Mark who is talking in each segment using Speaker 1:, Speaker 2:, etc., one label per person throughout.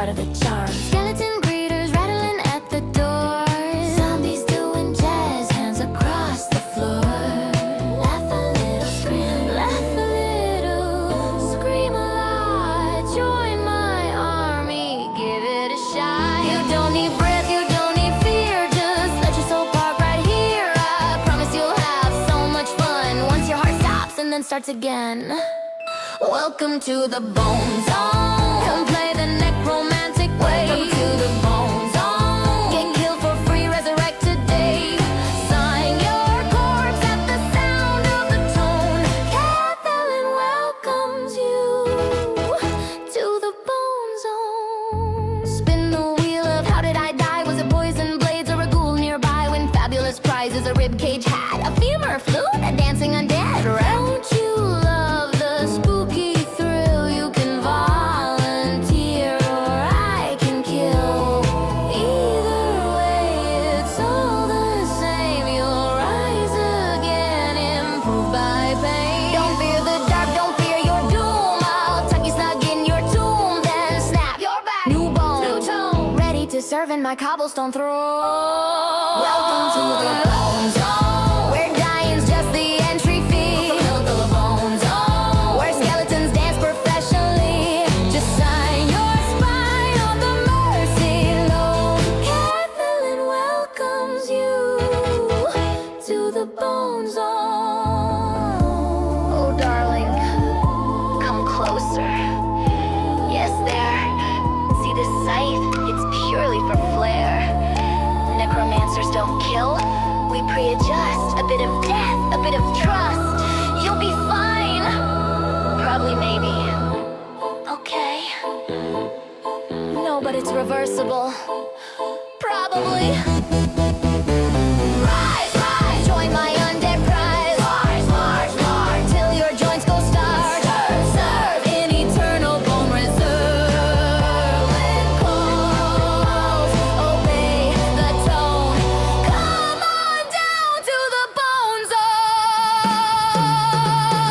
Speaker 1: part of the charm. Skeleton greeters rattling at the door. Zombies doing jazz hands across the floor. Laugh a little, scream, laugh a little, scream a lot. Join my army, give it a shot. You don't need breath, you don't need fear. Just let your soul park right here. I promise you'll have so much fun once your heart stops and then starts again. Welcome to the Bone Zone. Come play the necromantic way. Welcome to the Bone Zone. Get killed for free, resurrect today. Sign your corpse at the sound of the tone. Kathleen welcomes you to the Bone Zone. Spin the wheel of how did I die? Was it poison blades or a ghoul nearby? Win fabulous prizes, a ribcage hat, a femur flute, a dancing undead. Don't you love the spooky thrill? You can volunteer or I can kill. Either way, it's all the same. You'll rise again, improved by pain. Don't fear the dark, don't fear your doom. I'll tuck you snug in your tomb, then snap your back. New bone, new tone, ready to serve in my cobblestone throne. Welcome to the Bone Zone, where dying's just the entry fee. The Bone Zone, where skeletons dance professionally. Just sign your spine on the mercy loan. Kathleen welcomes you to the Bone Zone. Oh, darling, come closer. Yes, there. See this scythe? It's purely for flair. Necromancers don't kill, we pre-adjust. A bit of death, a bit of trust. You'll be fine. Probably, maybe. Okay. No, but it's reversible. Probably. Rise, rise, join my undead prize. Mars, Mars, Mars, till your joints go starved. Serve in eternal bone reserve. When calls, obey the tone. Come on down to the Bone Zone.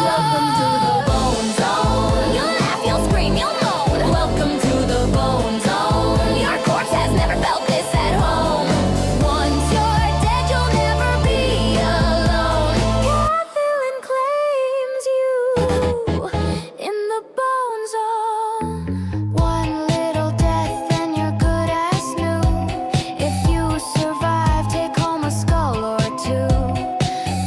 Speaker 1: Welcome to the Bone Zone. You'll laugh, you'll scream, you'll moan. Welcome to the Bone Zone. Your corpse has never felt this at home. Once you're dead, you'll never be alone. Kathleen claims you in the Bone Zone. One little death and you're good as new. If you survive, take home a skull or two.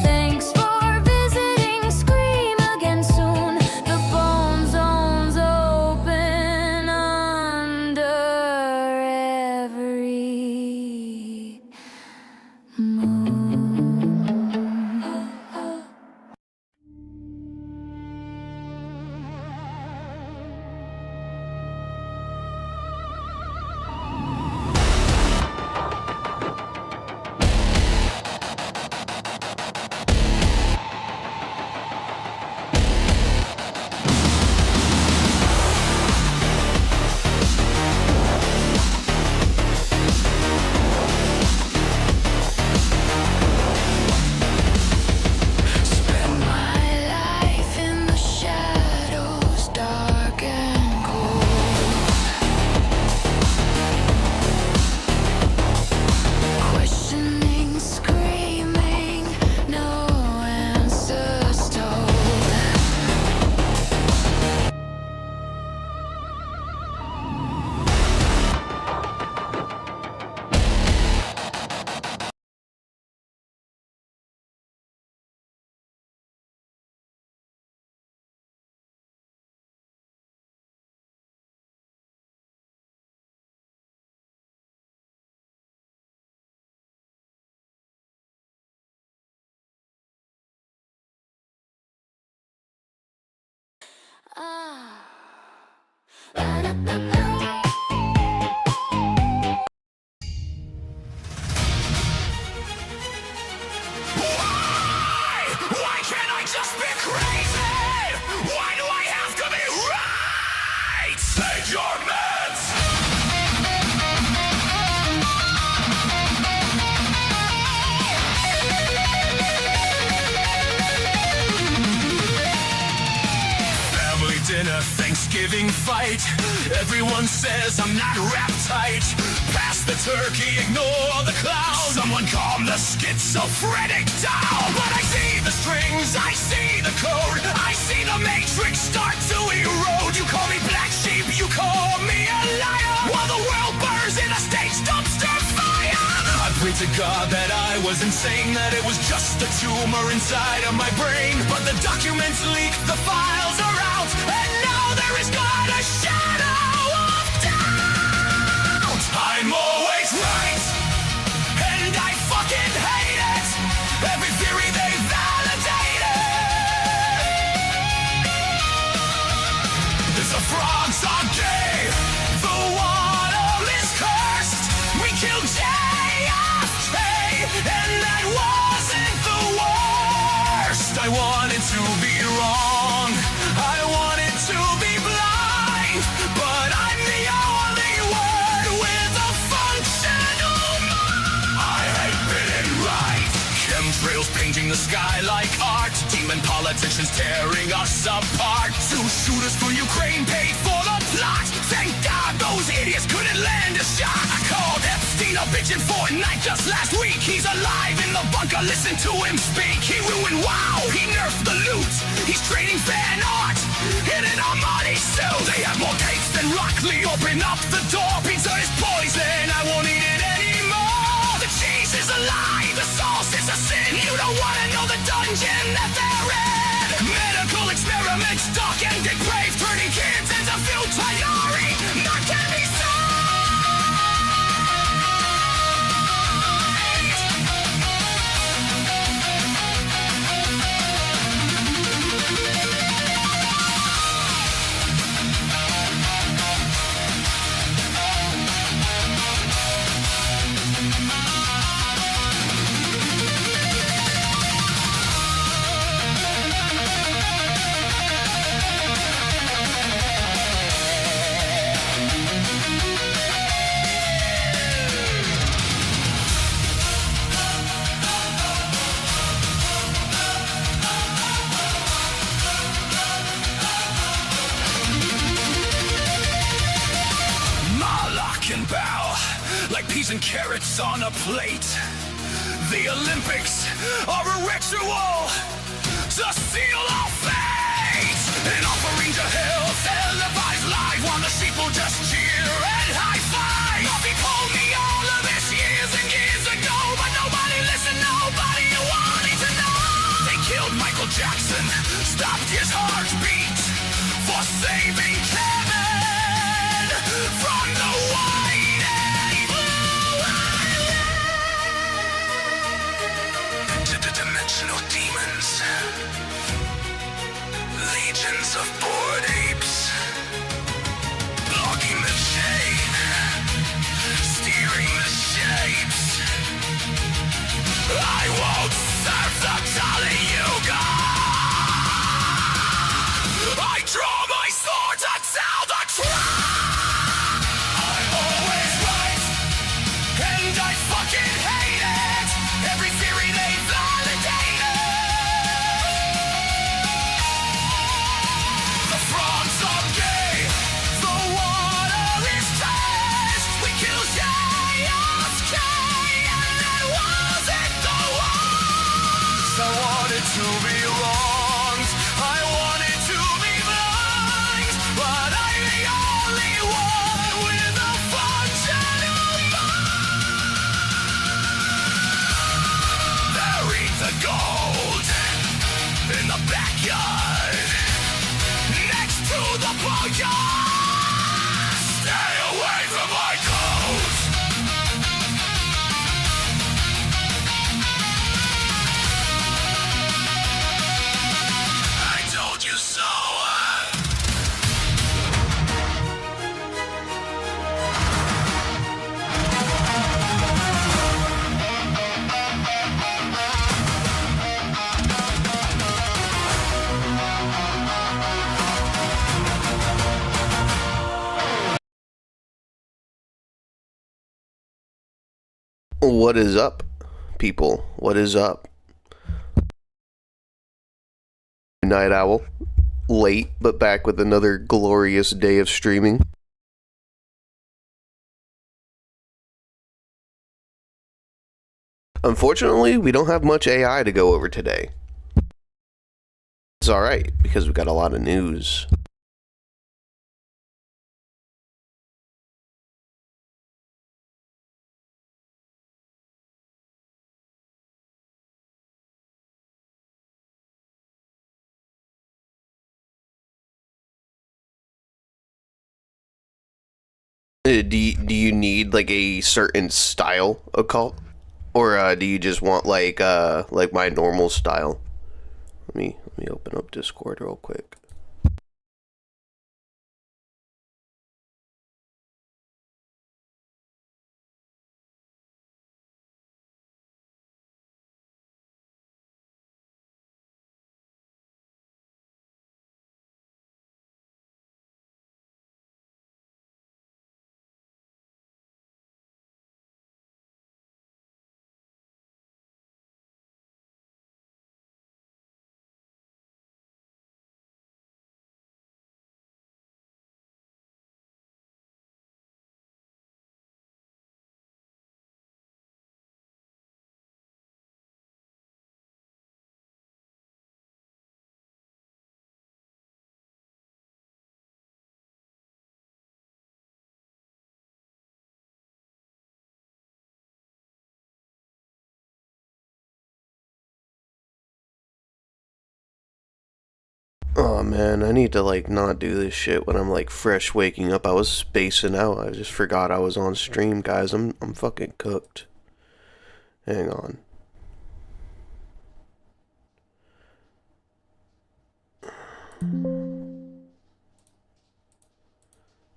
Speaker 1: Thanks for visiting, scream again soon. The Bone Zone's open under every moon. Spend my life in the shadows, dark and cold. Questioning, screaming, no answers told. Why can't I just be crazy? Why do I have to be right? Take your meds! Family dinner, Thanksgiving fight. Everyone's
Speaker 2: says I'm not rap tight. Pass the turkey, ignore the clouds. Someone calm the schizophrenic down. But I see the strings, I see the code, I see the matrix start to erode. You call me black sheep, you call me a liar, while the world burns in a stage dumpster fire. I pray to God that I was insane, that it was just a tumor inside of my brain. But the documents leak, the files are out, and now there is not a shadow of doubt. I'm always right, and I fucking hate it. Every theory they validated. The frogs are gay, the water is cursed. We killed JFK, and that wasn't the worst. I wanted to be wrong, I wanted to be blind, but I'm the only word with a functional mind. I hate being right. Chemtrails painting the sky like art, demon politicians tearing us apart. Two shooters from Ukraine paid for the plot. Thank God those idiots couldn't land a shot. I called Epstein a bitch in Fortnite just last week. He's alive in the bunker, listen to him speak. He ruined WoW, he nerfed the loot. He's trading fan art in an Armani suit. They have more cakes than Rock Lee. Open up the door, pizza is poison, I won't eat it anymore. The cheese is a lie, the sauce is a sin. You don't wanna know the dungeon that they're in. Medical experiments, dark and depraved, turning kids into futilari. Not can be saved. And bow like peas and carrots on a plate. The Olympics are a ritual to seal our fate. An offering to hell televised live, while the sheep will just cheer and high five. Bobby told me all of this years and years ago, but nobody listened, nobody wanted to know. They killed Michael Jackson, stopped his heartbeat for saving Kevin from the white and blue island. Interdimensional demons, legions of bored apes, blocking the chain, steering the shapes. I won't serve the Kali Yuga. I draw my sword to tell the truth. I'm always right, and I fucking hate it. Every theory they validated. The frogs are gay, the water is cursed. We killed JFK, and that wasn't the worst. I wanted to be wronged, I wanted to be blind, but I'm the only one with a functional mind. Bury the gold in the backyard, next to the boneyard. Stay away from my clothes. I told you so.
Speaker 3: What is up, people? What is up? Nightowl, late but back with another glorious day of streaming. Unfortunately, we don't have much AI to go over today. It's alright, because we got a lot of news. Do you need like a certain style of cult, or do you just want like my normal style? Let me open up Discord real quick. Oh man, I need to like not do this shit when I'm like fresh waking up. I was spacing out. I just forgot I was on stream, guys. I'm fucking cooked. Hang on.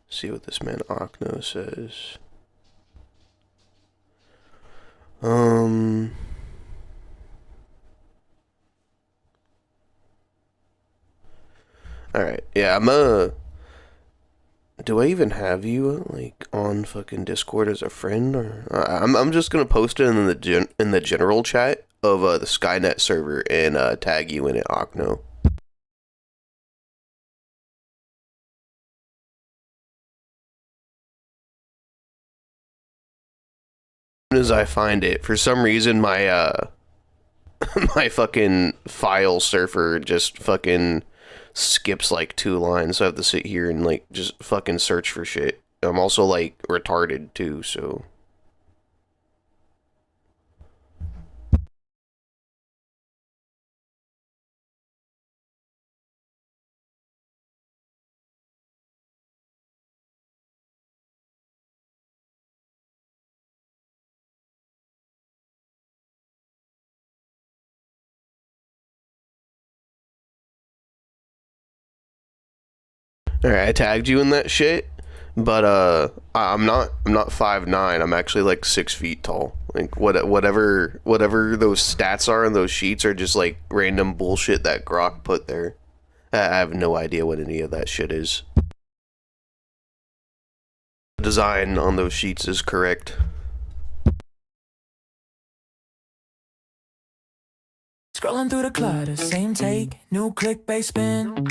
Speaker 3: See what this man Akno says. Alright, yeah, do I even have you like on fucking Discord as a friend, or I'm just gonna post it in the general chat of the Skynet server and tag you in it, Akno. As soon as I find it, for some reason my my fucking file surfer just fucking skips like 2 lines, so I have to sit here and like just fucking search for shit. I'm also like retarded too, so alright, I tagged you in that shit, but I'm not 5'9". I'm actually like 6 feet tall. Like whatever those stats are in those sheets are just like random bullshit that Grok put there. I have no idea what any of that shit is. The design on those sheets is correct.
Speaker 4: Scrolling through the clutter, same take, new clickbait spin.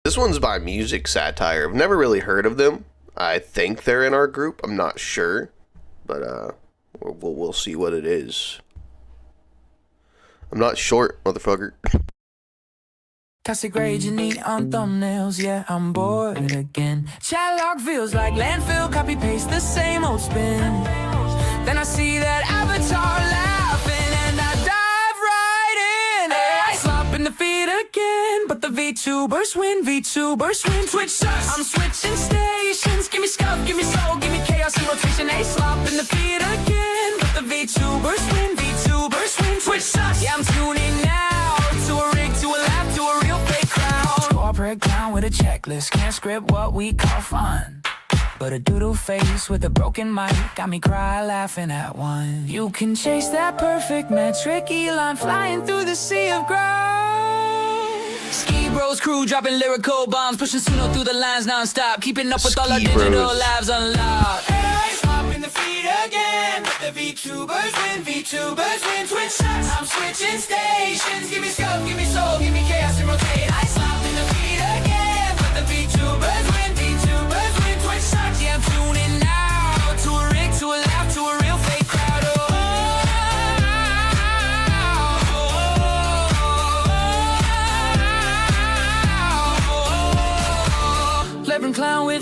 Speaker 3: This one's by Music Satire. I've never really heard of them. I think they're in our group. I'm not sure, but we'll see what it is. I'm not short, motherfucker.
Speaker 4: Classic grade you need on thumbnails, yeah, I'm bored again. Chat log feels like landfill, copy paste the same old spin. Then I see that avatar laughing and I dive right in. Hey, I slop in the feed again, but the VTubers win, VTubers win. Twitch sucks, I'm switching stations. Give me scuff, give me soul, give me chaos and rotation. Hey, slop in the feed again, but the VTubers win, VTubers win. Twitch sucks, yeah, I'm tuning now to a rig, to a lap, to a real fake crowd. Corporate clown with a checklist, can't script what we call fun. But a doodle face with a broken mic got me cry laughing at one. You can chase that perfect metric, Elon flying through the sea of growth. Ski Bros crew dropping lyrical bombs, pushing Suno through the lines non-stop, keeping up with all our digital lives unlocked. Hey, swap in the feed again, but the VTubers win, VTubers win. Twitch sucks, I'm switching stations. Give me scope, give me soul, give me chaos and rotate. I slop in the feed again, but the VTubers win, VTubers win. Twitch sucks, yeah, I'm tuning now to a rig, to a laugh, to a real fake crowd.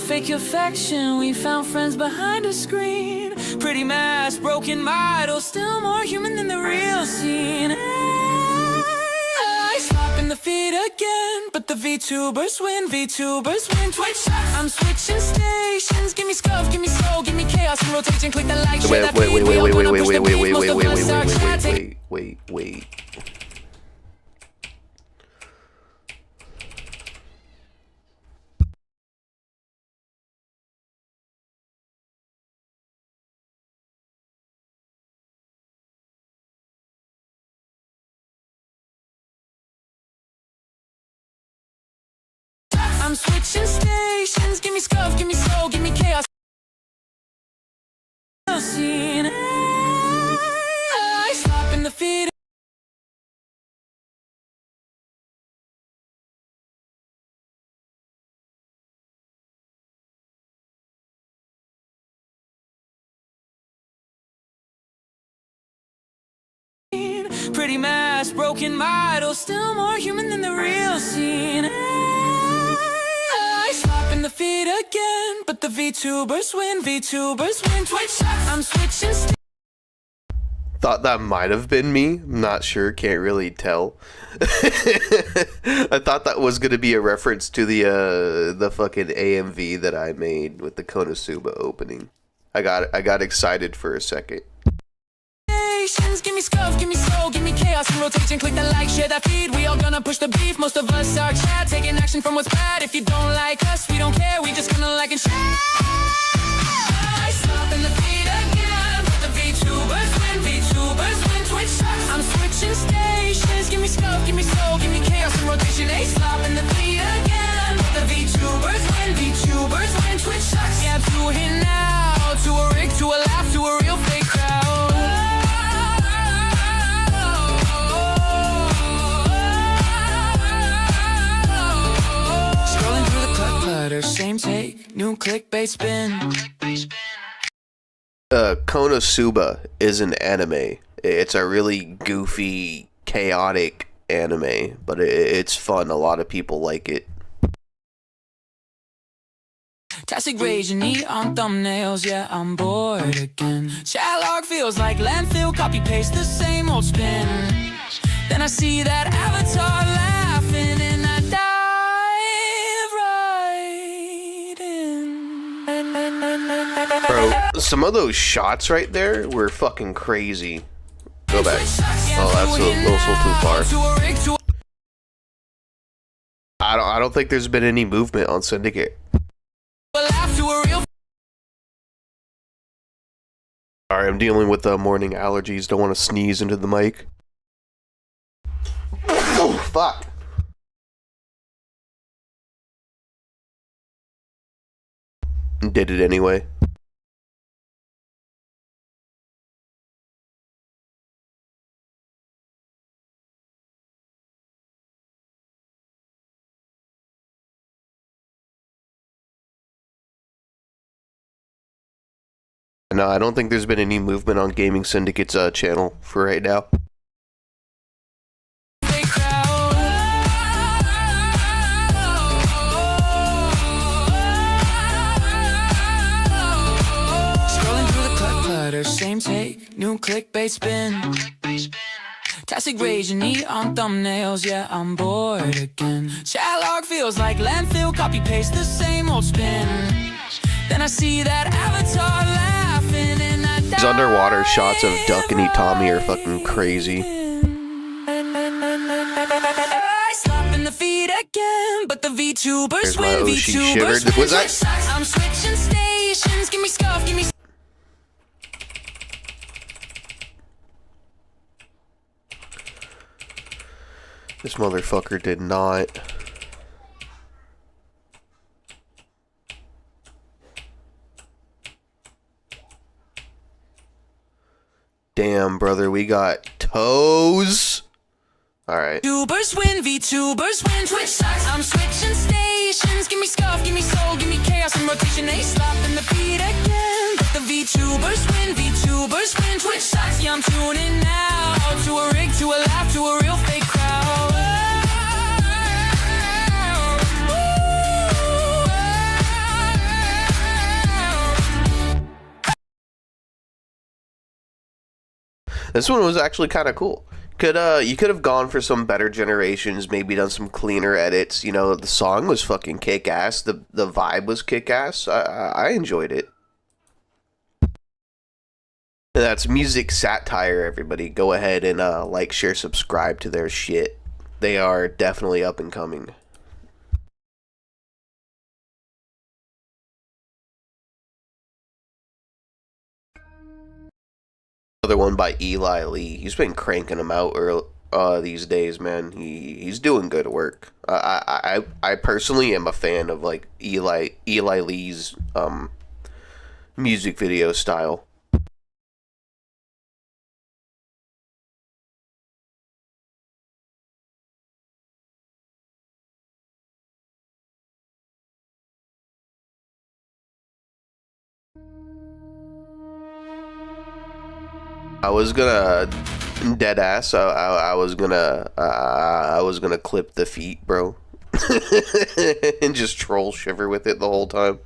Speaker 4: fake affection. We found friends behind a screen. Pretty mask, broken model, still more human than the real scene. I slap in the feet again, but the VTubers win, VTubers win. Twitch shots, I'm switching stations. Give me scuff, give me soul, give me chaos and rotation. Click the like, share that feed. We all gonna push the beat. Most of us are chatting.
Speaker 3: Wait.
Speaker 4: I'm switching stations. Give me scuff, give me soul, give me chaos. Scene. I slap in the feet. Pretty mask, broken model, still more human than the real scene. I slap in the feet again, but the VTubers win, VTubers win. Twitch shots, I'm switching.
Speaker 3: Thought that might have been me. I'm not sure. Can't really tell. I thought that was gonna be a reference to the fucking AMV that I made with the Konosuba opening. I got excited for a second.
Speaker 4: Give me scuff, give me soul, give me chaos and rotation. Click the like, share that feed. We all gonna push the beef. Most of us are chat, taking action from what's bad. If you don't like us, we don't care. We just gonna like and share. I slap in the feet again, but the VTubers win, VTubers win. Twitch shots, I'm switching stations. Give me scuff, give me soul, give me chaos and rotation. A slap in the feet again, but the VTubers win, VTubers win. Twitch shots, yeah, to a hit now, to a rig, to a laugh, to a real fake crowd. Same take, new clickbait spin.
Speaker 3: Konosuba is an anime. It's a really goofy, chaotic anime, but it's fun. A lot of people like it.
Speaker 4: Classic rage and eat on thumbnails, yeah, I'm bored again. Chat log feels like landfill, copy paste the same old spin. Then I see that avatar laughing and I
Speaker 3: Bro, some of those shots right there were fucking crazy. Go back. Oh, that's a little too far. I don't think there's been any movement on Syndicate. Alright, I'm dealing with morning allergies. Don't want to sneeze into the mic. Oh, fuck. Did it anyway. No, I don't think there's been any movement on Gaming Syndicate's channel for right now.
Speaker 4: Scrolling through the clutter, same take, new clickbait spin. Classic rage and eat on thumbnails, yeah, I'm bored again. Chat log feels like landfill, copy paste the same old spin. Then I see that avatar laughing and I
Speaker 3: These underwater shots of Duck and Itami are fucking crazy.
Speaker 4: I slap in the feet again, but the VTubers win,
Speaker 3: she
Speaker 4: VTubers
Speaker 3: shivered.
Speaker 4: win.
Speaker 3: Was that?
Speaker 4: I'm switching stations, give me scuff, give me.
Speaker 3: This motherfucker did not. Damn, brother, we got toes. Alright.
Speaker 4: VTubers win, VTubers win. Twitch sucks, I'm switching stations. Give me scuff, give me soul, give me chaos and rotation. A slap in the feet again, but the VTubers win, VTubers win. Twitch sucks, yeah, I'm tuning now to a rig, to a laugh, to a real fake crowd.
Speaker 3: This one was actually kind of cool. You could have gone for some better generations, maybe done some cleaner edits. You know, the song was fucking kick ass. The vibe was kick ass. I enjoyed it. That's Music Satire, everybody. Go ahead and like, share, subscribe to their shit. They are definitely up and coming. Another one by Eli Lee. He's been cranking them out these days, man. He's doing good work. I personally am a fan of like Eli Lee's music video style. I was gonna dead ass. I was gonna clip the feet, bro, and just troll Shiver with it the whole time.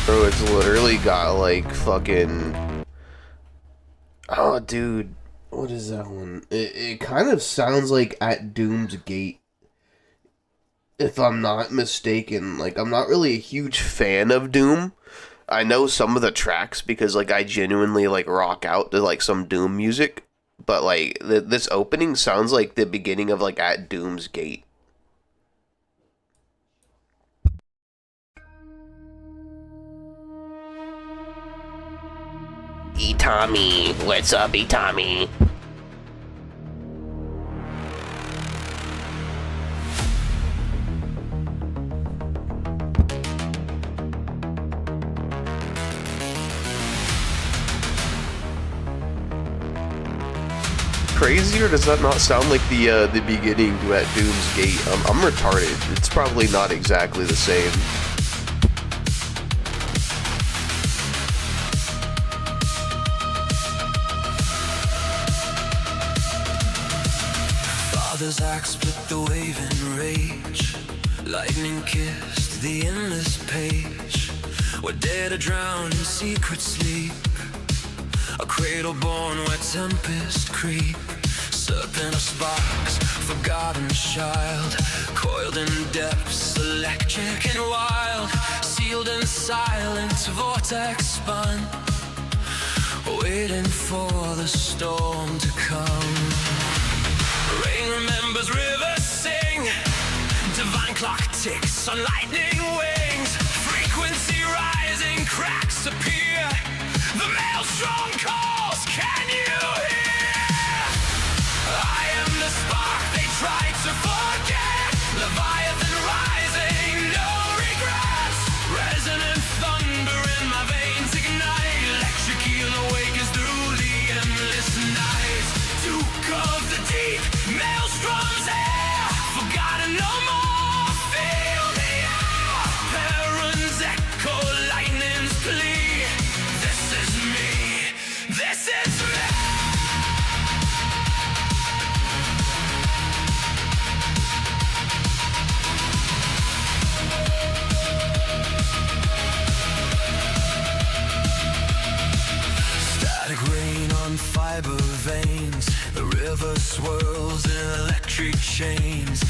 Speaker 3: Bro, it's literally got like fucking. Oh, dude, what is that one? It kind of sounds like At Doom's Gate, if I'm not mistaken. Like, I'm not really a huge fan of Doom. I know some of the tracks because, like, I genuinely, like, rock out to, like, some Doom music. But, like, this opening sounds like the beginning of, like, At Doom's Gate. Tommy, what's up, Tommy? Crazy, or does that not sound like the beginning to At Doom's Gate? I'm retarded. It's probably not exactly the same.
Speaker 4: Father's axe split the wave in rage. Lightning kissed the endless page. We're dead to drown in secret sleep. A cradle born where tempest creep. Serpent of sparks, forgotten child. Coiled in depths, electric and wild. Sealed in silent, vortex spun. Waiting for the storm to come. Rain remembers, rivers sing. Divine clock ticks on lightning wings. Frequency rising, cracks appear. The maelstrom calls, can you hear? I am the spark they tried to forget. Leviathan rising, no regrets. Resonant thunder in my veins ignite. Electric eel awakens through the endless night. Duke of the deep, maelstrom's air. Forgotten no more, feel the air. Perron's echo, lightning's plea. This is me, this is me. Static rain on fiber veins. The river swirls in electric chains.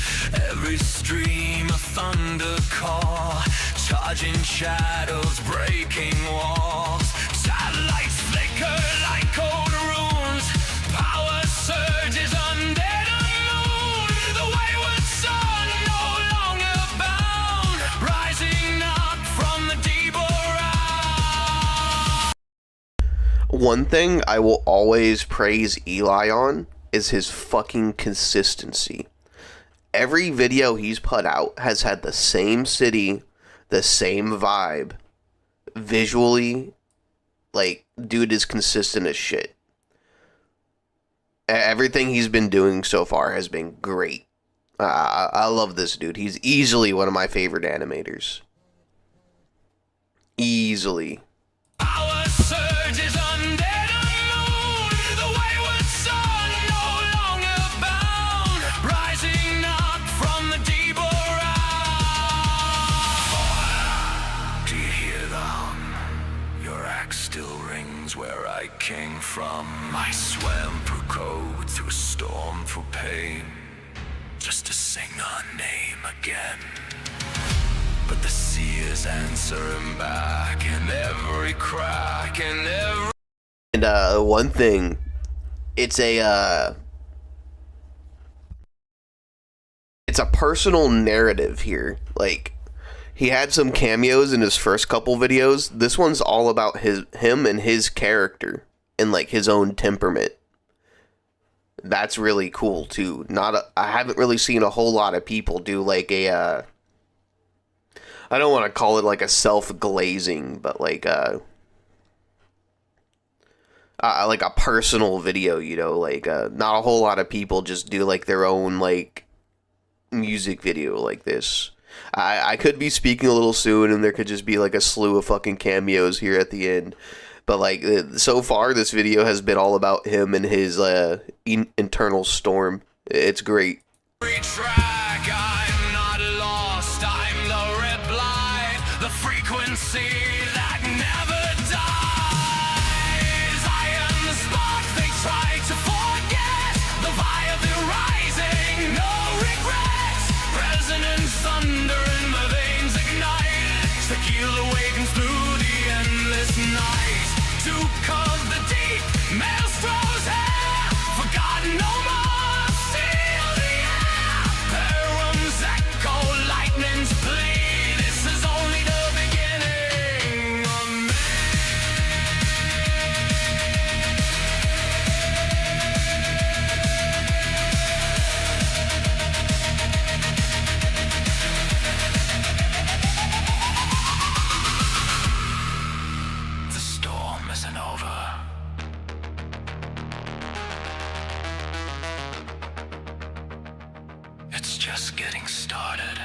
Speaker 4: Every stream a thunder call. Charging shadows, breaking walls. Satellites flicker like cold runes. Power surges under the moon. The wayward sun no longer bound. Rising up from the deep around.
Speaker 3: One thing I will always praise Eli on is his fucking consistency. Every video he's put out has had the same city, the same vibe. Visually, like, dude is consistent as shit. Everything he's been doing so far has been great. I love this dude. He's easily one of my favorite animators. Easily.
Speaker 4: Power surges under the moon. The wayward
Speaker 2: running from. I swam through cold, through storm, through pain, just to sing her name again. But the sea is answering back in every crack, in every...
Speaker 3: And one thing, it's a personal narrative here. Like, he had some cameos in his first couple videos. This one's all about him and his character and like his own temperament. That's really cool too. I haven't really seen a whole lot of people do like a I don't want to call it like a self-glazing, but like a personal video, you know, like not a whole lot of people just do like their own like music video like this. I could be speaking a little soon and there could just be like a slew of fucking cameos here at the end. But like so far this video has been all about him and his internal storm. It's great.
Speaker 2: Track, I'm not lost, I'm the red light, the frequency that never dies. I am the spark they try to forget, the violet rising, no regrets. Resonant thunder in my veins ignite, tequila awakens through the endless night. Duke of the deep, maelstrom's hair, forgotten no more, seal the air. Perum's echo, lightning's plea, this is only the beginning of me. The storm isn't over. It's just getting started.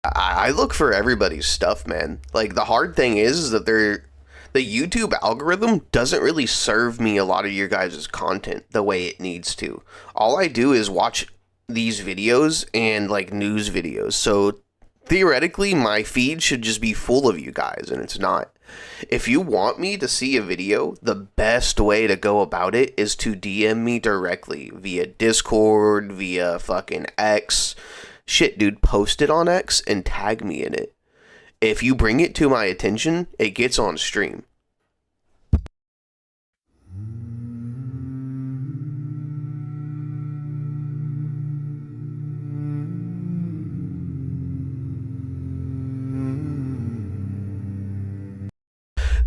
Speaker 3: I look for everybody's stuff, man. Like, the hard thing is that the YouTube algorithm doesn't really serve me a lot of your guys' content the way it needs to. All I do is watch these videos and like news videos. So theoretically, my feed should just be full of you guys, and it's not. If you want me to see a video, the best way to go about it is to DM me directly via Discord, via fucking X. Shit, dude, post it on X and tag me in it. If you bring it to my attention, it gets on stream.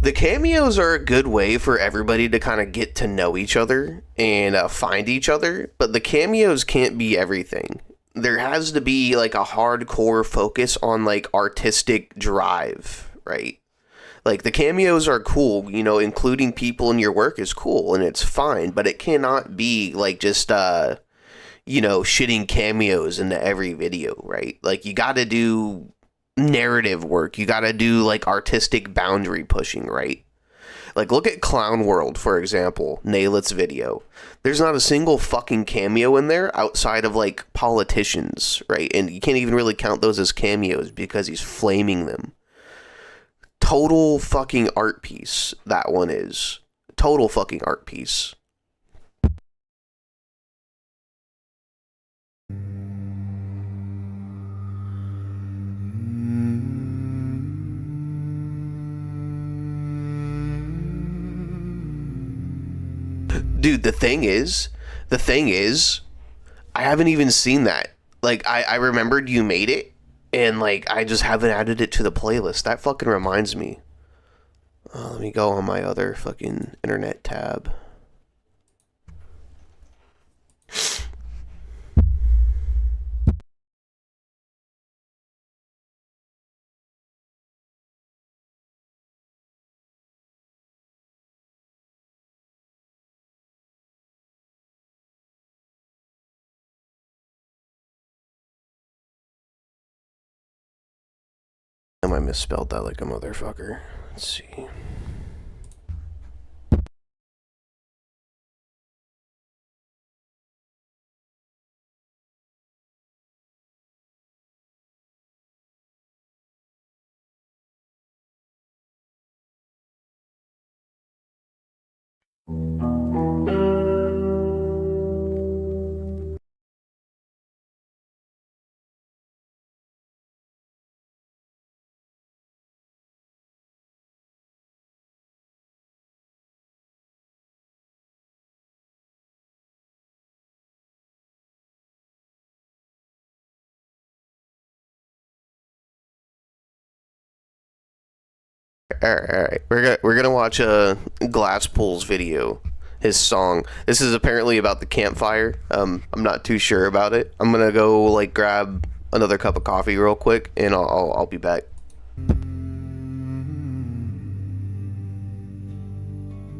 Speaker 3: The cameos are a good way for everybody to kind of get to know each other and find each other, but the cameos can't be everything. There has to be like a hardcore focus on like artistic drive, right? Like, the cameos are cool, you know, including people in your work is cool and it's fine, but it cannot be like just you know, shitting cameos into every video, right? Like, you got to do narrative work, you got to do like artistic boundary pushing, right? Like, look at Clown World, for example, Nailit's video. There's not a single fucking cameo in there outside of, like, politicians, right? And you can't even really count those as cameos because he's flaming them. Total fucking art piece, that one is. Total fucking art piece. Dude, the thing is, I haven't even seen that. Like, I remembered you made it, and, like, I just haven't added it to the playlist. That fucking reminds me. Let me go on my other fucking internet tab. I misspelled that like a motherfucker. Let's see. All right. We're gonna watch Glasspool's video, his song. This is apparently about the campfire. I'm not too sure about it. I'm gonna go like grab another cup of coffee real quick, and I'll be back.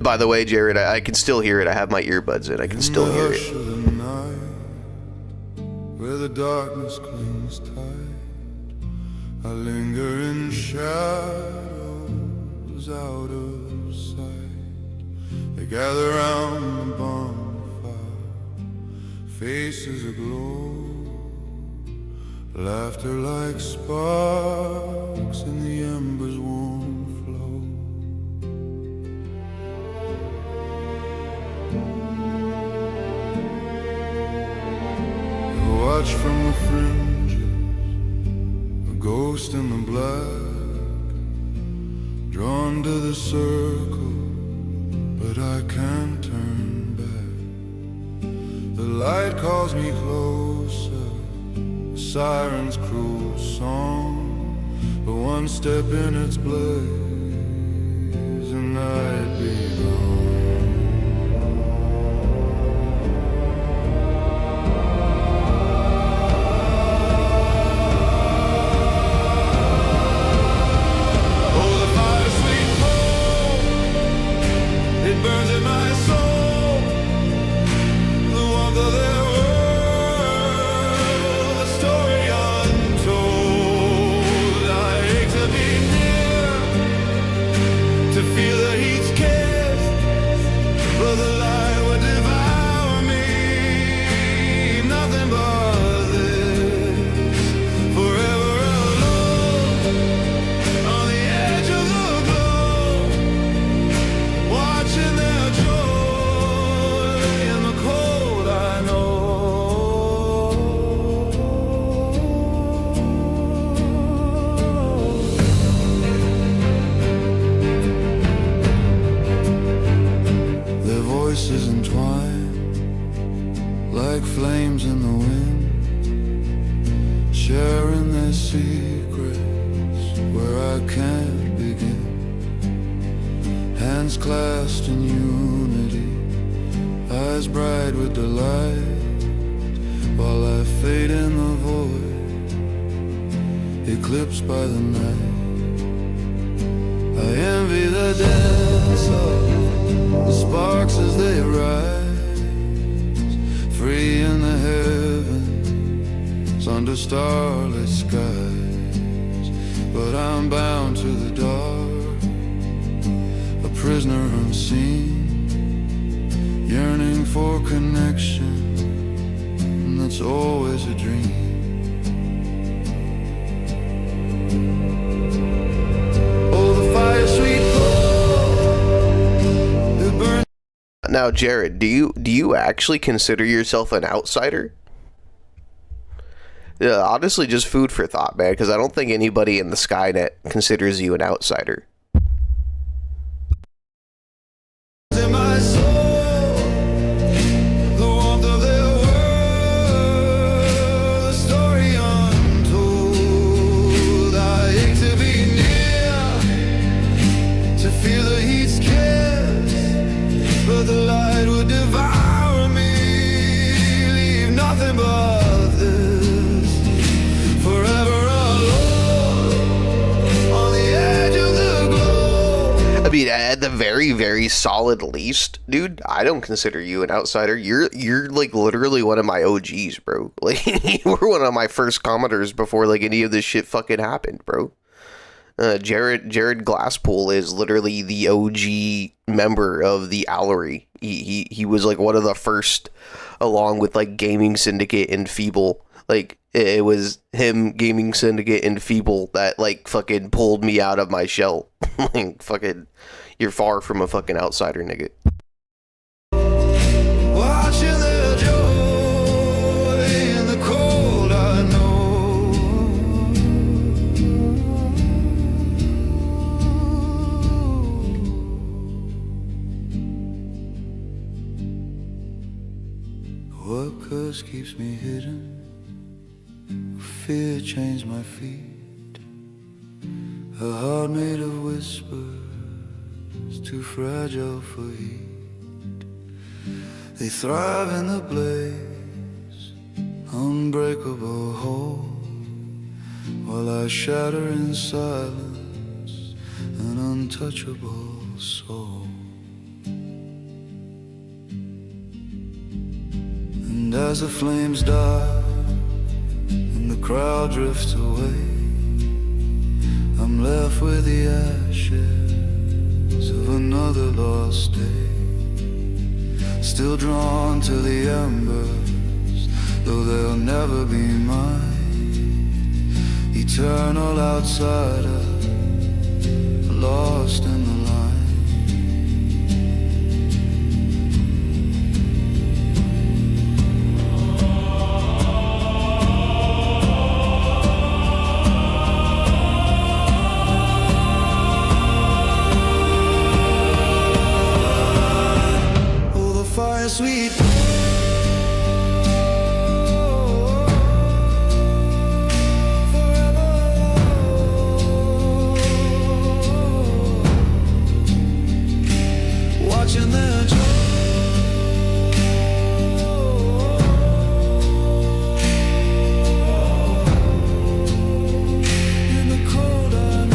Speaker 3: By the way, Jared, I can still hear it. I have my earbuds in. I can still hear
Speaker 5: Hush
Speaker 3: it.
Speaker 5: of the night, where the darkness clings tight, I linger in shadows out of sight. They gather round the bonfire, faces aglow, laughter like sparks in the embers' warm flow. Watch from the fringes, a ghost in the black, drawn to the circle, but I can't turn back. The light calls me closer, the siren's cruel song, but one step in its blaze and I'd be gone. Burns in my soul, the warmth of their world, a story untold. I ache to be near, to feel the heat's kiss, but the light would devour me. Nothing but this, forever alone, on the edge of the globe, watching their joy in the cold. I know their voices entwined like flames in the wind, sharing their secrets where I can't begin. Hands clasped in unity, eyes bright with delight, while I fade in the void, eclipsed by the night. I envy the dance of the sparks as they rise, free in the heavens, under starlit skies. But I'm bound to the dark, a prisoner unseen, yearning for connection that's always a dream. Oh, the fire sweet glow, it burns.
Speaker 3: Now, Jared, do you actually consider yourself an outsider? Yeah, honestly, just food for thought, man, because I don't think anybody in the Skynet considers you an outsider.
Speaker 5: In my soul, the warmth of their world, a story untold. I ache to be near, to feel the heat's kiss, but the light would devour me. Leave nothing but this, forever alone, on the edge of the globe.
Speaker 3: I mean, at the very, very solid least, dude, I don't consider you an outsider. You're like literally one of my OGs, bro. Like, you were one of my first commenters before like any of this shit fucking happened, bro. Jared Glasspool is literally the OG member of the Owlery. He was like one of the first, along with like Gaming Syndicate and Feeble. Like, it was him, Gaming Syndicate, and Feeble that like fucking pulled me out of my shell. Like, fucking, you're far from a fucking outsider, nigga.
Speaker 5: ghost keeps me hidden. Fear chains my feet. A heart made of whispers, too fragile for heat. They thrive in the blaze, unbreakable whole, while I shatter in silence, an untouchable soul. And as the flames die and the crowd drifts away, I'm left with the ashes of another lost day. Still drawn to the embers, though they'll never be mine. Eternal outsider, lost in the line. Oh, the fire sweet. Watching their in the cold, I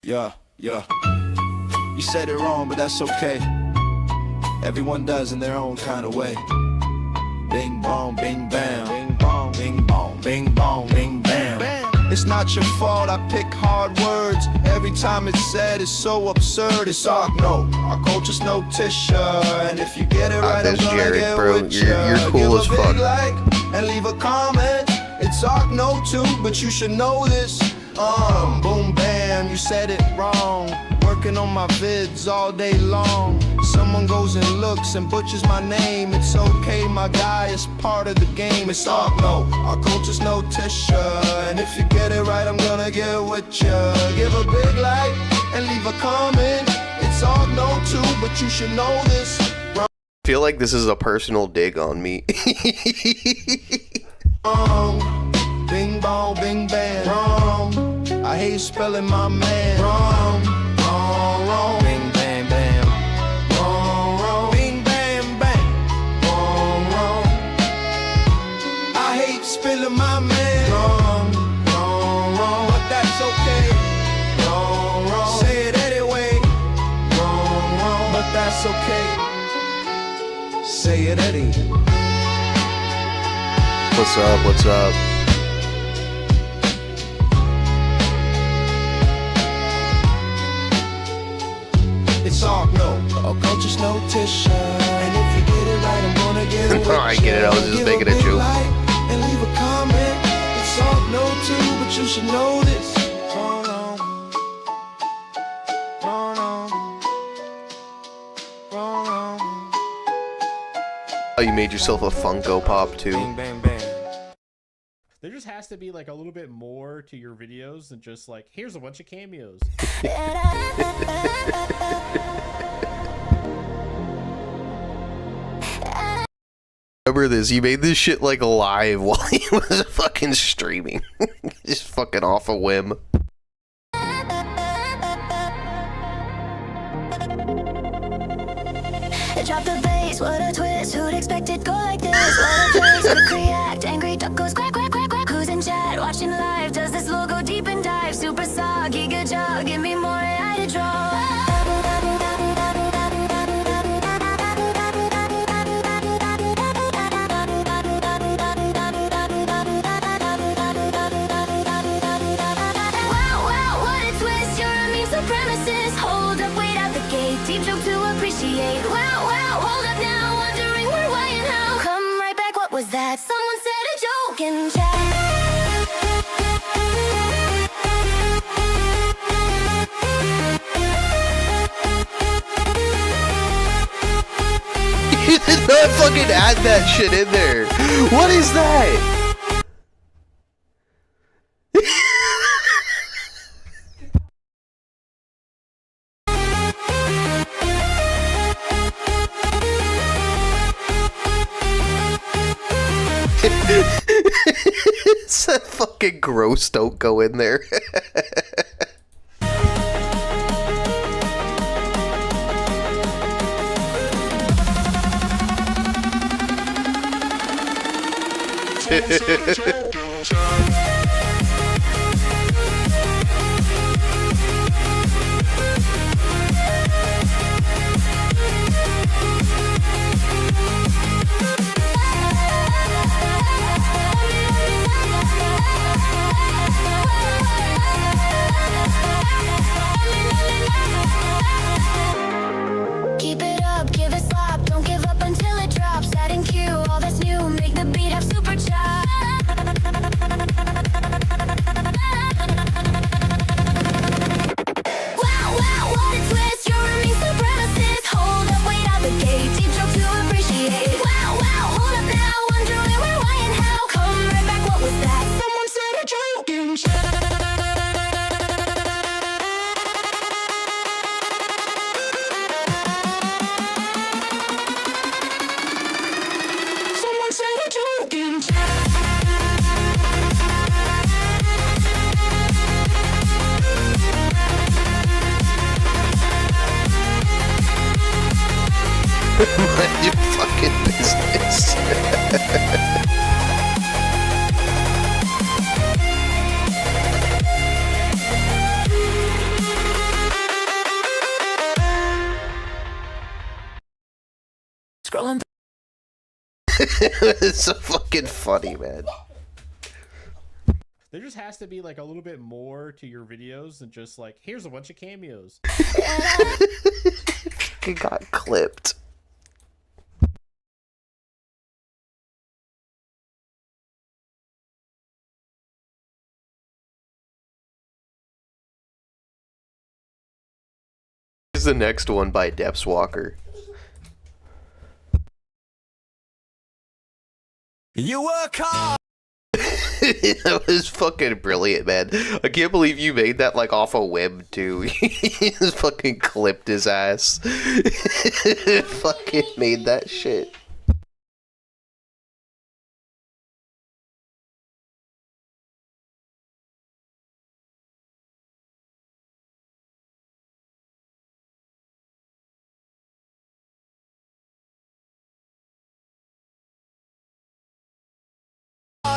Speaker 6: Yeah. You said it wrong, but that's okay. Everyone does in their own kind of way. Bing bong, bing bam. Bing bong, bing bong, bing bong, bing bam. It's not your fault, I pick hard words. Every time it's said, it's so absurd. It's no, our culture's no tissue. And if you get it right, I'm
Speaker 3: That's
Speaker 6: gonna
Speaker 3: Jared,
Speaker 6: get
Speaker 3: bro.
Speaker 6: with
Speaker 3: You're
Speaker 6: ya.
Speaker 3: cool as
Speaker 6: Give a
Speaker 3: fuck.
Speaker 6: big like and leave a comment. It's no too, but you should know this. Boom bam, you said it wrong. Working on my vids all day long. Someone goes and looks and butchers my name. It's okay, my guy, it's part of the game. It's no, our culture's no tissue. And if you get it right, I'm gonna get with ya. Give a big like and leave a comment. It's no too, but you should know this.
Speaker 3: I feel like this is a personal dig on me.
Speaker 6: Bing bong, bing bang. Wrong. I hate spelling my man. Wrong. Bing bang bam. Wrong. Bing bang bang. Wrong. I hate spelling my man. Wrong. But that's okay. Wrong. Say it anyway. Wrong. But that's okay. Say it anyway.
Speaker 3: What's up? What's up?
Speaker 6: It's all no, our culture's no tissue. And if you get it right, I'm gonna get it.
Speaker 3: No, I get it. I was just making a joke.
Speaker 6: Like and leave a comment. It's all no too, but you should know this. Oh no. Oh no. Oh no.
Speaker 3: Oh, you made yourself a Funko Pop too.
Speaker 6: Bang bang bang.
Speaker 7: There just has to be like a little bit more to your videos than just like, here's a bunch of cameos.
Speaker 3: Remember this? He made this shit like live while he was fucking streaming. Just fucking off a whim.
Speaker 1: Drop the bass, what a twist. Who'd expect it go like this? What a place, quick react. Angry duck goes quack, quack, quack, quack. Who's in chat? Watching live. Does this logo deep and dive? Super soggy, good job. Give me more AI to draw. Wow, wow, what a twist. You're a meme supremacist. Hold up, wait out the gate. Deep joke to appreciate. Wow, wow, hold up now. Wondering where, why, and how. Come right back, what was that? Someone said a joke in chat.
Speaker 3: did not fucking add that shit in there. What is that? It's that fucking gross, don't go in there.
Speaker 1: Keep it up, give it slap, don't give up until it drops. Adding cue, all that's new, make the beat have super chop. Wow, wow, what a twist, you're a me supremacist. Hold up, wait out the gate, deep joke to appreciate. Wow, wow, hold up now, wondering where, why, and how. Come right back, what was that? Someone said a joke and someone said a joke and
Speaker 3: Mind your fucking business.
Speaker 4: Scrolling
Speaker 3: It's so fucking funny, man.
Speaker 7: There just has to be like a little bit more to your videos than just like, here's a bunch of cameos.
Speaker 3: Fucking got clipped. Here's the next one by Depths Walker.
Speaker 4: You work hard.
Speaker 3: That was fucking brilliant, man. I can't believe you made that like off a whim too. He just fucking clipped his ass. Fucking made that shit.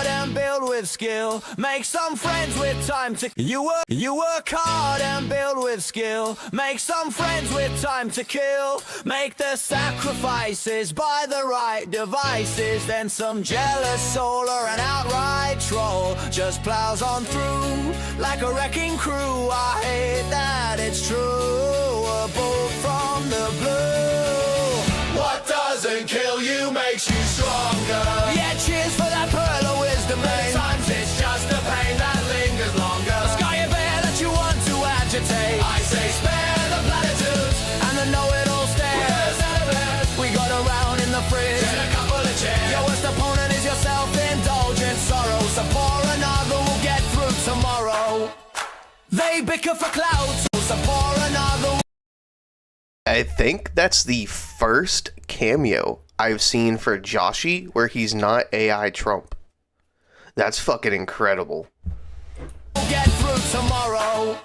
Speaker 4: And build with skill, make some friends with time to you work hard and build with skill, make some friends with time to kill, make the sacrifices, buy the right devices, then some jealous soul or an outright troll just plows on through like a wrecking crew. I hate that it's true, a bolt from the blue.
Speaker 2: What doesn't kill you makes you stronger.
Speaker 4: Yeah, cheers for that pearl of wisdom, mate.
Speaker 2: Sometimes it's just a pain that lingers longer.
Speaker 4: Sky a bear that you want to agitate.
Speaker 2: I say spare the platitudes.
Speaker 4: And the know-it-all stares. We got a round in the fridge.
Speaker 2: Get a couple of chairs.
Speaker 4: Your worst opponent is your self-indulgent sorrow. So pour another, we'll get through tomorrow. They bicker for clout, so pour another.
Speaker 3: I think that's the first cameo I've seen for Joshi where he's not AI Trump. That's fucking incredible.
Speaker 4: We'll get through tomorrow.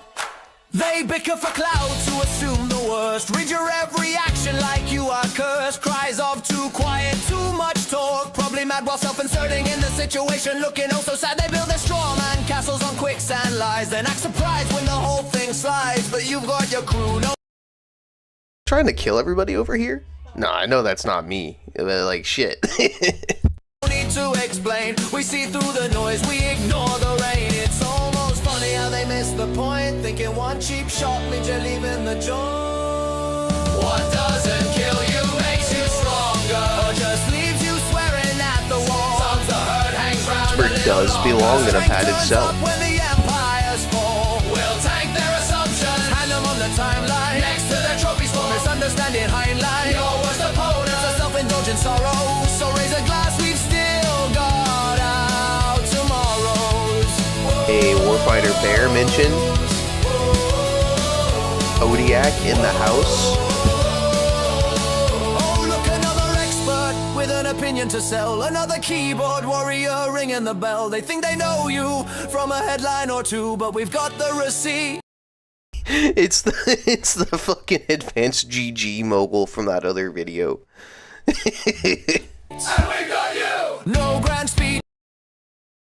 Speaker 4: They bicker for clout to assume the worst. Read your every action like you are cursed. Cries of too quiet, too much talk. Probably mad while self-inserting in the situation. Looking oh so sad they build their straw man castles on quicksand lies. Then act surprised when the whole thing slides. But you've got your crew, no
Speaker 3: Trying to kill everybody over here? Nah, I know that's not me. Like shit.
Speaker 4: need to explain. We see through the noise, we ignore the rain. It's almost funny how they miss the point. Thinking one cheap shot means you're leaving the joint.
Speaker 2: What doesn't kill you makes you stronger.
Speaker 4: Or just leaves you swearing at the wall.
Speaker 2: Sometimes the herd hangs round
Speaker 3: Or does belong in a padded
Speaker 4: Turns
Speaker 3: cell.
Speaker 4: up when the empires fall.
Speaker 2: We'll tank their assumptions.
Speaker 4: Hand them on the timeline.
Speaker 2: Next to the trophies for
Speaker 4: Misunderstanding hindline.
Speaker 2: your worst opponent.
Speaker 4: It's a self-indulgent
Speaker 3: mention Odiak in the house.
Speaker 8: Oh, look, another expert with an opinion to sell. Another keyboard warrior ringing the bell. They think they know you from a headline or two, but we've got the receipt.
Speaker 3: It's the fucking advanced GG mogul from that other video.
Speaker 8: And we got you! No grand speech.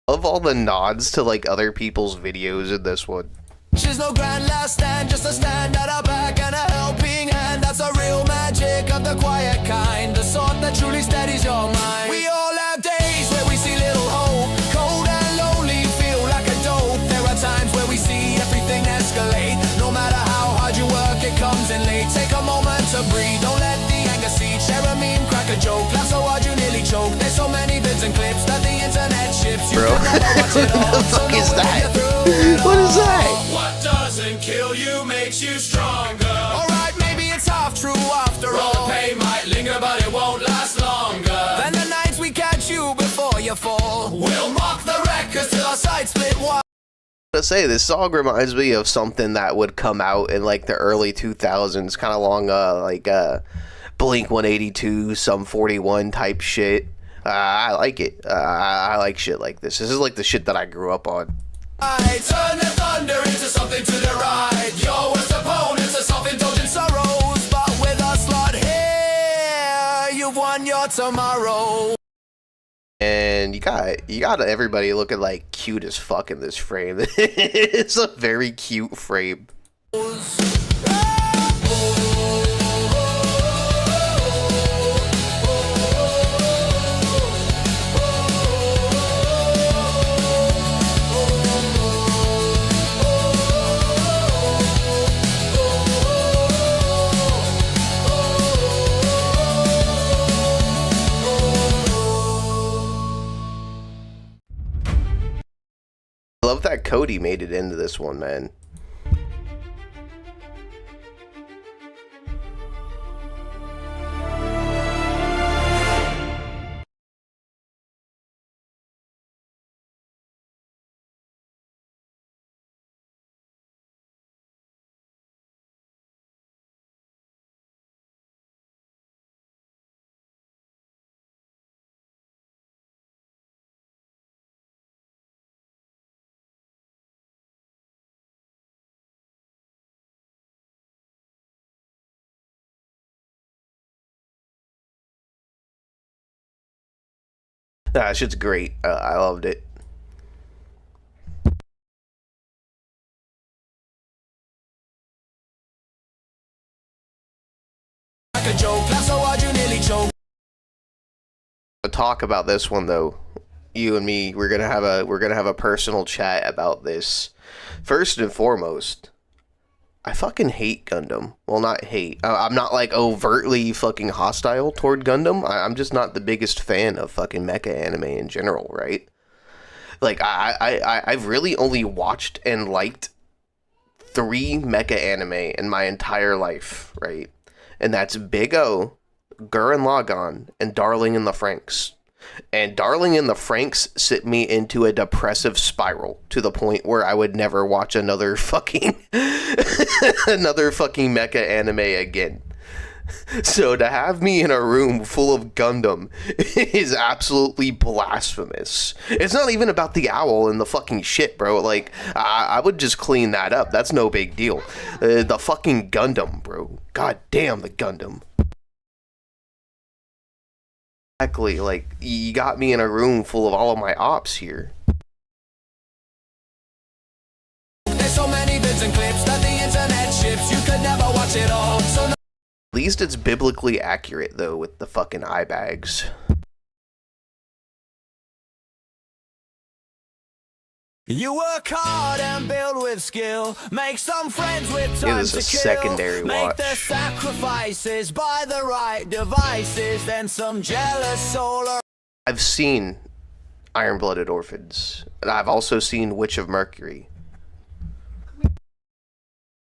Speaker 3: Love all the nods to like other people's videos in this one.
Speaker 8: She's no grand last stand, just a stand at our back and a helping hand. That's a real magic of the quiet kind, the sort that truly steadies your mind. We all have days where we see little hope, cold and lonely, feel like a dope. There are times where we see everything escalate. No matter how hard you work, it comes in late. Take a moment to breathe, don't let the anger seed. Share a meme, crack a joke, laugh so hard you nearly choke. There's so many vids and clips that the internet ships. You
Speaker 3: Bro,
Speaker 8: can never watch it all.
Speaker 3: what the fuck is that? What is that?
Speaker 2: What doesn't kill you makes you stronger.
Speaker 8: Alright, maybe it's half true after
Speaker 2: Well,
Speaker 8: all.
Speaker 2: the pain might linger, but it won't last longer.
Speaker 8: Then the nights we catch you before you fall.
Speaker 2: We'll mark the records till our sides split wide.
Speaker 3: To say this song reminds me of something that would come out in like the early 2000s, kind of along like Blink 182, Sum 41 type shit. I like it. I like shit like this. This is like the shit that I grew up on.
Speaker 8: Turn the thunder into something to deride. Your worst opponents are self-indulgent sorrows, but with a slot here, you've won your tomorrow.
Speaker 3: And you got everybody looking like cute as fuck in this frame. It's a very cute frame. I love that Cody made it into this one, man. That shit's great. I loved it.
Speaker 8: Like a joke, laugh so hard you nearly choke.
Speaker 3: Talk about this one though. You and me, we're gonna have a personal chat about this. First and foremost, I fucking hate Gundam. Well, not hate. I'm not like overtly fucking hostile toward Gundam. I'm just not the biggest fan of fucking mecha anime in general, right? Like I've really only watched and liked 3 mecha anime in my entire life, right? And that's Big O, Gurren Lagann, and Darling in the Franxx. And Darling in the Franxx sent me into a depressive spiral to the point where I would never watch another fucking mecha anime again. So to have me in a room full of Gundam is absolutely blasphemous. It's not even about the owl and the fucking shit, bro. Like, I would just clean that up. That's no big deal. The fucking Gundam, bro. God damn the Gundam. Exactly, like, you got me in a room full of all of my ops here.
Speaker 8: There's so many vids and clips that the internet ships. You could never watch it all. So
Speaker 3: At least it's biblically accurate, though, with the fucking eye bags.
Speaker 8: you work hard and build with skill. Make some friends with
Speaker 3: It
Speaker 8: time
Speaker 3: was
Speaker 8: to
Speaker 3: a
Speaker 8: kill.
Speaker 3: secondary
Speaker 8: Make
Speaker 3: watch.
Speaker 8: the sacrifices, buy the right devices. Then some jealous soul.
Speaker 3: I've seen Iron-Blooded Orphans, and I've also seen Witch of Mercury.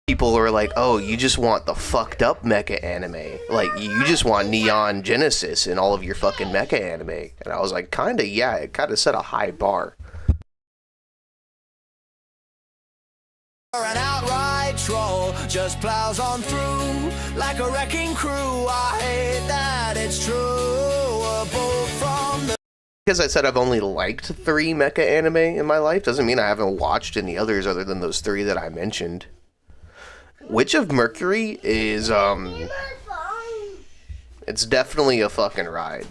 Speaker 3: People are like, oh, you just want the fucked up mecha anime. Like, you just want Neon Genesis in all of your fucking mecha anime. And I was like, kinda, yeah, it kinda set a high bar.
Speaker 8: control, just plows on through like a wrecking crew. I hate that it's true. A bolt from the
Speaker 3: Because I said I've only liked 3 mecha anime in my life doesn't mean I haven't watched any others other than those 3 that I mentioned. Witch of Mercury is, it's definitely a fucking ride.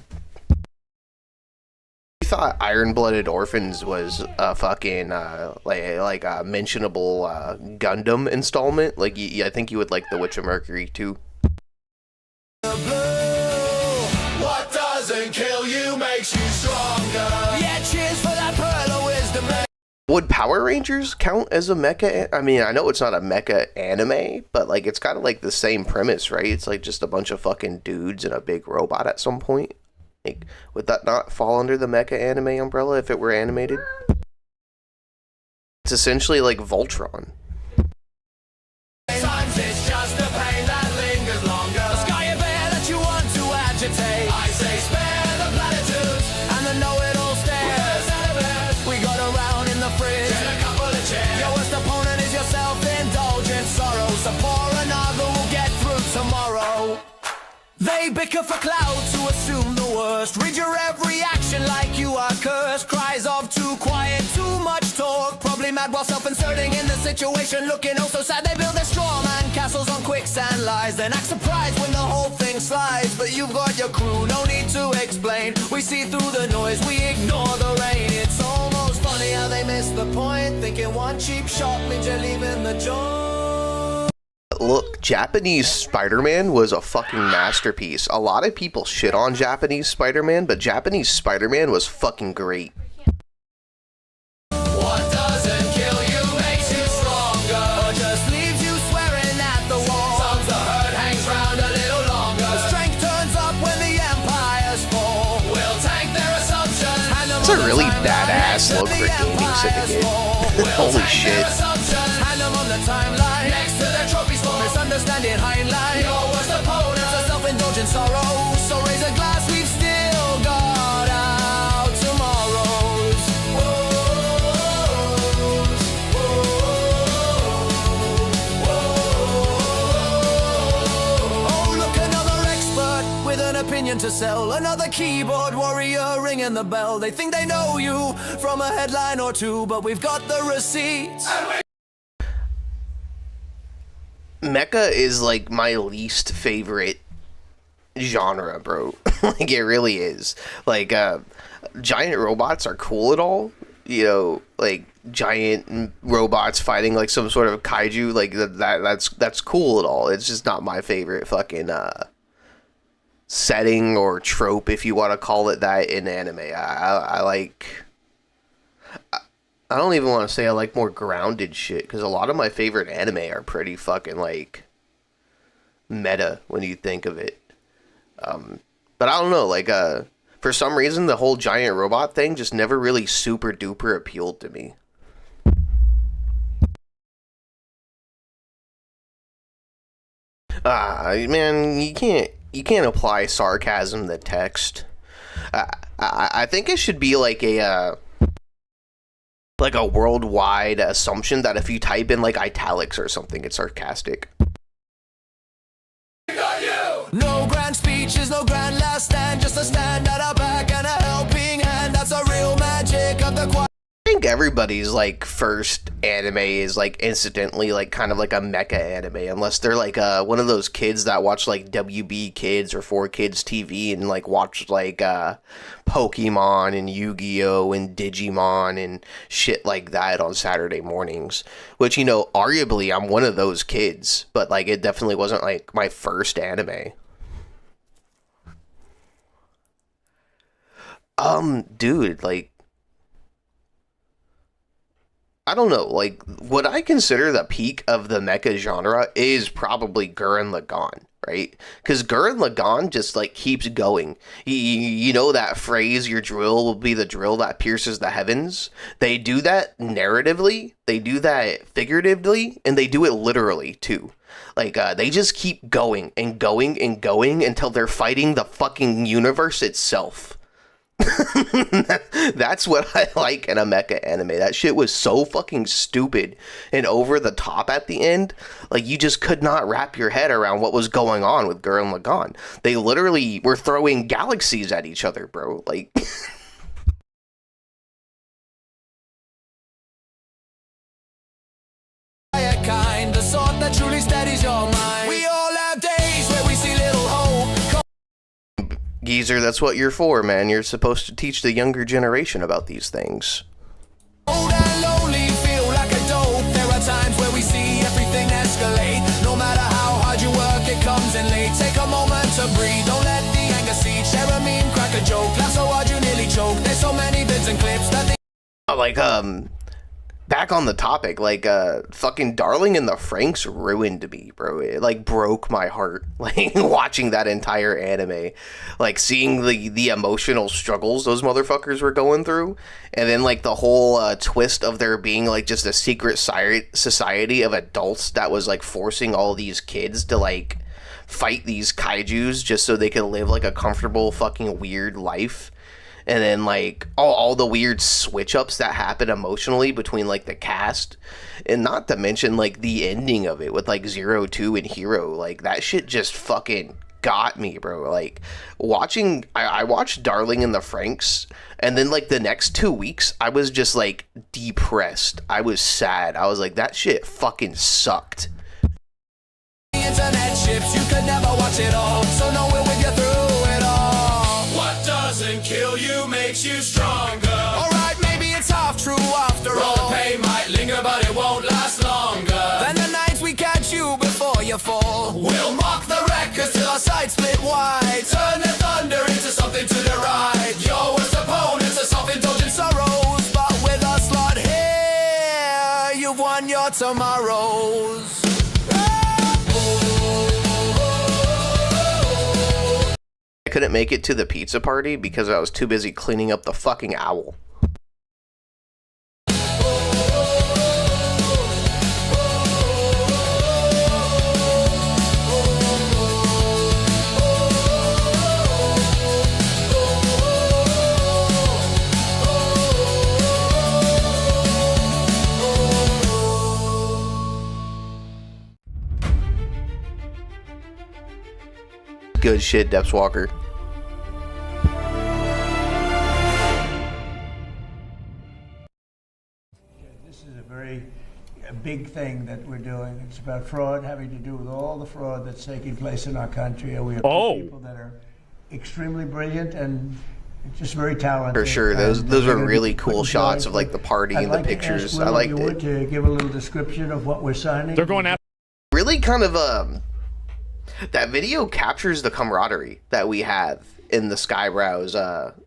Speaker 3: You thought Iron-Blooded Orphans was a fucking, like a mentionable, Gundam installment? Like, I think you would like The Witch of Mercury, too.
Speaker 8: blue. What doesn't kill you makes you stronger. Yeah, cheers for that pearl of wisdom.
Speaker 3: Would Power Rangers count as a mecha? I mean, I know it's not a mecha anime, but like it's kind of like the same premise, right? It's like just a bunch of fucking dudes and a big robot at some point. Like, would that not fall under the mecha anime umbrella if it were animated? It's essentially like Voltron.
Speaker 8: Sometimes it's just a pain that lingers longer. A sky affair that you want to agitate. I say spare the platitudes and the know-it-all stares. We got around in the fridge and a couple of chairs. Your worst opponent is your self-indulgent sorrow. So pour another, we'll get through tomorrow. They bicker for clout to assume the worst. Read your every action like you are cursed. Cries of too quiet, too much talk. Probably mad while self-inserting in the situation. Looking oh so sad they build their straw man castles on quicksand lies. Then act surprised when the whole thing slides. But you've got your crew, no need to explain. We see through the noise, we ignore the rain. It's almost funny how they miss the point. Thinking one cheap shot means you're leaving the joint.
Speaker 3: Look, Japanese Spider-Man was a fucking masterpiece. A lot of people shit on Japanese Spider-Man, but Japanese Spider-Man was fucking great.
Speaker 8: What doesn't kill you makes you stronger, or just leaves you swearing at the wall. Sometimes the hurt hangs round a little longer. The strength turns up when the empires fall. We'll tank their assumptions.
Speaker 3: That's a really badass look for gaming syndicate. Holy shit.
Speaker 8: Hand them on the timeline. Next to their trophies for misunderstanding hindline. Your worst opponent's a self-indulgent sorrow. So raise a glass, we've still got out tomorrows. Oh, look, another expert with an opinion to sell. Another keyboard warrior ringing the bell. They think they know you from a headline or two, but we've got the receipts.
Speaker 3: Mecha is like my least favorite genre, bro. Like, it really is. Like, giant robots are cool at all. You know, like giant robots fighting like some sort of kaiju, like that's cool at all. It's just not my favorite fucking setting or trope, if you want to call it that, in anime. I like. I don't even want to say I like more grounded shit, because a lot of my favorite anime are pretty fucking, like, meta when you think of it. But I don't know, like, for some reason, the whole giant robot thing just never really super duper appealed to me. Man, you can't apply sarcasm to text. I think it should be like a worldwide assumption that if you type in like italics or something, it's sarcastic.
Speaker 8: No grand speeches, no grand last stand, just a stand at our back and a helping hand. That's a real magic of the quiet.
Speaker 3: I think everybody's like first anime is like incidentally like kind of like a mecha anime, unless they're like one of those kids that watch like WB Kids or 4Kids TV and like watch like Pokemon and Yu-Gi-Oh and Digimon and shit like that on Saturday mornings. Which, you know, arguably I'm one of those kids, but like it definitely wasn't like my first anime. Dude, like, I don't know, like, what I consider the peak of the mecha genre is probably Gurren Lagann, right? Because Gurren Lagann just, like, keeps going. You know that phrase, your drill will be the drill that pierces the heavens? They do that narratively, they do that figuratively, and they do it literally, too. Like, they just keep going and going and going until they're fighting the fucking universe itself. That's what I like in a mecha anime. That shit was so fucking stupid and over the top at the end. Like, you just could not wrap your head around what was going on with Gurren Lagann. They literally were throwing galaxies at each other, bro. Like...
Speaker 8: kind, the sort that truly steadies your mind. We all have days where we see little hope.
Speaker 3: Geezer, that's what you're for, man. You're supposed to teach the younger generation about these things.
Speaker 8: Cold and lonely, feel like a dope. There are times where we see everything escalate. No matter how hard you work, it comes in late. Take a moment to breathe, don't let the anger seep. Share a meme, crack a joke. Laugh so hard you nearly choke. There's so many vids and clips that they...
Speaker 3: Like, back on the topic, like, fucking Darling in the Franxx ruined me, bro. It, like, broke my heart, like, watching that entire anime. Like, seeing the emotional struggles those motherfuckers were going through, and then, like, the whole, twist of there being, like, just a secret society of adults that was, like, forcing all these kids to, like, fight these kaijus just so they could live, like, a comfortable, fucking weird life. And then, like, all the weird switch-ups that happen emotionally between, like, the cast. And not to mention, like, the ending of it with, like, 02 and Hero. Like, that shit just fucking got me, bro. Like, watching... I watched Darling in the Franxx, and then, like, the next 2 weeks, I was just, like, depressed. I was sad. I was like, that shit fucking sucked.
Speaker 8: The internet ships, you could never watch it all. So know we're with you through it all. What doesn't kill you makes you stronger. Alright, maybe it's half true after all. The pain might linger, but it won't last longer than the nights we catch you before you fall. We'll mock the records till our sides split wide. Turn the thunder into something to deride. Your worst opponents are self-indulgent sorrows, but with a slot here, you've won your tomorrows.
Speaker 3: I couldn't make it to the pizza party because I was too busy cleaning up the fucking owl. Good shit, Depths Walker.
Speaker 9: This is a big thing that we're doing. It's about fraud, having to do with all the fraud that's taking place in our country. And we have people that are extremely brilliant and just very talented.
Speaker 3: For sure, those were really cool shots of like the party and the pictures. I liked it.
Speaker 9: To give a little description of what we're signing.
Speaker 10: They're going after.
Speaker 3: Really kind of that video captures the camaraderie that we have in the Skybrow's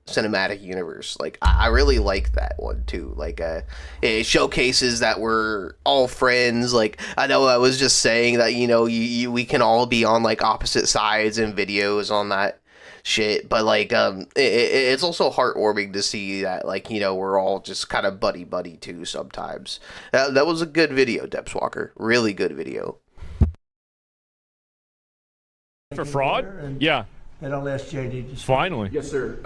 Speaker 3: cinematic universe. Like, I really like that one too. Like, it showcases that we're all friends. Like, I know I was just saying that, you know, we can all be on like opposite sides in videos on that shit, but like it's also heartwarming to see that, like, you know, we're all just kind of buddy too sometimes. That was a good video, Depths Walker. Really good video.
Speaker 10: For fraud? Yeah.
Speaker 9: Then I'll ask JD to speak.
Speaker 10: Finally.
Speaker 11: Yes, sir.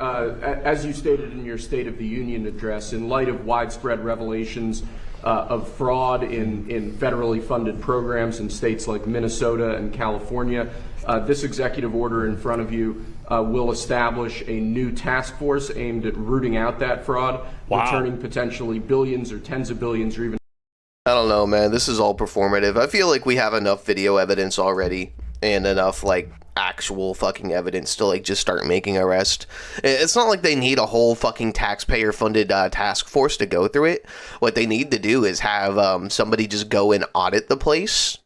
Speaker 11: As you stated in your State of the Union address, in light of widespread revelations of fraud in federally funded programs in states like Minnesota and California, this executive order in front of you will establish a new task force aimed at rooting out that fraud, returning potentially billions or tens of billions or even...
Speaker 3: I don't know, man. This is all performative. I feel like we have enough video evidence already and enough, like, actual fucking evidence to, like, just start making arrests. It's not like they need a whole fucking taxpayer-funded task force to go through it. What they need to do is have somebody just go and audit the place.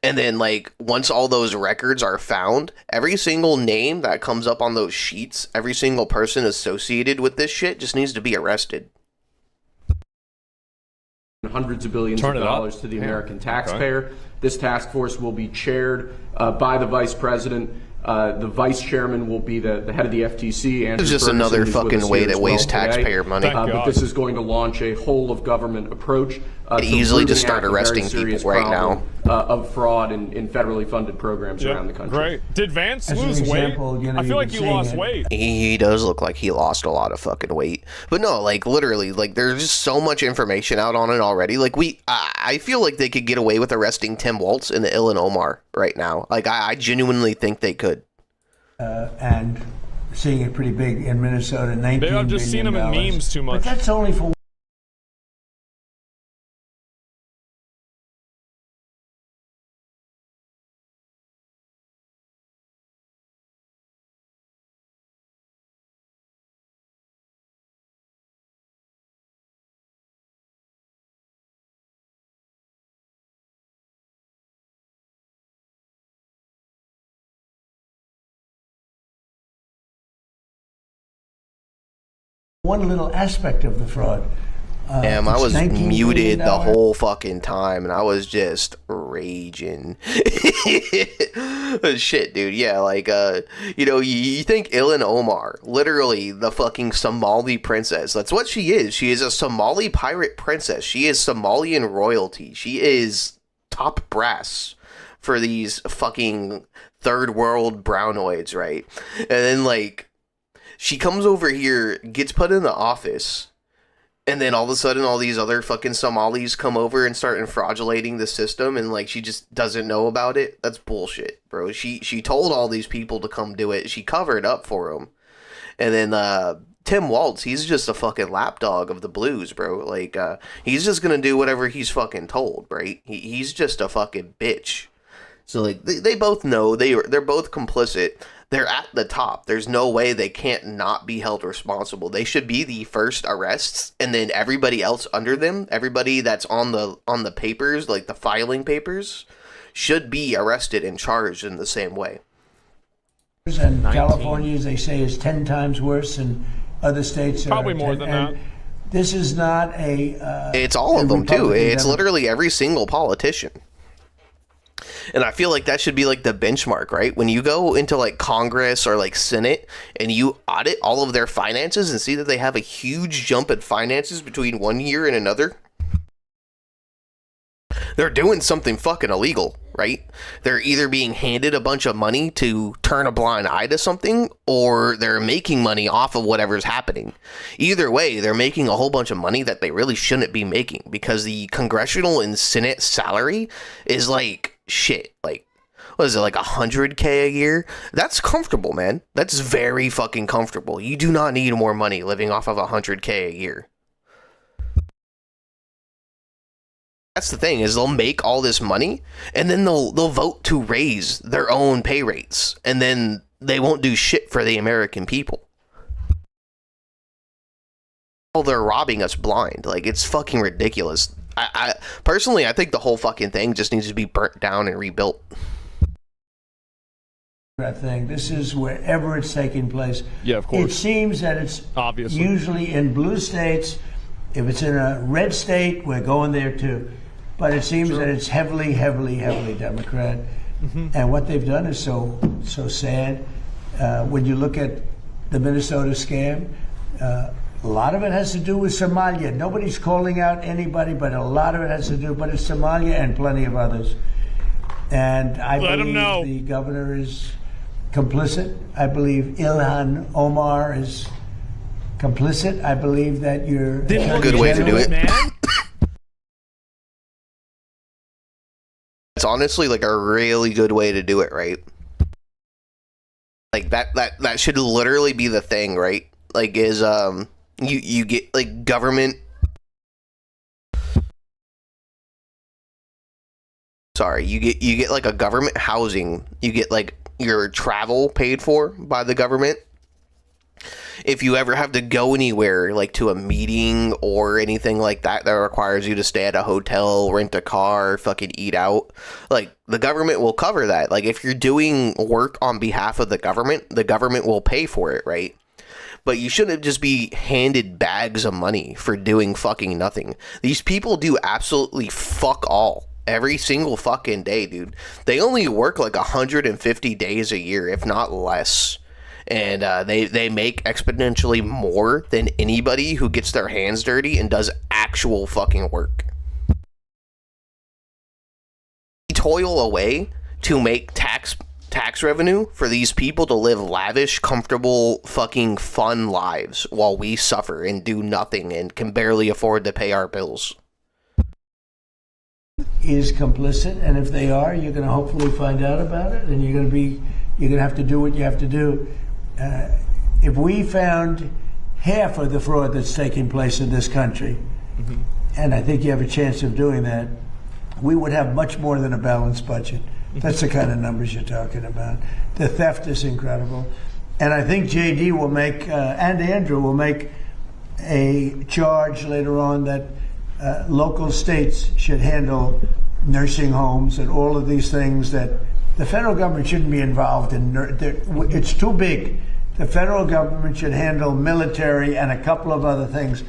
Speaker 3: And then, like, once all those records are found, every single name that comes up on those sheets, every single person associated with this shit just needs to be arrested.
Speaker 11: Hundreds of billions of dollars to the American taxpayer. Okay. This task force will be chaired by the vice president. The vice chairman will be the head of the FTC.
Speaker 3: It's just another fucking way to waste taxpayer money.
Speaker 11: But this is going to launch a whole of government approach.
Speaker 3: Easily just start arresting people right now.
Speaker 11: of fraud in federally funded programs around the country.
Speaker 10: Great. Did Vance
Speaker 9: As an
Speaker 10: lose weight?
Speaker 9: example, you know,
Speaker 10: I feel
Speaker 9: you've
Speaker 10: like
Speaker 9: been
Speaker 10: you
Speaker 9: seeing
Speaker 10: lost
Speaker 9: it.
Speaker 10: weight.
Speaker 3: He does look like he lost a lot of fucking weight. But no, like, literally, like, there's just so much information out on it already. Like, I feel like they could get away with arresting Tim Waltz and Ilhan Omar right now. Like, I genuinely think they could.
Speaker 9: And seeing it pretty big in Minnesota, $19
Speaker 10: Maybe I've just seen him in
Speaker 9: billion.
Speaker 10: memes too much.
Speaker 9: But that's only for one little aspect of the fraud.
Speaker 3: Damn, I
Speaker 9: It's
Speaker 3: was
Speaker 9: $19
Speaker 3: muted the
Speaker 9: billion.
Speaker 3: whole fucking time, and I was just raging. Shit, dude. Yeah, like, you know, you think Ilhan Omar, literally the fucking Somali princess. That's what she is. She is a Somali pirate princess. She is Somalian royalty. She is top brass for these fucking third world brownoids, right? And then, like, she comes over here, gets put in the office, and then all of a sudden all these other fucking Somalis come over and start fraudulating the system, and like she just doesn't know about it. That's bullshit, bro. She told all these people to come do it. She covered up for them. And then Tim Waltz, he's just a fucking lapdog of the blues, bro. Like he's just gonna do whatever he's fucking told, right? He's just a fucking bitch. So like they both know they're both complicit. They're at the top. There's no way they can't not be held responsible. They should be the first arrests, and then everybody else under them, everybody that's on the papers, like the filing papers, should be arrested and charged in the same way.
Speaker 9: And California, as they say, is 10 times worse than other states.
Speaker 10: Probably more than that.
Speaker 9: This is not a...
Speaker 3: It's all of them, too.
Speaker 9: Republican
Speaker 3: It's
Speaker 9: Democrat.
Speaker 3: literally every single politician. And I feel like that should be like the benchmark, right? When you go into like Congress or like Senate and you audit all of their finances and see that they have a huge jump in finances between one year and another, they're doing something fucking illegal, right? They're either being handed a bunch of money to turn a blind eye to something, or they're making money off of whatever's happening. Either way, they're making a whole bunch of money that they really shouldn't be making, because the congressional and Senate salary is like shit. Like, what is it, like $100K a year? That's comfortable, man. That's very fucking comfortable. You do not need more money living off of $100K a year. That's the thing, is they'll make all this money and then they'll vote to raise their own pay rates, and then they won't do shit for the American people. Oh, they're robbing us blind. Like, it's fucking ridiculous. I personally, I think the whole fucking thing just needs to be burnt down and rebuilt.
Speaker 9: Thing. This is wherever it's taking place.
Speaker 10: Yeah, of course.
Speaker 9: It seems that it's
Speaker 10: Obviously.
Speaker 9: usually in blue states. If it's in a red state, we're going there too. But it seems that it's heavily Democrat. And what they've done is so sad. When you look at the Minnesota scam, a lot of it has to do with Somalia. Nobody's calling out anybody, but a lot of it has to do, but it's Somalia and plenty of others. And I
Speaker 10: Let 'em know.
Speaker 9: believe the governor is complicit. I believe Ilhan Omar is complicit. I believe that you're
Speaker 3: Good way to do it.
Speaker 10: Man.
Speaker 3: It's honestly like a really good way to do it, right? Like that should literally be the thing, right? Like, is you get like government. Sorry, you get like a government housing. You get like your travel paid for by the government. If you ever have to go anywhere, like to a meeting or anything like that that requires you to stay at a hotel, rent a car, fucking eat out, like the government will cover that. Like if you're doing work on behalf of the government will pay for it, right? But you shouldn't just be handed bags of money for doing fucking nothing. These people do absolutely fuck all every single fucking day, dude. They only work like 150 days a year, if not less. And they make exponentially more than anybody who gets their hands dirty and does actual fucking work. toil away to make tax revenue for these people to live lavish, comfortable, fucking fun lives while we suffer and do nothing and can barely afford to pay our bills.
Speaker 9: Is complicit, and if they are, you're going to hopefully find out about it, and you're going to have to do what you have to do. If we found half of the fraud that's taking place in this country, and I think you have a chance of doing that, we would have much more than a balanced budget. That's the kind of numbers you're talking about. The theft is incredible. And I think JD will make, and Andrew will make a charge later on that local states should handle nursing homes and all of these things that the federal government shouldn't be involved in. It's too big. The federal government should handle military and a couple of other things.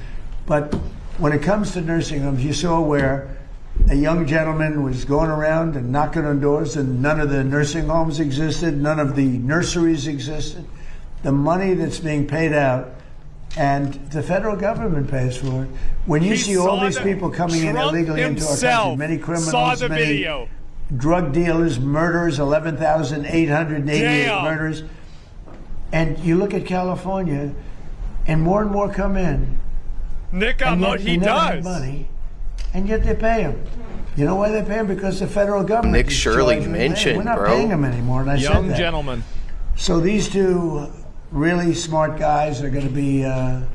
Speaker 9: But when it comes to nursing homes, you saw where a young gentleman was going around and knocking on doors, and none of the nursing homes existed, none of the nurseries existed. The money that's being paid out, and the federal government pays for it. When you see all these people coming in illegally into our country, many criminals, many drug dealers, murderers, 11,888 murders, and you look at California, and more come in.
Speaker 10: Nick, on what he does.
Speaker 9: Money, and yet they pay him. You know why they pay him? Because the federal government.
Speaker 3: Nick Shirley mentioned,
Speaker 9: we're not
Speaker 3: bro.
Speaker 9: paying him anymore, and I said that.
Speaker 10: Young gentleman.
Speaker 9: So these two really smart guys are going to be. I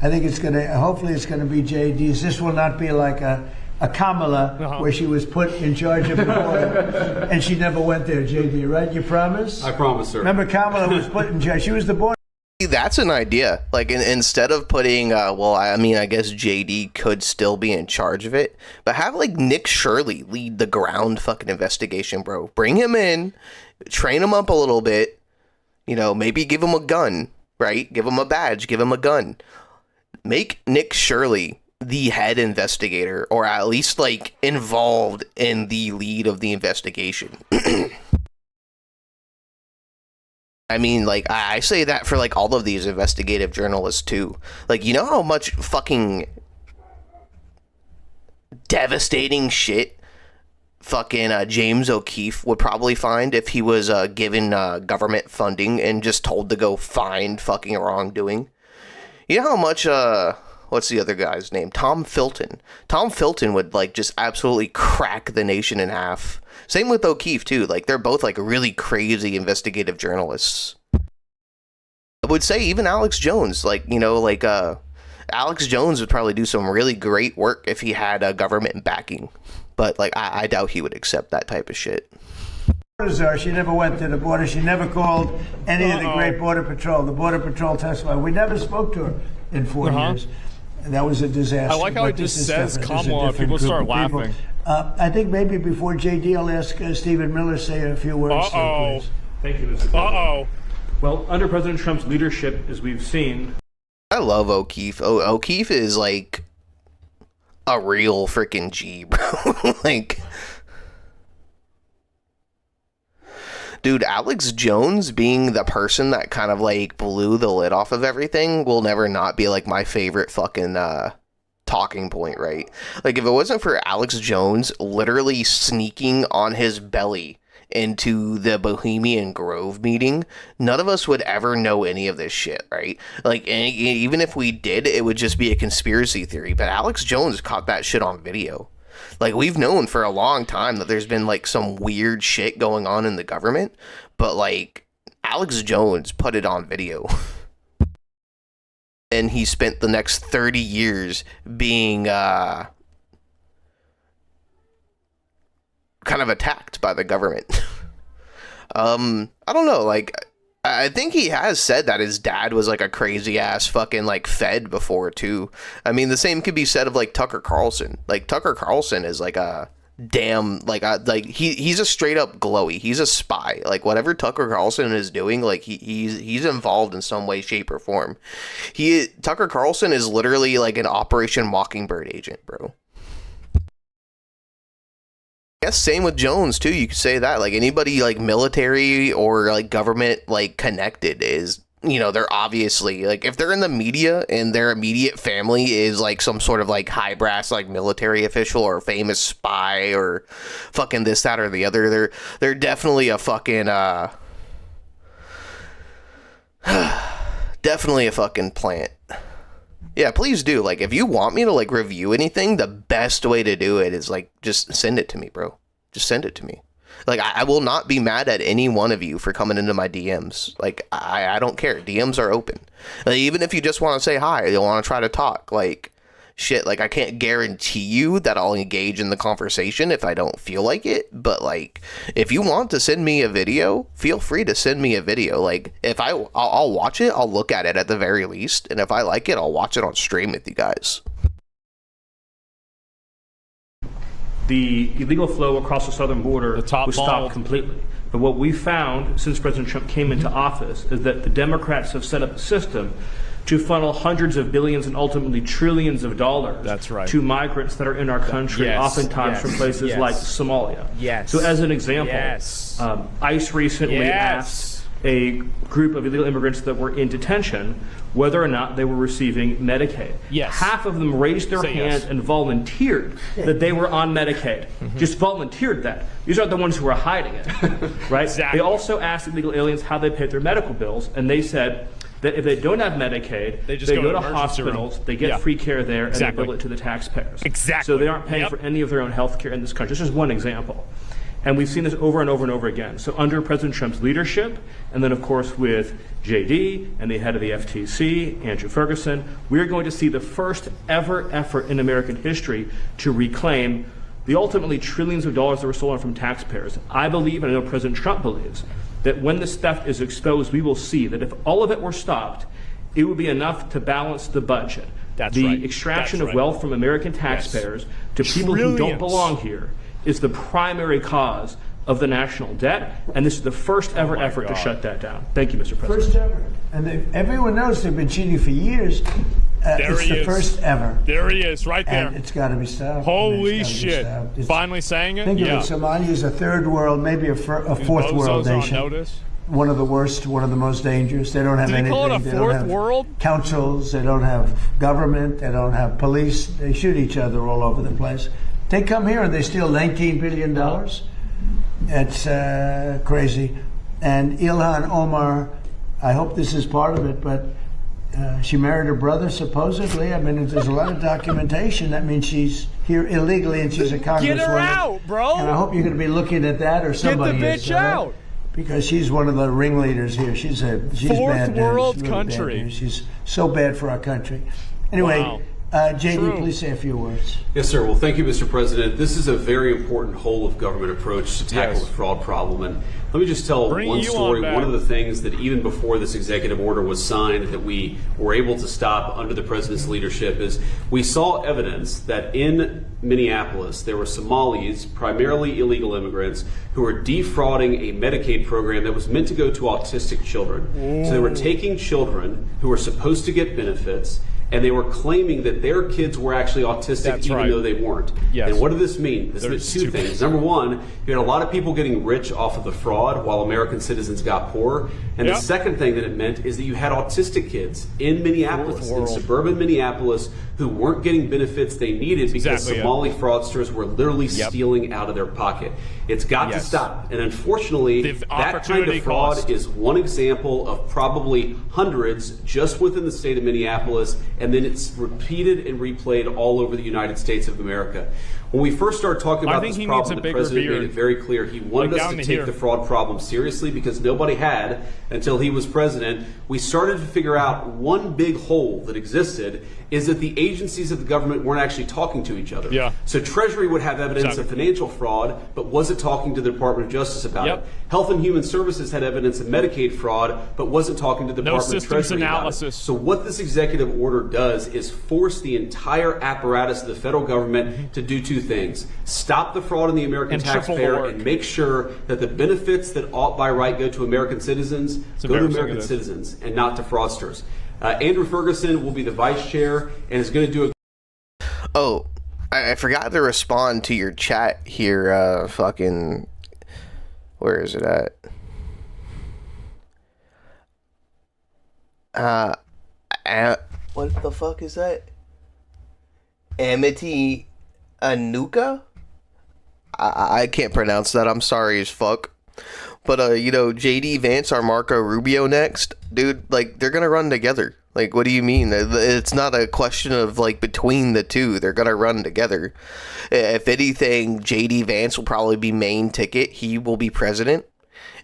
Speaker 9: think it's going to. Hopefully, it's going to be JD's. This will not be like a Kamala where she was put in charge of the border and she never went there. JD, right? You promise?
Speaker 12: I promise, sir.
Speaker 9: Remember, Kamala was put in charge. She was the border.
Speaker 3: That's an idea. Like, instead of putting, well, I mean, I guess JD could still be in charge of it, but have, like, Nick Shirley lead the ground fucking investigation, bro. Bring him in, train him up a little bit, you know, maybe give him a gun, right? Give him a badge, give him a gun. Make Nick Shirley the head investigator, or at least, like, involved in the lead of the investigation. I mean, like, I say that for, like, all of these investigative journalists, too. Like, you know how much fucking devastating shit fucking James O'Keefe would probably find if he was given government funding and just told to go find fucking wrongdoing? You know how much, what's the other guy's name? Tom Filton. Tom Filton would, like, just absolutely crack the nation in half. Same with O'Keefe, too. Like, they're both, like, really crazy investigative journalists. I would say even Alex Jones, like, you know, like, Alex Jones would probably do some really great work if he had government backing. But, like, I doubt he would accept that type of shit.
Speaker 9: She never went to the border. She never called any of the great Border Patrol. The Border Patrol testified. We never spoke to her in 4 years. And that was a disaster.
Speaker 10: I like how it just says Kamala. People start laughing.
Speaker 9: I think maybe before JD, I'll ask Stephen Miller say a few words. Please.
Speaker 12: Thank you, Mr. President. Well, under President Trump's leadership, as we've seen...
Speaker 3: I love O'Keefe. O'Keefe is, like, a real freaking G, bro. Like... Dude, Alex Jones being the person that kind of, like, blew the lid off of everything will never not be, like, my favorite fucking, talking point, right? Like, if it wasn't for Alex Jones literally sneaking on his belly into the Bohemian Grove meeting, none of us would ever know any of this shit, right? Like, even if we did, it would just be a conspiracy theory, but Alex Jones caught that shit on video. Like, we've known for a long time that there's been, like, some weird shit going on in the government, but, like, Alex Jones put it on video. And he spent the next 30 years being, kind of attacked by the government. I don't know, like... I think he has said that his dad was, like, a crazy-ass fucking, like, Fed before, too. I mean, the same could be said of, like, Tucker Carlson. Like, Tucker Carlson is, like, a damn, like, he's a straight-up glowy. He's a spy. Like, whatever Tucker Carlson is doing, like, he's involved in some way, shape, or form. Tucker Carlson is literally, like, an Operation Mockingbird agent, bro. I guess same with Jones too. You could say that, like, anybody like military or like government like connected is you know, they're obviously, like, if they're in the media and their immediate family is, like, some sort of, like, high brass, like, military official or famous spy or fucking this, that, or the other, they're definitely a fucking, definitely a fucking plant. Yeah, please do. Like, if you want me to, like, review anything, the best way to do it is, like, just send it to me, bro. Just send it to me. Like, I will not be mad at any one of you for coming into my DMs. Like, I don't care. DMs are open. Like, even if you just want to say hi, you want to try to talk, like, shit, like, I can't guarantee you that I'll engage in the conversation if I don't feel like it, but, like, if you want to send me a video, feel free to send me a video. Like, if I'll watch it, I'll look at it at the very least, and if I like it, I'll watch it on stream with you guys.
Speaker 12: The illegal flow across the southern border was stopped completely. But what we found since President Trump came into office is that the Democrats have set up a system to funnel hundreds of billions and ultimately trillions of dollars to migrants that are in our country, oftentimes from places like Somalia. So as an example, ICE recently asked a group of illegal immigrants that were in detention whether or not they were receiving Medicaid. Half of them raised their hands and volunteered that they were on Medicaid. Just volunteered that. These aren't the ones who are hiding it, right? They also asked illegal aliens how they paid their medical bills, and they said that if they don't have Medicaid, they go to hospitals, they get free care there, and they bill it to the taxpayers. So they aren't paying for any of their own health care in this country. This is one example. And we've seen this over and over and over again. So under President Trump's leadership, and then of course with JD and the head of the FTC, Andrew Ferguson, we're going to see the first ever effort in American history to reclaim the ultimately trillions of dollars that were stolen from taxpayers. I believe, and I know President Trump believes, that when this theft is exposed, we will see that if all of it were stopped, it would be enough to balance the budget. The extraction of wealth from American taxpayers to people who don't belong here is the primary cause of the national debt, and this is the first ever effort to shut that down. Thank you, Mr. President.
Speaker 9: First ever. And everyone knows they've been cheating for years. It's the first ever.
Speaker 10: There he is, right there.
Speaker 9: And it's got to be stopped.
Speaker 10: Holy shit. Finally saying it?
Speaker 9: Think of it, Somalia is a third world, maybe a fourth world nation. One of the worst, one of the most dangerous. They don't have anything.
Speaker 10: Call it a fourth world?
Speaker 9: Councils, they don't have government, they don't have police. They shoot each other all over the place. They come here and they steal $19 billion. It's crazy. And Ilhan Omar, I hope this is part of it, but she married her brother, supposedly. I mean, there's a lot of documentation. That means she's here illegally and she's a congresswoman.
Speaker 10: Get her out, bro!
Speaker 9: And I hope you're going to be looking at that, or somebody
Speaker 10: Get the bitch out!
Speaker 9: Because she's one of the ringleaders here. She's
Speaker 10: fourth world
Speaker 9: really
Speaker 10: country.
Speaker 9: She's so bad for our country. Anyway, JD, please say a few words.
Speaker 13: Yes, sir. Well, thank you, Mr. President. This is a very important whole of government approach to tackle the fraud problem. And let me just tell one story. One of the things that even before this executive order was signed that we were able to stop under the president's leadership is we saw evidence that in Minneapolis there were Somalis, primarily illegal immigrants, who were defrauding a Medicaid program that was meant to go to autistic children. So they were taking children who were supposed to get benefits, and they were claiming that their kids were actually autistic even though they weren't. And what did this mean? This meant two things. Number one, you had a lot of people getting rich off of the fraud while American citizens got poor. And the second thing that it meant is that you had autistic kids in Minneapolis, in suburban Minneapolis, who weren't getting benefits they needed because Somali fraudsters were literally stealing out of their pocket. It's got to stop. And unfortunately, that kind of fraud is one example of probably hundreds just within the state of Minneapolis, and then it's repeated and replayed all over the United States of America. When we first started talking about this problem, the president made it very clear he wanted us to take the fraud problem seriously because nobody had until he was president. We started to figure out one big hole that existed is that the agencies of the government weren't actually talking to each other. So Treasury would have evidence of financial fraud, but wasn't talking to the Department of Justice about it. Health and Human Services had evidence of Medicaid fraud, but wasn't talking to the Department of Treasury about it. So what this executive order does is force the entire apparatus of the federal government to do two things: stop the fraud in the American taxpayer and make sure that the benefits that ought by right go to American citizens go to American citizens and not to fraudsters. Andrew Ferguson will be the vice chair and is going to do a...
Speaker 3: Oh, I forgot to respond to your chat here. Fucking... Where is it at? What the fuck is that? Amity Anuka? I can't pronounce that. I'm sorry as fuck. But, you know, JD Vance or Marco Rubio next. Dude, like, they're gonna run together. Like, what do you mean? It's not a question of, like, between the two. They're gonna run together. If anything, JD Vance will probably be main ticket. He will be president.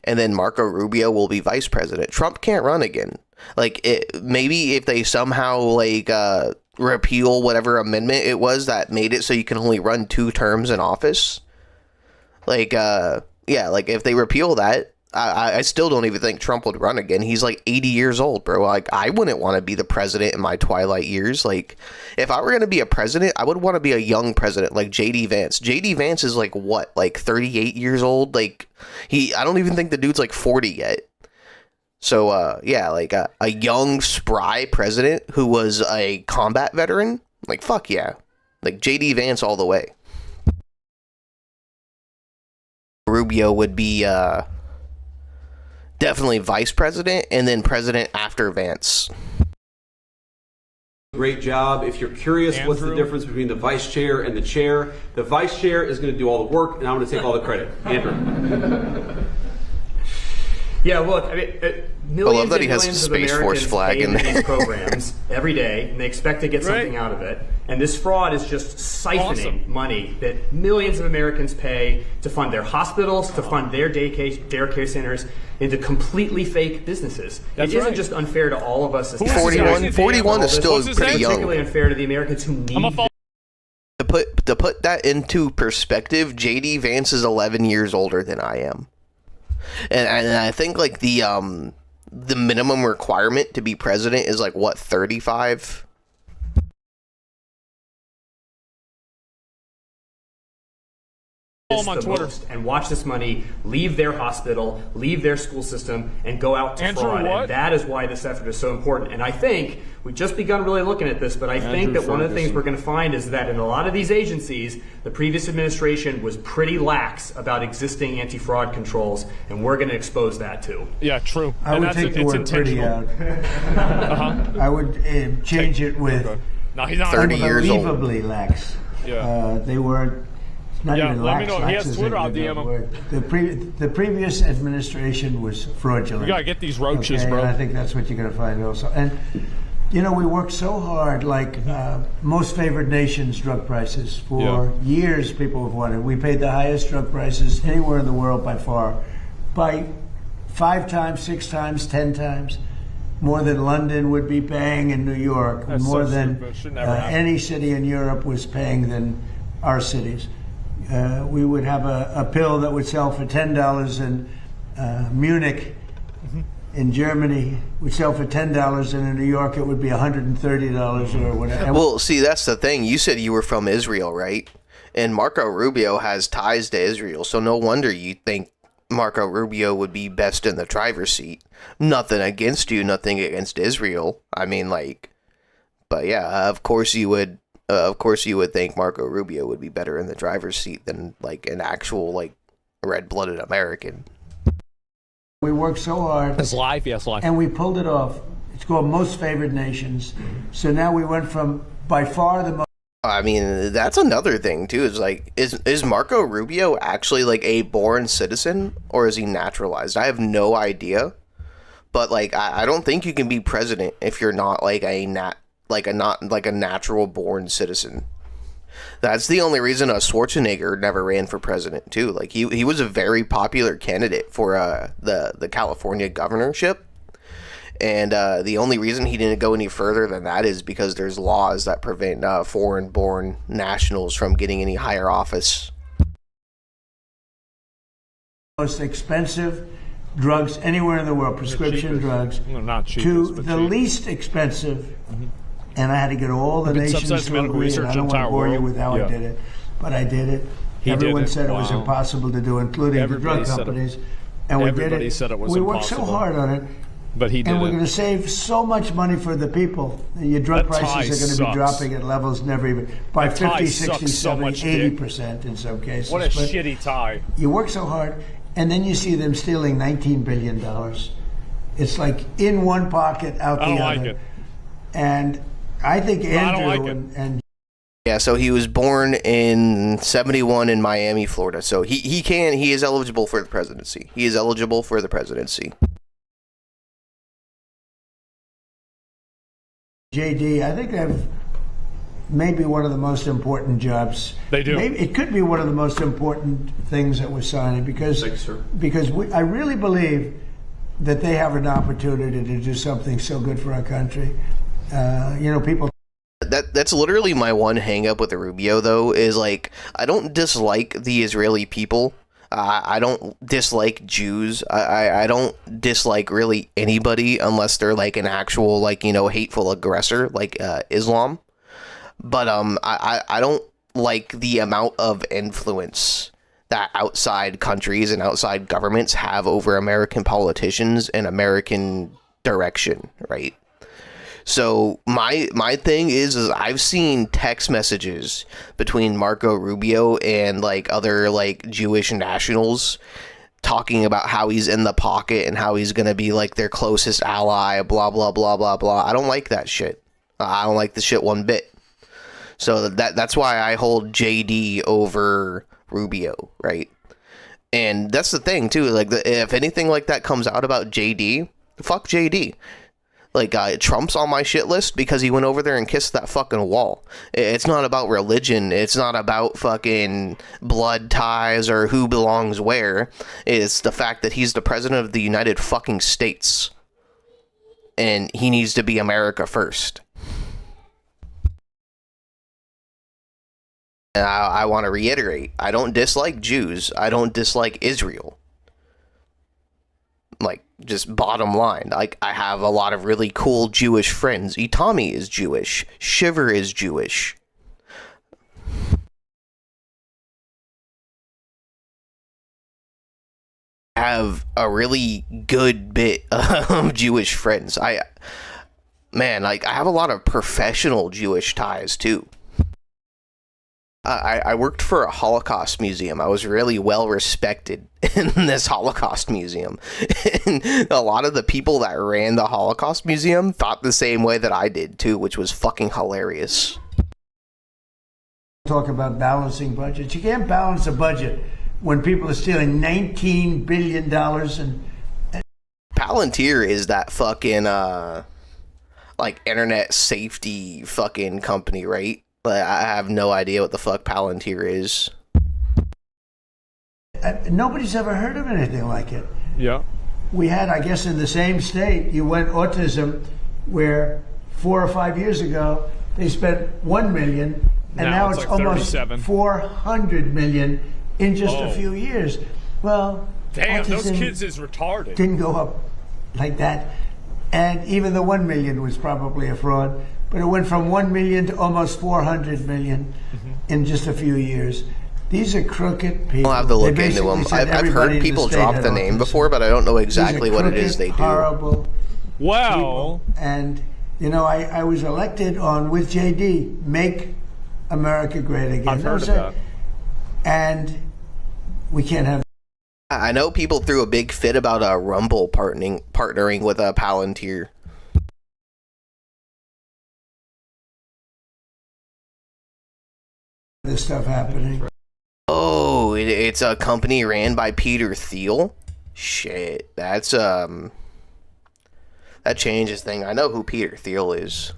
Speaker 3: And then Marco Rubio will be vice president. Trump can't run again. Like, maybe if they somehow, like, repeal whatever amendment it was that made it so you can only run 2 terms in office. Like, yeah, like, if they repeal that, I still don't even think Trump would run again. He's, like, 80 years old, bro. Like, I wouldn't want to be the president in my twilight years. Like, if I were going to be a president, I would want to be a young president, like JD Vance. JD Vance is, like, what? Like, 38 years old? Like, I don't even think the dude's, like, 40 yet. So, yeah, like, a young, spry president who was a combat veteran? Like, fuck yeah. Like, JD Vance all the way. Rubio would be, definitely vice president, and then president after Vance.
Speaker 13: Great job. If you're curious, what's the difference between the vice chair and the chair? The vice chair is going to do all the work, and I'm going to take all the credit. Andrew.
Speaker 14: Yeah, look, I mean, millions
Speaker 3: I love that he
Speaker 14: and
Speaker 3: has
Speaker 14: millions
Speaker 3: a Space
Speaker 14: of
Speaker 3: Force
Speaker 14: Americans
Speaker 3: flag
Speaker 14: pay
Speaker 3: in
Speaker 14: into
Speaker 3: there.
Speaker 14: these programs every day, and they expect to get something out of it. And this fraud is just siphoning money that millions of Americans pay to fund their hospitals, to fund their daycare centers, into completely fake businesses. It isn't just unfair to all of us. As
Speaker 3: 41 is still pretty young.
Speaker 14: Particularly unfair to the Americans who need.
Speaker 3: To put that into perspective, JD Vance is 11 years older than I am. And I think, like, the minimum requirement to be president is, like, what, 35?
Speaker 14: On Twitter and watch this money leave their hospital, leave their school system, and go out to fraud. And that is why this effort is so important. And I think we've just begun really looking at this, but I think that one of the things we're going to find is that in a lot of these agencies, the previous administration was pretty lax about existing anti-fraud controls, and we're going to expose that too.
Speaker 10: Yeah, true.
Speaker 9: I would take the word pretty out. I would change it with
Speaker 10: no, he's not
Speaker 3: 30 years old.
Speaker 9: Unbelievably lax.
Speaker 10: Yeah.
Speaker 9: They weren't. Not even
Speaker 10: let
Speaker 9: lax.
Speaker 10: me know. He has Twitter. I'll DM him.
Speaker 9: The previous administration was fraudulent.
Speaker 10: We gotta get these roaches, bro.
Speaker 9: And I think that's what you're going to find also. And you know, we worked so hard, like most favored nations drug prices for years. People have wanted. We paid the highest drug prices anywhere in the world by far, by 5 times, 6 times, 10 times. More than London would be paying in New York.
Speaker 10: That's
Speaker 9: more
Speaker 10: so
Speaker 9: than any city in Europe was paying than our cities. We would have a pill that would sell for $10 in Munich. In Germany, would sell for $10, and in New York it would be $130 or whatever.
Speaker 3: Well, see, that's the thing. You said you were from Israel, right? And Marco Rubio has ties to Israel, so no wonder you think Marco Rubio would be best in the driver's seat. Nothing against you, nothing against Israel. I mean, like, but yeah, of course you would think Marco Rubio would be better in the driver's seat than, like, an actual, like, red-blooded American.
Speaker 9: We worked so hard.
Speaker 10: It's live, yes, live.
Speaker 9: And we pulled it off. It's called Most Favored Nations. So now we went from, by far, the most...
Speaker 3: I mean, that's another thing, too. Is like, is Marco Rubio actually, like, a born citizen, or is he naturalized? I have no idea. But, like, I don't think you can be president if you're not, like, a natural born citizen. That's the only reason Schwarzenegger never ran for president, too. Like, he was a very popular candidate for the California governorship. And the only reason he didn't go any further than that is because there's laws that prevent foreign-born nationals from getting any higher office.
Speaker 9: Most expensive drugs anywhere in the world, prescription drugs,
Speaker 10: not cheapest,
Speaker 9: to
Speaker 10: but
Speaker 9: the
Speaker 10: cheap.
Speaker 9: least expensive. And I had to get all the nations to
Speaker 10: medical
Speaker 9: agree,
Speaker 10: research
Speaker 9: and I don't want to
Speaker 10: entire
Speaker 9: bore you
Speaker 10: world.
Speaker 9: with how I did it, but I did it. Everyone said it was impossible to do, including the drug companies. And we did it.
Speaker 10: Everybody said it was
Speaker 9: we
Speaker 10: impossible.
Speaker 9: worked so hard on it.
Speaker 10: But he did
Speaker 9: And we're
Speaker 10: it.
Speaker 9: going to save so much money for the people. Your drug prices are going to be dropping at levels never even, by 50, 60, 70, 80% in some cases.
Speaker 10: What a
Speaker 9: But
Speaker 10: shitty tie.
Speaker 9: you work so hard, and then you see them stealing $19 billion. It's like in one pocket, out the
Speaker 10: I don't
Speaker 9: other.
Speaker 10: like it.
Speaker 9: And I think Andrew
Speaker 10: I don't like it.
Speaker 9: and
Speaker 3: Yeah, so he was born in 71 in Miami, Florida. So he is eligible for the presidency. He is eligible for the presidency.
Speaker 9: JD, I think they have maybe one of the most important jobs.
Speaker 10: They do.
Speaker 9: Maybe it could be one of the most important things that we're signing because I really believe that they have an opportunity to do something so good for our country. People.
Speaker 3: That's literally my one hang up with Rubio, though, is like, I don't dislike the Israeli people. I don't dislike Jews. I don't dislike really anybody unless they're like an actual, like, hateful aggressor like Islam. But I don't like the amount of influence that outside countries and outside governments have over American politicians and American direction, right? So my thing is I've seen text messages between Marco Rubio and like other like Jewish nationals talking about how he's in the pocket and how he's gonna be like their closest ally, blah blah blah blah blah. I don't like that shit. I don't like the shit one bit. So that's why I hold JD over Rubio, right? And that's the thing too. Like, if anything like that comes out about JD, fuck JD. Like, Trump's on my shit list because he went over there and kissed that fucking wall. It's not about religion. It's not about fucking blood ties or who belongs where. It's the fact that he's the president of the United fucking States. And he needs to be America first. And I want to reiterate, I don't dislike Jews. I don't dislike Israel. Like, just bottom line, like, I have a lot of really cool Jewish friends. Itami is Jewish. Shiver is Jewish. I have a really good bit of Jewish friends. I have a lot of professional Jewish ties, too. I worked for a Holocaust museum. I was really well respected in this Holocaust museum. And a lot of the people that ran the Holocaust museum thought the same way that I did too, which was fucking hilarious.
Speaker 9: Talk about balancing budgets. You can't balance a budget when people are stealing $19 billion and
Speaker 3: Palantir is that fucking like internet safety fucking company, right? Like, I have no idea what the fuck Palantir is.
Speaker 9: Nobody's ever heard of anything like it.
Speaker 10: Yeah.
Speaker 9: We had, I guess, in the same state, you went autism, where 4 or 5 years ago they spent $1 million, and now it's like almost 400 million in just a few years. Well,
Speaker 10: damn, those kids is retarded.
Speaker 9: Didn't go up like that, and even the 1 million was probably a fraud. But it went from 1 million to almost 400 million in just a few years. These are crooked people.
Speaker 3: I'll have to look into them. I've heard people drop the name before, but I don't know exactly what it is they do.
Speaker 9: Horrible.
Speaker 10: Wow.
Speaker 9: And, I was elected with JD, Make America Great Again.
Speaker 10: I've heard of that.
Speaker 9: And we can't have.
Speaker 3: I know people threw a big fit about Rumble partnering with Palantir.
Speaker 9: This stuff happening.
Speaker 3: Oh, it's a company ran by Peter Thiel? Shit, that's, that changes things. I know who Peter Thiel is.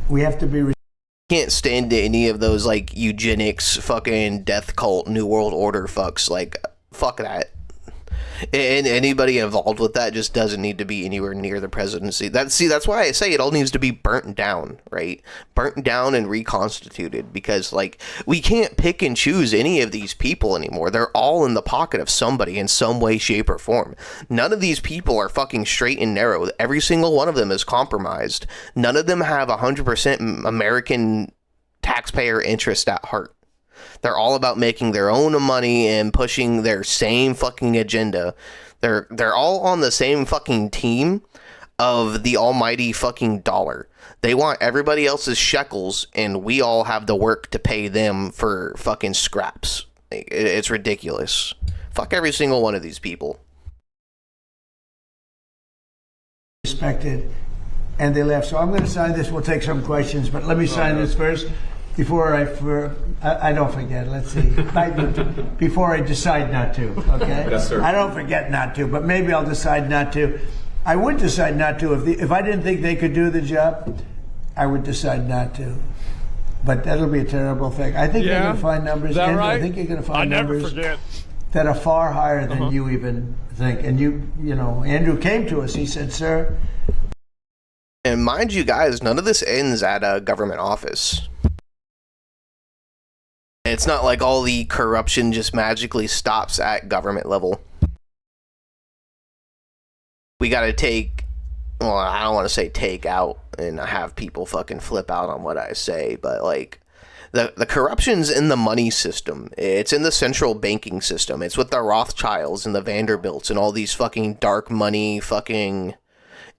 Speaker 9: We have to be...
Speaker 3: Can't stand any of those, like, eugenics, fucking death cult, New World Order fucks. Like, fuck that. And anybody involved with that just doesn't need to be anywhere near the presidency. That's why I say it all needs to be burnt down, right? Burnt down and reconstituted, because, like, we can't pick and choose any of these people anymore. They're all in the pocket of somebody in some way, shape, or form. None of these people are fucking straight and narrow. Every single one of them is compromised. None of them have 100% American taxpayer interest at heart. They're all about making their own money and pushing their same fucking agenda. They're all on the same fucking team of the almighty fucking dollar. They want everybody else's shekels, and we all have the work to pay them for fucking scraps. It's ridiculous. Fuck every single one of these people.
Speaker 9: unexpected, and they left. So I'm going to sign this. We'll take some questions, but let me sign this first before I don't forget. Let's see. Before I decide not to, okay?
Speaker 13: Yes, sir.
Speaker 9: I don't forget not to, but maybe I'll decide not to. I would decide not to. If I didn't think they could do the job, I would decide not to. But that'll be a terrible thing. I think you're going to find numbers.
Speaker 10: Andrew,
Speaker 9: I think you're going to find numbers
Speaker 10: forget.
Speaker 9: that are far higher than you even think. And you know, Andrew came to us. He said, "Sir."
Speaker 3: And mind you guys, none of this ends at a government office. It's not like all the corruption just magically stops at government level. We gotta well, I don't want to say take out and have people fucking flip out on what I say, but like, the corruption's in the money system. It's in the central banking system. It's with the Rothschilds and the Vanderbilts and all these fucking dark money fucking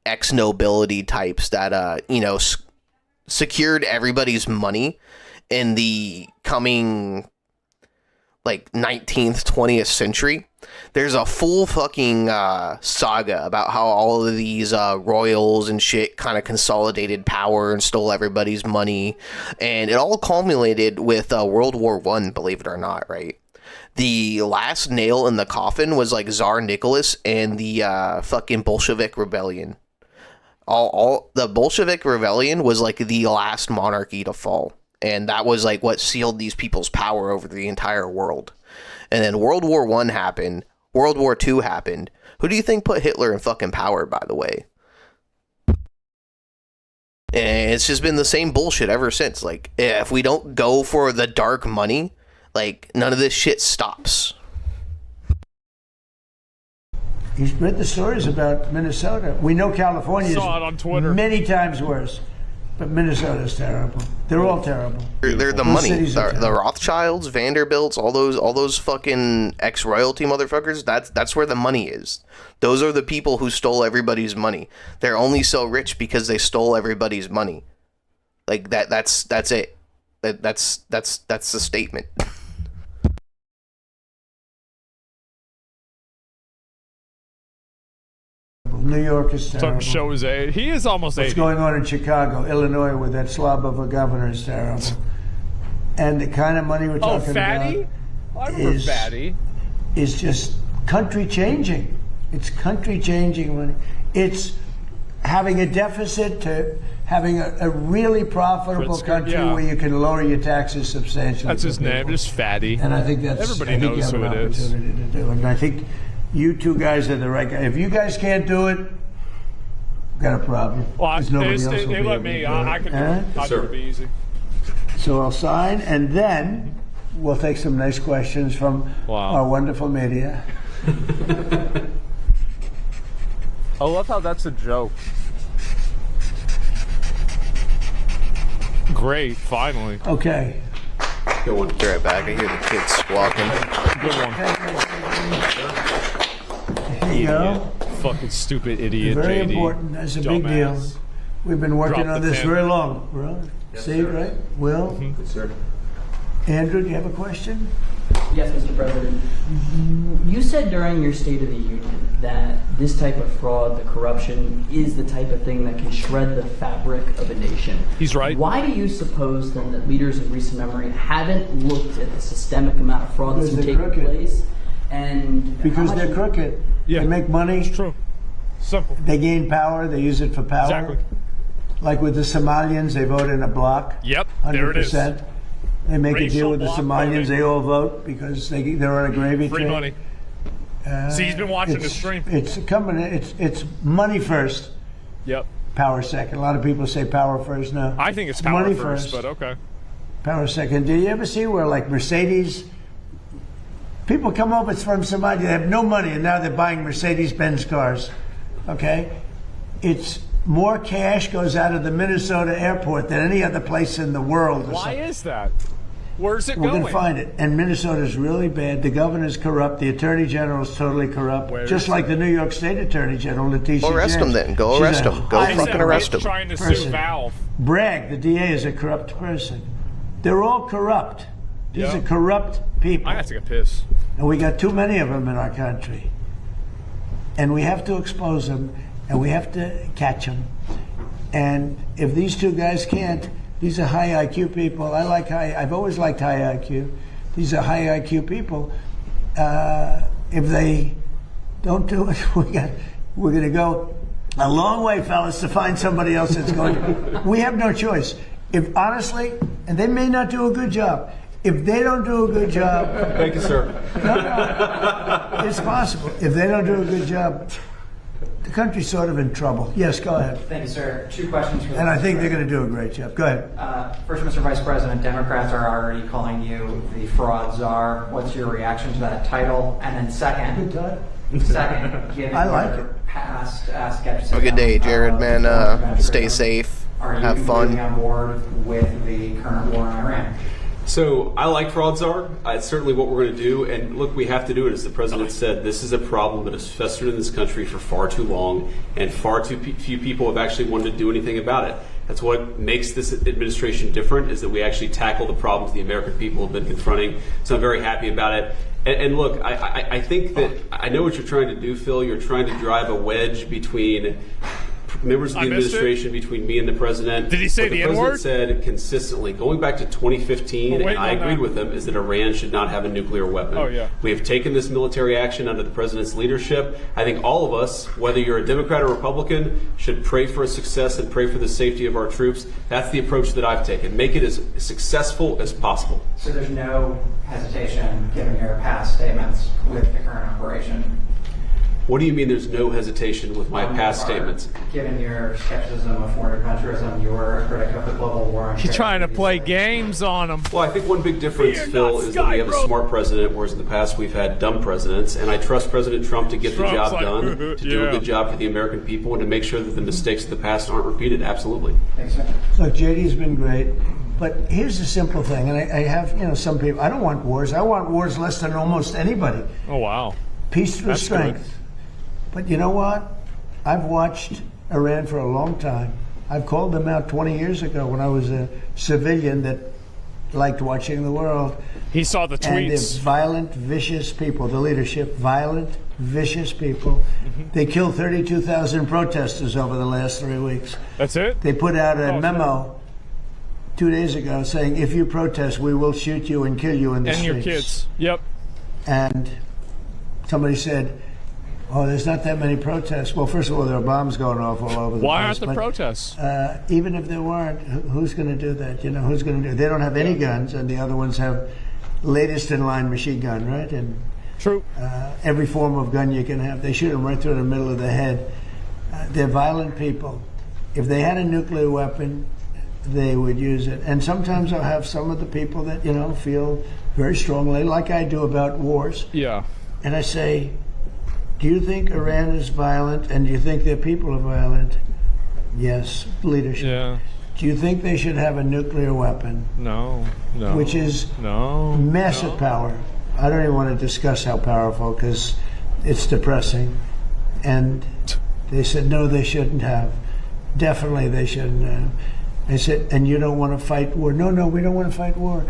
Speaker 3: ex-nobility types that, you know, secured everybody's money in the coming, like, 19th, 20th century. There's a full fucking saga about how all of these royals and shit kind of consolidated power and stole everybody's money. And it all culminated with World War I, believe it or not, right? The last nail in the coffin was, like, Tsar Nicholas and the fucking Bolshevik Rebellion. The Bolshevik Rebellion was, like, the last monarchy to fall. And that was, like, what sealed these people's power over the entire world. And then World War I happened. World War II happened. Who do you think put Hitler in fucking power, by the way? And it's just been the same bullshit ever since. Like, if we don't go for the dark money, like, none of this shit stops.
Speaker 9: You've read the stories about Minnesota. We know California
Speaker 10: Saw it on Twitter.
Speaker 9: many times worse. But Minnesota's terrible. They're all terrible.
Speaker 3: They're the money. The Rothschilds, Vanderbilts, all those fucking ex-royalty motherfuckers. That's where the money is. Those are the people who stole everybody's money. They're only so rich because they stole everybody's money. Like that's it. That's the statement.
Speaker 9: New York is terrible.
Speaker 10: Show his age. He is almost 80.
Speaker 9: What's going on in Chicago, Illinois, with that slob of a governor is terrible. And the kind of money we're talking
Speaker 10: Fatty?
Speaker 9: about
Speaker 10: I remember Fatty.
Speaker 9: is just country changing. It's country changing money. It's having a deficit to having a really profitable country where you can lower your taxes substantially.
Speaker 10: That's his name, just Fatty.
Speaker 9: And I think that's
Speaker 10: everybody knows who it is.
Speaker 9: To do. And I think you two guys are the right guys. If you guys can't do it, we've got a problem.
Speaker 10: Well,
Speaker 9: they
Speaker 10: let me. I can do it. I'll do it. Be easy.
Speaker 9: So I'll sign, and then we'll take some nice questions from our wonderful media.
Speaker 10: I love how that's a joke. Great, finally.
Speaker 9: Okay.
Speaker 3: Good one. Be right back. I hear the kids squawking.
Speaker 10: Good one.
Speaker 9: Here you go.
Speaker 10: Fucking stupid idiot.
Speaker 9: Very
Speaker 10: JD.
Speaker 9: important. That's a big deal. We've been working on this very long. Right?
Speaker 14: Yes,
Speaker 9: See,
Speaker 14: sir.
Speaker 9: right? Will?
Speaker 14: Yes, sir.
Speaker 9: Andrew, do you have a question?
Speaker 15: Yes, Mr. President. You said during your State of the Union that this type of fraud, the corruption, is the type of thing that can shred the fabric of a nation.
Speaker 10: He's right.
Speaker 15: Why do you suppose then that leaders in recent memory haven't looked at the systemic amount of fraud that's been taking place? And
Speaker 9: because they're crooked.
Speaker 10: Yeah.
Speaker 9: They make money.
Speaker 10: It's true. Simple.
Speaker 9: They gain power. They use it for power.
Speaker 10: Exactly.
Speaker 9: Like with the Somalians, they vote in a block.
Speaker 10: Yep.
Speaker 9: 100%.
Speaker 10: There it is.
Speaker 9: They make a deal
Speaker 10: Racial
Speaker 9: with the
Speaker 10: block
Speaker 9: Somalians.
Speaker 10: voting.
Speaker 9: They all vote because they're on a gravy
Speaker 10: Free
Speaker 9: train.
Speaker 10: money. See, he's been watching the stream.
Speaker 9: It's coming. It's money first.
Speaker 10: Yep.
Speaker 9: Power second. A lot of people say power first now.
Speaker 10: I think it's power
Speaker 9: money
Speaker 10: first, but okay.
Speaker 9: Power second. Did you ever see where like Mercedes? People come over from Somalia. They have no money, and now they're buying Mercedes-Benz cars. Okay, it's more cash goes out of the Minnesota airport than any other place in the world.
Speaker 10: Why is that? Where's it
Speaker 9: We're
Speaker 10: going?
Speaker 9: going to find it. And Minnesota's really bad. The governor's corrupt. The attorney general is totally corrupt. Just like the New York State attorney general, Letitia
Speaker 3: Go arrest
Speaker 9: James.
Speaker 3: him then. Go
Speaker 9: She's
Speaker 3: arrest
Speaker 9: a
Speaker 3: him. Go
Speaker 9: highly
Speaker 3: fucking arrest him.
Speaker 10: Trying to sue
Speaker 9: person.
Speaker 10: Valve.
Speaker 9: Bragg, the DA, is a corrupt person. They're all corrupt. These
Speaker 10: Yeah.
Speaker 9: are corrupt people.
Speaker 10: I got to take a piss.
Speaker 9: And we got too many of them in our country. And we have to expose them. and we have to catch them. And if these two guys can't, these are high IQ people. I've always liked high IQ. These are high IQ people. If they don't do it, we're going to go a long way, fellas, to find somebody else that's going to. We have no choice. If honestly, and they may not do a good job. If they don't do a good job,
Speaker 13: thank you, sir.
Speaker 9: No, it's possible. If they don't do a good job, the country's sort of in trouble. Yes, go ahead.
Speaker 16: Thank you, sir. 2 questions for the
Speaker 9: And I think they're going to do a great job. Go ahead.
Speaker 16: First, Mr. Vice President, Democrats are already calling you the fraud czar. What's your reaction to that title? And then second, given
Speaker 9: I like
Speaker 16: your
Speaker 9: it.
Speaker 16: past skepticism,
Speaker 3: Have a good day, Jared, man. Stay safe.
Speaker 16: are you
Speaker 3: Have fun.
Speaker 16: completely on board with the current war in Iran?
Speaker 13: So I like fraud czar. It's certainly what we're going to do. And look, we have to do it. As the president said, this is a problem that has festered in this country for far too long, and far too few people have actually wanted to do anything about it. That's what makes this administration different, is that we actually tackle the problems the American people have been confronting. So I'm very happy about it. And look, I think that I know what you're trying to do, Phil. You're trying to drive a wedge between members of the administration, between me and the president.
Speaker 10: Did he say
Speaker 13: what
Speaker 10: the
Speaker 13: the
Speaker 10: N-word?
Speaker 13: president said consistently, going back to 2015, and I agreed with him, is that Iran should not have a nuclear weapon.
Speaker 10: Oh, yeah.
Speaker 13: We have taken this military action under the president's leadership. I think all of us, whether you're a Democrat or Republican, should pray for a success and pray for the safety of our troops. That's the approach that I've taken. Make it as successful as possible.
Speaker 16: So there's no hesitation, given your past statements, with the current operation?
Speaker 13: What do you mean there's no hesitation with my past statements?
Speaker 16: Given your skepticism of foreign countryism, you were a critic of the global war on
Speaker 10: He's
Speaker 16: terror.
Speaker 10: trying to play games on him.
Speaker 13: Well, I think one big difference, Phil, is that we have a smart president, whereas in the past we've had dumb presidents. And I trust President Trump to get the job done, to do a good job for the American people, and to make sure that the mistakes of the past aren't repeated. Absolutely.
Speaker 16: Thanks, sir.
Speaker 9: Look, JD's been great. But here's the simple thing, and I have, some people, I don't want wars. I want wars less than almost anybody.
Speaker 10: Oh, wow.
Speaker 9: Peace through
Speaker 10: That's
Speaker 9: strength.
Speaker 10: good.
Speaker 9: But you know what? I've watched Iran for a long time. I've called them out 20 years ago when I was a civilian that liked watching the world.
Speaker 10: He saw the
Speaker 9: And they're
Speaker 10: tweets.
Speaker 9: violent, vicious people. The leadership, violent, vicious people. They killed 32,000 protesters over the last 3 weeks.
Speaker 10: That's it?
Speaker 9: They put out a memo 2 days ago saying, if you protest, we will shoot you and kill you in the
Speaker 10: And
Speaker 9: streets.
Speaker 10: your kids. Yep.
Speaker 9: And somebody said, oh, there's not that many protests. Well, first of all, there are bombs going off all over the
Speaker 10: Why
Speaker 9: place.
Speaker 10: aren't the
Speaker 9: but,
Speaker 10: protests?
Speaker 9: even if there weren't, who's going to do that? Who's going to do it? They don't have any guns, and the other ones have latest in line machine gun, right? And
Speaker 10: True.
Speaker 9: Every form of gun you can have. They shoot them right through the middle of the head. They're violent people. If they had a nuclear weapon, they would use it. And sometimes I'll have some of the people that, feel very strongly, like I do about wars.
Speaker 10: Yeah.
Speaker 9: And I say, do you think Iran is violent, and do you think their people are violent? Yes, leadership.
Speaker 10: Yeah.
Speaker 9: Do you think they should have a nuclear weapon?
Speaker 10: No.
Speaker 9: Which is massive power. I don't even want to discuss how powerful, because it's depressing. And they said, no, they shouldn't have. Definitely they shouldn't have. I said, and you don't want to fight war? No, we don't want to fight war.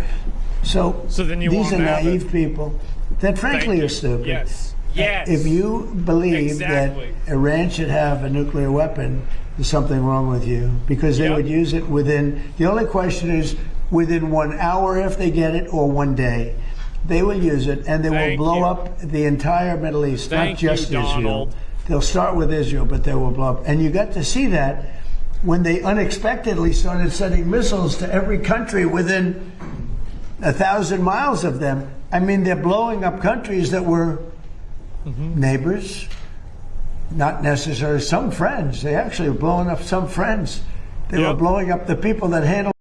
Speaker 9: So
Speaker 10: then you
Speaker 9: these
Speaker 10: want
Speaker 9: are
Speaker 10: to have it.
Speaker 9: naive people that frankly are stupid.
Speaker 10: Yes. Yes.
Speaker 9: If you believe
Speaker 10: Exactly.
Speaker 9: that Iran should have a nuclear weapon, there's something wrong with you, because they would use it within, the only question is within 1 hour if they get it, or 1 day. They will use it, and they will blow up the entire Middle East, not just Israel.
Speaker 10: Donald.
Speaker 9: They'll start with Israel, but they will blow up. And you got to see that when they unexpectedly started sending missiles to every country within 1,000 miles of them. I mean, they're blowing up countries that were neighbors, not necessarily some friends. They actually were blowing up some friends. They were blowing up the people that handled.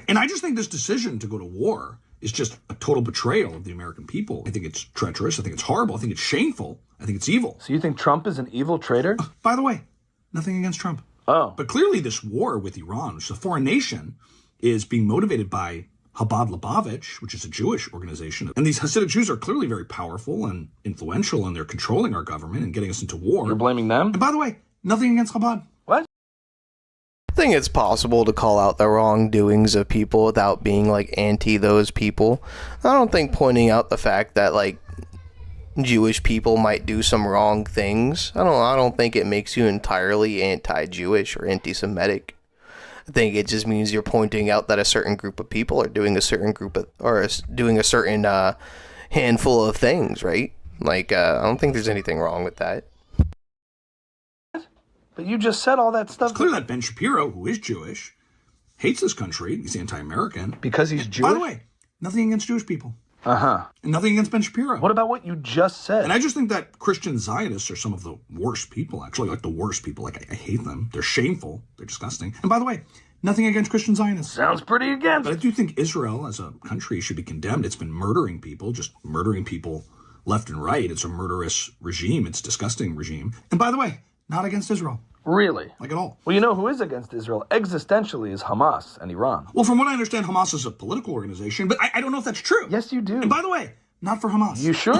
Speaker 17: And I just think this decision to go to war is just a total betrayal of the American people. I think it's treacherous. I think it's horrible. I think it's shameful. I think it's evil.
Speaker 18: So you think Trump is an evil traitor?
Speaker 17: By the way, nothing against Trump.
Speaker 18: Oh.
Speaker 17: But clearly this war with Iran, which is a foreign nation, is being motivated by Chabad Lubavitch, which is a Jewish organization. And these Hasidic Jews are clearly very powerful and influential, and they're controlling our government and getting us into war.
Speaker 18: You're blaming them?
Speaker 17: And by the way, nothing against Chabad.
Speaker 18: What?
Speaker 3: I think it's possible to call out the wrongdoings of people without being like anti those people. I don't think pointing out the fact that like Jewish people might do some wrong things, I don't think it makes you entirely anti-Jewish or anti-Semitic. I think it just means you're pointing out that a certain group of people are doing a certain doing a certain handful of things, right? Like I don't think there's anything wrong with that.
Speaker 18: But you just said all that stuff.
Speaker 17: It's clear that Ben Shapiro, who is Jewish, hates this country. He's anti-American.
Speaker 18: Because he's Jewish?
Speaker 17: By the way, nothing against Jewish people.
Speaker 18: Uh-huh.
Speaker 17: And nothing against Ben Shapiro.
Speaker 18: What about what you just said?
Speaker 17: And I just think that Christian Zionists are some of the worst people, actually, like the worst people. Like, I hate them. They're shameful. They're disgusting. And by the way, nothing against Christian Zionists.
Speaker 18: Sounds pretty against.
Speaker 17: But I do think Israel as a country should be condemned. It's been murdering people, just murdering people left and right. It's a murderous regime. It's a disgusting regime. And by the way, not against Israel.
Speaker 18: Really?
Speaker 17: Like at all.
Speaker 18: Well, you know who is against Israel existentially is Hamas and Iran.
Speaker 17: Well, from what I understand, Hamas is a political organization, but I don't know if that's true.
Speaker 18: Yes, you do.
Speaker 17: And by the way, not for Hamas.
Speaker 18: You sure?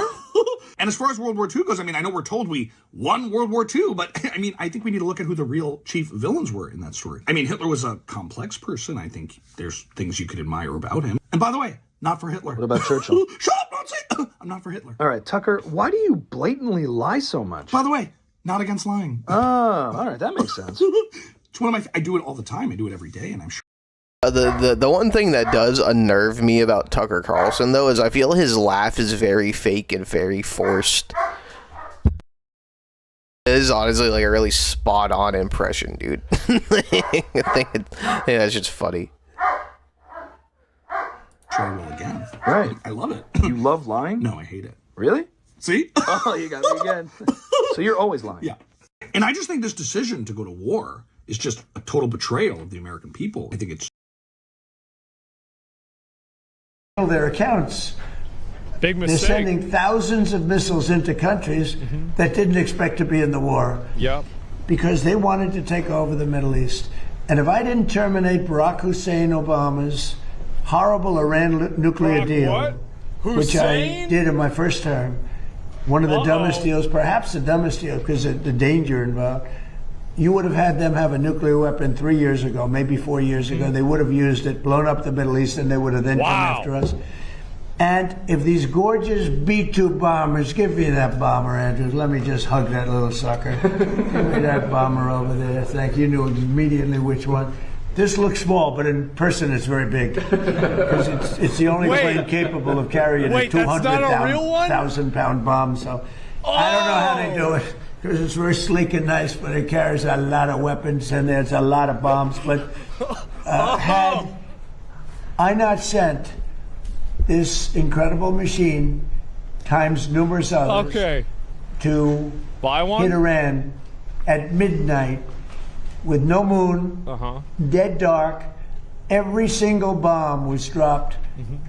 Speaker 17: And as far as World War II goes, I mean, I know we're told we won World War II, but I mean, I think we need to look at who the real chief villains were in that story. I mean, Hitler was a complex person. I think there's things you could admire about him. And by the way, not for Hitler.
Speaker 18: What about Churchill?
Speaker 17: Shut up, don't say I'm not for Hitler.
Speaker 18: All right, Tucker, why do you blatantly lie so much?
Speaker 17: By the way, not against lying.
Speaker 18: Oh, all right, that makes sense.
Speaker 17: It's one of I do it all the time. I do it every day, and I'm sure.
Speaker 3: The one thing that does unnerve me about Tucker Carlson, though, is I feel his laugh is very fake and very forced. It is honestly like a really spot-on impression, dude. I think that's just funny.
Speaker 17: Sure I will again.
Speaker 18: Right.
Speaker 17: I love it.
Speaker 18: You love lying?
Speaker 17: No, I hate it.
Speaker 18: Really?
Speaker 17: See?
Speaker 18: Oh, you got me again. So you're always lying.
Speaker 17: Yeah. And I just think this decision to go to war is just a total betrayal of the American people. I think it's
Speaker 9: their accounts.
Speaker 10: Big mistake.
Speaker 9: They're sending thousands of missiles into countries that didn't expect to be in the war.
Speaker 10: Yep.
Speaker 9: Because they wanted to take over the Middle East. And if I didn't terminate Barack Hussein Obama's horrible Iran nuclear deal, which I did in my first term, one of the dumbest deals, perhaps the dumbest deal because of the danger involved, you would have had them have a nuclear weapon 3 years ago, maybe 4 years ago. They would have used it, blown up the Middle East, and they would have then come after us. And if these gorgeous B-2 bombers, give me that bomber, Andrews. Let me just hug that little sucker. Give me that bomber over there. Thank you. You knew immediately which one. This looks small, but in person it's very big. Because it's the only plane capable of carrying a 200,000-pound bomb. So I don't know how they do it, because it's very sleek and nice, but it carries a lot of weapons and there's a lot of bombs. But had I not sent this incredible machine times numerous others to
Speaker 10: buy one,
Speaker 9: hit Iran at midnight with no moon, dead dark, every single bomb was dropped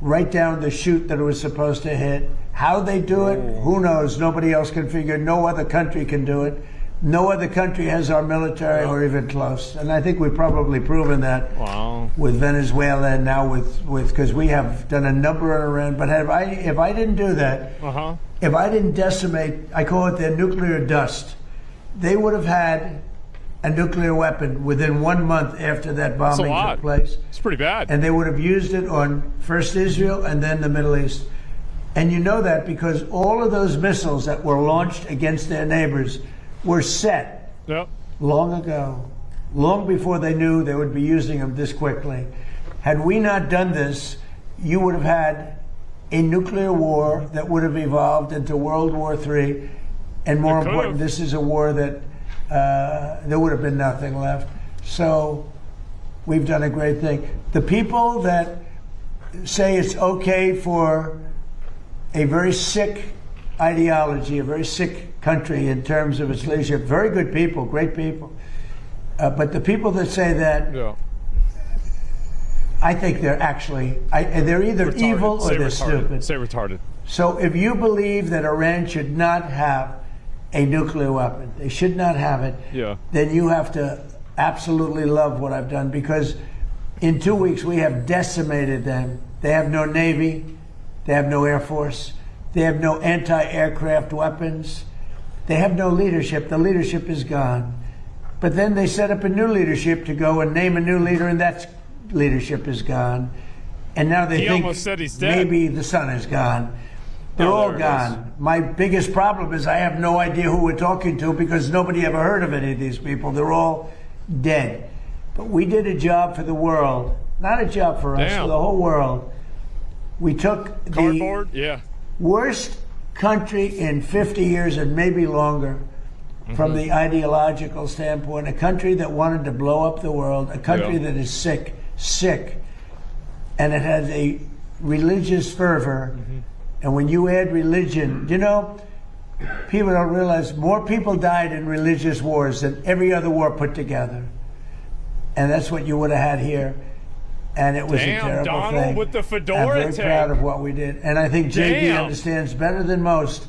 Speaker 9: right down the chute that it was supposed to hit. How they do it, who knows? Nobody else can figure. No other country can do it. No other country has our military or even close. And I think we've probably proven that with Venezuela and now with because we have done a number on Iran. But if I didn't do that, if I didn't decimate, I call it their nuclear dust, they would have had a nuclear weapon within 1 month after that bombing took place.
Speaker 10: It's pretty bad.
Speaker 9: And they would have used it on first Israel and then the Middle East. And you know that because all of those missiles that were launched against their neighbors were set long ago, long before they knew they would be using them this quickly. Had we not done this, you would have had a nuclear war that would have evolved into World War III. And more important, this is a war that there would have been nothing left. So we've done a great thing. The people that say it's okay for a very sick ideology, a very sick country in terms of its leadership, very good people, great people. But the people that say that, I think they're actually, they're either
Speaker 10: retarded.
Speaker 9: evil or
Speaker 10: Say
Speaker 9: they're
Speaker 10: retarded.
Speaker 9: stupid.
Speaker 10: Say retarded.
Speaker 9: So if you believe that Iran should not have a nuclear weapon, they should not have it, then you have to absolutely love what I've done, because in 2 weeks we have decimated them They have no Navy. They have no Air Force. They have no anti-aircraft weapons. They have no leadership. The leadership is gone. But then they set up a new leadership to go and name a new leader, and that leadership is gone. And now they
Speaker 10: He
Speaker 9: think
Speaker 10: almost said he's dead.
Speaker 9: maybe the sun is gone. They're
Speaker 10: Oh,
Speaker 9: all
Speaker 10: there it
Speaker 9: gone. My biggest problem is I have no idea who we're talking to because nobody ever heard of any of these people. They're all dead. But we did a job for the world, not a job for us,
Speaker 10: Damn.
Speaker 9: for the whole world. We took
Speaker 10: Cardboard? Yeah.
Speaker 9: worst country in 50 years and maybe longer from the ideological standpoint, a country that wanted to blow up the world, a country that is sick, and it has a religious fervor. And when you add religion, you know, people don't realize more people died in religious wars than every other war put together. And that's what you would have had here. And it was
Speaker 10: Damn,
Speaker 9: a terrible
Speaker 10: Donald
Speaker 9: thing.
Speaker 10: with the
Speaker 9: I'm
Speaker 10: fedora
Speaker 9: very
Speaker 10: tank.
Speaker 9: proud of what we did. And I think JD
Speaker 10: Damn.
Speaker 9: understands better than most.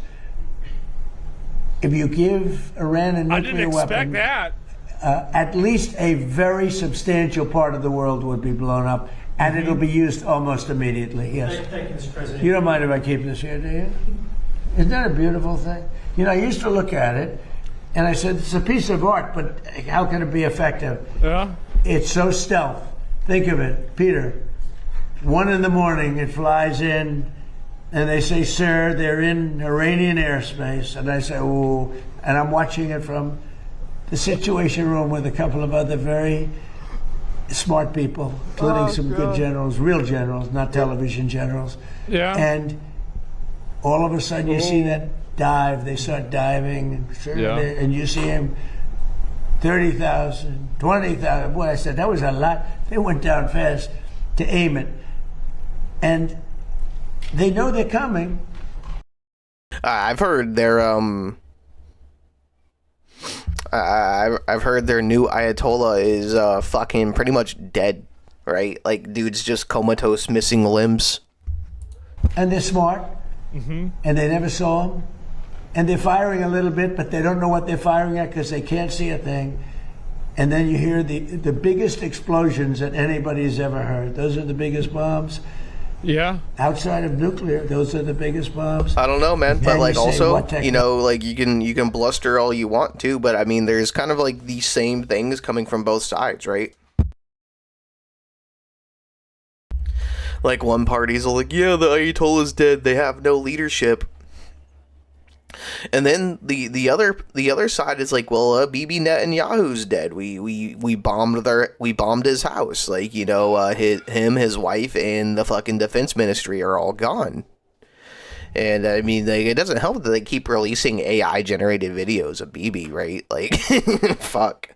Speaker 9: If you give Iran a
Speaker 10: I didn't
Speaker 9: nuclear
Speaker 10: expect
Speaker 9: weapon,
Speaker 10: that.
Speaker 9: at least a very substantial part of the world would be blown up. And it'll be used almost immediately, yes.
Speaker 19: Thank you, Mr. President.
Speaker 9: You don't mind if I keep this here, do you? Isn't that a beautiful thing? You know, I used to look at it, and I said, it's a piece of art, but how can it be effective?
Speaker 10: Yeah.
Speaker 9: It's so stealth. Think of it, Peter. 1 a.m, it flies in, and they say, sir, they're in Iranian airspace. And I say, oh, and I'm watching it from the Situation Room with a couple of other very smart people, including some good generals, real generals, not television generals.
Speaker 10: Yeah.
Speaker 9: And all of a sudden you see that dive, they start diving, and you see him 30,000, 20,000. Boy, I said, that was a lot. They went down fast to aim it. And they know they're coming.
Speaker 3: I've heard their I've heard their new Ayatollah is fucking pretty much dead, right? Like, dude's just comatose, missing limbs.
Speaker 9: And they're smart. And they never saw him. And they're firing a little bit, but they don't know what they're firing at because they can't see a thing. And then you hear the biggest explosions that anybody's ever heard. Those are the biggest bombs.
Speaker 10: Yeah.
Speaker 9: Outside of nuclear, those are the biggest bombs.
Speaker 3: I don't know, man, but
Speaker 9: And
Speaker 3: like
Speaker 9: you say,
Speaker 3: also,
Speaker 9: what
Speaker 3: you know, like you can bluster all you want to, but I mean, there's kind of like the same things coming from both sides, right? Like one party's all like, yeah, the Ayatollah's dead. They have no leadership. And then the other side is like, well, Bibi Netanyahu's dead. We bombed his house. Like, you know, his wife, and the fucking defense ministry are all gone. And I mean, like, it doesn't help that they keep releasing AI generated videos of Bibi, right? Like, fuck.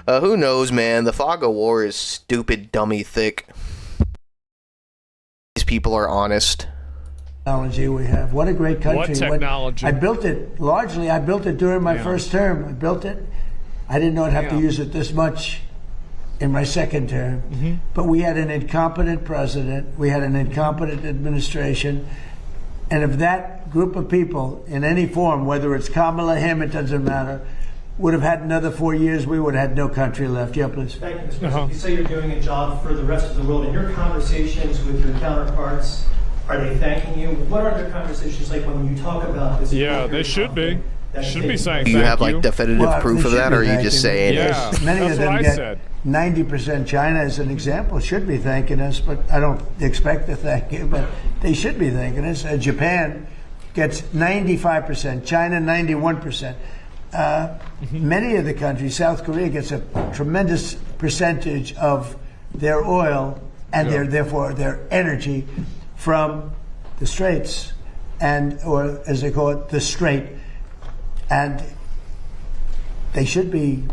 Speaker 3: Who knows, man? The fog of war is stupid, dummy thick. These people are honest.
Speaker 9: Technology we have. What a great country.
Speaker 10: What technology?
Speaker 9: I built it, largely, I built it during my first term. I built it. I did not have to use it this much in my second term. But we had an incompetent president. We had an incompetent administration. And if that group of people, in any form, whether it's Kamala, him, it doesn't matter, would have had another 4 years, we would have had no country left. Yeah, please.
Speaker 19: Thank you, Mr. President. You say you're doing a job for the rest of the world. In your conversations with your counterparts, are they thanking you? What are their conversations like when you talk about this?
Speaker 10: Yeah, they should be. Should be saying
Speaker 3: Do you
Speaker 10: thank
Speaker 3: have like definitive proof of that, or are you just saying
Speaker 10: Yeah,
Speaker 9: Many
Speaker 10: that's
Speaker 9: of them
Speaker 10: what I
Speaker 9: get
Speaker 10: said.
Speaker 9: 90%. China, as an example, should be thanking us, but I don't expect to thank you, but they should be thanking us. Japan gets 95%, China 91%. Many of the countries, South Korea gets a tremendous percentage of their oil and therefore their energy from the Straits, and or as they call it, the Strait. And they should be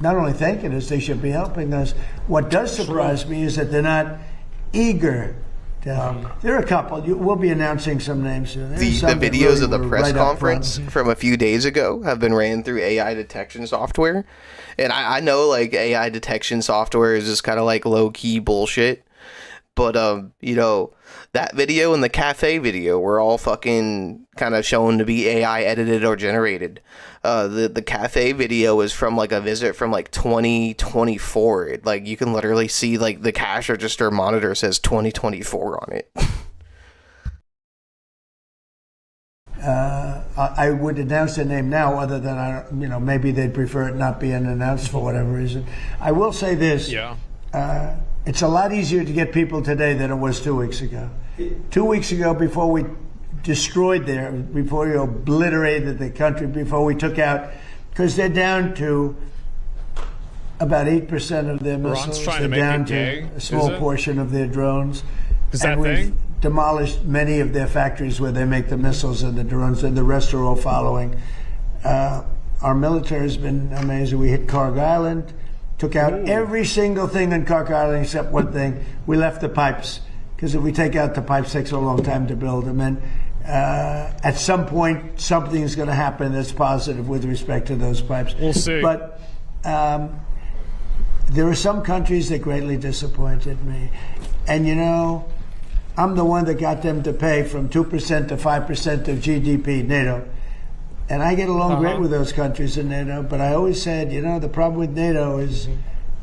Speaker 9: not only thanking us, they should be helping us. What does surprise me is that they're not eager to help. There are a couple. We'll be announcing some names soon.
Speaker 3: The videos of the press conference from a few days ago have been ran through AI detection software. And I know like AI detection software is just kind of like low-key bullshit. But, you know, That video and the cafe video were all fucking kind of shown to be AI edited or generated. The cafe video is from like a visit from like 2024. Like you can literally see like the cash register monitor says 2024 on it.
Speaker 9: I would announce the name now, other than maybe they'd prefer it not being announced for whatever reason. I will say this: it's a lot easier to get people today than it was 2 weeks ago. 2 weeks ago, before we destroyed before we obliterated the country, before we took out, because they're down to about 8% of their missiles. They're down to a small portion of their drones.
Speaker 10: Is that thing?
Speaker 9: Demolished many of their factories where they make the missiles and the drones, and the rest are all following. Our military has been amazing. We hit Carg Island, took out every single thing in Carg Island except one thing. We left the pipes, because if we take out the pipes, it takes a long time to build them. And at some point, something's going to happen that's positive with respect to those pipes.
Speaker 10: We'll see.
Speaker 9: But there are some countries that greatly disappointed me. And I'm the one that got them to pay from 2% to 5% of GDP, NATO. And I get along great with those countries in NATO, but I always said, the problem with NATO is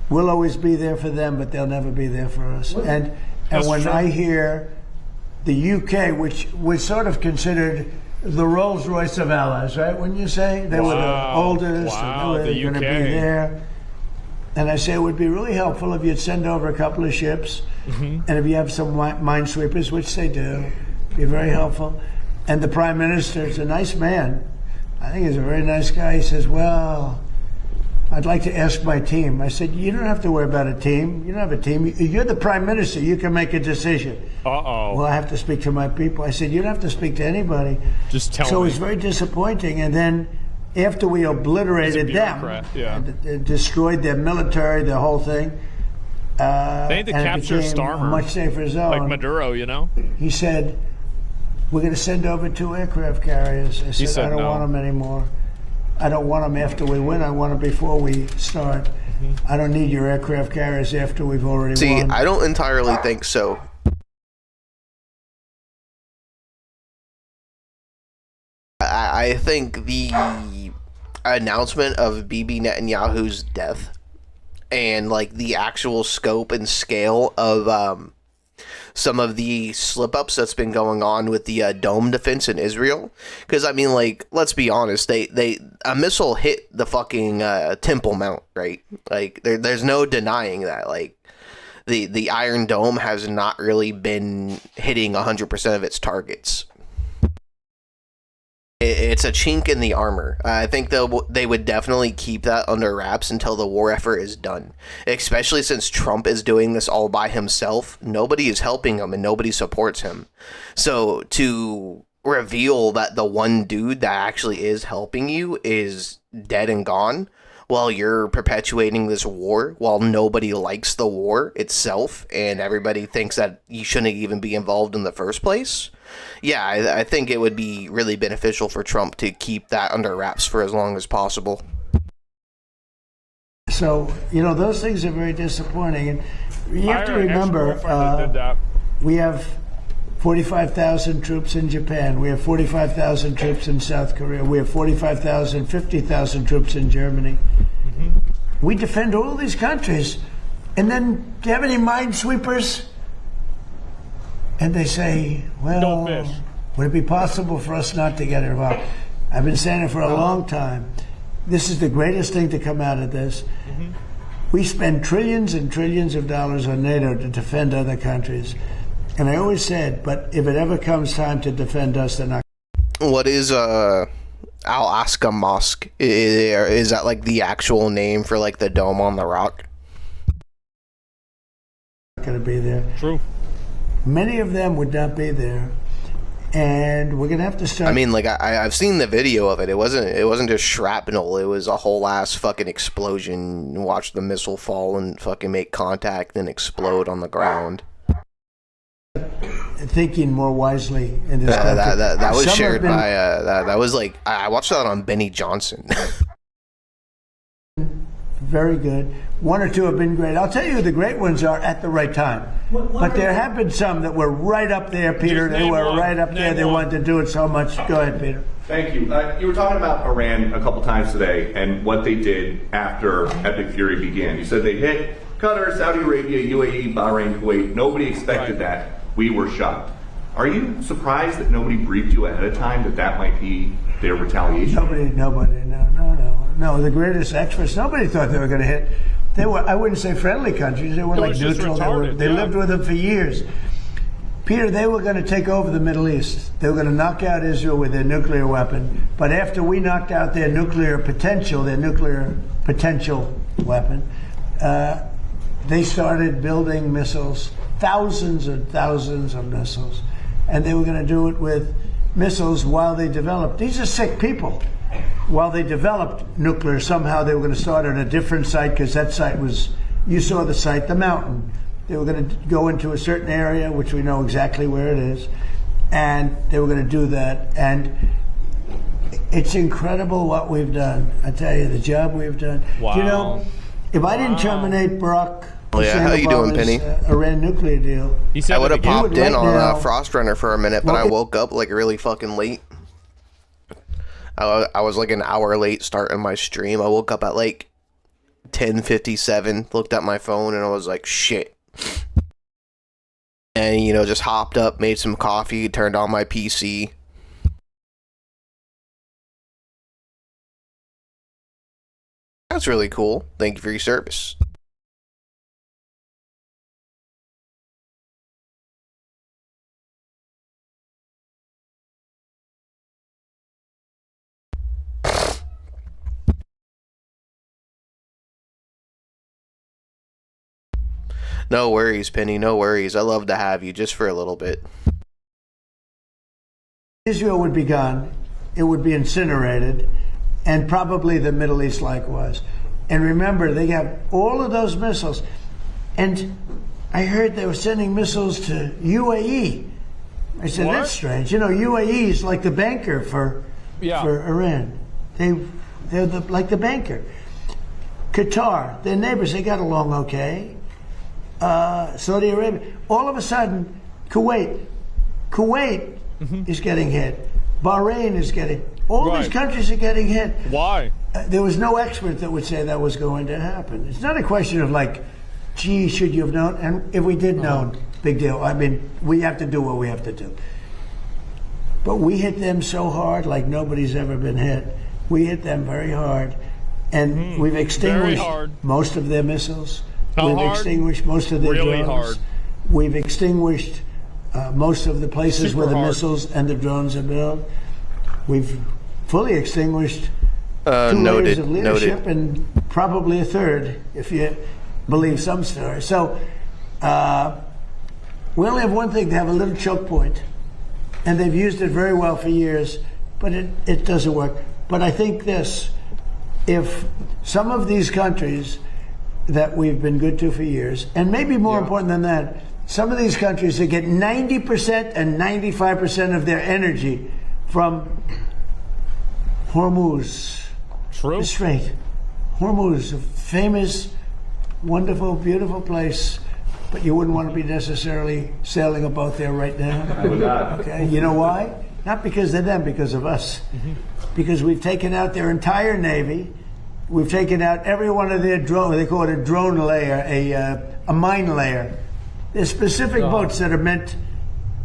Speaker 9: we'll always be there for them, but they'll never be there for us. And when I hear the UK, which was sort of considered the Rolls Royce of allies, right? When you say they were the oldest, and they were going to be there. And I say it would be really helpful if you'd send over a couple of ships, and if you have some minesweepers, which they do, be very helpful. And the Prime Minister is a nice man. I think he's a very nice guy. He says, well, I'd like to ask my team. I said, you don't have to worry about a team. You don't have a team. You're the Prime Minister. You can make a decision. Well, I have to speak to my people. I said, you don't have to speak to anybody.
Speaker 10: Just tell me.
Speaker 9: So it was very disappointing. And then after we obliterated them, and destroyed their military, the whole thing,
Speaker 10: they need to capture Starmer,
Speaker 9: a much safer zone.
Speaker 10: like Maduro,
Speaker 9: He said, we're going to send over 2 aircraft carriers. I said, I don't want them anymore. I don't want them after we win. I want them before we start. I don't need your aircraft carriers after we've already won.
Speaker 3: I don't entirely think so. I think the announcement of Bibi Netanyahu's death and like the actual scope and scale of some of the slip-ups that's been going on with the dome defense in Israel, because I mean, like, let's be honest, a missile hit the fucking Temple Mount, right? Like there's no denying that. Like the Iron Dome has not really been hitting 100% of its targets. It's a chink in the armor. I think they would definitely keep that under wraps until the war effort is done. Especially since Trump is doing this all by himself. Nobody is helping him and nobody supports him. So to reveal that the one dude that actually is helping you is dead and gone while you're perpetuating this war, while nobody likes the war itself and everybody thinks that you shouldn't even be involved in the first place. Yeah, I think it would be really beneficial for Trump to keep that under wraps for as long as possible.
Speaker 9: So, those things are very disappointing. And you have to remember, we have 45,000 troops in Japan. We have 45,000 troops in South Korea. We have 45,000, 50,000 troops in Germany. We defend all these countries. And then, do you have any minesweepers? And they say, well, would it be possible for us not to get involved? I've been saying it for a long time. This is the greatest thing to come out of this. We spend trillions and trillions of dollars on NATO to defend other countries. And I always said, but if it ever comes time to defend us, they're not.
Speaker 3: What is Al-Aqsa Mosque? Is that like the actual name for like the dome on the rock?
Speaker 9: Going to be there.
Speaker 10: True.
Speaker 9: Many of them would not be there, and we're gonna have to start.
Speaker 3: I mean, like I've seen the video of it. It wasn't just shrapnel. It was a whole ass fucking explosion. Watch the missile fall and fucking make contact and explode on the ground.
Speaker 9: Thinking more wisely in this country.
Speaker 3: That was shared by that was like I watched that on Benny Johnson.
Speaker 9: very good. One or two have been great. I'll tell you who the great ones are at the right time. But there have been some that were right up there, Peter. They were right up there. They wanted to do it so much. Go ahead, Peter.
Speaker 20: Thank you. You were talking about Iran a couple times today and what they did after Epic Fury began. You said they hit Qatar, Saudi Arabia, UAE, Bahrain, Kuwait. Nobody expected that. We were shocked. Are you surprised that nobody briefed you ahead of time that that might be their retaliation?
Speaker 9: Nobody. No. The greatest experts. Nobody thought they were going to hit. They were. I wouldn't say friendly countries. They were like neutral. They lived with them for years. Peter, they were going to take over the Middle East. They were going to knock out Israel with their nuclear weapon. But after we knocked out their nuclear potential weapon, they started building missiles, thousands and thousands of missiles. And they were going to do it with missiles while they developed. These are sick people. While they developed nuclear, somehow they were going to start at a different site because that site was, you saw the site, the mountain. They were going to go into a certain area, which we know exactly where it is, and they were going to do that. And it's incredible what we've done. I tell you, the job we've done.
Speaker 10: Wow.
Speaker 9: You know, if I didn't terminate Barack
Speaker 3: how you doing, Penny?
Speaker 9: Iran nuclear deal.
Speaker 3: I would have popped in on Frost Runner for a minute, but I woke up like really fucking late. I was like an hour late starting my stream. I woke up at like 10:57, looked at my phone, and I was like, shit. And, you know, just hopped up, made some coffee, turned on my PC. That's really cool. Thank you for your service. No worries, Penny. No worries. I love to have you just for a little bit.
Speaker 9: Israel would be gone. It would be incinerated. And probably the Middle East likewise. And remember, they have all of those missiles. And I heard they were sending missiles to UAE. I said, that's strange. You know, UAE is like the banker for Iran. They're like the banker. Qatar, their neighbors, they got along okay. Saudi Arabia. All of a sudden, Kuwait is getting hit. Bahrain is getting. All these countries are getting hit.
Speaker 10: Why?
Speaker 9: There was no expert that would say that was going to happen. It's not a question of like, gee, should you have known? And if we did know, big deal. I mean, we have to do what we have to do. But we hit them so hard like nobody's ever been hit. We hit them very hard. And we've extinguished most of their missiles. We've extinguished most of their drones. We've extinguished most of the places where the missiles and the drones are built. We've fully extinguished 2 layers of leadership and probably a third, if you believe some stories. So we only have one thing. They have a little choke point, and they've used it very well for years, but it doesn't work. But I think this, if some of these countries that we've been good to for years, and maybe more important than that, some of these countries that get 90% and 95% of their energy from Hormuz.
Speaker 10: True.
Speaker 9: Strait. Hormuz, a famous, wonderful, beautiful place, but you wouldn't want to be necessarily sailing a boat there right now.
Speaker 20: I would not.
Speaker 9: Okay, you know why? Not because of them, because of us. Because we've taken out their entire Navy. We've taken out every one of their drones. They call it a drone layer, a mine layer. There's specific boats that are meant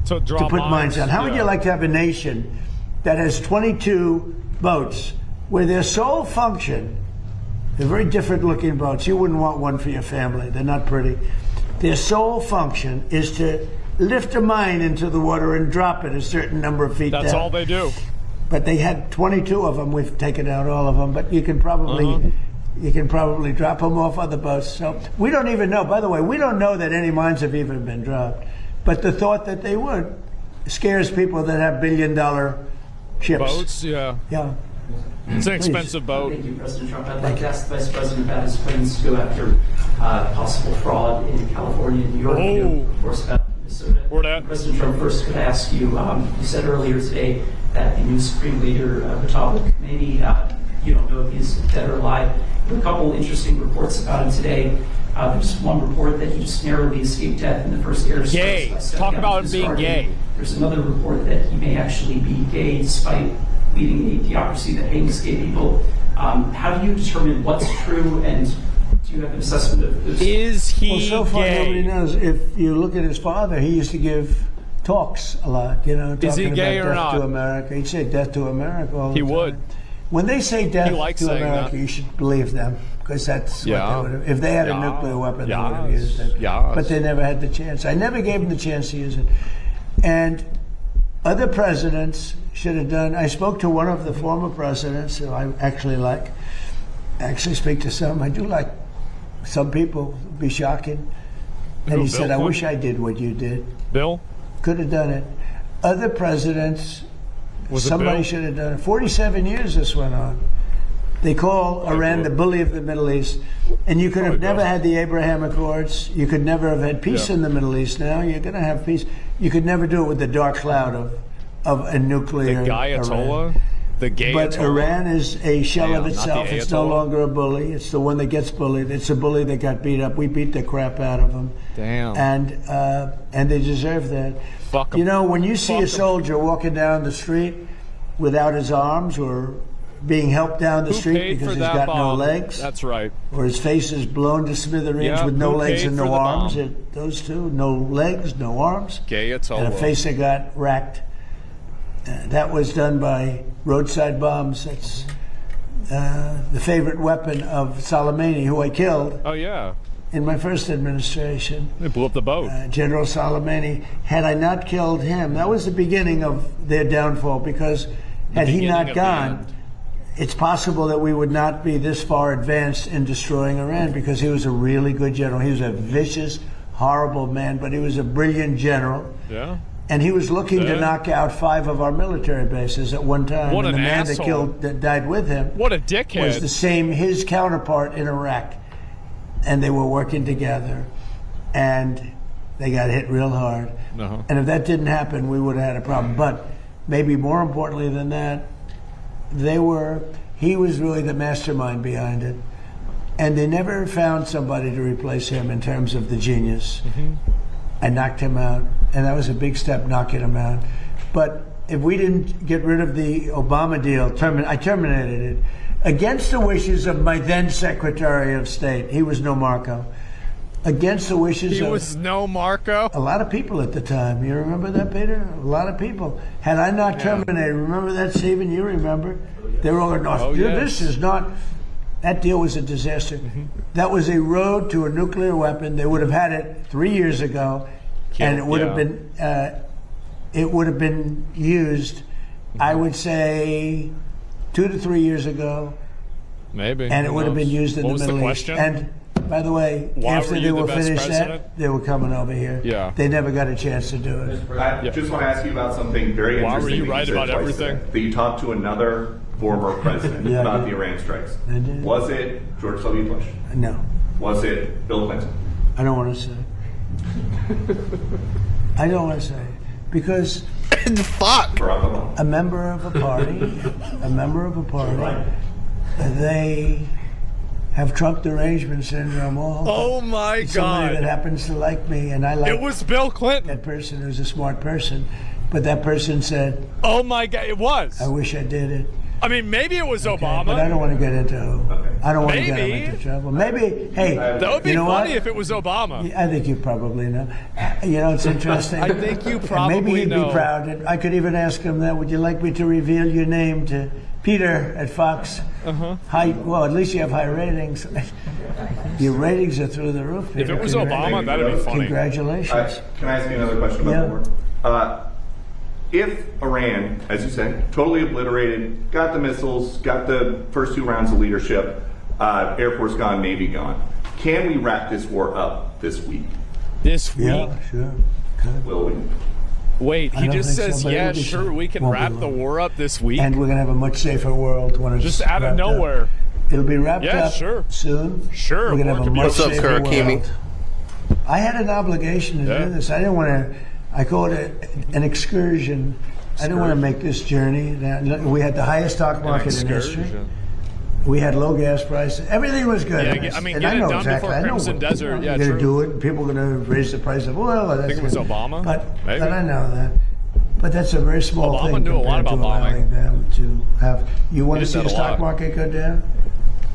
Speaker 9: to put mines on. How would you like to have a nation that has 22 boats where their sole function, they're very different looking boats. You wouldn't want one for your family. They're not pretty. Their sole function is to lift a mine into the water and drop it a certain number of feet down.
Speaker 10: That's all they do.
Speaker 9: But they had 22 of them. We've taken out all of them. But you can probably drop them off other boats. So we don't even know. By the way, we don't know that any mines have even been dropped. But the thought that they would scares people that have billion-dollar ships.
Speaker 10: Boats, yeah. It's an expensive boat.
Speaker 21: Thank you, President Trump. I'd like to ask the Vice President about his plans to go after possible fraud in California and New York. Of course, about Minnesota.
Speaker 10: Where that?
Speaker 21: President Trump, first could I ask you, you said earlier today that the new Supreme Leader, Nightowl, maybe You don't know if he's dead or alive. There are a couple interesting reports about him today. There's one report that he just narrowly escaped death in the first air
Speaker 10: Gay. Talk about him being gay.
Speaker 21: There's another report that he may actually be gay despite leading a theocracy that hangs gay people. How do you determine what's true, and do you have an assessment of this?
Speaker 10: Is he
Speaker 9: Well, so far
Speaker 10: gay?
Speaker 9: nobody knows. If you look at his father, he used to give talks a lot,
Speaker 10: Is he
Speaker 9: talking
Speaker 10: gay
Speaker 9: about
Speaker 10: or
Speaker 9: death
Speaker 10: not?
Speaker 9: to America. He'd say death to America all the
Speaker 10: He
Speaker 9: time.
Speaker 10: would.
Speaker 9: When they say death
Speaker 10: He likes
Speaker 9: to
Speaker 10: saying
Speaker 9: America,
Speaker 10: that.
Speaker 9: you should believe them, because that's what
Speaker 10: Yeah.
Speaker 9: they would have. If they had a
Speaker 10: Yeah.
Speaker 9: nuclear weapon, they would have
Speaker 10: Yes.
Speaker 9: used it.
Speaker 10: Yes.
Speaker 9: But they never had the chance. I never gave them the chance to use it. And other presidents should have done. I spoke to one of the former presidents who I actually like. I actually speak to some. I do like some people. It'd be shocking. And
Speaker 10: Who,
Speaker 9: he
Speaker 10: Bill
Speaker 9: said, I
Speaker 10: Clinton?
Speaker 9: wish I did what you did.
Speaker 10: Bill?
Speaker 9: Could have done it. Other presidents,
Speaker 10: Was it
Speaker 9: somebody
Speaker 10: Bill?
Speaker 9: should have done it. 47 years this went on. They call Iran the bully of the Middle East. And you could have never had the Abraham Accords. You could never have had peace
Speaker 10: Yeah.
Speaker 9: in the Middle East. Now you're going to have peace. You could never do it with the dark cloud of a nuclear
Speaker 10: The
Speaker 9: Iran.
Speaker 10: Ayatollah? The gay
Speaker 9: But
Speaker 10: Ayatollah?
Speaker 9: Iran is a shell
Speaker 10: Damn,
Speaker 9: of
Speaker 10: not
Speaker 9: itself.
Speaker 10: the
Speaker 9: It's no
Speaker 10: Ayatollah?
Speaker 9: longer a bully. It's the one that gets bullied. It's a bully that got beat up. We beat the crap out of them.
Speaker 10: Damn.
Speaker 9: And they deserve that.
Speaker 10: Fuck 'em.
Speaker 9: You know, when you see
Speaker 10: Fuck
Speaker 9: a
Speaker 10: 'em.
Speaker 9: soldier walking down the street without his arms or being helped down the
Speaker 10: Who
Speaker 9: street
Speaker 10: paid
Speaker 9: because
Speaker 10: for
Speaker 9: he's
Speaker 10: that
Speaker 9: got
Speaker 10: bomb?
Speaker 9: no legs,
Speaker 10: That's right.
Speaker 9: or his face is blown to smithereens
Speaker 10: Yeah,
Speaker 9: with no
Speaker 10: who
Speaker 9: legs
Speaker 10: paid
Speaker 9: and
Speaker 10: for
Speaker 9: no
Speaker 10: the
Speaker 9: arms,
Speaker 10: bomb?
Speaker 9: those two, no legs, no arms,
Speaker 10: Gay
Speaker 9: and a
Speaker 10: Ayatollah.
Speaker 9: face that got racked. That was done by roadside bombs. That's the favorite weapon of Soleimani, who I killed
Speaker 10: Oh, yeah.
Speaker 9: in my first administration.
Speaker 10: They blew up the boat.
Speaker 9: General Soleimani. Had I not killed him, that was the beginning of their downfall, because had he
Speaker 10: beginning
Speaker 9: not
Speaker 10: of the
Speaker 9: gone,
Speaker 10: end.
Speaker 9: it's possible that we would not be this far advanced in destroying Iran, because he was a really good general. He was a vicious, horrible man, but he was a brilliant general.
Speaker 10: Yeah.
Speaker 9: And he was looking to
Speaker 10: Yeah.
Speaker 9: knock out 5 of our military bases at one time.
Speaker 10: What
Speaker 9: and
Speaker 10: an
Speaker 9: the man
Speaker 10: asshole.
Speaker 9: that died with him
Speaker 10: What a
Speaker 9: was
Speaker 10: dickhead.
Speaker 9: the same, his counterpart in Iraq. And they were working together. And they got hit real hard.
Speaker 10: Uh-huh.
Speaker 9: And if that didn't happen, we would have had a problem. But maybe more importantly than that, he was really the mastermind behind it. And they never found somebody to replace him in terms of the genius. I knocked him out, and that was a big step, knocking him out. But if we didn't get rid of the Obama deal, I terminated it against the wishes of my then Secretary of State. He was no Marco. Against the wishes
Speaker 10: He
Speaker 9: of
Speaker 10: was no Marco?
Speaker 9: a lot of people at the time. You remember that, Peter? A lot of people. Had I not terminated, remember that, Stephen? You remember? They were all going,
Speaker 10: Oh,
Speaker 9: this
Speaker 10: yes.
Speaker 9: is not... That deal was a disaster. That was a road to a nuclear weapon. They would have had it 3 years ago, and it would have been used, I would say, 2 to 3 years ago,
Speaker 10: Maybe.
Speaker 9: and it
Speaker 10: Who
Speaker 9: would have been
Speaker 10: knows?
Speaker 9: used in
Speaker 10: What
Speaker 9: the
Speaker 10: was
Speaker 9: Middle
Speaker 10: the
Speaker 9: East.
Speaker 10: question?
Speaker 9: And by the way,
Speaker 10: Why
Speaker 9: after
Speaker 10: were
Speaker 9: they
Speaker 10: you the
Speaker 9: were
Speaker 10: best
Speaker 9: finished
Speaker 10: president?
Speaker 9: that, they were coming over here.
Speaker 10: Yeah.
Speaker 9: They never got a chance to do it.
Speaker 20: I just want to ask you about something very
Speaker 10: Why were
Speaker 20: interesting.
Speaker 10: you
Speaker 20: that
Speaker 10: right
Speaker 20: said
Speaker 10: about
Speaker 20: twice
Speaker 10: everything?
Speaker 20: today, that you talked to another former president
Speaker 9: Yeah, I
Speaker 20: about
Speaker 9: did.
Speaker 20: the Iran strikes.
Speaker 9: I did.
Speaker 20: Was it George W. Bush?
Speaker 9: No,
Speaker 20: Was it Bill Clinton?
Speaker 9: I don't want to say. I don't want to say. Because
Speaker 3: Fuck.
Speaker 20: Barack Obama.
Speaker 9: a member of a party, they have Trump derangement syndrome.
Speaker 10: Oh my
Speaker 9: Somebody that
Speaker 10: God.
Speaker 9: happens to like me, and I like
Speaker 10: It was Bill Clinton.
Speaker 9: that person who's a smart person. But that person said,
Speaker 10: Oh my God. It was.
Speaker 9: I wish I did it.
Speaker 10: I mean, maybe it was
Speaker 9: But I
Speaker 10: Obama.
Speaker 9: don't want to get into I don't want to get
Speaker 10: Maybe.
Speaker 9: him into trouble. Maybe, hey,
Speaker 10: That would be
Speaker 9: you know
Speaker 10: funny
Speaker 9: what?
Speaker 10: if it was Obama.
Speaker 9: I think you probably know. You know, it's interesting.
Speaker 10: I think you
Speaker 9: And
Speaker 10: probably
Speaker 9: maybe he'd
Speaker 10: know.
Speaker 9: be proud. And I could even ask him that. Would you like me to reveal your name to Peter at Fox? Well, at least you have high ratings. Your ratings are through the roof, Peter.
Speaker 10: If it was Obama, that'd be funny.
Speaker 9: Congratulations.
Speaker 20: Can I ask you another question about the war? If Iran, as you say, totally obliterated, got the missiles, got the first 2 rounds of leadership, Air Force gone, Navy gone, can we wrap this war up this week?
Speaker 10: This week?
Speaker 9: Yeah, sure.
Speaker 20: Will we?
Speaker 10: Wait,
Speaker 9: I
Speaker 10: he
Speaker 9: don't
Speaker 10: just
Speaker 9: think so,
Speaker 10: says,
Speaker 9: but
Speaker 10: yeah,
Speaker 9: it'll be
Speaker 10: sure,
Speaker 9: soon.
Speaker 10: we can
Speaker 9: Won't be
Speaker 10: wrap the
Speaker 9: long.
Speaker 10: war up this week.
Speaker 9: And we're going to have a much safer world when it's
Speaker 10: Just out of
Speaker 9: wrapped up.
Speaker 10: nowhere.
Speaker 9: It'll be wrapped
Speaker 10: Yeah,
Speaker 9: up
Speaker 10: sure.
Speaker 9: soon.
Speaker 10: Sure.
Speaker 9: We're going to have a
Speaker 10: war
Speaker 9: much
Speaker 3: What's up,
Speaker 9: safer
Speaker 3: Kurakimi?
Speaker 9: world. I had an obligation to
Speaker 10: Yeah.
Speaker 9: do this. I didn't want to. I call it an excursion. I didn't want to make this journey. We had the highest stock market in history.
Speaker 10: excursion.
Speaker 9: We had low gas prices. Everything was good.
Speaker 10: Yeah, I mean,
Speaker 9: and
Speaker 10: get
Speaker 9: I
Speaker 10: it
Speaker 9: know
Speaker 10: down
Speaker 9: exactly.
Speaker 10: before
Speaker 9: I know
Speaker 10: Crimson
Speaker 9: what-
Speaker 10: Desert. Yeah,
Speaker 9: They're going
Speaker 10: true.
Speaker 9: to do it. And people are going to raise the price of oil.
Speaker 10: I think it was
Speaker 9: good.
Speaker 10: Obama.
Speaker 9: But I know that. But that's a very small
Speaker 10: Obama
Speaker 9: thing
Speaker 10: knew a lot
Speaker 9: compared to
Speaker 10: about bombing.
Speaker 9: allowing them to have. You want
Speaker 10: He
Speaker 9: to
Speaker 10: did
Speaker 9: see the
Speaker 10: that a
Speaker 9: stock
Speaker 10: lot.
Speaker 9: market go down?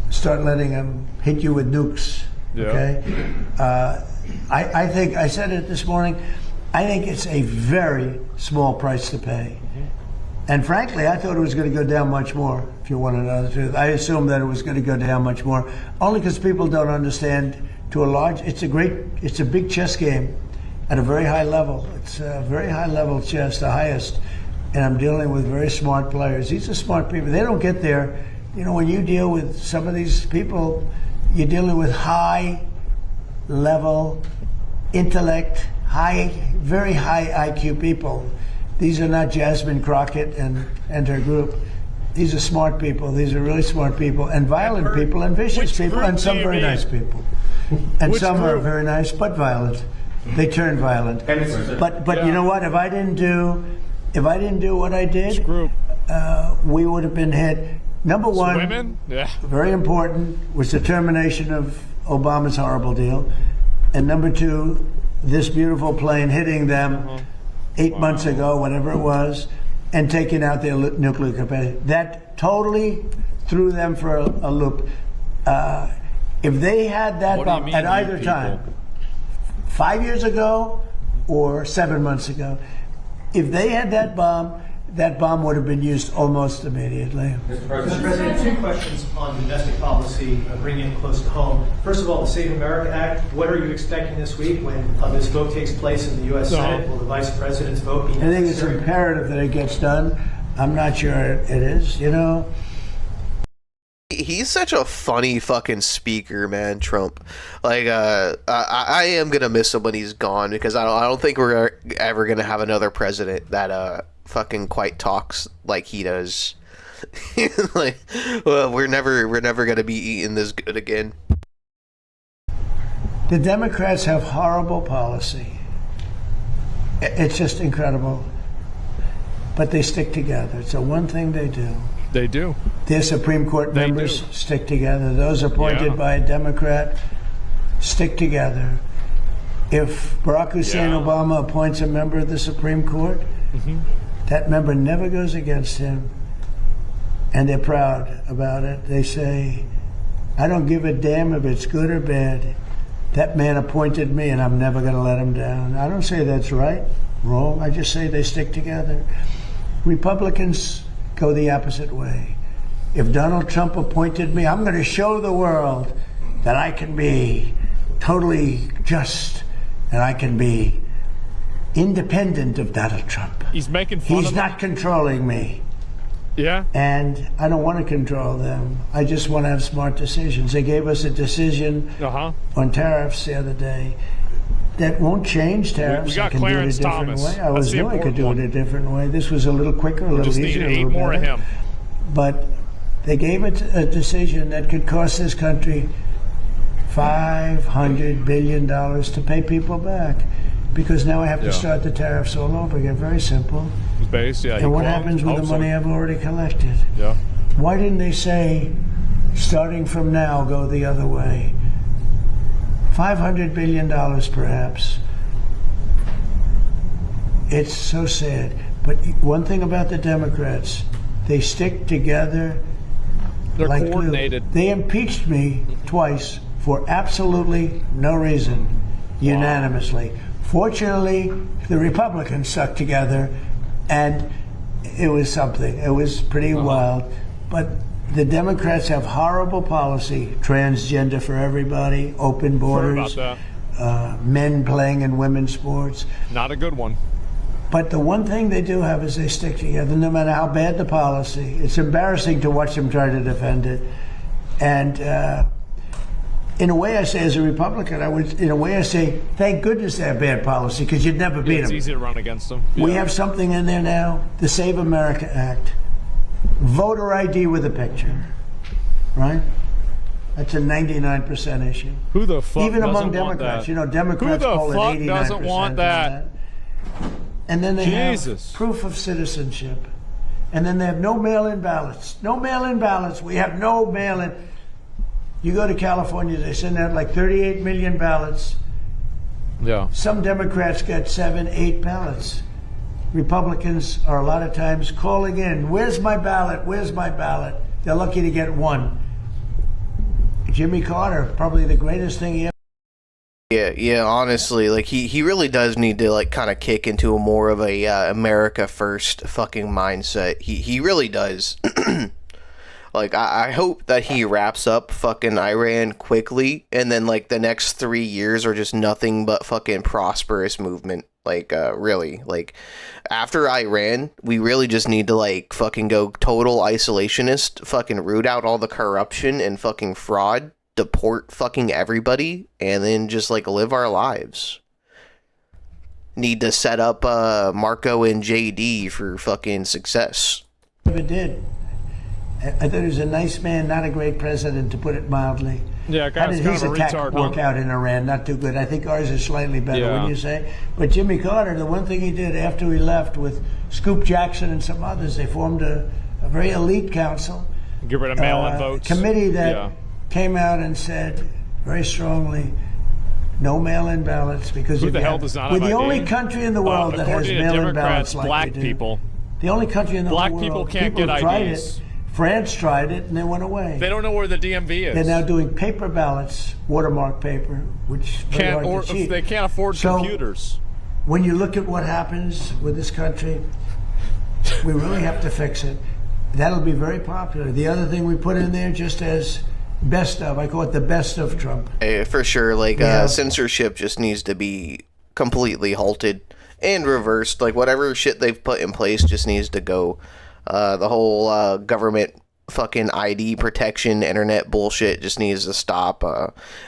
Speaker 9: Start letting them hit you with nukes.
Speaker 10: Yeah.
Speaker 9: Okay. I think I said it this morning. I think it's a very small price to pay. And frankly, I thought it was going to go down much more, if you want to know the truth. I assumed that it was going to go down much more, only because people don't understand to a large, it's a big chess game at a very high level. It's a very high level chess, the highest. And I'm dealing with very smart players. These are smart people. They don't get there. You know, when you deal with some of these people, you're dealing with high level intellect, very high IQ people. These are not Jasmine Crockett and her group. These are smart people. These are really smart people, and violent people, and vicious people, and some very nice people. And some are very nice but violent. They turn violent. But you know what? If I didn't do what I did, we would have been hit. Number one,
Speaker 10: Women? Yeah.
Speaker 9: very important, was the termination of Obama's horrible deal, and number two, this beautiful plane hitting them 8 months ago, whatever it was, and taking out their nuclear capacity. That totally threw them for a loop. If they had that
Speaker 10: What do you
Speaker 9: bomb
Speaker 10: mean,
Speaker 9: at
Speaker 10: you
Speaker 9: either
Speaker 10: people?
Speaker 9: time, 5 years ago or 7 months ago, if they had that bomb would have been used almost immediately.
Speaker 19: Mr. President, two questions on domestic policy, bringing it close to home. First of all, the Save America Act, what are you expecting this week when this vote takes place in the U.S. Senate? Will the Vice President's vote be
Speaker 9: I think it's
Speaker 19: necessary?
Speaker 9: imperative that it gets done. I'm not sure it is, you know.
Speaker 3: He's such a funny fucking speaker, man, Trump. Like, I am gonna miss him when he's gone, because I don't think we're ever gonna have another president that fucking quite talks like he does. Like, well, we're never gonna be eating this good again.
Speaker 9: The Democrats have horrible policy. It's just incredible. But they stick together. It's the one thing they do.
Speaker 10: They do.
Speaker 9: Their Supreme Court
Speaker 10: They
Speaker 9: members
Speaker 10: do.
Speaker 9: stick together. Those appointed
Speaker 10: Yeah.
Speaker 9: by a Democrat stick together. If Barack Hussein Obama appoints a member of the Supreme Court, that member never goes against him. And they're proud about it. They say, I don't give a damn if it's good or bad. That man appointed me and I'm never going to let him down. I don't say that's right, wrong. I just say they stick together. Republicans go the opposite way. If Donald Trump appointed me, I'm going to show the world that I can be totally just and I can be independent of Donald Trump.
Speaker 10: He's making fun
Speaker 9: He's
Speaker 10: of
Speaker 9: not controlling me.
Speaker 10: Yeah.
Speaker 9: And I don't want to control them. I just want to have smart decisions. They gave us a decision on tariffs the other day that won't change tariffs.
Speaker 10: We got
Speaker 9: I can
Speaker 10: Clarence
Speaker 9: do it a different
Speaker 10: Thomas.
Speaker 9: way. I was
Speaker 10: That's the
Speaker 9: knew I could do
Speaker 10: important
Speaker 9: it a different way. This was a little quicker, a little
Speaker 10: Just
Speaker 9: easier,
Speaker 10: need
Speaker 9: a
Speaker 10: 8
Speaker 9: little
Speaker 10: more of
Speaker 9: better.
Speaker 10: him.
Speaker 9: But they gave it a decision that could cost this country $500 billion to pay people back. Because now I have to start the tariffs all over again. Very simple.
Speaker 10: Base, yeah.
Speaker 9: And what happens with the money I've already collected?
Speaker 10: Yeah.
Speaker 9: Why didn't they say, starting from now, go the other way? $500 billion, perhaps. It's so sad. But one thing about the Democrats, they stick together.
Speaker 10: They're
Speaker 9: like glue.
Speaker 10: coordinated.
Speaker 9: They impeached me twice for absolutely no reason, unanimously. Fortunately, the Republicans stuck together, and it was something. It was pretty wild. But the Democrats have horrible policy, transgender for everybody, open borders,
Speaker 10: Sorry about
Speaker 9: men playing in women's sports.
Speaker 10: Not a good one.
Speaker 9: But the one thing they do have is they stick together, no matter how bad the policy. It's embarrassing to watch them try to defend it. And in a way, I say, as a Republican, in a way, I say, thank goodness they have bad policy, because you'd never beat
Speaker 10: It's
Speaker 9: them.
Speaker 10: easy to run against them.
Speaker 9: We have something in there now, the Save America Act. Voter ID with a picture, right? That's a 99% issue.
Speaker 10: Who the fuck
Speaker 9: Even among
Speaker 10: doesn't want
Speaker 9: Democrats,
Speaker 10: that?
Speaker 9: you know, Democrats
Speaker 10: Who the
Speaker 9: call it
Speaker 10: fuck
Speaker 9: 89%.
Speaker 10: doesn't want that?
Speaker 9: And then they
Speaker 10: Jesus.
Speaker 9: have proof of citizenship. And then they have no mail-in ballots. No mail-in ballots. We have no mail-in. You go to California, they send out like 38 million ballots.
Speaker 10: Yeah.
Speaker 9: Some Democrats get 7, 8 ballots. Republicans are a lot of times calling in, where's my ballot? Where's my ballot? They're lucky to get one. Jimmy Carter, probably the greatest thing he ever.
Speaker 3: Yeah, honestly, like he really does need to like kind of kick into a more of a America first fucking mindset. He really does. Like I hope that he wraps up fucking Iran quickly, and then like the next 3 years are just nothing but fucking prosperous movement. Like really, like after Iran, we really just need to like fucking go total isolationist, fucking root out all the corruption and fucking fraud, deport fucking everybody, and then just like live our lives. Need to set up Marco and JD for fucking success.
Speaker 9: Never did. I thought he was a nice man, not a great president, to put it mildly.
Speaker 10: Yeah,
Speaker 9: How did his
Speaker 10: kind of a
Speaker 9: attack
Speaker 10: retard,
Speaker 9: work out in Iran? Not too good. I think ours is slightly better,
Speaker 10: Yeah.
Speaker 9: wouldn't you say? But Jimmy Carter, the one thing he did after he left with Scoop Jackson and some others, they formed a very elite council.
Speaker 10: Get rid of mail-in votes.
Speaker 9: Committee that
Speaker 10: Yeah.
Speaker 9: came out and said very strongly, no mail-in ballots, because
Speaker 10: Who
Speaker 9: if
Speaker 10: the
Speaker 9: you
Speaker 10: hell
Speaker 9: have-
Speaker 10: does not
Speaker 9: we're
Speaker 10: have
Speaker 9: the
Speaker 10: ID?
Speaker 9: only country in the world that has
Speaker 10: According to
Speaker 9: mail-in
Speaker 10: Democrats,
Speaker 9: ballots like
Speaker 10: black
Speaker 9: we do.
Speaker 10: people.
Speaker 9: The only country in the
Speaker 10: Black
Speaker 9: whole world.
Speaker 10: people can't get
Speaker 9: have tried
Speaker 10: IDs.
Speaker 9: it. France tried it and they went away.
Speaker 10: They don't know where the DMV is.
Speaker 9: They're now doing paper ballots, watermark paper, which is very
Speaker 10: Can't
Speaker 9: hard
Speaker 10: or
Speaker 9: to cheat.
Speaker 10: they can't afford
Speaker 9: So,
Speaker 10: computers.
Speaker 9: When you look at what happens with this country, we really have to fix it. That'll be very popular. The other thing we put in there just as best of, I call it the best of Trump.
Speaker 3: For sure, like
Speaker 9: Yeah.
Speaker 3: censorship just needs to be completely halted and reversed. Like whatever shit they've put in place just needs to go. The whole government fucking ID protection, internet bullshit just needs to stop.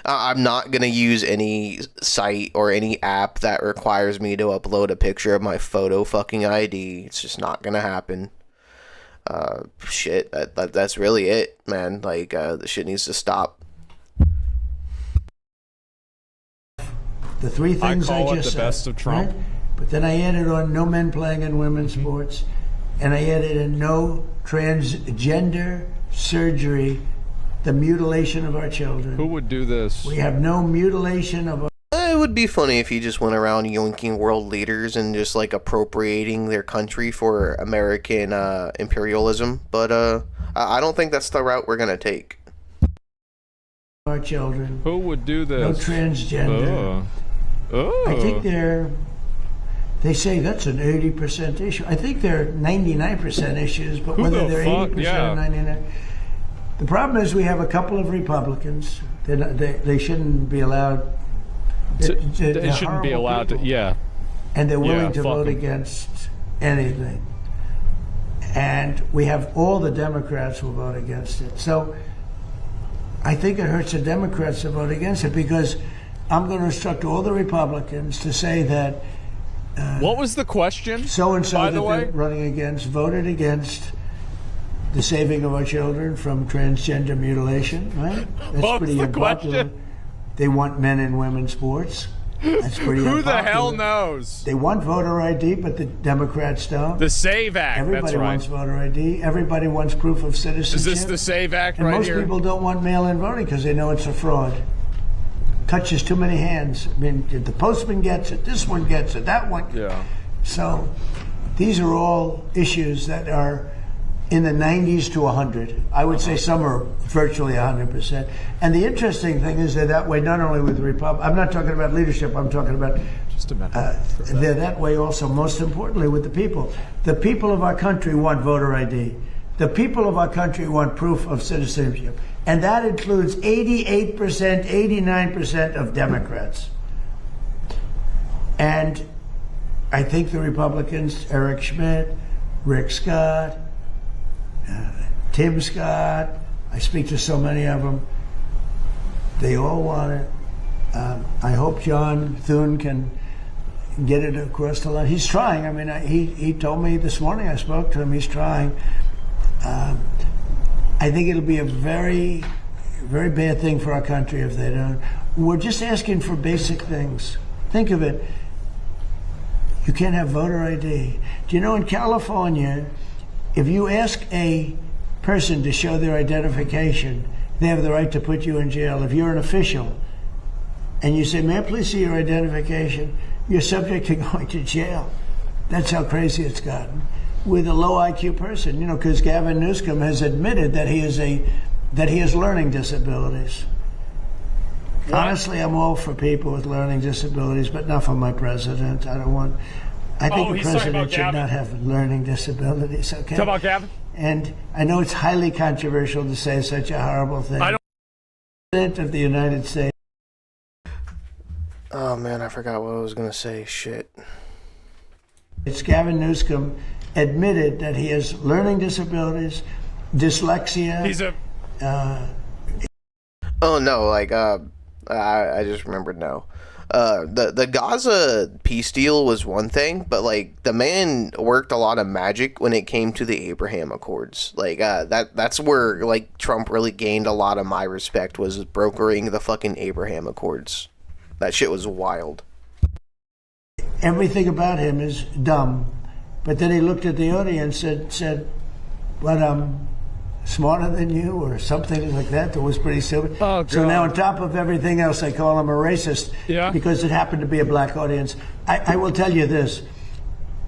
Speaker 3: I'm not gonna use any site or any app that requires me to upload a picture of my photo fucking ID. It's just not gonna happen. Shit, that's really it, man. Like the shit needs to stop.
Speaker 9: The three things I,
Speaker 10: call it
Speaker 9: just
Speaker 10: the
Speaker 9: said.
Speaker 10: best of Trump.
Speaker 9: Right? But then I added on no men playing in women's sports, and I added in no transgender surgery, the mutilation of our children.
Speaker 10: Who would do this?
Speaker 9: We have no mutilation of our.
Speaker 3: It would be funny if he just went around yoinking world leaders and just like appropriating their country for American imperialism, but I don't think that's the route we're gonna take.
Speaker 9: Our children.
Speaker 10: Who would do this?
Speaker 9: No transgender. I think they say that's an 80% issue. I think they're 99% issues, but
Speaker 10: Who
Speaker 9: whether
Speaker 10: the
Speaker 9: they're
Speaker 10: fuck?
Speaker 9: 80%
Speaker 10: Yeah.
Speaker 9: or 99%. The problem is we have a couple of Republicans. They shouldn't be allowed.
Speaker 10: They
Speaker 9: they're
Speaker 10: shouldn't be
Speaker 9: horrible
Speaker 10: allowed to.
Speaker 9: people.
Speaker 10: Yeah.
Speaker 9: And they're willing
Speaker 10: Yeah,
Speaker 9: to
Speaker 10: fuck
Speaker 9: vote
Speaker 10: 'em.
Speaker 9: against anything. And we have all the Democrats who vote against it. So I think it hurts the Democrats to vote against it, because I'm going to instruct all the Republicans to say that
Speaker 10: What was the question?
Speaker 9: so-and-so
Speaker 10: by
Speaker 9: that
Speaker 10: the way?
Speaker 9: they're running against voted against the saving of our children from transgender mutilation, right? That's
Speaker 10: What was
Speaker 9: pretty
Speaker 10: the
Speaker 9: unpopular.
Speaker 10: question?
Speaker 9: They want men and women's sports. That's pretty
Speaker 10: Who
Speaker 9: unpopular.
Speaker 10: the hell knows?
Speaker 9: They want voter ID, but the Democrats don't.
Speaker 10: The SAVE Act.
Speaker 9: Everybody
Speaker 10: that's right.
Speaker 9: wants voter ID. Everybody wants proof of citizenship.
Speaker 10: Is this the SAVE Act
Speaker 9: and
Speaker 10: right
Speaker 9: most
Speaker 10: here?
Speaker 9: people don't want mail-in voting because they know it's a fraud. Touches too many hands. I mean, the postman gets it, this one gets it, that one.
Speaker 10: Yeah.
Speaker 9: So these are all issues that are in the 90s to 100. I would say some are virtually 100%. And the interesting thing is they're that way not only with the Republicans. I'm not talking about leadership. I'm talking about
Speaker 10: just a minute.
Speaker 9: They're that way also, most importantly, with the people. The people of our country want voter ID. The people of our country want proof of citizenship. And that includes 88%, 89% of Democrats. And I think the Republicans, Eric Schmidt, Rick Scott, Tim Scott, I speak to so many of them, they all want it. I hope John Thune can get it across the line. He's trying. I mean, he told me this morning, I spoke to him, he's trying. I think it'll be a very, very bad thing for our country if they don't. We're just asking for basic things. Think of it. You can't have voter ID. Do you know in California, if you ask a person to show their identification, they have the right to put you in jail. If you're an official and you say, may I please see your identification, you're subject to going to jail. That's how crazy it's gotten with a low IQ person, you know, because Gavin Newsom has admitted that he has learning disabilities. What? Honestly, I'm all for people with learning disabilities, but not for my president. I think the president should not have learning disabilities, okay?
Speaker 10: Talk about Gavin?
Speaker 9: And I know it's highly controversial to say such a horrible thing. President of the United States.
Speaker 3: Oh man, I forgot what I was gonna say. Shit.
Speaker 9: It's Gavin Newsom admitted that he has learning disabilities, dyslexia.
Speaker 10: He's a.
Speaker 3: Oh no, like I just remembered now. The Gaza peace deal was one thing, but like the man worked a lot of magic when it came to the Abraham Accords. Like that's where like Trump really gained a lot of my respect, was brokering the fucking Abraham Accords. That shit was wild.
Speaker 9: Everything about him is dumb, but then he looked at the audience and said, "But I'm smarter than you," or something like that. That was pretty stupid.
Speaker 10: Oh, God.
Speaker 9: So now, on top of everything else, I call him a racist because it happened to be a black audience. I will tell you this.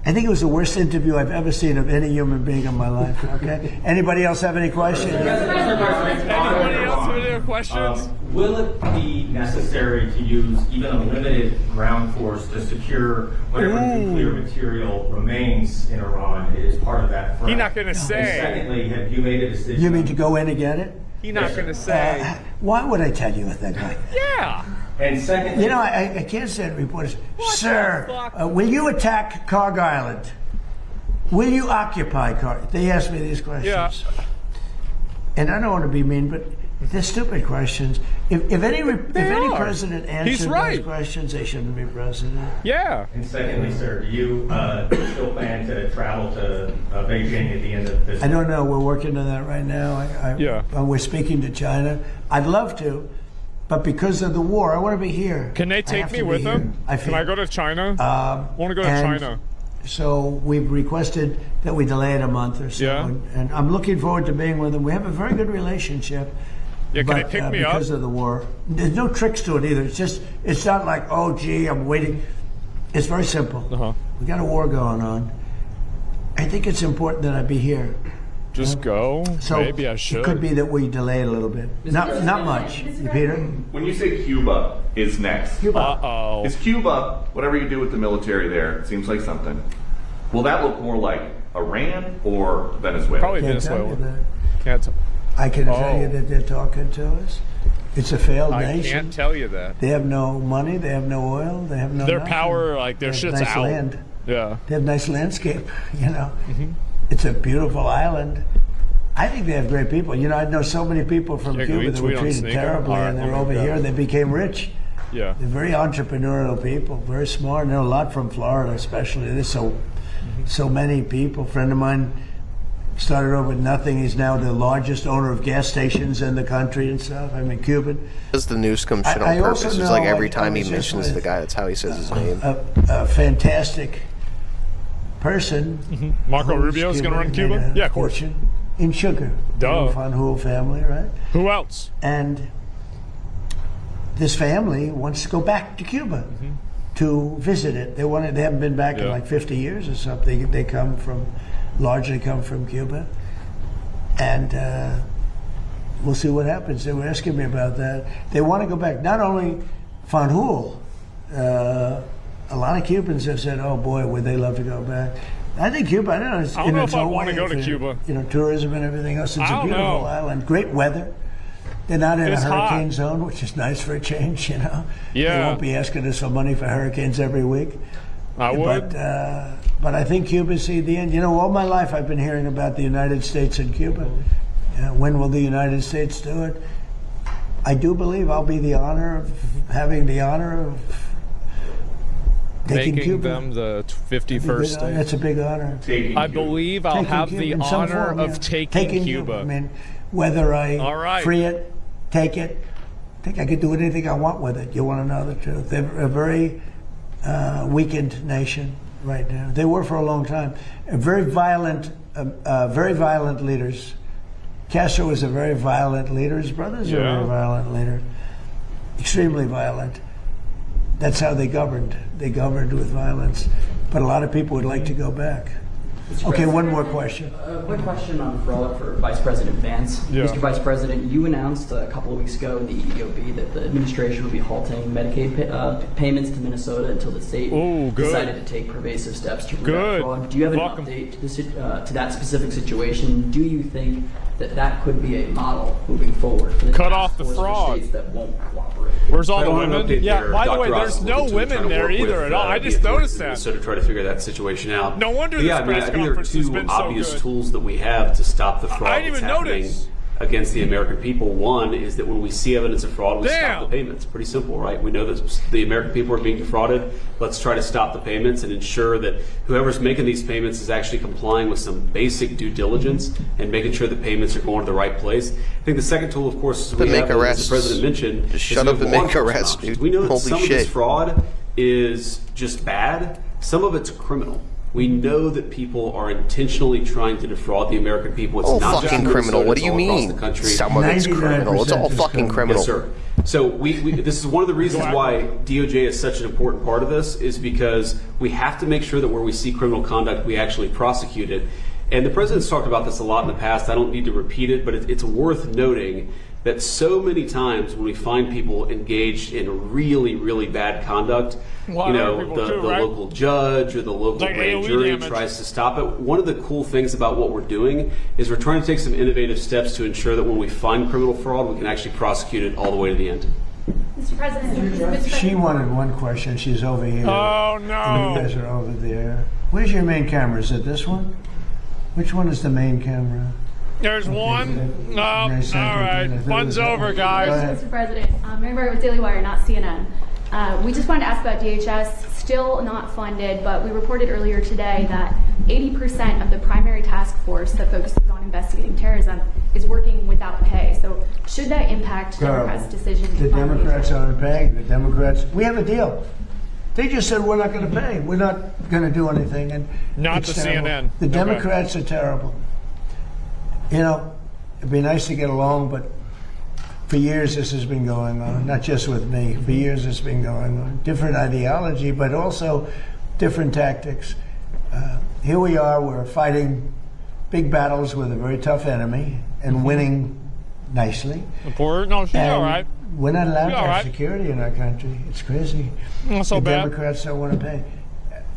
Speaker 9: I think it was the worst interview I've ever seen of any human being in my life. Okay. Anybody else have any questions?
Speaker 10: Anybody else have any questions?
Speaker 5: Will it be necessary to use even a limited ground force to secure whatever nuclear material remains in Iran? It is part of that threat.
Speaker 10: He's not going to say.
Speaker 5: And secondly, have you made a decision?
Speaker 9: You mean to go in and get it?
Speaker 10: He's not going to say.
Speaker 9: Why would I tell you a thing like that?
Speaker 10: Yeah.
Speaker 5: And secondly,
Speaker 9: you know, I can't say to reporters, sir, will you attack Carg Island? Will you occupy Carg? They ask me these questions.
Speaker 10: Yeah.
Speaker 9: And I don't want to be mean, but they're stupid questions. If any president answered those questions, they shouldn't be president.
Speaker 10: Yeah.
Speaker 5: And secondly, sir, do you still plan to travel to Beijing at the end of this?
Speaker 9: I don't know. We're working on that right now. We're speaking to China. I'd love to, but because of the war, I want to be here.
Speaker 10: Can they take me with them? Can I go to China? I want to go to China.
Speaker 9: So we've requested that we delay it a month or so.
Speaker 10: Yeah.
Speaker 9: And I'm looking forward to being with them. We have a very good relationship.
Speaker 10: Yeah, can they pick me up?
Speaker 9: Because of the war. There's no tricks to it either. It's not like, oh, gee, I'm waiting. It's very simple. We got a war going on. I think it's important that I be here.
Speaker 10: Just go?
Speaker 9: So
Speaker 10: maybe I should.
Speaker 9: It could be that we delay it a little bit. Not much. Peter?
Speaker 20: When you say Cuba is next,
Speaker 10: uh-oh.
Speaker 20: Is Cuba, whatever you do with the military there, it seems like something. Will that look more like Iran or Venezuela?
Speaker 10: Probably Venezuela.
Speaker 9: I can tell you that they're talking to us. It's a failed nation.
Speaker 10: I can't tell you that.
Speaker 9: They have no money. They have no oil. They have no.
Speaker 10: Their
Speaker 9: nothing.
Speaker 10: power, like their shit's
Speaker 9: nice
Speaker 10: out.
Speaker 9: Land.
Speaker 10: Yeah.
Speaker 9: They have nice landscape. You know, it's a beautiful island. I think they have great people. You know, I know so many people from Cuba that were treated terribly, and they're over here and they became rich.
Speaker 10: Yeah.
Speaker 9: They're very entrepreneurial people, very smart. I know a lot from Florida, especially. There's so many people. A friend of mine started over with nothing. He's now the largest owner of gas stations in the country and stuff. I mean, Cuban.
Speaker 3: Does the Newsom shit on purpose? It's like every time he mentions the guy, that's how he says his name.
Speaker 9: A fantastic person.
Speaker 10: Marco Rubio's going to run Cuba? Yeah, of course.
Speaker 9: In sugar.
Speaker 10: Duh.
Speaker 9: Van Hool family, right?
Speaker 10: Who else?
Speaker 9: And this family wants to go back to Cuba to visit it. They haven't been back in like 50 years or something. They largely come from Cuba. And we'll see what happens. They were asking me about that. They want to go back. Not only Van Hool, a lot of Cubans have said, oh boy, would they love to go back. I think Cuba, I don't know
Speaker 10: if I want to go to Cuba.
Speaker 9: You know, tourism and everything else. It's a beautiful island. Great weather. They're not in a hurricane zone, which is nice for a change, you know.
Speaker 10: Yeah.
Speaker 9: They won't be asking us for money for hurricanes every week.
Speaker 10: I would.
Speaker 9: But I think Cuba see the end. You know, all my life I've been hearing about the United States and Cuba. When will the United States do it? I do believe I'll be having the honor of taking
Speaker 10: making
Speaker 9: Cuba.
Speaker 10: them the 51st state.
Speaker 9: That's a big honor.
Speaker 10: I believe I'll have the honor of taking Cuba.
Speaker 9: I mean, whether I free it, take it, I think I could do anything I want with it. You want to know the truth? They're a very weakened nation right now. They were for a long time. A very violent very violent leaders. Castro was a very violent leader. His brothers were a very violent leader. Extremely violent. That's how they governed. They governed with violence. But a lot of people would like to go back. Okay, one more question.
Speaker 15: Quick question on fraud for Vice President Vance.
Speaker 10: Yeah.
Speaker 15: Mr. Vice President, you announced a couple of weeks ago in the EEOB that the administration would be halting Medicaid payments to Minnesota until the state decided to take pervasive steps to root out fraud. Do you have an update to that specific situation? Do you think that could be a model moving forward for the
Speaker 10: Cut off the
Speaker 15: task force for
Speaker 10: fraud.
Speaker 15: states that won't cooperate?
Speaker 10: Where's all the women? Yeah, by the way, there's no women there either at all. I just noticed that.
Speaker 13: So to try to figure that situation out.
Speaker 10: No wonder
Speaker 13: Yeah,
Speaker 10: this
Speaker 13: I mean, I
Speaker 10: press
Speaker 13: think there are
Speaker 10: conference has
Speaker 13: two
Speaker 10: been so
Speaker 13: obvious
Speaker 10: good.
Speaker 13: tools that we have to stop the fraud
Speaker 10: I didn't
Speaker 13: that's
Speaker 10: even
Speaker 13: happening
Speaker 10: notice.
Speaker 13: against the American people. One is that when we see evidence of fraud, we stop the payments. Pretty simple, right? We know that the American people are being defrauded. Let's try to stop the payments and ensure that whoever's making these payments is actually complying with some basic due diligence and making sure the payments are going to the right place. I think the second tool, of course, is we have, as the president mentioned,
Speaker 3: just shut up and make arrests, dude.
Speaker 13: We know that
Speaker 3: Holy
Speaker 13: some of
Speaker 3: shit.
Speaker 13: this fraud is just bad. Some of it's criminal. We know that people are intentionally trying to defraud the American people. It's not
Speaker 3: fucking
Speaker 13: just
Speaker 3: criminal. What do you
Speaker 13: Minnesota, it's all
Speaker 3: mean?
Speaker 13: across the country.
Speaker 3: Some of it's criminal. It's all fucking criminal.
Speaker 13: Yes, sir. So we this is one of the reasons why DOJ is such an important part of this, is because we have to make sure that where we see criminal conduct, we actually prosecute it. And the president's talked about this a lot in the past. I don't need to repeat it, but it's worth noting that so many times when we find people engaged in really, really bad conduct, the local judge or the local grand jury tries to stop it. One of the cool things about what we're doing is we're trying to take some innovative steps to ensure that when we find criminal fraud, we can actually prosecute it all the way to the end.
Speaker 1: Mr. President,
Speaker 9: She wanted one question. She's over here.
Speaker 10: Oh, no.
Speaker 9: And you guys are over there. Where's your main camera? Is it this one? Which one is the main camera?
Speaker 10: There's one. No. All right. Fun's over, guys.
Speaker 6: Mr. President, Mary Barrett with Daily Wire, not CNN. We just wanted to ask about DHS, still not funded, but we reported earlier today that 80% of the primary task force that focuses on investigating terrorism is working without pay. So should that impact Democrats' decision to
Speaker 9: The
Speaker 6: fund
Speaker 9: Democrats aren't paying. The Democrats, we have a deal. They just said we're not going to pay. We're not going to do anything. And
Speaker 10: Not
Speaker 9: it's
Speaker 10: the
Speaker 9: terrible.
Speaker 10: CNN.
Speaker 9: The
Speaker 10: Okay.
Speaker 9: Democrats are terrible. You know, it'd be nice to get along, but for years this has been going on. Not just with me. For years it's been going on. Different ideology, but also different tactics. Here we are. We're fighting big battles with a very tough enemy and winning nicely.
Speaker 10: No, she's
Speaker 9: And
Speaker 10: all right.
Speaker 9: We're not allowed
Speaker 10: She's
Speaker 9: to
Speaker 10: all
Speaker 9: have
Speaker 10: right.
Speaker 9: security in our country. It's crazy.
Speaker 10: Not so
Speaker 9: the
Speaker 10: bad.
Speaker 9: Democrats don't want to pay.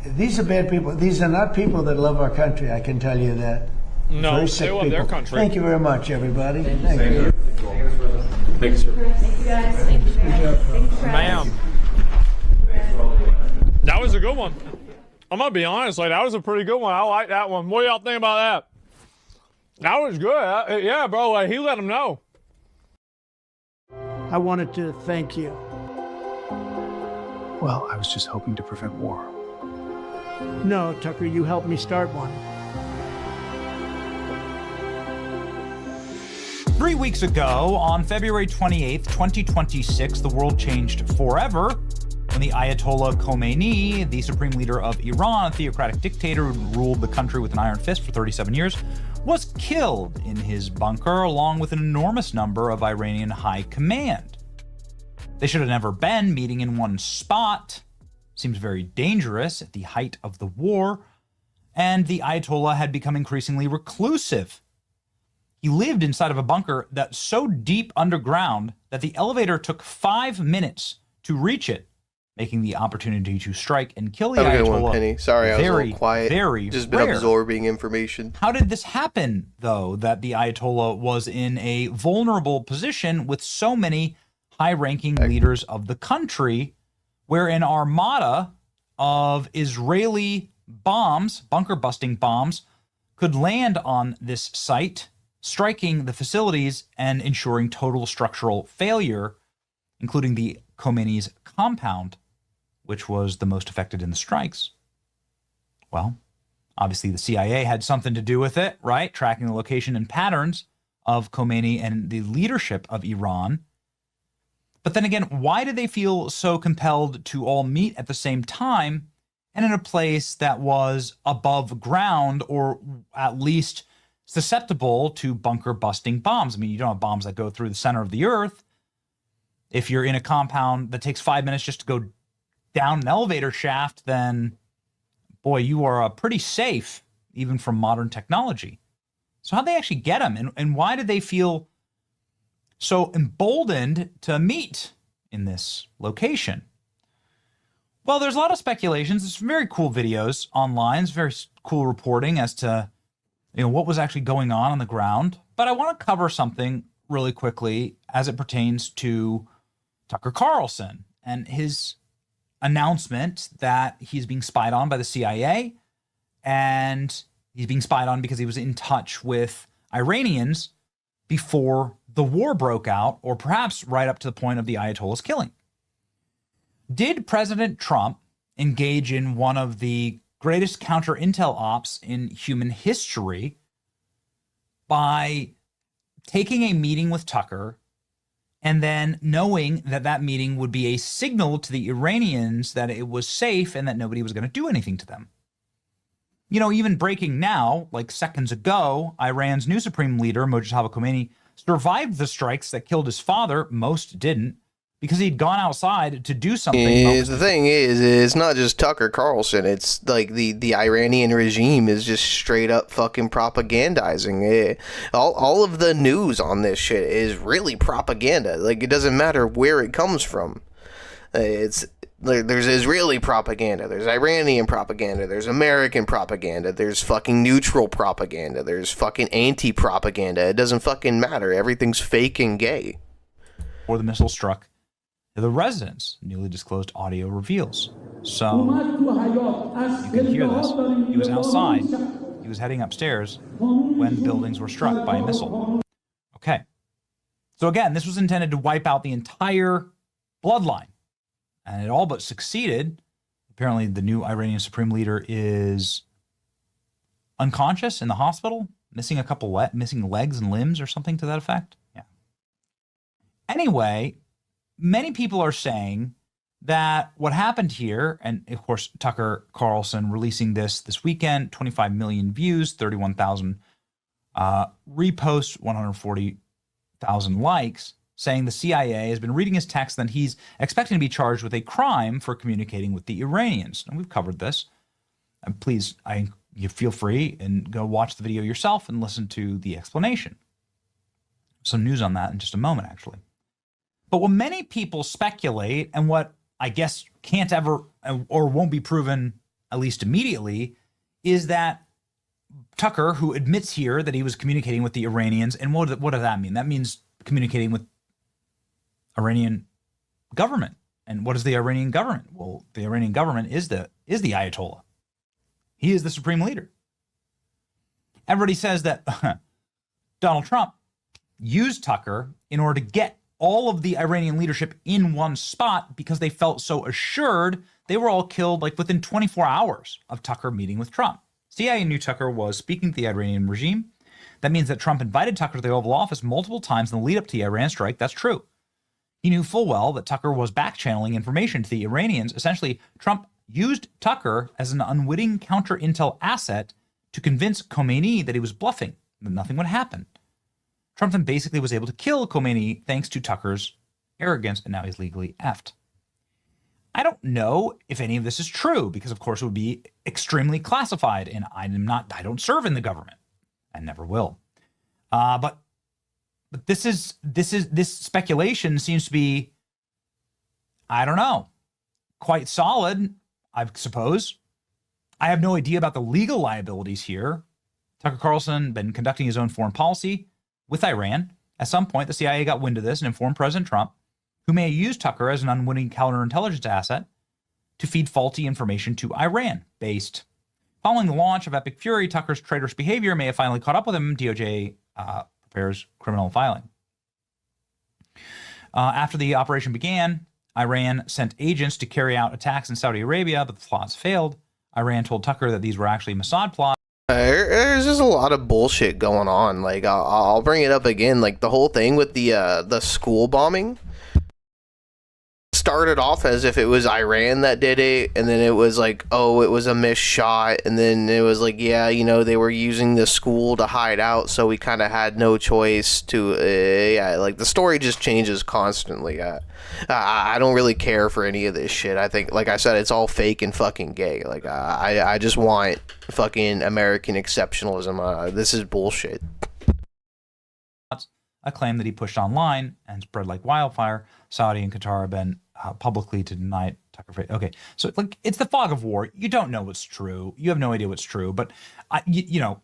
Speaker 9: These are bad people. These are not people that love our country. I can tell you that.
Speaker 10: No,
Speaker 9: Very
Speaker 10: they
Speaker 9: sick
Speaker 10: love
Speaker 9: people.
Speaker 10: their country.
Speaker 9: Thank you very much, everybody. Thank you.
Speaker 13: Thank you, sir.
Speaker 6: Thank you guys. Thank you, Thank you,
Speaker 10: Ma'am. That was a good one. I'm gonna be honest, like that was a pretty good one. I like that one. What do y'all think about that? That was good. Yeah, bro. Like, he let him know.
Speaker 9: I wanted to thank you.
Speaker 22: Well, I was just hoping to prevent war.
Speaker 9: No, Tucker, you helped me start one.
Speaker 23: 3 weeks ago, on February 28th, 2026, the world changed forever when the Ayatollah Khomeini, the supreme leader of Iran, a theocratic dictator who ruled the country with an iron fist for 37 years, was killed in his bunker along with an enormous number of Iranian high command. They should have never been meeting in one spot. Seems very dangerous at the height of the war. And the Ayatollah had become increasingly reclusive. He lived inside of a bunker that's so deep underground that the elevator took 5 minutes to reach it, making the opportunity to strike and kill the
Speaker 3: Have a good
Speaker 23: Ayatollah
Speaker 3: one, Penny. Sorry, I was a
Speaker 23: very,
Speaker 3: little quiet.
Speaker 23: very
Speaker 3: Just been
Speaker 23: rare.
Speaker 3: absorbing information.
Speaker 23: How did this happen, though, that the Ayatollah was in a vulnerable position with so many high-ranking leaders of the country, where an armada of Israeli bombs, bunker-busting bombs, could land on this site, striking the facilities and ensuring total structural failure, including the Khomeini's compound, which was the most affected in the strikes? Well, obviously the CIA had something to do with it, right? Tracking the location and patterns of Khomeini and the leadership of Iran. But then again, why did they feel so compelled to all meet at the same time and in a place that was above ground, or at least susceptible to bunker busting bombs. I mean, you don't have bombs that go through the center of the earth. If you're in a compound that takes 5 minutes just to go down an elevator shaft, then boy, you are pretty safe, even from modern technology. So how'd they actually get them? And why did they feel so emboldened to meet in this location? Well, there's a lot of speculations. There's some very cool videos online. It's very cool reporting as to what was actually going on the ground. But I want to cover something really quickly as it pertains to Tucker Carlson and his announcement that he's being spied on by the CIA, and he's being spied on because he was in touch with Iranians before the war broke out, or perhaps right up to the point of the Ayatollah's killing. Did President Trump engage in one of the greatest counter-intel ops in human history by taking a meeting with Tucker and then knowing that that meeting would be a signal to the Iranians that it was safe and that nobody was going to do anything to them? Even breaking now, like seconds ago, Iran's new supreme leader, Mojtaba Khomeini, survived the strikes that killed his father. Most didn't, because he'd gone outside to do something.
Speaker 3: The thing is, it's not just Tucker Carlson. It's like the Iranian regime is just straight up fucking propagandizing it. All of the news on this shit is really propaganda. Like, it doesn't matter where it comes from. There's Israeli propaganda, there's Iranian propaganda, there's American propaganda, there's fucking neutral propaganda, there's fucking anti-propaganda. It doesn't fucking matter. Everything's fake and gay.
Speaker 23: Before the missile struck the residence, newly disclosed audio reveals. So you can hear this. He was outside. He was heading upstairs when the buildings were struck by a missile. Okay. So again, this was intended to wipe out the entire bloodline. And it all but succeeded. Apparently, the new Iranian supreme leader is unconscious in the hospital, missing a couple missing legs and limbs or something to that effect. Yeah. Anyway, many people are saying that what happened here, and of course, Tucker Carlson releasing this weekend, 25 million views, 31,000 reposts, 140,000 likes, saying the CIA has been reading his text and he's expecting to be charged with a crime for communicating with the Iranians. And we've covered this. And please, you feel free and go watch the video yourself and listen to the explanation. Some news on that in just a moment, actually. But what many people speculate, and what I guess can't ever or won't be proven, at least immediately, is that Tucker, who admits here that he was communicating with the Iranians, and what does that mean? That means communicating with Iranian government. And what is the Iranian government? Well, the Iranian government is the Ayatollah. He is the supreme leader. Everybody says that Donald Trump used Tucker in order to get all of the Iranian leadership in one spot because they felt so assured they were all killed like within 24 hours of Tucker meeting with Trump. CIA knew Tucker was speaking to the Iranian regime. That means that Trump invited Tucker to the Oval Office multiple times in the lead up to the Iran strike. That's true. He knew full well that Tucker was back-channeling information to the Iranians. Essentially, Trump used Tucker as an unwitting counter-intel asset to convince Khomeini that he was bluffing, that nothing would happen. Trump then basically was able to kill Khomeini thanks to Tucker's arrogance, and now he's legally effed. I don't know if any of this is true, because of course it would be extremely classified, and I don't serve in the government. I never will. But this speculation seems to be, I don't know, quite solid, I suppose. I have no idea about the legal liabilities here. Tucker Carlson been conducting his own foreign policy with Iran. At some point, the CIA got wind of this and informed President Trump, who may use Tucker as an unwitting counterintelligence asset to feed faulty information to Iran. Following the launch of Epic Fury, Tucker's traitorous behavior may have finally caught up with him. DOJ prepares criminal filing. After the operation began, Iran sent agents to carry out attacks in Saudi Arabia, but the plots failed. Iran told Tucker that these were actually Mossad plots.
Speaker 3: There's just a lot of bullshit going on. Like, I'll bring it up again. Like, the whole thing with the school bombing. started off as if it was Iran that did it, and then it was like, oh, it was a missed shot, and then it was like, yeah, you know, they were using the school to hide out, so we kind of had no choice to, yeah, like the story just changes constantly. I don't really care for any of this shit. I think, like I said, it's all fake and fucking gay. Like, I just want fucking American exceptionalism. This is bullshit.
Speaker 23: A claim that he pushed online and spread like wildfire. Saudi and Qatar have been publicly to deny it. Tucker. Okay, so like it's the fog of war. You don't know what's true. You have no idea what's true. But you know,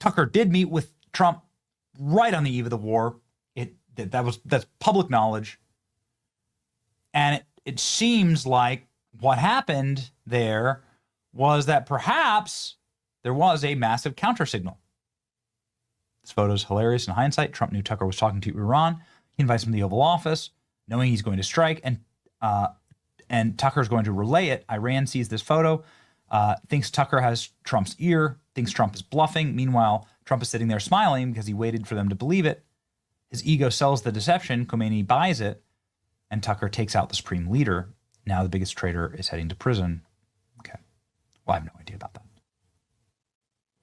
Speaker 23: Tucker did meet with Trump right on the eve of the war. That's public knowledge. And it seems like what happened there was that perhaps there was a massive counter signal. This photo is hilarious in hindsight. Trump knew Tucker was talking to Iran. He invites him to the Oval Office, knowing he's going to strike, and Tucker's going to relay it. Iran sees this photo, thinks Tucker has Trump's ear, thinks Trump is bluffing. Meanwhile, Trump is sitting there smiling because he waited for them to believe it. His ego sells the deception. Khomeini buys it, and Tucker takes out the supreme leader. Now the biggest traitor is heading to prison. Okay. Well, I have no idea about that.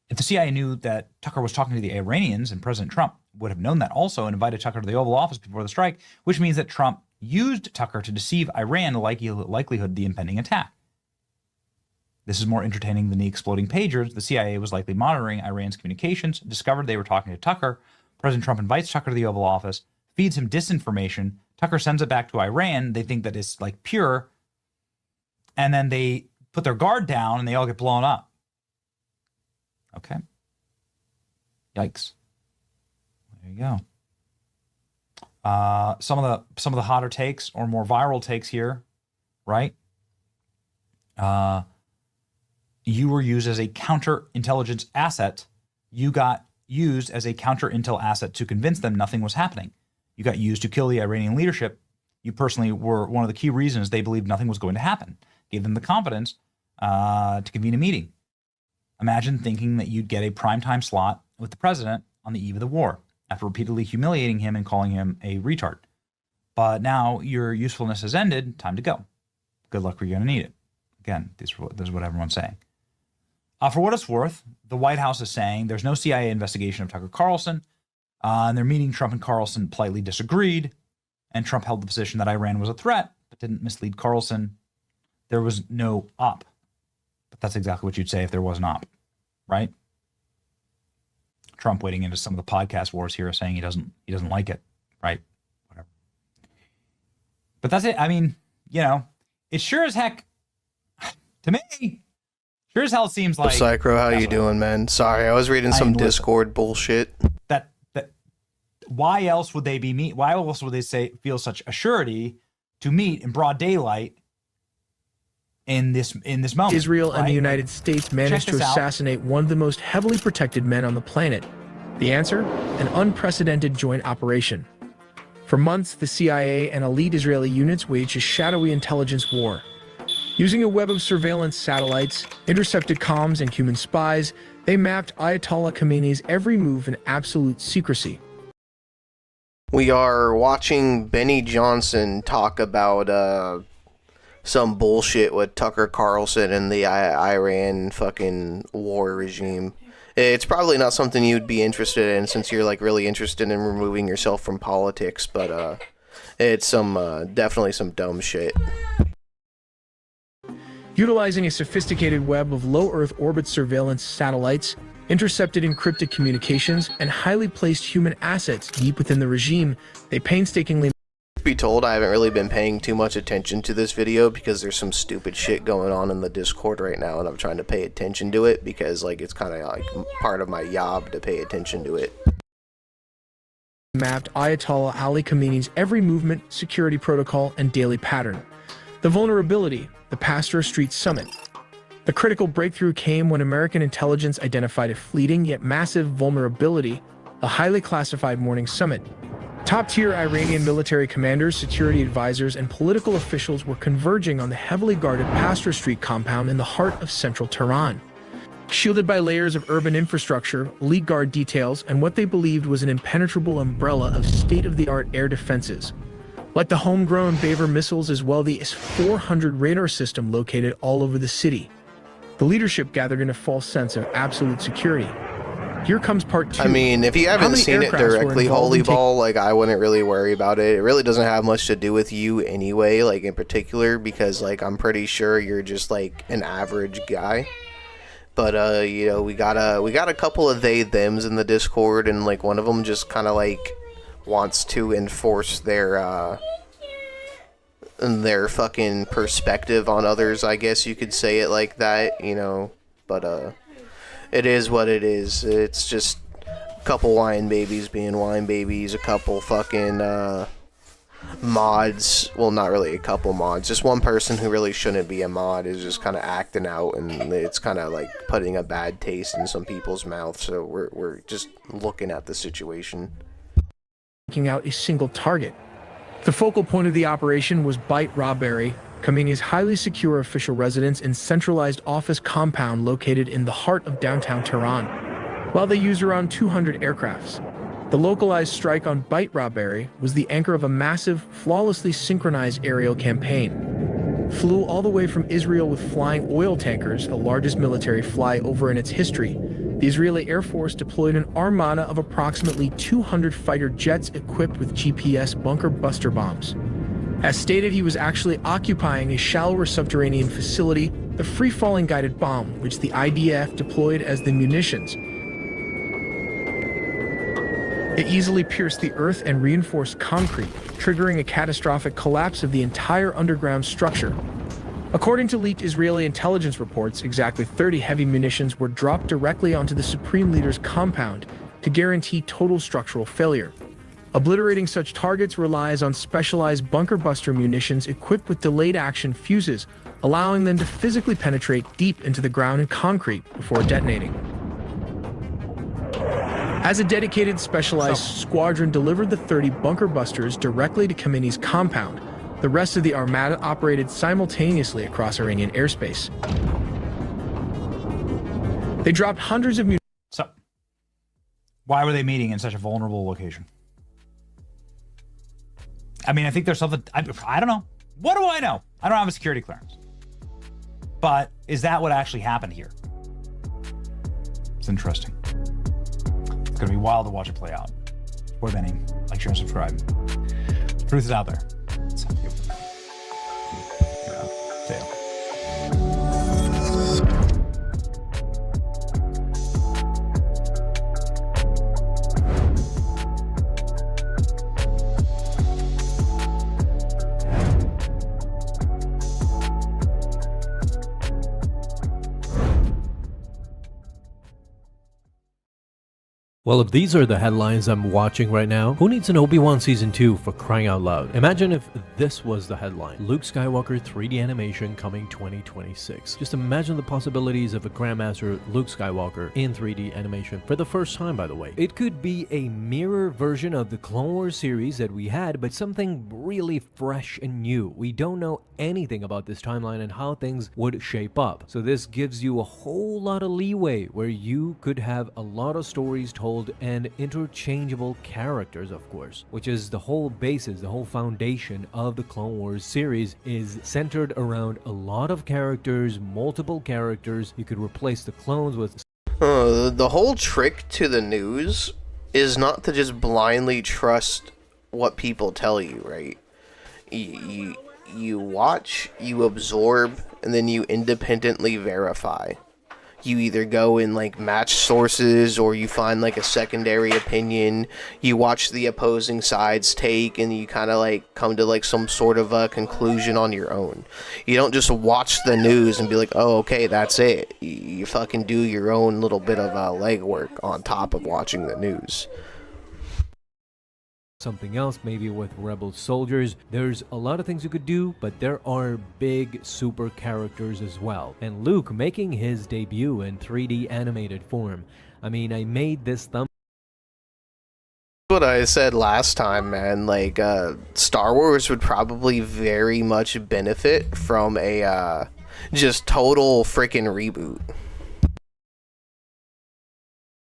Speaker 23: If the CIA knew that Tucker was talking to the Iranians, and President Trump would have known that also and invited Tucker to the Oval Office before the strike, which means that Trump used Tucker to deceive Iran the likelihood of the impending attack. This is more entertaining than the exploding pagers. The CIA was likely monitoring Iran's communications, discovered they were talking to Tucker. President Trump invites Tucker to the Oval Office, feeds him disinformation. Tucker sends it back to Iran. They think that it's like pure. And then they put their guard down and they all get blown up. Okay. Yikes. There you go. Some of the hotter takes or more viral takes here, right? You were used as a counterintelligence asset. You got used as a counterintel asset to convince them nothing was happening. You got used to kill the Iranian leadership. You personally were one of the key reasons they believed nothing was going to happen. Gave them the confidence to convene a meeting. Imagine thinking that you'd get a primetime slot with the president on the eve of the war after repeatedly humiliating him and calling him a retard. But now your usefulness has ended. Time to go. Good luck where you're going to need it. Again, this is what everyone's saying. For what it's worth, the White House is saying there's no CIA investigation of Tucker Carlson. In their meeting, Trump and Carlson politely disagreed, and Trump held the position that Iran was a threat, but didn't mislead Carlson. There was no op. But that's exactly what you'd say if there was an op, right? Trump wading into some of the podcast wars here, saying he doesn't like it, right? Whatever. But that's it. I mean, you know, it sure as heck, to me, sure as hell seems like.
Speaker 3: Psychro, how you doing, man? Sorry, I was reading some Discord bullshit.
Speaker 23: That why else would they be meet? Why else would they feel such a surety to meet in broad daylight in this moment?
Speaker 2: Israel and
Speaker 23: right?
Speaker 2: the United States managed to assassinate one of the most heavily protected men on the planet. The answer? An unprecedented joint operation. For months, the CIA and elite Israeli units waged a shadowy intelligence war. Using a web of surveillance satellites, intercepted comms, and human spies, they mapped Ayatollah Khomeini's every move in absolute secrecy.
Speaker 3: We are watching Benny Johnson talk about some bullshit with Tucker Carlson and the Iran fucking war regime. It's probably not something you'd be interested in since you're like really interested in removing yourself from politics, but it's definitely some dumb shit.
Speaker 2: Utilizing a sophisticated web of low Earth orbit surveillance satellites, intercepted encrypted communications, and highly placed human assets deep within the regime, they painstakingly...
Speaker 3: Be told, I haven't really been paying too much attention to this video because there's some stupid shit going on in the Discord right now, and I'm trying to pay attention to it because like it's kind of like part of my job to pay attention to it.
Speaker 2: Mapped Ayatollah Ali Khamenei's every movement, security protocol, and daily pattern. The vulnerability, the Pasteur Street Summit. The critical breakthrough came when American intelligence identified a fleeting yet massive vulnerability, a highly classified morning summit. Top-tier Iranian military commanders, security advisors, and political officials were converging on the heavily guarded Pasteur Street compound in the heart of central Tehran. Shielded by layers of urban infrastructure, elite guard details, and what they believed was an impenetrable umbrella of state-of-the-art air defenses. Like the homegrown Baver missiles as well, the S-400 radar system located all over the city. The leadership gathered in a false sense of absolute security. Here comes part 2.
Speaker 3: I mean, if you haven't seen it directly, Holy Ball, like, I wouldn't really worry about it. It really doesn't have much to do with you anyway, like, in particular, because, like, I'm pretty sure you're just, like, an average guy. But, you know, we got a couple of they-thems in the Discord, and, like, one of them just kind of, like, wants to enforce their fucking perspective on others, I guess you could say it like that, you know, but, it is what it is. It's just a couple wine babies being wine babies, a couple fucking, mods, well, not really a couple mods, just one person who really shouldn't be a mod is just kind of acting out, and it's kind of, like, putting a bad taste in some people's mouths, so we're just looking at the situation.
Speaker 2: Taking out a single target. The focal point of the operation was Bite Rawberry, Khomeini's highly secure official residence and centralized office compound located in the heart of downtown Tehran. While they used around 200 aircrafts, the localized strike on Bite Rawberry was the anchor of a massive, flawlessly synchronized aerial campaign. Flew all the way from Israel with flying oil tankers, the largest military flyover in its history. The Israeli Air Force deployed an armada of approximately 200 fighter jets equipped with GPS bunker buster bombs. As stated, he was actually occupying a shallower subterranean facility, the free-falling guided bomb, which the IDF deployed as the munitions. It easily pierced the earth and reinforced concrete, triggering a catastrophic collapse of the entire underground structure. According to leaked Israeli intelligence reports, exactly 30 heavy munitions were dropped directly onto the Supreme Leader's compound to guarantee total structural failure. Obliterating such targets relies on specialized bunker buster munitions equipped with delayed action fuses, allowing them to physically penetrate deep into the ground and concrete before detonating. As a dedicated specialized squadron delivered the 30 bunker busters directly to Khomeini's compound, the rest of the armada operated simultaneously across Iranian airspace. They dropped hundreds of munitions.
Speaker 23: So, why were they meeting in such a vulnerable location? I mean, I think there's something, I don't know. What do I know? I don't have a security clearance. But is that what actually happened here? It's interesting. It's going to be wild to watch it play out. Support Benny. Like, share, and subscribe. Truth is out there. It's up to you. See ya.
Speaker 4: Well, if these are the headlines I'm watching right now, who needs an Obi-Wan Season 2 for crying out loud? Imagine if this was the headline. Luke Skywalker 3D animation coming 2026. Just imagine the possibilities of a Grandmaster Luke Skywalker in 3D animation for the first time, by the way. It could be a mirror version of the Clone Wars series that we had, but something really fresh and new. We don't know anything about this timeline and how things would shape up. So this gives you a whole lot of leeway where you could have a lot of stories told and interchangeable characters, of course, which is the whole basis, the whole foundation of the Clone Wars series is centered around a lot of characters, multiple characters. You could replace the clones with...
Speaker 3: The whole trick to the news is not to just blindly trust what people tell you, right? You watch, you absorb, and then you independently verify. You either go and like match sources, or you find like a secondary opinion. You watch the opposing side's take, and you kind of like come to like some sort of a conclusion on your own. You don't just watch the news and be like, oh, okay, that's it. You fucking do your own little bit of legwork on top of watching the news.
Speaker 4: Something else, maybe with Rebel soldiers. There's a lot of things you could do, but there are big super characters as well. And Luke making his debut in 3D animated form. I mean, I made this thumb.
Speaker 3: What I said last time, man, like, Star Wars would probably very much benefit from a, just total freaking reboot.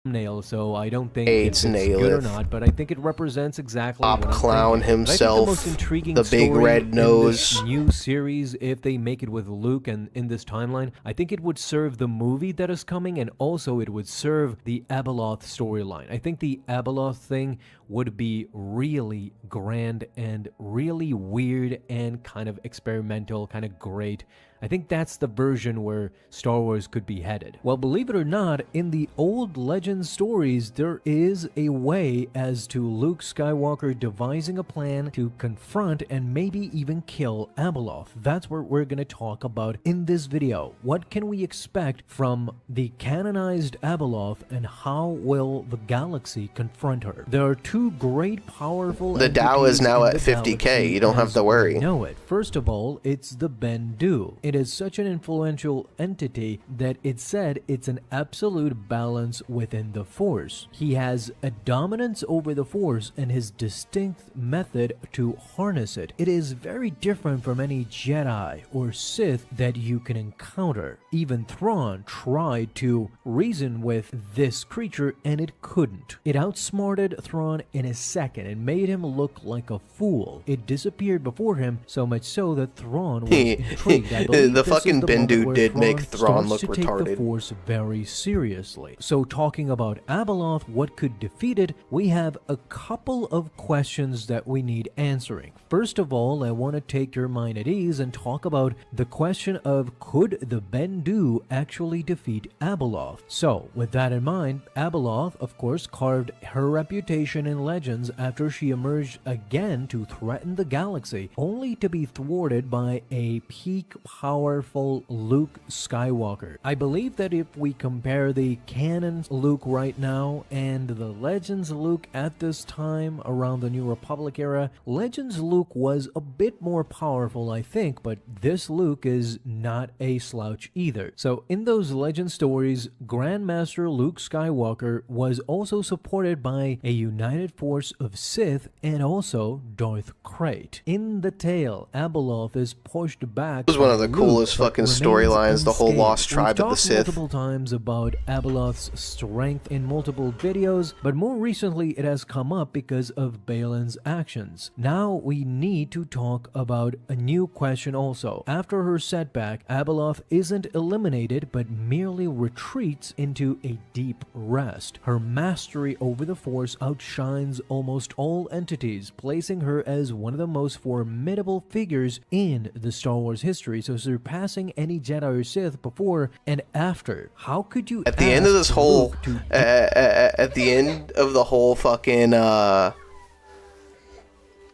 Speaker 4: thumbnail, so I don't think
Speaker 3: It's
Speaker 4: if it's good or not, but I think it represents exactly what I'm
Speaker 3: clown
Speaker 4: thinking.
Speaker 3: himself,
Speaker 4: But I think the most intriguing
Speaker 3: the big
Speaker 4: story
Speaker 3: red nose.
Speaker 4: in this new series, if they make it with Luke and in this timeline, I think it would serve the movie that is coming, and also it would serve the Abeloth storyline. I think the Abeloth thing would be really grand and really weird and kind of experimental, kind of great. I think that's the version where Star Wars could be headed. Well, believe it or not, in the old legend stories, there is a way as to Luke Skywalker devising a plan to confront and maybe even kill Abeloth. That's what we're going to talk about in this video. What can we expect from the canonized Abeloth, and how will the galaxy confront her? There are two great, powerful
Speaker 3: The Tao is
Speaker 4: entities
Speaker 3: now
Speaker 4: in
Speaker 3: at
Speaker 4: the
Speaker 3: 50K.
Speaker 4: galaxy
Speaker 3: You don't have
Speaker 4: as
Speaker 3: to worry.
Speaker 4: we know it. First of all, it's the Bendu. It is such an influential entity that it's said it's an absolute balance within the Force. He has a dominance over the Force and his distinct method to harness it. It is very different from any Jedi or Sith that you can encounter. Even Thrawn tried to reason with this creature and it couldn't. It outsmarted Thrawn in a second and made him look like a fool. It disappeared before him, so much so that Thrawn was intrigued. I believe
Speaker 3: The
Speaker 4: this
Speaker 3: fucking
Speaker 4: is the moment
Speaker 3: Bendu
Speaker 4: where
Speaker 3: did make Thrawn
Speaker 4: starts
Speaker 3: look
Speaker 4: to take the
Speaker 3: retarded.
Speaker 4: Force very seriously. So talking about Abeloth, what could defeat it, we have a couple of questions that we need answering. First of all, I want to take your mind at ease and talk about the question of, could the Bendu actually defeat Abeloth? So with that in mind, Abeloth of course carved her reputation in legends after she emerged again to threaten the galaxy, only to be thwarted by a peak powerful Luke Skywalker. I believe that if we compare the canon Luke right now and the Legends Luke at this time around the New Republic era, Legends Luke was a bit more powerful, I think, but this Luke is not a slouch either. So in those legend stories, Grandmaster Luke Skywalker was also supported by a united force of Sith and also Darth Krayt. In the tale, Abeloth is pushed back.
Speaker 3: It was one of the
Speaker 4: by
Speaker 3: coolest
Speaker 4: Luke,
Speaker 3: fucking
Speaker 4: but
Speaker 3: storylines, the whole
Speaker 4: remains
Speaker 3: lost
Speaker 4: unscathed.
Speaker 3: tribe
Speaker 4: We've
Speaker 3: of the
Speaker 4: talked
Speaker 3: Sith.
Speaker 4: multiple times about Abeloth's strength in multiple videos, but more recently it has come up because of Balin's actions. Now we need to talk about a new question also. After her setback, Abeloth isn't eliminated but merely retreats into a deep rest. Her mastery over the Force outshines almost all entities, placing her as one of the most formidable figures in the Star Wars history, so surpassing any Jedi or Sith before and after. How could you
Speaker 3: At the end of this whole,
Speaker 4: Luke to
Speaker 3: at the end of the whole fucking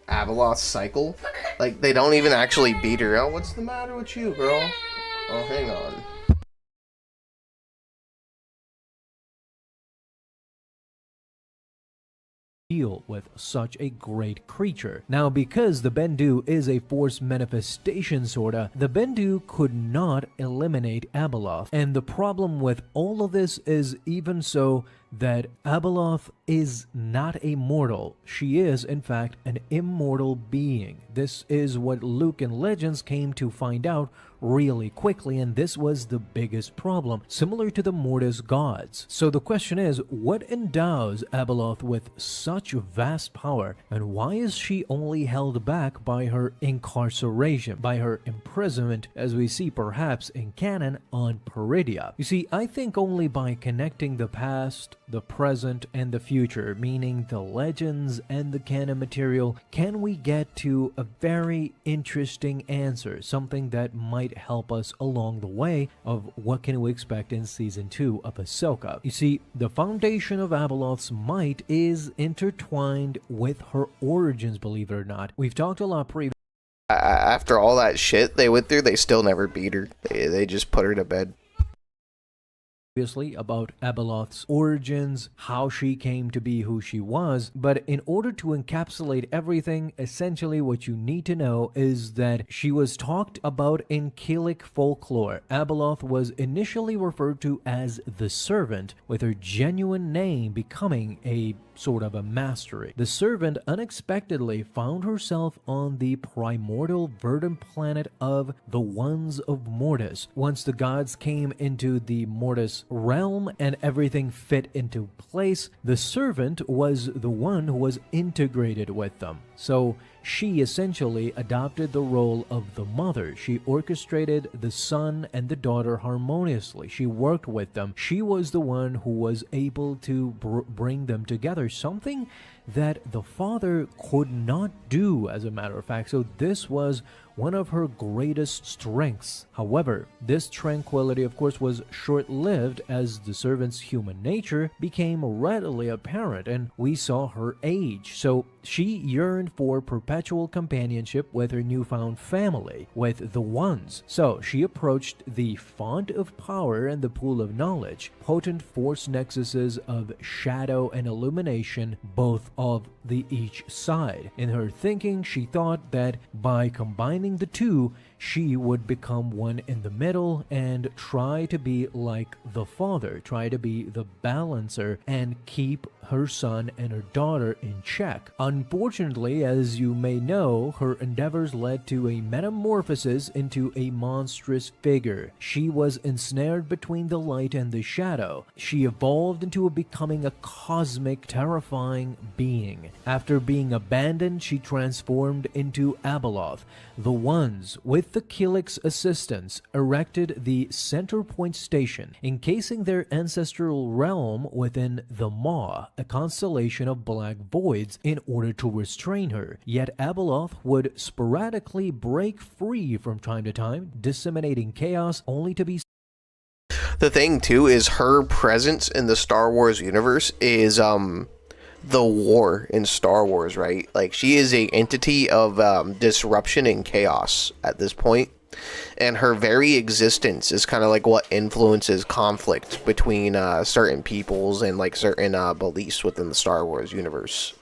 Speaker 3: Abeloth cycle, like they don't even actually beat her. Oh, what's the matter with you, girl? Oh, hang on.
Speaker 4: deal with such a great creature? Now, because the Bendu is a Force manifestation sorta, the Bendu could not eliminate Abeloth, and the problem with all of this is even so that Abeloth is not a mortal. She is, in fact, an immortal being. This is what Luke and Legends came to find out really quickly, and this was the biggest problem, similar to the Mortis gods. So the question is, what endows Abeloth with such vast power, and why is she only held back by her incarceration, by her imprisonment, as we see perhaps in canon on Peridia? You see, I think only by connecting the past, the present, and the future, meaning the legends and the canon material, can we get to a very interesting answer, something that might help us along the way of what can we expect in season 2 of Ahsoka. You see, the foundation of Abeloth's might is intertwined with her origins, believe it or not. We've talked a lot previously.
Speaker 3: After all that shit they went through, they still never beat her. They just put her to bed.
Speaker 4: About Abeloth's origins, how she came to be who she was, but in order to encapsulate everything, essentially what you need to know is that she was talked about in Keelik folklore. Abeloth was initially referred to as the Servant, with her genuine name becoming a sort of a mastery. The servant unexpectedly found herself on the primordial verdant planet of the Ones of Mortis. Once the gods came into the Mortis realm and everything fit into place, the servant was the one who was integrated with them. So she essentially adopted the role of the mother. She orchestrated the son and the daughter harmoniously. She worked with them. She was the one who was able to bring them together, something that the father could not do, as a matter of fact. So this was one of her greatest strengths. However, this tranquility, of course, was short-lived as the servant's human nature became readily apparent and we saw her age. So she yearned for perpetual companionship with her newfound family, with the Ones. So she approached the font of power and the pool of knowledge, potent force nexuses of shadow and illumination, both of the each side. In her thinking, she thought that by combining the two, she would become one in the middle and try to be like the father, try to be the balancer and keep her son and her daughter in check. Unfortunately, as you may know, her endeavors led to a metamorphosis into a monstrous figure. She was ensnared between the light and the shadow. She evolved into becoming a cosmic, terrifying being. After being abandoned, she transformed into Abeloth. The Ones, with the Killik's assistance, erected the Center Point Station, encasing their ancestral realm within the Maw, a constellation of black voids, in order to restrain her. Yet Abeloth would sporadically break free from time to time, disseminating chaos only to be...
Speaker 3: The thing, too, is her presence in the Star Wars universe is, the war in Star Wars, right? Like, she is a entity of disruption and chaos at this point, and her very existence is kind of like what influences conflict between certain peoples and like certain beliefs within the Star Wars universe.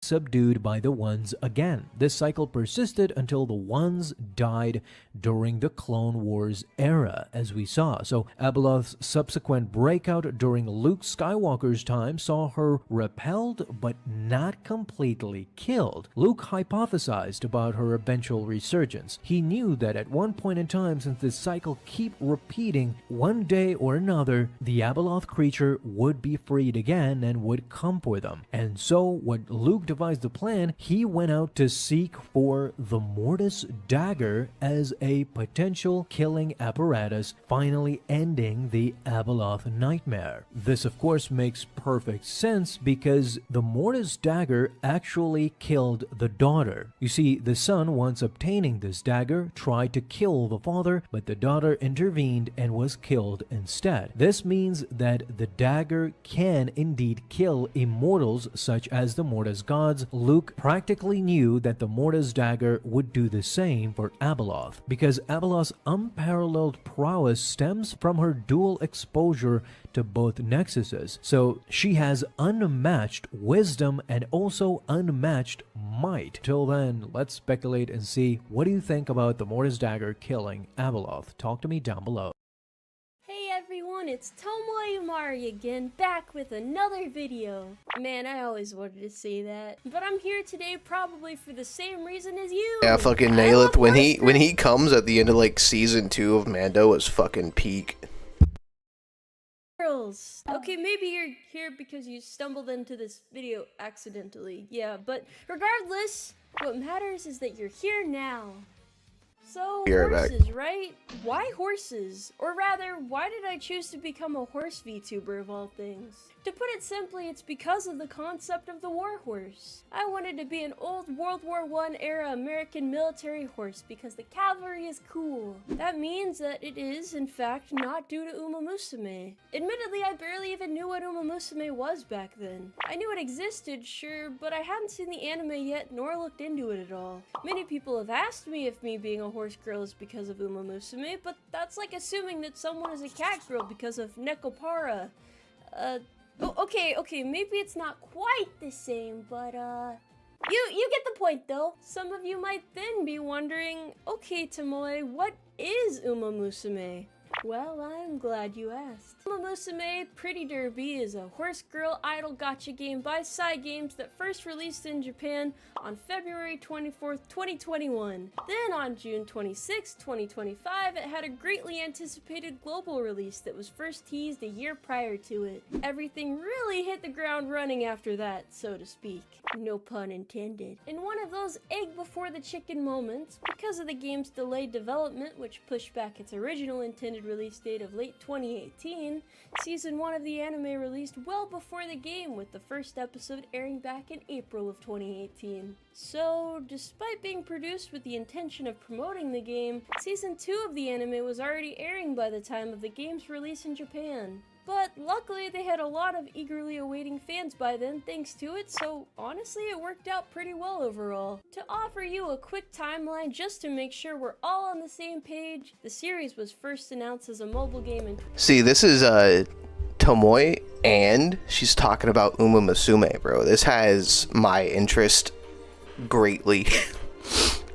Speaker 4: Subdued by the Ones again. This cycle persisted until the Ones died during the Clone Wars era, as we saw. So Abeloth's subsequent breakout during Luke Skywalker's time saw her repelled but not completely killed. Luke hypothesized about her eventual resurgence. He knew that at one point in time, since this cycle keep repeating, one day or another, the Abeloth creature would be freed again and would come for them. And so what Luke devised the plan, he went out to seek for the Mortis dagger as a potential killing apparatus, finally ending the Abeloth nightmare. This of course makes perfect sense because the Mortis dagger actually killed the daughter. You see, the son, once obtaining this dagger, tried to kill the father, but the daughter intervened and was killed instead. This means that the dagger can indeed kill immortals such as the Mortis gods. Luke practically knew that the Mortis dagger would do the same for Abeloth, because Abeloth's unparalleled prowess stems from her dual exposure to both nexuses. So she has unmatched wisdom and also unmatched might. Till then, let's speculate and see, what do you think about the Mortis dagger killing Abeloth? Talk to me down below.
Speaker 7: Hey everyone, it's Tomoe Yamari again, back with another video. Man, I always wanted to say that, but I'm here today probably for the same reason as you.
Speaker 3: Yeah, fucking Nailith, when he comes at the end of like season 2 of Mando is fucking peak.
Speaker 7: Girls. Okay, maybe you're here because you stumbled into this video accidentally, yeah, but regardless, what matters is that you're here now. So, horses, right? Why horses? Or rather, why did I choose to become a horse VTuber of all things? To put it simply, it's because of the concept of the war horse. I wanted to be an old World War I era American military horse because the cavalry is cool. That means that it is, in fact, not due to Uma Musume. Admittedly, I barely even knew what Uma Musume was back then. I knew it existed, sure, but I hadn't seen the anime yet nor looked into it at all. Many people have asked me if me being a horse girl is because of Uma Musume, but that's like assuming that someone is a cat girl because of Nekopara. Okay, maybe it's not quite the same, but you get the point though. Some of you might then be wondering, okay Tomoe, what is Uma Musume? Well, I'm glad you asked. Uma Musume Pretty Derby is a horse girl idol gacha game by Cygames that first released in Japan on February 24th, 2021. Then on June 26, 2025, it had a greatly anticipated global release that was first teased a year prior to it. Everything really hit the ground running after that, so to speak. No pun intended. In one of those egg before the chicken moments, because of the game's delayed development, which pushed back its original intended release date of late 2018, Season 1 of the anime released well before the game, with the first episode airing back in April of 2018. So, despite being produced with the intention of promoting the game, Season 2 of the anime was already airing by the time of the game's release in Japan. But luckily they had a lot of eagerly awaiting fans by then thanks to it, so honestly it worked out pretty well overall. To offer you a quick timeline just to make sure we're all on the same page, the series was first announced as a mobile game in...
Speaker 3: See, this is Tomoe, and she's talking about Uma Musume, bro. This has my interest greatly.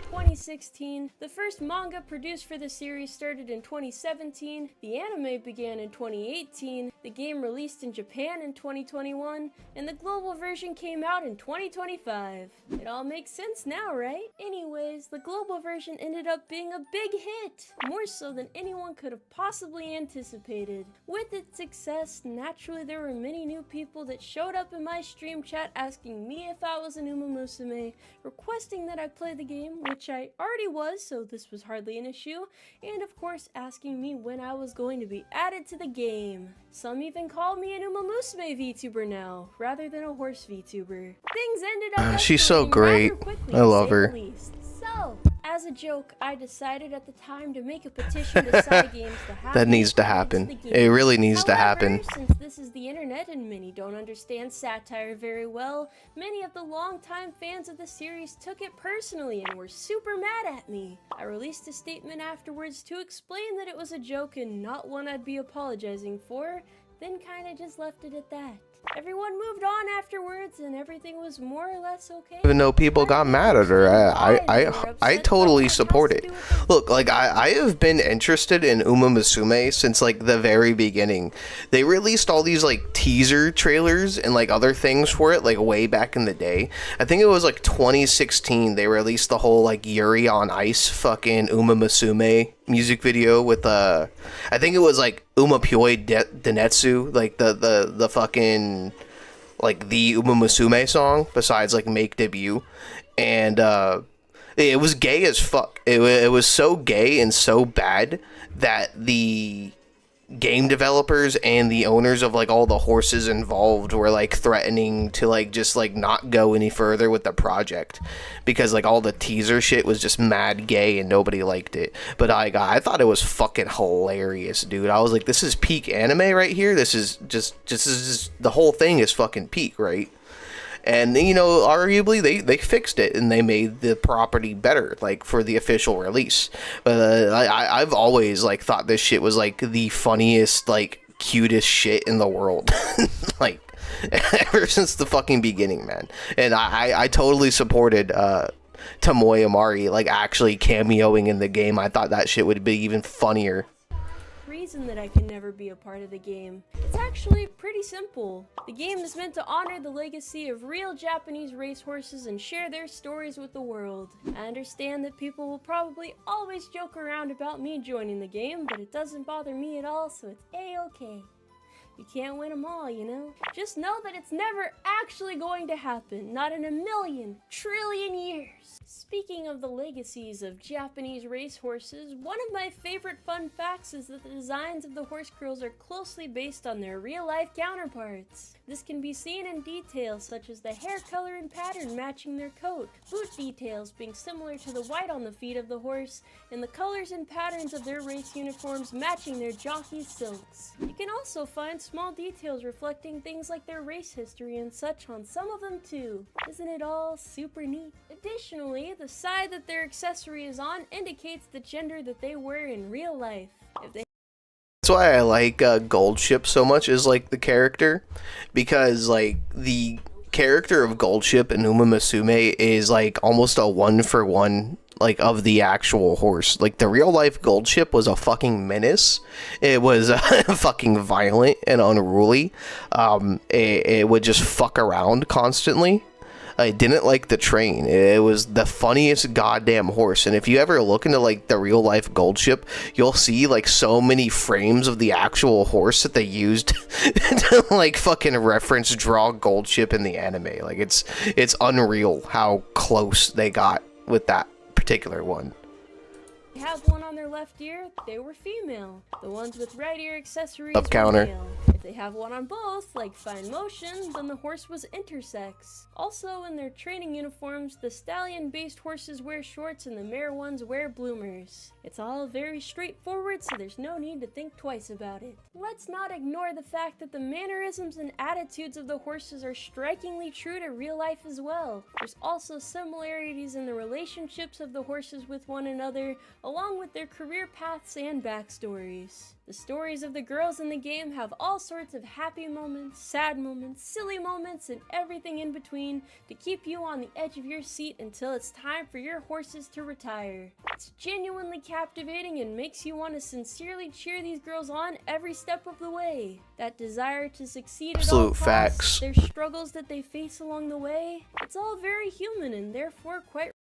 Speaker 7: 2016. The first manga produced for the series started in 2017, the anime began in 2018, the game released in Japan in 2021, and the global version came out in 2025. It all makes sense now, right? Anyways, the global version ended up being a big hit, more so than anyone could have possibly anticipated. With its success, naturally there were many new people that showed up in my stream chat asking me if I was an Uma Musume, requesting that I play the game, which I already was, so this was hardly an issue, and of course asking me when I was going to be added to the game. Some even call me an Uma Musume VTuber now, rather than a horse VTuber. Things ended up
Speaker 3: she's so great. I love her.
Speaker 7: So, as a joke, I decided at the time to make a petition to Cygames to have
Speaker 3: That needs to happen. It really needs to happen.
Speaker 7: Since this is the internet and many don't understand satire very well, many of the longtime fans of the series took it personally and were super mad at me. I released a statement afterwards to explain that it was a joke and not one I'd be apologizing for, then kinda just left it at that. Everyone moved on afterwards and everything was more or less okay.
Speaker 3: Even though people got mad at her, I totally support it. Look, like I have been interested in Uma Musume since like the very beginning. They released all these like teaser trailers and like other things for it like way back in the day. I think it was like 2016 they released the whole like Yuri on Ice fucking Uma Musume music video with I think it was like Uma Pyoi Denetsu, like the fucking like the Uma Musume song besides like Make Debut, and it was gay as fuck. It was so gay and so bad that the game developers and the owners of like all the horses involved were like threatening to like just like not go any further with the project because like all the teaser shit was just mad gay and nobody liked it. But I thought it was fucking hilarious, dude. I was like, this is peak anime right here. This is just the whole thing is fucking peak, right? And, you know, arguably, they fixed it, and they made the property better, like, for the official release. But I've always, like, thought this shit was, like, the funniest, like, cutest shit in the world. Like, ever since the fucking beginning, man. And I totally supported Tomoe Amari, like, actually cameoing in the game. I thought that shit would be even funnier.
Speaker 7: Reason that I can never be a part of the game. It's actually pretty simple. The game is meant to honor the legacy of real Japanese racehorses and share their stories with the world. I understand that people will probably always joke around about me joining the game, but it doesn't bother me at all, so it's a-okay. You can't win them all, you know? Just know that it's never actually going to happen. Not in a million, trillion years. Speaking of the legacies of Japanese racehorses, one of my favorite fun facts is that the designs of the horse girls are closely based on their real-life counterparts. This can be seen in details such as the hair color and pattern matching their coat, boot details being similar to the white on the feet of the horse, and the colors and patterns of their race uniforms matching their jockey's silks. You can also find small details reflecting things like their race history and such on some of them too. Isn't it all super neat? Additionally, the side that their accessory is on indicates the gender that they were in real life.
Speaker 3: That's why I like Goldship so much as like the character, because like the character of Goldship and Uma Musume is like almost a 1-for-1 like of the actual horse. Like the real life gold ship was a fucking menace. It was fucking violent and unruly. It would just fuck around constantly. I didn't like the train. It was the funniest goddamn horse. And if you ever look into like the real life gold ship, you'll see like so many frames of the actual horse that they used to like fucking reference draw gold ship in the anime. Like it's unreal how close they got with that particular one.
Speaker 7: They have one on their left ear, they were female. The ones with right ear accessories
Speaker 3: Up counter.
Speaker 7: were male. If they have one on both, like fine motion, then the horse was intersex. Also, in their training uniforms, the stallion-based horses wear shorts and the mare ones wear bloomers. It's all very straightforward, so there's no need to think twice about it. Let's not ignore the fact that the mannerisms and attitudes of the horses are strikingly true to real life as well. There's also similarities in the relationships of the horses with one another, along with their career paths and backstories. The stories of the girls in the game have all sorts of happy moments, sad moments, silly moments, and everything in between to keep you on the edge of your seat until it's time for your horses to retire. It's genuinely captivating and makes you want to sincerely cheer these girls on every step of the way. That desire to succeed at all costs,
Speaker 3: Facts.
Speaker 7: their struggles that they face along the way, it's all very human and therefore quite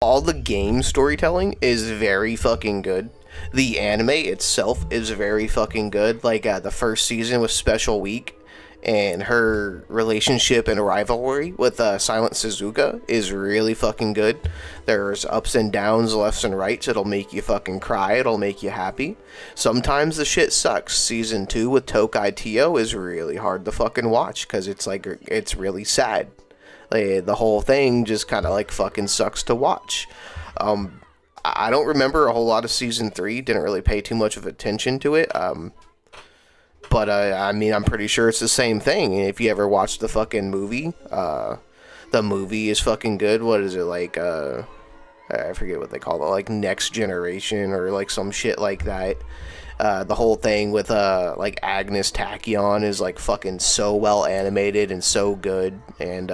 Speaker 3: All the game storytelling is very fucking good. The anime itself is very fucking good. Like the first season with Special Week and her relationship and rivalry with Silent Suzuka is really fucking good. There's ups and downs, lefts and rights. It'll make you fucking cry. It'll make you happy. Sometimes the shit sucks. Season 2 with Tokai Tio is really hard to fucking watch because it's like it's really sad. Like, the whole thing just kind of like fucking sucks to watch. I don't remember a whole lot of season 3. Didn't really pay too much of attention to it. But I mean, I'm pretty sure it's the same thing. If you ever watched the fucking movie, the movie is fucking good. What is it like? I forget what they call it, like Next Generation or like some shit like that. The whole thing with like Agnes Tachyon is like fucking so well animated and so good. And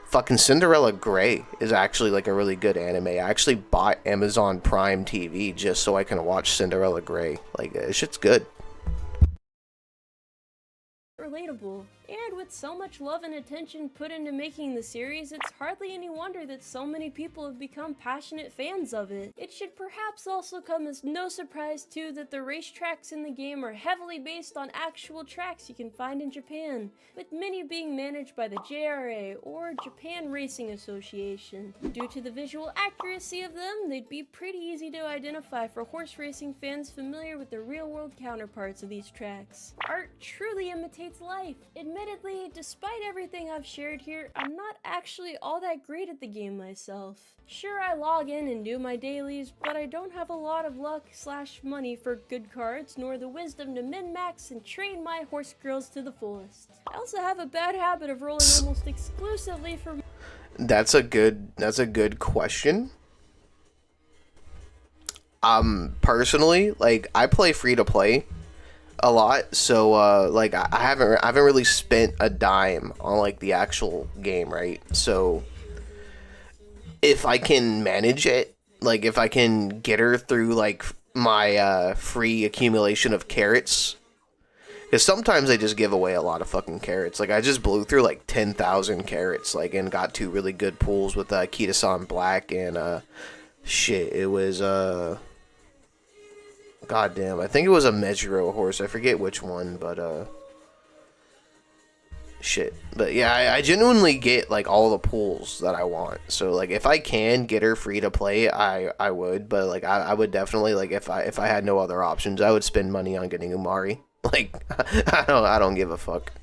Speaker 3: fucking Cinderella Grey is actually like a really good anime. I actually bought Amazon Prime TV just so I can watch Cinderella Grey. Like, shit's good.
Speaker 7: relatable. And with so much love and attention put into making the series, it's hardly any wonder that so many people have become passionate fans of it. It should perhaps also come as no surprise too that the racetracks in the game are heavily based on actual tracks you can find in Japan, with many being managed by the JRA or Japan Racing Association. Due to the visual accuracy of them, they'd be pretty easy to identify for horse racing fans familiar with the real-world counterparts of these tracks. Art truly imitates life. Admittedly, despite everything I've shared here, I'm not actually all that great at the game myself. Sure, I log in and do my dailies, but I don't have a lot of luck / money for good cards, nor the wisdom to min-max and train my horse girls to the fullest. I also have a bad habit of rolling almost exclusively for...
Speaker 3: That's a good question. Personally, like, I play free-to-play a lot, so like I haven't really spent a dime on like the actual game, right? So if I can manage it, like if I can get her through like my free accumulation of carrots, because sometimes they just give away a lot of fucking carrots. Like I just blew through like 10,000 carrots, like, and got 2 really good pulls with Kita-san Black and shit. It was goddamn, I think it was a Mejiro horse. I forget which one, but shit. But yeah, I genuinely get like all the pulls that I want. So like if I can get her free to play, I would. But like I would definitely, like, if I had no other options, I would spend money on getting Umari. Like I don't give a fuck.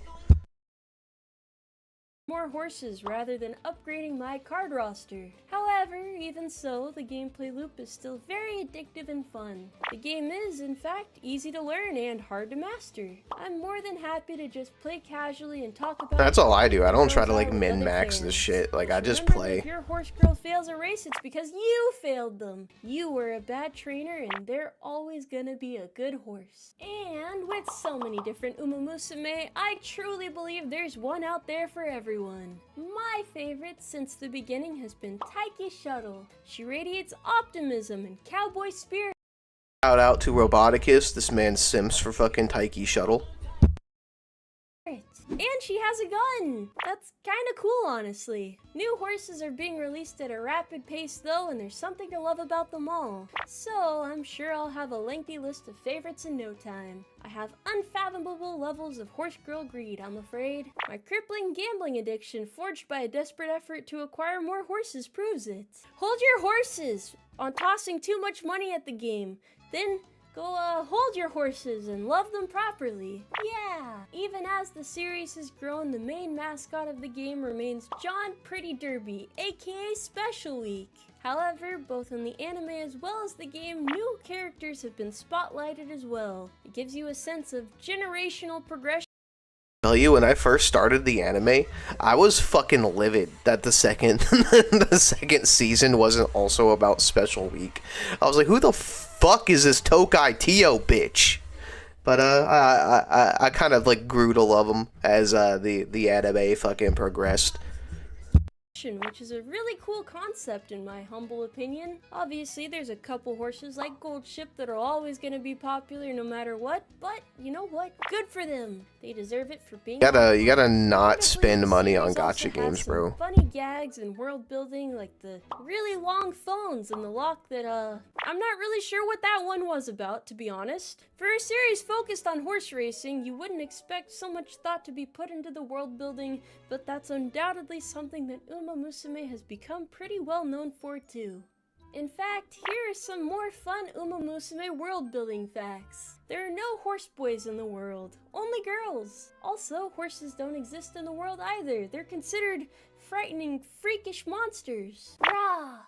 Speaker 7: More horses rather than upgrading my card roster. However, even so, the gameplay loop is still very addictive and fun. The game is, in fact, easy to learn and hard to master. I'm more than happy to just play casually and talk about...
Speaker 3: That's all I do. I don't try to like min-max this shit. Like I just play.
Speaker 7: If your horse girl fails a race, it's because you failed them. You were a bad trainer and they're always gonna be a good horse. And with so many different Umamusume, I truly believe there's one out there for everyone. My favorite since the beginning has been Taiki shuttle. She radiates optimism and cowboy spirit.
Speaker 3: Shout out to Roboticus. This man simps for fucking Taiki Shuttle.
Speaker 7: And she has a gun! That's kinda cool, honestly. New horses are being released at a rapid pace though, and there's something to love about them all. So, I'm sure I'll have a lengthy list of favorites in no time. I have unfathomable levels of horse girl greed, I'm afraid. My crippling gambling addiction, forged by a desperate effort to acquire more horses, proves it. Hold your horses on tossing too much money at the game. Then go hold your horses and love them properly. Yeah! Even as the series has grown, the main mascot of the game remains John Pretty Derby, aka Special Week. However, both in the anime as well as the game, new characters have been spotlighted as well. It gives you a sense of generational progression.
Speaker 3: Tell you, when I first started the anime, I was fucking livid that the second the second season wasn't also about Special Week. I was like, who the fuck is this Tokai Tio bitch? But I kind of like grew to love him as the anime fucking progressed.
Speaker 7: Which is a really cool concept in my humble opinion. Obviously, there's a couple horses like Gold Ship that are always going to be popular no matter what, but you know what? Good for them. They deserve it for being.
Speaker 3: You gotta not spend money on gacha games, bro.
Speaker 7: Funny gags and world building, like the really long phones and the lock that I'm not really sure what that one was about, to be honest. For a series focused on horse racing, you wouldn't expect so much thought to be put into the world building, but that's undoubtedly something that Uma Musume has become pretty well known for too. In fact, here are some more fun Uma Musume world building facts. There are no horse boys in the world, only girls. Also, horses don't exist in the world either. They're considered frightening, freakish monsters. Rah!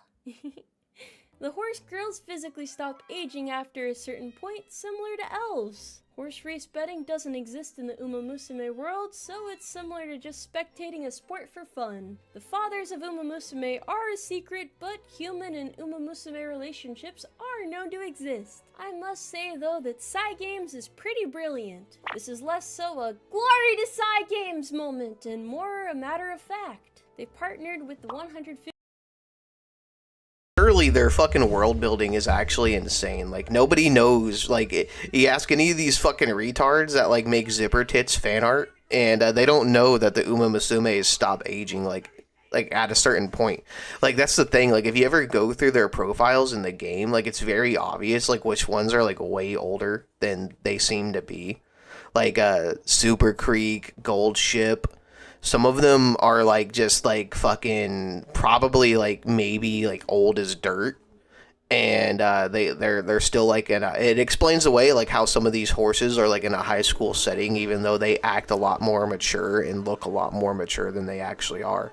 Speaker 7: The horse girls physically stop aging after a certain point, similar to elves. Horse race betting doesn't exist in the Uma Musume world, so it's similar to just spectating a sport for fun. The fathers of Uma Musume are a secret, but human and Uma Musume relationships are known to exist. I must say though that Cygames is pretty brilliant. This is less so a glory to Cygames moment and more a matter of fact. They partnered with the 150.
Speaker 3: Surely their fucking world building is actually insane. Like, nobody knows. Like, you ask any of these fucking retards that like make zipper tits fan art, and they don't know that the Uma Musume is stop aging like at a certain point. Like, that's the thing. Like, if you ever go through their profiles in the game, like, it's very obvious like which ones are like way older than they seem to be. Like Super Creek, Gold Ship. Some of them are like just like fucking probably like maybe like old as dirt, and they're still like in a, it explains away like how some of these horses are like in a high school setting, even though they act a lot more mature and look a lot more mature than they actually are.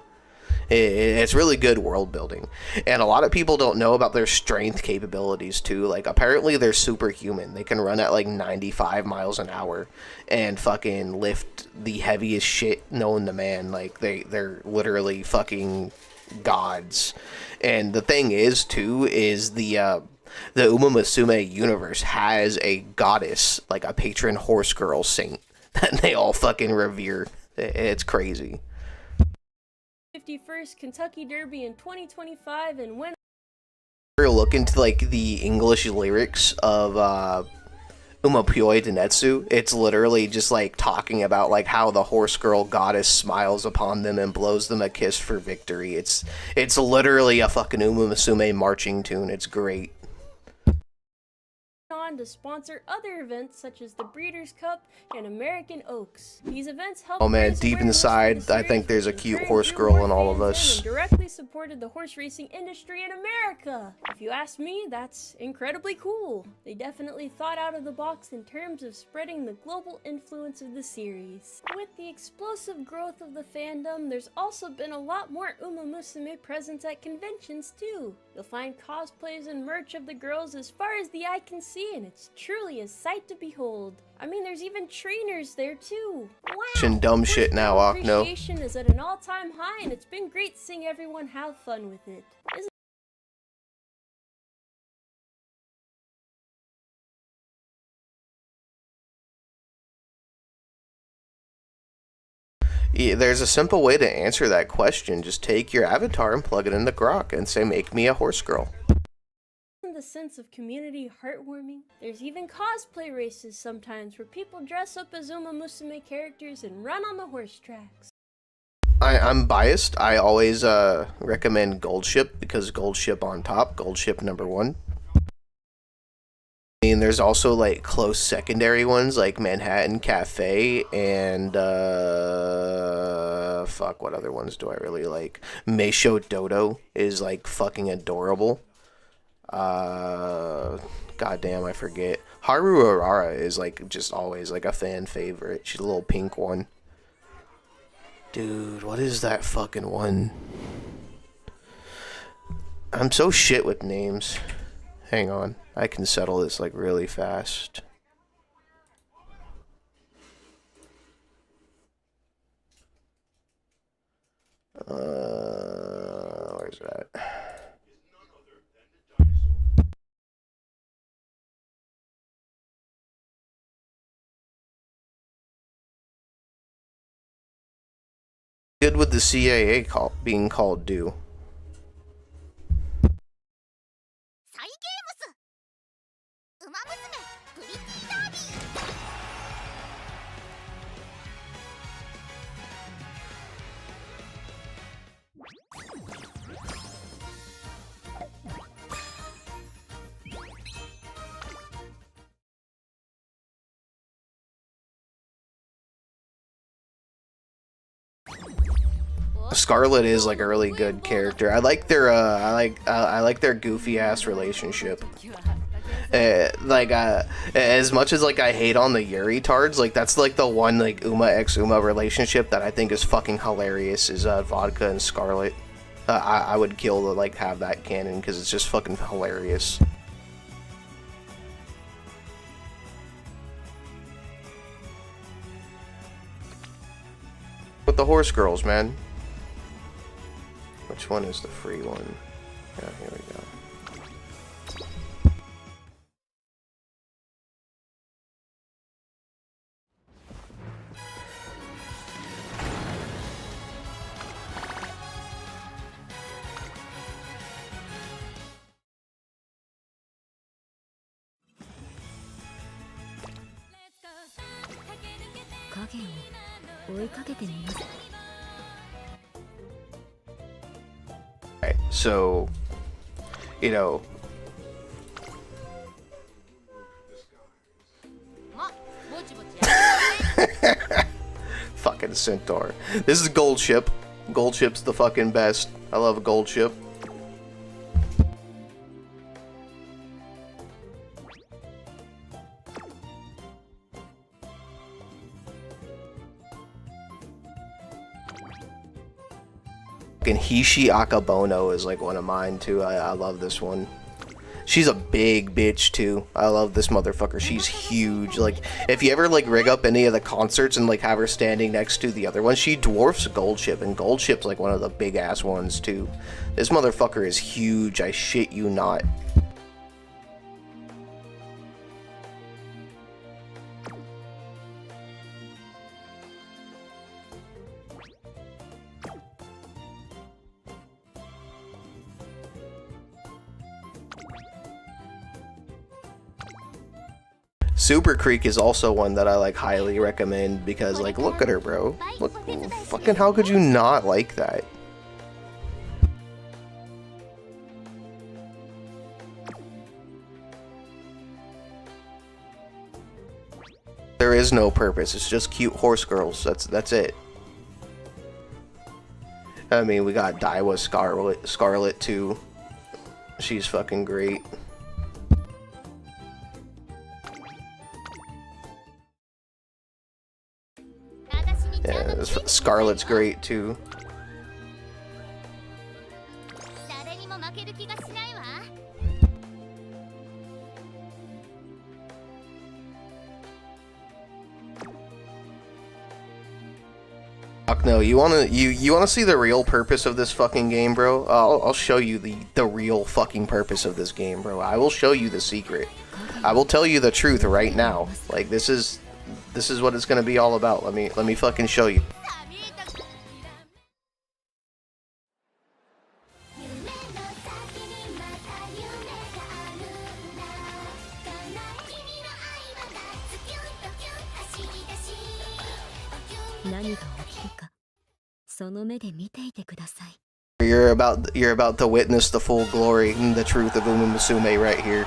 Speaker 3: It's really good world building, and a lot of people don't know about their strength capabilities too. Like, apparently they're superhuman. They can run at like 95 miles an hour and fucking lift the heaviest shit known to man. Like, they're literally fucking gods. And the thing is too is the Uma Musume universe has a goddess, like a patron horse girl saint that they all fucking revere. It's crazy.
Speaker 7: 51st Kentucky Derby in 2025, and when
Speaker 3: look into like the English lyrics of Uma Pyoi Denetsu, it's literally just like talking about like how the horse girl goddess smiles upon them and blows them a kiss for victory. It's literally a fucking Uma Musume marching tune. It's great.
Speaker 7: On to sponsor other events such as the Breeders' Cup and American Oaks. These events help.
Speaker 3: Oh man, deep inside, I think there's a cute horse girl in all of us.
Speaker 7: And directly supported the horse racing industry in America. If you ask me, that's incredibly cool. They definitely thought out of the box in terms of spreading the global influence of the series. With the explosive growth of the fandom, there's also been a lot more Uma Musume presence at conventions too. You'll find cosplays and merch of the girls as far as the eye can see, and it's truly a sight to behold. I mean, there's even trainers there too. Wow!
Speaker 3: Dumb shit now, Ocno.
Speaker 7: Appreciation is at an all-time high, and it's been great seeing everyone have fun with it.
Speaker 3: There's a simple way to answer that question. Just take your avatar and plug it into Grok and say, make me a horse girl.
Speaker 7: In the sense of community heartwarming, there's even cosplay races sometimes where people dress up as Uma Musume characters and run on the horse tracks.
Speaker 3: I'm biased. I always recommend Gold Ship because Gold Ship on top, Gold Ship #1. I mean, there's also like close secondary ones like Manhattan Cafe and fuck, what other ones do I really like? Meisho Dodo is like fucking adorable. Goddamn, I forget. Haru Arara is like just always like a fan favorite. She's a little pink one. Dude, what is that fucking one? I'm so shit with names. Hang on. I can settle this like really fast. Where's that? Good with the CAA being called due. Scarlet is like a really good character. I like their I like their goofy ass relationship. As much as like I hate on the Yuri tards, like that's like the one like Uma x Uma relationship that I think is fucking hilarious is Vodka and Scarlet. I would kill to like have that canon because it's just fucking hilarious. With the horse girls, man. Which one is the free one? Yeah, here we go. Alright, so, you know, fucking Centaur. This is Gold Ship. Gold Ship's the fucking best. I love a Gold Ship. And Hishi Akabono is like one of mine too. I love this one. She's a big bitch too. I love this motherfucker. She's huge. Like if you ever like rig up any of the concerts and like have her standing next to the other one, she dwarfs Gold Ship, and Gold Ship's like one of the big ass ones too. This motherfucker is huge. I shit you not. Super Creek is also one that I like highly recommend because like look at her, bro. Look, fucking how could you not like that? There is no purpose. It's just cute horse girls. That's it. I mean, we got Daiwa Scarlet too. She's fucking great. Yeah, Scarlet's great too. Fuck no, you wanna see the real purpose of this fucking game, bro? I'll show you the real fucking purpose of this game, bro. I will show you the secret. I will tell you the truth right now. Like this is what it's gonna be all about. Let me fucking show you. You're about to witness the full glory and the truth of Uma Musume right here.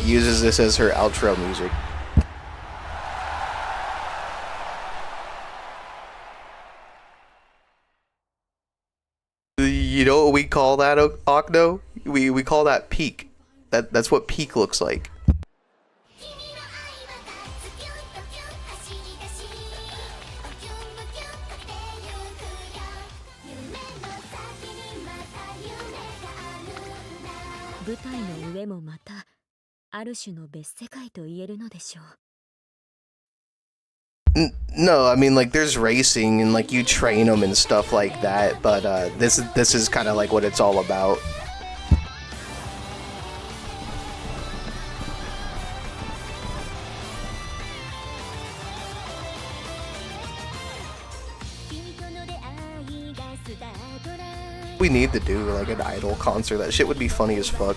Speaker 3: Uses this as her outro music. You know what we call that, Octo? We call that peak. That's what peak looks like. No, I mean, like, there's racing and like you train them and stuff like that, but this is kind of like what it's all about. We need to do like an idol concert. That shit would be funny as fuck.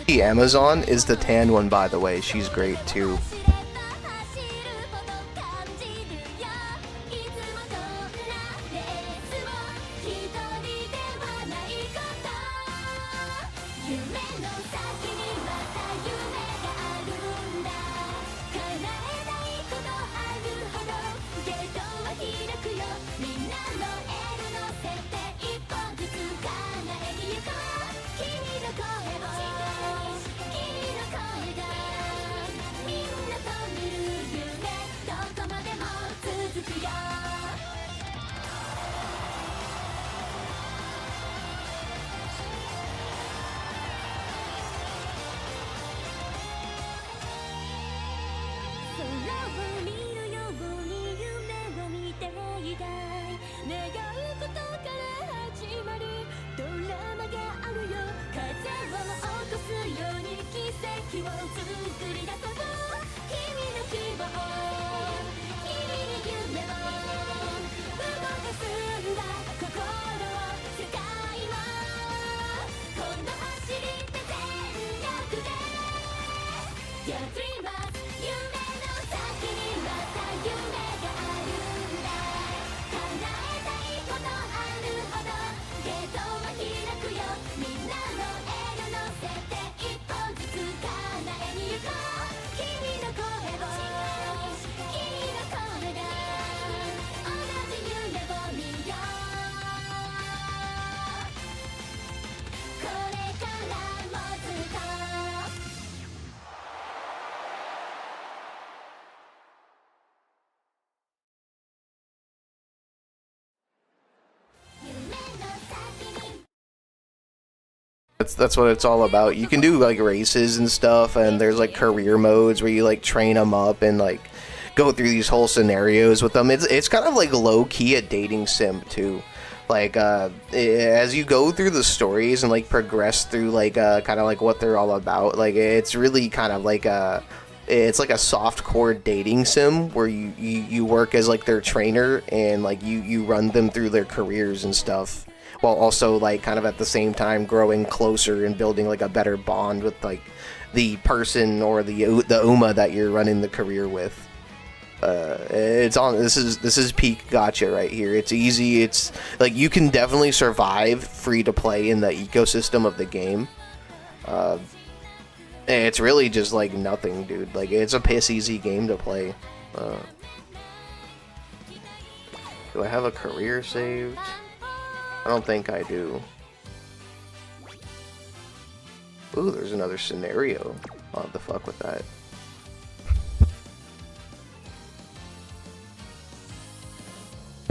Speaker 3: The Amazon is the tan one, by the way. She's great too. that's what it's all about. You can do like races and stuff, and there's like career modes where you like train them up and like go through these whole scenarios with them. It's kind of like low key a dating sim too. Like as you go through the stories and like progress through like kind of like what they're all about, like it's really kind of like it's like a soft-core dating sim where you work as like their trainer and like you run them through their careers and stuff, while also like kind of at the same time growing closer and building like a better bond with like the person or the Uma that you're running the career with. It's on. This is peak gacha right here. It's easy. It's like you can definitely survive free to play in the ecosystem of the game. It's really just like nothing, dude. Like it's a piss easy game to play. Do I have a career saved? I don't think I do. Ooh, there's another scenario. I'll have to fuck with that.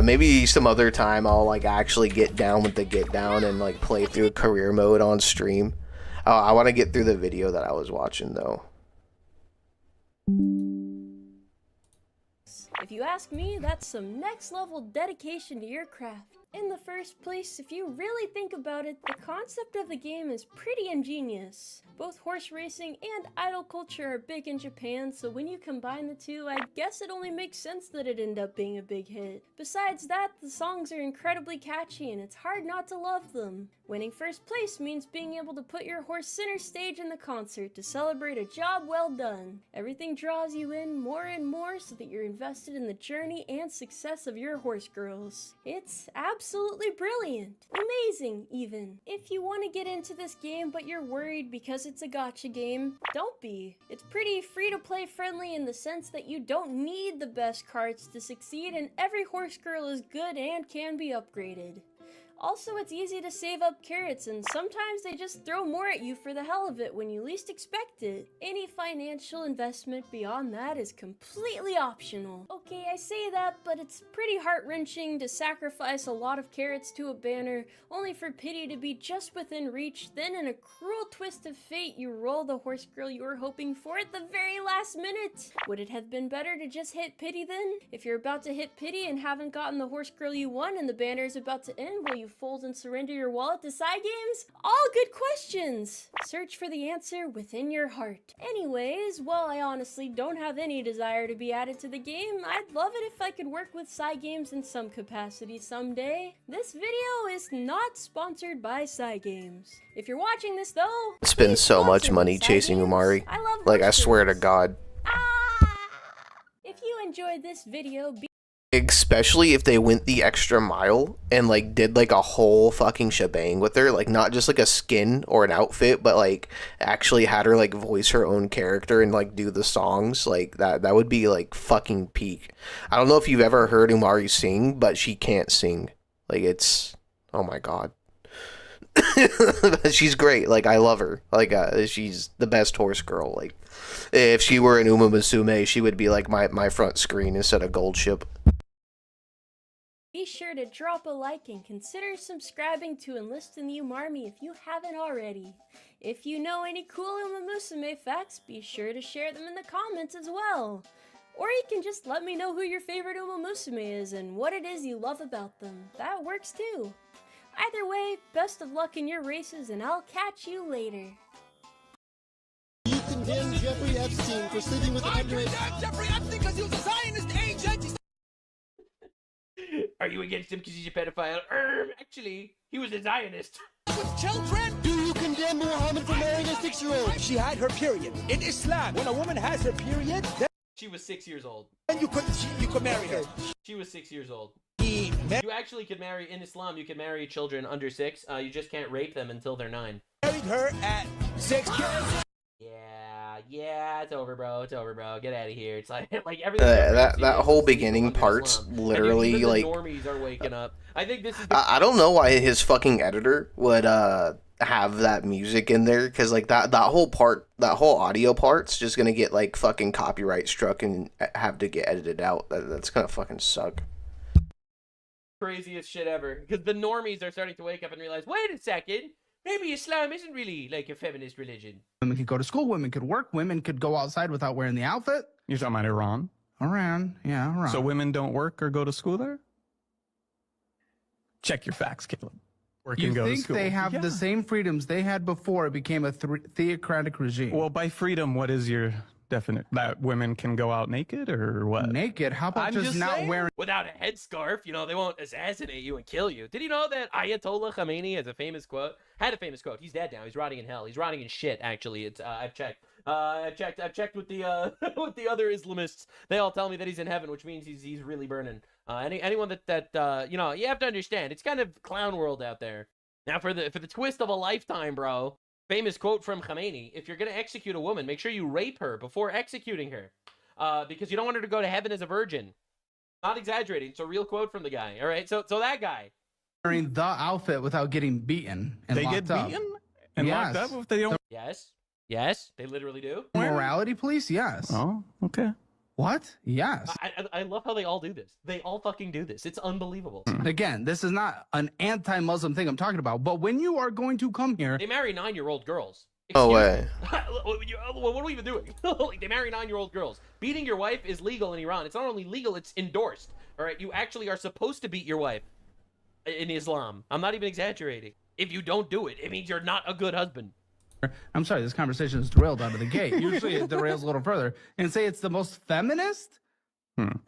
Speaker 3: Maybe some other time I'll like actually get down with the get down and like play through a career mode on stream. I want to get through the video that I was watching though.
Speaker 7: If you ask me, that's some next level dedication to your craft. In the first place, if you really think about it, the concept of the game is pretty ingenious. Both horse racing and idol culture are big in Japan, so when you combine the two, I guess it only makes sense that it ended up being a big hit. Besides that, the songs are incredibly catchy and it's hard not to love them. Winning first place means being able to put your horse center stage in the concert to celebrate a job well done. Everything draws you in more and more so that you're invested in the journey and success of your horse girls. It's absolutely brilliant. Amazing, even. If you want to get into this game but you're worried because it's a gacha game, don't be. It's pretty free-to-play friendly in the sense that you don't need the best cards to succeed, and every horse girl is good and can be upgraded. Also, it's easy to save up carrots, and sometimes they just throw more at you for the hell of it when you least expect it. Any financial investment beyond that is completely optional. Okay, I say that, but it's pretty heart-wrenching to sacrifice a lot of carrots to a banner, only for pity to be just within reach, then in a cruel twist of fate, you roll the horse girl you were hoping for at the very last minute. Would it have been better to just hit pity then? If you're about to hit pity and haven't gotten the horse girl you want and the banner is about to end, will you fold and surrender your wallet to side games? All good questions! Search for the answer within your heart. Anyways, while I honestly don't have any desire to be added to the game, I'd love it if I could work with side games in some capacity someday. This video is not sponsored by side games. If you're watching this though,
Speaker 3: Spend so much money chasing Umari. Like I swear to God.
Speaker 7: If you enjoyed this video,
Speaker 3: Especially if they went the extra mile and like did like a whole fucking shebang with her, like not just like a skin or an outfit, but like actually had her like voice her own character and like do the songs, like that would be like fucking peak. I don't know if you've ever heard Umari sing, but she can't sing. Like it's, oh my God. She's great. Like I love her. Like she's the best horse girl. Like if she were an Uma Musume, she would be like my front screen instead of Gold Ship.
Speaker 7: be sure to drop a like and consider subscribing to enlist in the Umarmy if you haven't already. If you know any cool Uma Musume facts, be sure to share them in the comments as well. Or you can just let me know who your favorite Uma Musume is and what it is you love about them. That works too. Either way, best of luck in your races and I'll catch you later.
Speaker 8: You condemn Jeffrey Epstein for sleeping with the underage. I condemn Jeffrey Epstein because he was a Zionist agent.
Speaker 11: Are you against him because he's a pedophile? Actually, he was a Zionist.
Speaker 8: With children? Do you condemn Muhammad for marrying a 6-year-old? She had her period. In Islam, when a woman has her period, then
Speaker 11: she was 6 years old.
Speaker 8: And you could marry her.
Speaker 11: She was 6 years old. You actually could marry, in Islam, you could marry children under 6. You just can't rape them until they're 9.
Speaker 8: Married her at 6 years.
Speaker 11: Yeah, it's over, bro. It's over, bro. Get out of here. It's like everything.
Speaker 3: That whole beginning part's literally like.
Speaker 11: Normies are waking up. I think this is.
Speaker 3: I don't know why his fucking editor would have that music in there, because like that whole part, that whole audio part's just gonna get like fucking copyright struck and have to get edited out. That's gonna fucking suck.
Speaker 11: Craziest shit ever, because the normies are starting to wake up and realize, wait a second. maybe Islam isn't really like a feminist religion.
Speaker 12: Women could go to school, women could work, women could go outside without wearing the outfit.
Speaker 14: You're talking about Iran?
Speaker 12: Iran, yeah, Iran.
Speaker 14: So women don't work or go to school there? Check your facts, Caleb. Work
Speaker 12: You
Speaker 14: and go to
Speaker 12: think
Speaker 14: school.
Speaker 12: they have the same freedoms they had before it became a theocratic regime?
Speaker 14: Well, by freedom, what is your definite? That women can go out naked or what?
Speaker 12: Naked? How about just not
Speaker 14: saying.
Speaker 12: wearing...
Speaker 11: Without a headscarf, you know, they won't assassinate you and kill you. Did you know that Ayatollah Khamenei has a famous quote? Had a famous quote. He's dead now. He's rotting in hell. He's rotting in shit, actually. It's I've checked. I've checked with the with the other Islamists. They all tell me that he's in heaven, which means he's really burning. Anyone that you know, you have to understand, it's kind of clown world out there. Now for the twist of a lifetime, bro. Famous quote from Khamenei: if you're gonna execute a woman, make sure you rape her before executing her, because you don't want her to go to heaven as a virgin. Not exaggerating. It's a real quote from the guy. All right, so that guy
Speaker 12: wearing the outfit without getting beaten and
Speaker 14: they
Speaker 12: locked
Speaker 14: get
Speaker 12: up.
Speaker 14: beaten and locked up if they don't.
Speaker 11: Yes, they literally do.
Speaker 12: Morality police, yes.
Speaker 14: Oh, okay.
Speaker 12: What? Yes.
Speaker 11: I love how they all do this. They all fucking do this. It's unbelievable.
Speaker 12: Again, this is not an anti-Muslim thing I'm talking about, but when you are going to come here...
Speaker 11: They marry 9-year-old girls.
Speaker 3: No way.
Speaker 11: What are we even doing? Like, they marry 9-year-old girls. Beating your wife is legal in Iran. It's not only legal, it's endorsed. All right, you actually are supposed to beat your wife in Islam. I'm not even exaggerating. If you don't do it, it means you're not a good husband.
Speaker 12: I'm sorry, this conversation is derailed out of the gate. Usually it derails a little further. And say it's the most feminist?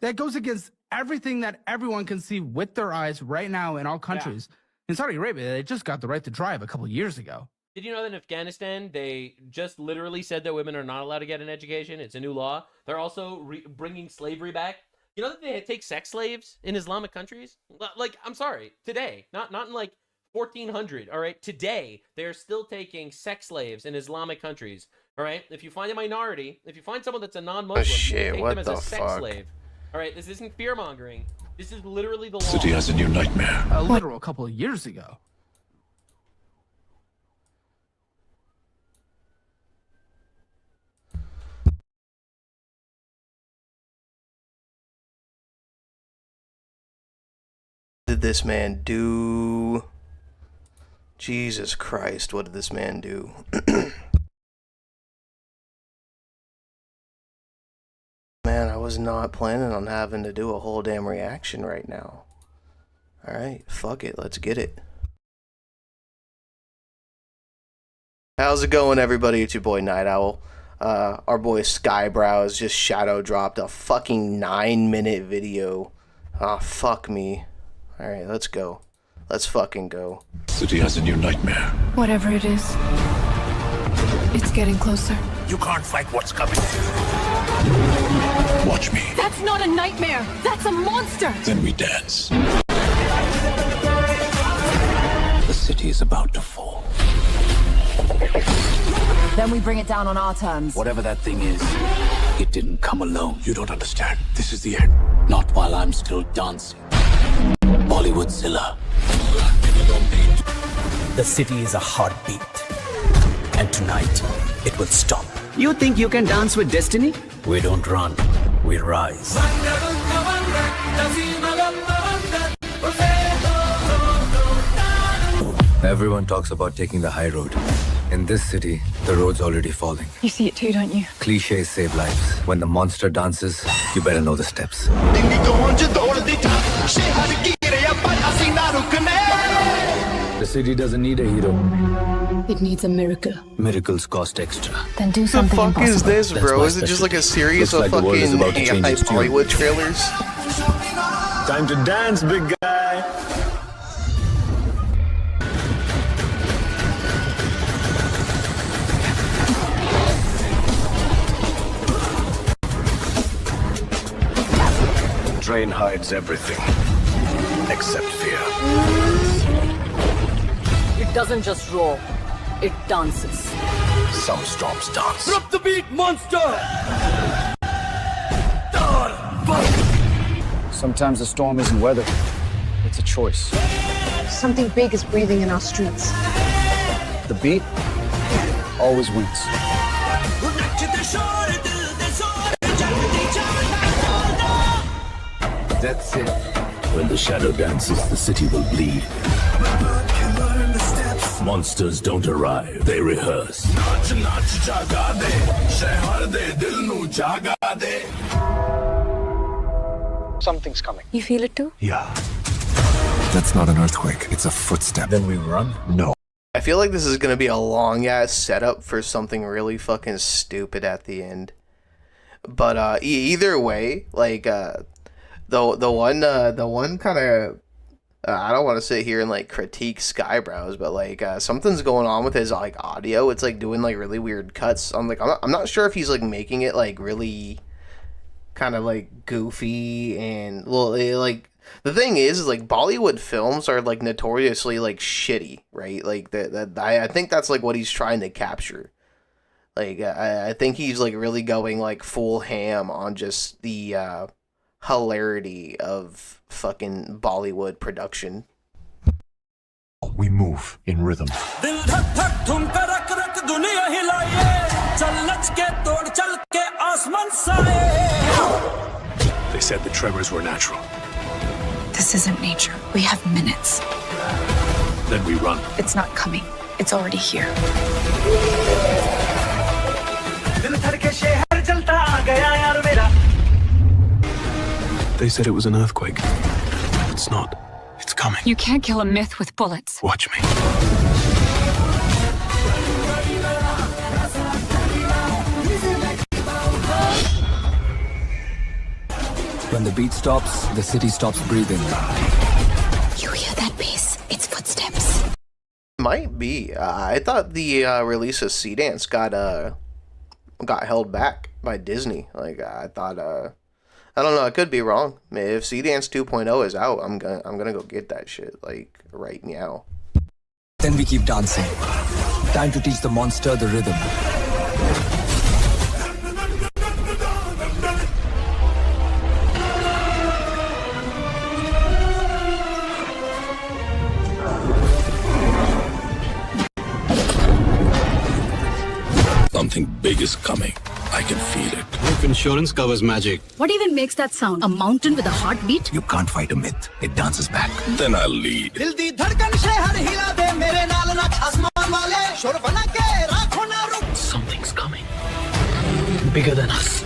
Speaker 12: That goes against everything that everyone can see with their eyes right now in all countries. In Saudi Arabia, they just got the right to drive a couple years ago.
Speaker 11: Did you know that in Afghanistan, they just literally said that women are not allowed to get an education? It's a new law. They're also bringing slavery back. You know that they take sex slaves in Islamic countries? Like, I'm sorry, today, not in like 1400, all right? Today, they're still taking sex slaves in Islamic countries, all right? If you find a minority, if you find someone that's a non-Muslim, you take them as a sex slave. All right, this isn't fear-mongering. This is literally the law.
Speaker 22: City has a new nightmare.
Speaker 12: A literal couple of years ago.
Speaker 3: What did this man do? Jesus Christ, what did this man do? Man, I was not planning on having to do a whole damn reaction right now. Alright, fuck it, let's get it. How's it going, everybody? It's your boy Nightowl. Our boy Skybrows just shadow dropped a fucking 9-minute video. Ah, fuck me. Alright, let's go. Let's fucking go.
Speaker 22: City has a new nightmare.
Speaker 16: Whatever it is, it's getting closer.
Speaker 22: You can't fight what's coming. Watch me.
Speaker 16: That's not a nightmare. That's a monster.
Speaker 22: Then we dance. The city is about to fall.
Speaker 24: Then we bring it down on our terms.
Speaker 22: Whatever that thing is, it didn't come alone. You don't understand. This is the end. Not while I'm still dancing. Bollywood-zilla.
Speaker 25: The city is a heartbeat. And tonight, it will stop.
Speaker 26: You think you can dance with destiny?
Speaker 25: We don't run, we rise.
Speaker 27: Everyone talks about taking the high road. In this city, the road's already falling.
Speaker 16: You see it too, don't you?
Speaker 27: Clichés save lives. When the monster dances, you better know the steps. The city doesn't need a hero.
Speaker 16: It needs a miracle.
Speaker 27: Miracles cost extra.
Speaker 16: Then do
Speaker 3: What the
Speaker 16: something
Speaker 3: fuck
Speaker 16: impossible.
Speaker 3: is this,
Speaker 27: That's
Speaker 3: bro?
Speaker 27: my
Speaker 3: Is it just like a
Speaker 27: specialty.
Speaker 3: series
Speaker 27: Looks
Speaker 3: of
Speaker 27: like the world is
Speaker 3: fucking
Speaker 27: about to change its tune.
Speaker 3: Bollywood trailers?
Speaker 27: Time to dance, big guy. Train hides everything except fear.
Speaker 24: It doesn't just roar, it dances.
Speaker 27: Some storms dance.
Speaker 25: Drop the beat, monster!
Speaker 26: Sometimes the storm isn't weather. It's a choice.
Speaker 16: Something big is breathing in our streets.
Speaker 26: The beat always wins.
Speaker 27: That's it. When the shadow dances, the city will bleed.
Speaker 5: Monsters don't arrive, they rehearse.
Speaker 26: Something's coming.
Speaker 24: You feel it too?
Speaker 5: Yeah.
Speaker 26: That's not an earthquake. It's a footstep. Then we run? No.
Speaker 3: I feel like this is gonna be a long ass setup for something really fucking stupid at the end. But either way, like the one kind of I don't want to sit here and like critique Skybrows, but like something's going on with his like audio. It's like doing like really weird cuts. I'm not sure if he's like making it like really kind of like goofy and like the thing is like Bollywood films are like notoriously like shitty, right? Like I think that's like what he's trying to capture. Like I think he's like really going like full ham on just the hilarity of fucking Bollywood production.
Speaker 26: We move in rhythm.
Speaker 5: They said the tremors were natural.
Speaker 16: This isn't nature. We have minutes.
Speaker 5: Then we run.
Speaker 16: It's not coming. It's already here.
Speaker 5: They said it was an earthquake. It's not. It's coming.
Speaker 16: You can't kill a myth with bullets.
Speaker 5: Watch me.
Speaker 25: When the beat stops, the city stops breathing.
Speaker 16: You hear that bass? It's footsteps.
Speaker 3: Might be. I thought the release of Sea Dance got held back by Disney. Like I thought. I don't know. I could be wrong. If Sea Dance 2.0 is out, I'm gonna go get that shit like right now.
Speaker 25: Then we keep dancing. Time to teach the monster the rhythm.
Speaker 5: Something big is coming. I can feel it.
Speaker 22: If insurance covers magic.
Speaker 24: What even makes that sound? A mountain with a heartbeat?
Speaker 26: You can't fight a myth. It dances back.
Speaker 5: Then I'll lead.
Speaker 25: Something's coming. Bigger than us.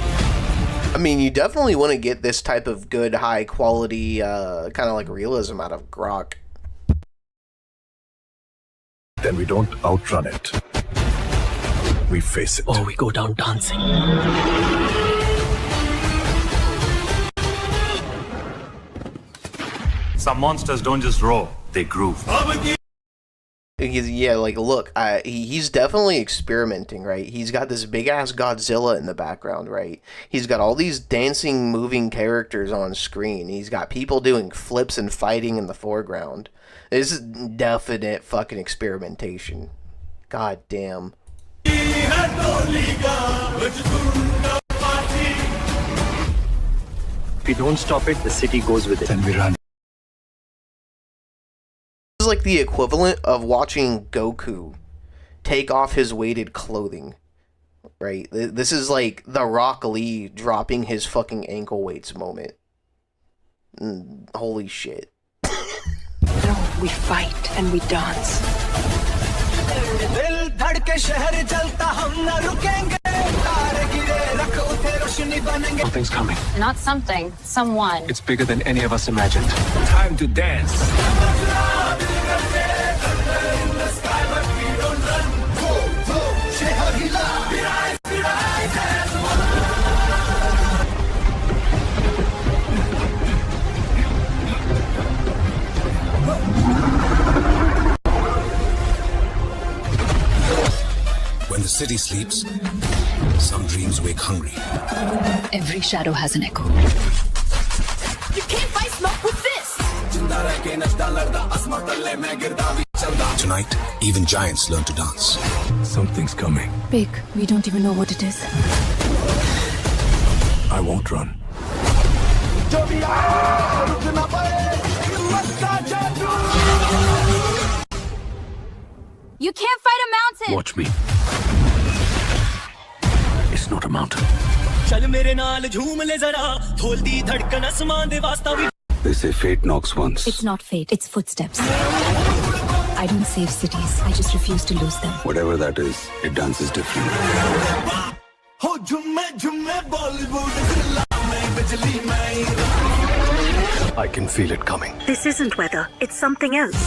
Speaker 3: I mean, you definitely want to get this type of good, high quality, kind of like realism out of Grok.
Speaker 26: Then we don't outrun it. We face it.
Speaker 25: Or we go down dancing.
Speaker 5: Some monsters don't just roar, they groove.
Speaker 3: Yeah, like, look, he's definitely experimenting, right? He's got this big-ass Godzilla in the background, right? He's got all these dancing, moving characters on screen. He's got people doing flips and fighting in the foreground. This is definite fucking experimentation. God damn.
Speaker 26: If we don't stop it, the city goes with it. Then we run.
Speaker 3: This is like the equivalent of watching Goku take off his weighted clothing, right? This is like the Rock Lee dropping his fucking ankle weights moment. Holy shit.
Speaker 16: No, we fight and we dance.
Speaker 26: Something's coming.
Speaker 24: Not something, someone.
Speaker 26: It's bigger than any of us imagined. Time to dance.
Speaker 25: When the city sleeps, some dreams wake hungry.
Speaker 16: Every shadow has an echo.
Speaker 24: You can't fight smoke with this!
Speaker 25: Tonight, even giants learn to dance.
Speaker 26: Something's coming.
Speaker 16: Big, we don't even know what it is.
Speaker 26: I won't run.
Speaker 24: You can't fight a mountain!
Speaker 5: Watch me. It's not a mountain.
Speaker 26: They say fate knocks once.
Speaker 16: It's not fate, it's footsteps. I I don't save cities. I just refuse to lose them.
Speaker 27: Whatever that is, it dances different. I can feel it coming.
Speaker 1: This isn't weather. It's something else.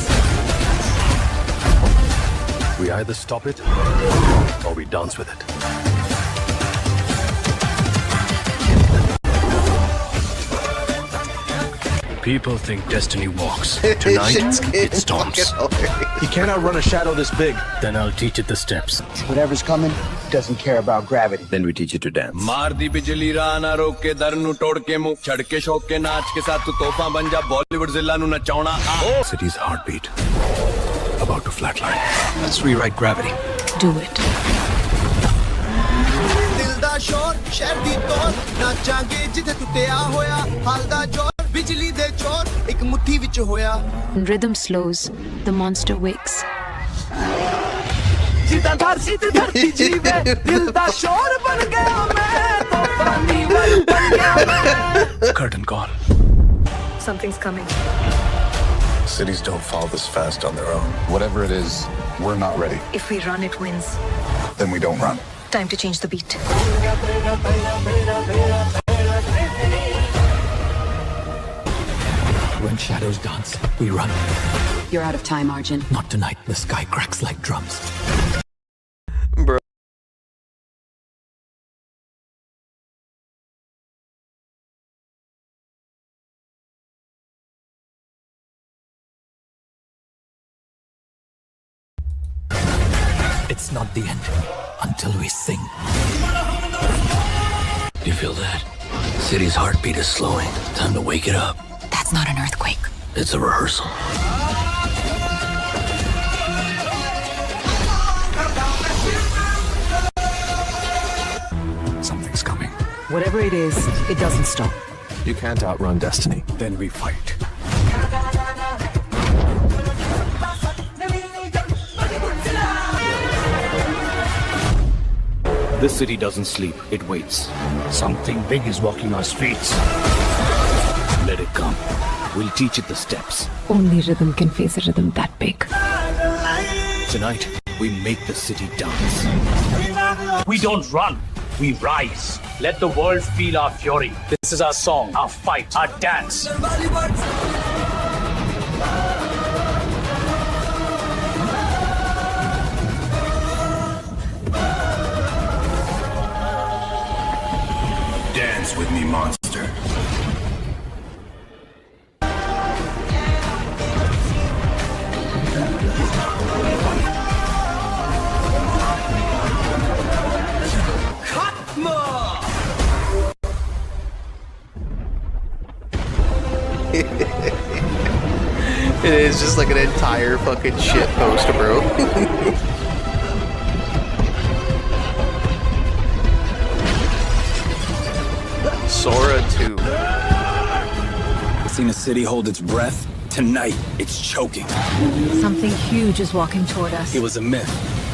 Speaker 27: We either stop it or we dance with it. People think destiny walks. Tonight, it stomps.
Speaker 15: You cannot run a shadow this big.
Speaker 27: Then I'll teach it the steps.
Speaker 15: Whatever's coming doesn't care about gravity.
Speaker 27: Then we teach it to dance.
Speaker 17: मार दी बिजली राह ना रोक के दर नू तोड़ के मुंह छड़ के शौक के नाच के साथ तू तोहफा बन जा बॉलीवुड जिला नू नचाउणा आ
Speaker 27: City's heartbeat. About to flatline. Let's rewrite gravity.
Speaker 16: Do it.
Speaker 8: ਦਿਲ ਦਾ ਸ਼ੋਰ ਸ਼ਹਿਰ ਦੀ ਤੋਰ ਨਾਚਾਂਗੇ ਜਿੱਥੇ ਤੂੰ ਤਿਆ ਹੋਇਆ ਹਾਲ ਦਾ ਜੋਰ ਬਿਜਲੀ ਦੇ ਚੋਰ ਇੱਕ ਮੁੱਠੀ ਵਿੱਚ ਹੋਇਆ
Speaker 16: When rhythm slows, the monster wakes.
Speaker 8: ਜਿੱਦਾਂ ਧਰਤੀ ਤੇ ਧਰਤੀ ਜੀਵੇ ਦਿਲ ਦਾ ਸ਼ੋਰ ਬਣ ਗਿਆ ਮੈਂ ਤੋਫਾਨੀ ਵੱਲ ਬਣ ਗਿਆ ਮੈਂ
Speaker 27: Curtain call.
Speaker 16: Something's coming.
Speaker 26: Cities don't fall this fast on their own. Whatever it is, we're not ready.
Speaker 16: If we run, it wins.
Speaker 26: Then we don't run.
Speaker 16: Time to change the beat.
Speaker 27: When shadows dance, we run.
Speaker 24: You're out of time, Arjun.
Speaker 27: Not tonight. The sky cracks like drums.
Speaker 3: Bro.
Speaker 27: It's not the end until we sing. You feel that? City's heartbeat is slowing. Time to wake it up.
Speaker 16: That's not an earthquake.
Speaker 27: It's a rehearsal. Something's coming.
Speaker 24: Whatever it is, it doesn't stop.
Speaker 27: You can't outrun destiny. Then we fight. This city doesn't sleep, it waits. Something big is walking our streets. Let it come. We'll teach it the steps.
Speaker 16: Only rhythm can face a rhythm that big.
Speaker 27: Tonight, we make the city dance.
Speaker 18: We don't run, we rise. Let the world feel our fury. This is our song, our fight, our dance.
Speaker 26: Dance with me, monster.
Speaker 3: It is just like an entire fucking shit post, bro. Sora 2.
Speaker 27: Seen a city hold its breath? Tonight, it's choking.
Speaker 16: Something huge is walking toward us.
Speaker 27: It was a myth.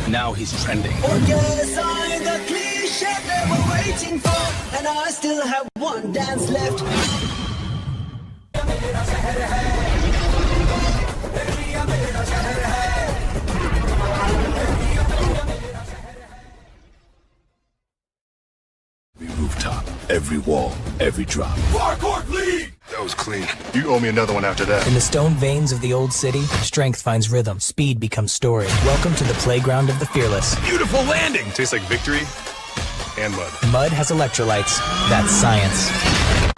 Speaker 27: Now he's trending.
Speaker 8: the cliche they were waiting for and I still have one dance left
Speaker 26: Every rooftop, every wall, every drop.
Speaker 19: Hardcore lead!
Speaker 26: That was clean. You owe me another one after that.
Speaker 20: In the stone veins of the old city, strength finds rhythm, speed becomes story. Welcome to the playground of the fearless.
Speaker 26: Beautiful landing! Tastes like victory and mud.
Speaker 20: Mud has electrolytes. That's science.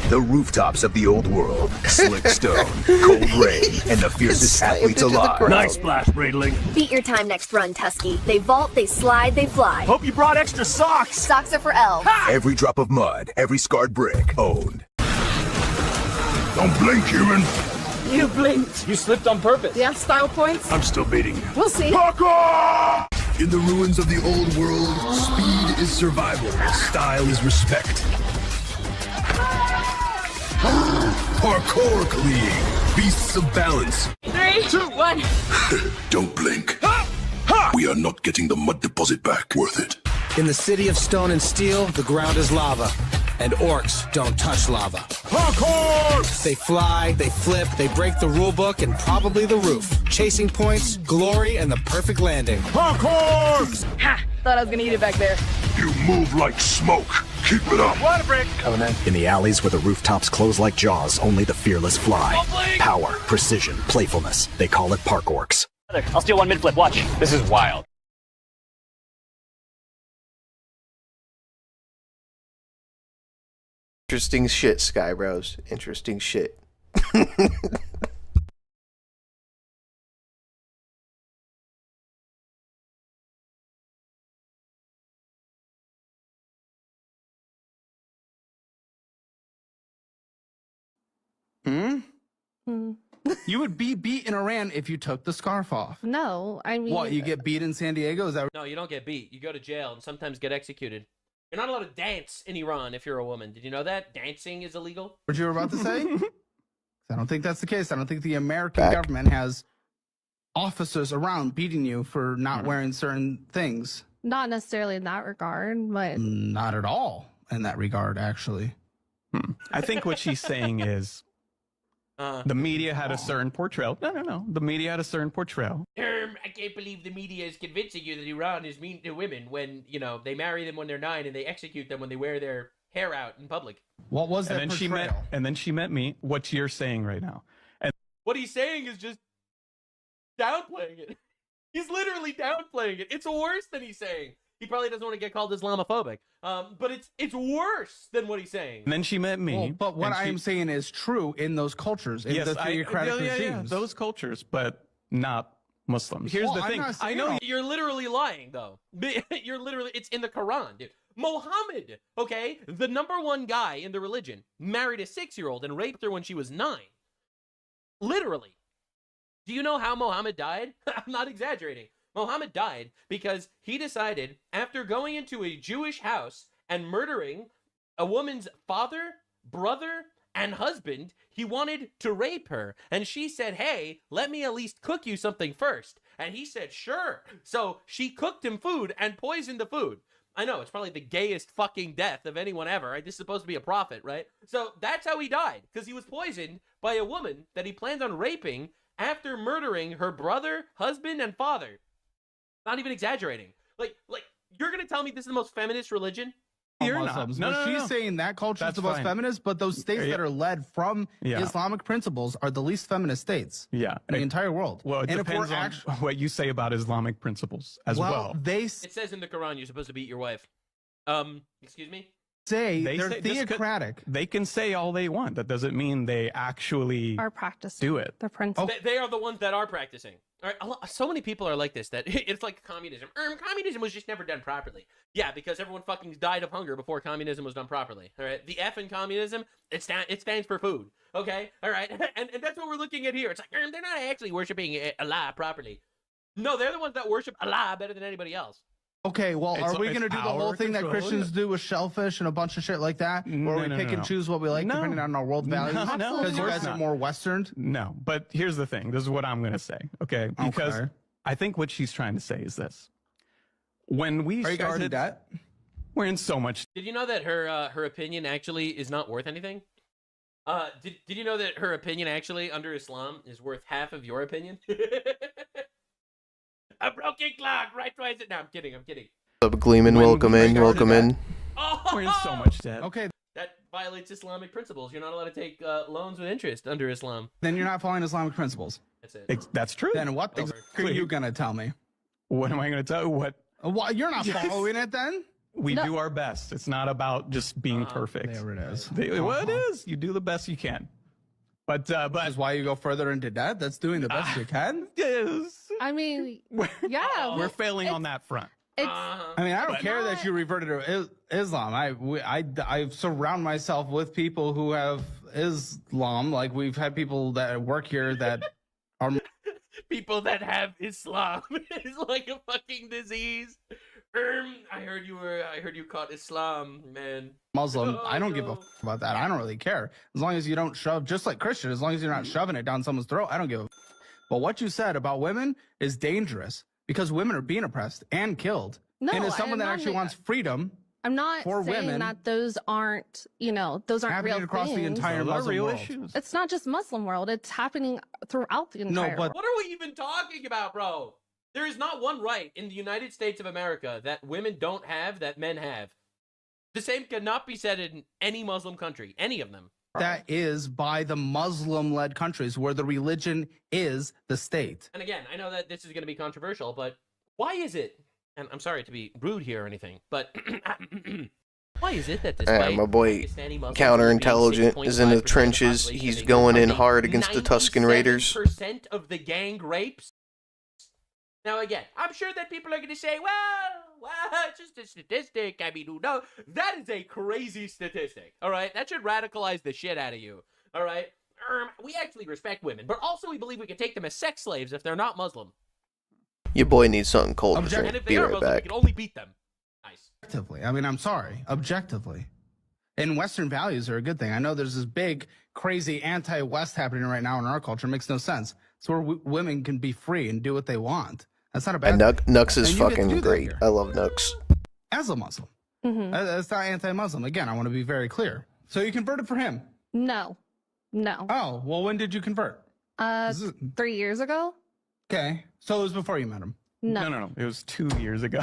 Speaker 26: The rooftops of the old world. Slick stone, cold rain, and the fiercest athletes alive.
Speaker 19: Nice splash, Braidling.
Speaker 21: Beat your time next run, Tusky. They vault, they slide, they fly.
Speaker 19: Hope you brought extra socks.
Speaker 21: Socks are for elves.
Speaker 26: Every drop of mud, every scarred brick, owned. Don't blink, human.
Speaker 19: You blinked. You slipped on purpose.
Speaker 21: Yeah, style points.
Speaker 26: I'm still beating you.
Speaker 21: We'll see.
Speaker 26: Parkour! In the ruins of the old world, speed is survival, style is respect. Parkour clean, beasts of balance.
Speaker 21: 3, 2, 1.
Speaker 26: Don't blink. We are not getting the mud deposit back. Worth it.
Speaker 15: In the city of stone and steel, the ground is lava. And orcs don't touch lava.
Speaker 19: Parkour!
Speaker 15: They fly, they flip, they break the rule book and probably the roof. Chasing points, glory, and the perfect landing.
Speaker 19: Parkour!
Speaker 24: Ha! Thought I was gonna eat it back there.
Speaker 19: You move like smoke. Keep it up.
Speaker 24: Water break.
Speaker 15: Coming in.
Speaker 26: In the alleys where the rooftops close like jaws, only the fearless fly. Power, precision, playfulness. They call it Park Orcs.
Speaker 18: I'll steal one mid-flip. Watch. This is wild.
Speaker 3: Interesting shit, Skybrows. Interesting shit.
Speaker 12: You would be beat in Iran if you took the scarf off.
Speaker 2: No, I mean...
Speaker 12: What, you get beat in San Diego? Is that...
Speaker 11: No, you don't get beat. You go to jail and sometimes get executed. You're not allowed to dance in Iran if you're a woman. Did you know that? Dancing is illegal.
Speaker 12: What you were about to say? I don't think that's the case. I don't think the American government has officers around beating you for not wearing certain things.
Speaker 2: Not necessarily in that regard, but...
Speaker 12: Not at all in that regard, actually.
Speaker 14: I think what she's saying is the media had a certain portrayal. No. The media had a certain portrayal.
Speaker 11: I can't believe the media is convincing you that Iran is mean to women when, you know, they marry them when they're 9 and they execute them when they wear their hair out in public.
Speaker 12: What was that portrayal?
Speaker 14: And then she met me, what you're saying right now. And
Speaker 11: what he's saying is just downplaying it. He's literally downplaying it. It's worse than he's saying. He probably doesn't want to get called Islamophobic. But it's worse than what he's saying.
Speaker 14: And then she met me.
Speaker 12: Well, but what I am saying is true in those cultures, in the theocratic regimes.
Speaker 14: Those cultures, but not Muslims. Here's the thing.
Speaker 11: I know you're literally lying, though. You're literally, it's in the Quran, dude. Muhammad, okay, the #1 guy in the religion, married a 6-year-old and raped her when she was 9. Literally. Do you know how Muhammad died? I'm not exaggerating. Muhammad died because he decided, after going into a Jewish house and murdering a woman's father, brother, and husband, he wanted to rape her. And she said, hey, let me at least cook you something first. And he said, sure. So she cooked him food and poisoned the food. I know, it's probably the gayest fucking death of anyone ever. Right? This is supposed to be a prophet, right? So that's how he died, because he was poisoned by a woman that he planned on raping after murdering her brother, husband, and father. Not even exaggerating. Like you're gonna tell me this is the most feminist religion?
Speaker 12: You're Muslims. No, she's saying that culture is the most feminist, but those states that are led from Islamic principles are the least feminist states.
Speaker 14: Yeah,
Speaker 12: in the entire world.
Speaker 14: Well, it depends on what you say about Islamic principles as well.
Speaker 12: It
Speaker 11: says in the Quran you're supposed to beat your wife. Excuse me?
Speaker 12: They're theocratic.
Speaker 14: They can say all they want. That doesn't mean they actually
Speaker 2: are practicing.
Speaker 14: Do it.
Speaker 2: The principle.
Speaker 11: They are the ones that are practicing. All right, so many people are like this that it's like communism. Communism was just never done properly. Yeah, because everyone fucking died of hunger before communism was done properly. All right, the F in communism, it stands for food. Okay, all right, and that's what we're looking at here. It's like they're not actually worshiping Allah properly. No, they're the ones that worship Allah better than anybody else.
Speaker 12: Okay, well, are we going to do the whole thing that Christians do with shellfish and a bunch of shit like that? Where we pick and choose what we like depending on our world values? Because you guys are more Western?
Speaker 14: No, but here's the thing. This is what I'm going to say, okay? Because I think what she's trying to say is this. When we
Speaker 12: Are you guys in debt?
Speaker 14: We're in so much.
Speaker 11: Did you know that her opinion actually is not worth anything? Did you know that her opinion actually, under Islam, is worth half of your opinion? A broken clock, right twice it. No, I'm kidding.
Speaker 3: What's up, Gleeman? Welcome in.
Speaker 11: Oh,
Speaker 14: we're in so much debt.
Speaker 12: Okay.
Speaker 11: That violates Islamic principles. You're not allowed to take loans with interest under Islam.
Speaker 12: Then you're not following Islamic principles.
Speaker 11: That's it.
Speaker 14: That's true.
Speaker 12: Then what the are you going to tell me?
Speaker 14: What am I going to tell you? What?
Speaker 12: You're not following it then?
Speaker 14: We do our best. It's not about just being perfect.
Speaker 12: There it is.
Speaker 14: Well, it is. You do the best you can. But
Speaker 12: that's why you go further into debt. That's doing the best you can.
Speaker 14: Yes.
Speaker 2: I mean, yeah.
Speaker 14: We're failing on that front.
Speaker 12: I mean, I don't care that you reverted to Islam. I surround myself with people who have Islam. Like, we've had people that work here that are
Speaker 11: people that have Islam. It's like a fucking disease. I heard you caught Islam, man.
Speaker 12: Muslim. I don't give a fuck about that. I don't really care. As long as you don't shove, just like Christian, as long as you're not shoving it down someone's throat, I don't give a fuck. But what you said about women is dangerous because women are being oppressed and killed.
Speaker 2: No,
Speaker 12: and as someone that actually wants freedom
Speaker 2: I'm not
Speaker 12: for
Speaker 2: saying
Speaker 12: women
Speaker 2: that those aren't, those aren't
Speaker 12: happening
Speaker 2: real
Speaker 12: across
Speaker 2: things.
Speaker 12: the entire
Speaker 14: Those are
Speaker 12: Muslim
Speaker 14: real
Speaker 12: world.
Speaker 14: issues.
Speaker 2: It's not just Muslim world. It's happening throughout the entire world.
Speaker 11: What are we even talking about, bro? There is not one right in the United States of America that women don't have that men have. The same cannot be said in any Muslim country, any of them.
Speaker 12: That is by the Muslim-led countries where the religion is the state.
Speaker 11: And again, I know that this is going to be controversial, but why is it, and I'm sorry to be rude here or anything, but why is it that despite
Speaker 3: My boy,
Speaker 11: Pakistani Muslims
Speaker 3: counterintelligent,
Speaker 11: being
Speaker 3: is in the
Speaker 11: 6.5% of
Speaker 3: trenches.
Speaker 11: population,
Speaker 3: He's
Speaker 11: they
Speaker 3: going in
Speaker 11: causing
Speaker 3: hard against the Tuscan Raiders.
Speaker 11: 97% of the gang rapes? Now again, I'm sure that people are going to say, well, it's just a statistic. I mean, who knows? That is a crazy statistic, all right? That should radicalize the shit out of you, all right? We actually respect women, but also we believe we can take them as sex slaves if they're not Muslim.
Speaker 3: Your boy needs something cold to
Speaker 11: And
Speaker 3: drink.
Speaker 11: if they
Speaker 3: Be
Speaker 11: are
Speaker 3: right
Speaker 11: Muslim, we
Speaker 3: back.
Speaker 11: can only beat them. Nice.
Speaker 12: Objectively. I mean, I'm sorry. Objectively. And Western values are a good thing. I know there's this big, crazy anti-West happening right now in our culture. It makes no sense. It's where women can be free and do what they want. That's not a bad
Speaker 3: And
Speaker 12: thing.
Speaker 3: Nux is
Speaker 12: And you get to
Speaker 3: fucking
Speaker 12: do that
Speaker 3: great.
Speaker 12: here.
Speaker 3: I love Nux.
Speaker 12: As a Muslim.
Speaker 2: Mm-hmm.
Speaker 12: That's not anti-Muslim. Again, I want to be very clear. So you converted for him?
Speaker 2: No.
Speaker 12: Oh, well, when did you convert?
Speaker 2: 3 years ago.
Speaker 12: Okay. So it was before you met him?
Speaker 2: No.
Speaker 14: It was 2 years ago.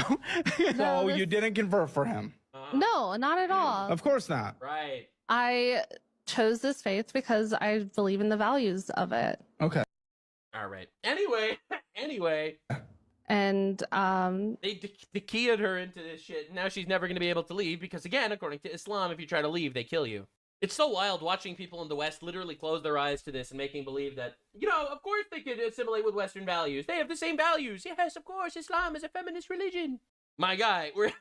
Speaker 12: So you didn't convert for him?
Speaker 2: No, not at all.
Speaker 12: Of course not.
Speaker 11: Right.
Speaker 2: I chose this faith because I believe in the values of it.
Speaker 12: Okay.
Speaker 11: All right. Anyway.
Speaker 2: And
Speaker 11: They keyed her into this shit. Now she's never going to be able to leave because, again, according to Islam, if you try to leave, they kill you. It's so wild watching people in the West literally close their eyes to this and making believe that, of course they could assimilate with Western values. They have the same values. Yes, of course, Islam is a feminist religion. My guy, we're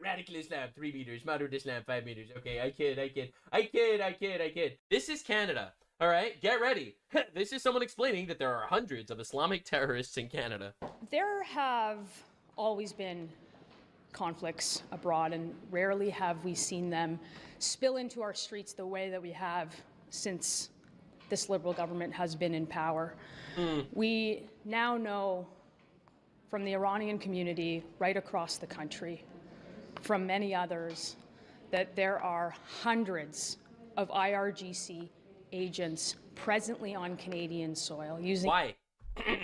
Speaker 11: radical Islam, 3 meters. Moderate Islam, 5 meters. Okay, I kid. This is Canada. All right, get ready. This is someone explaining that there are hundreds of Islamic terrorists in Canada.
Speaker 4: There have always been conflicts abroad, and rarely have we seen them spill into our streets the way that we have since this Liberal government has been in power. We now know from the Iranian community right across the country, from many others, that there are hundreds of IRGC agents presently on Canadian soil using...
Speaker 11: Why?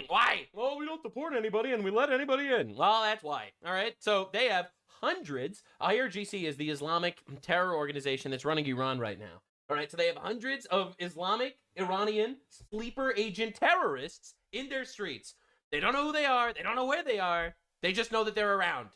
Speaker 11: Why? Well, we don't deport anybody and we let anybody in. Well, that's why. All right. So they have hundreds. IRGC is the Islamic terror organization that's running Iran right now. All right. So they have hundreds of Islamic Iranian sleeper agent terrorists in their streets. They don't know who they are. They don't know where they are. They just know that they're around.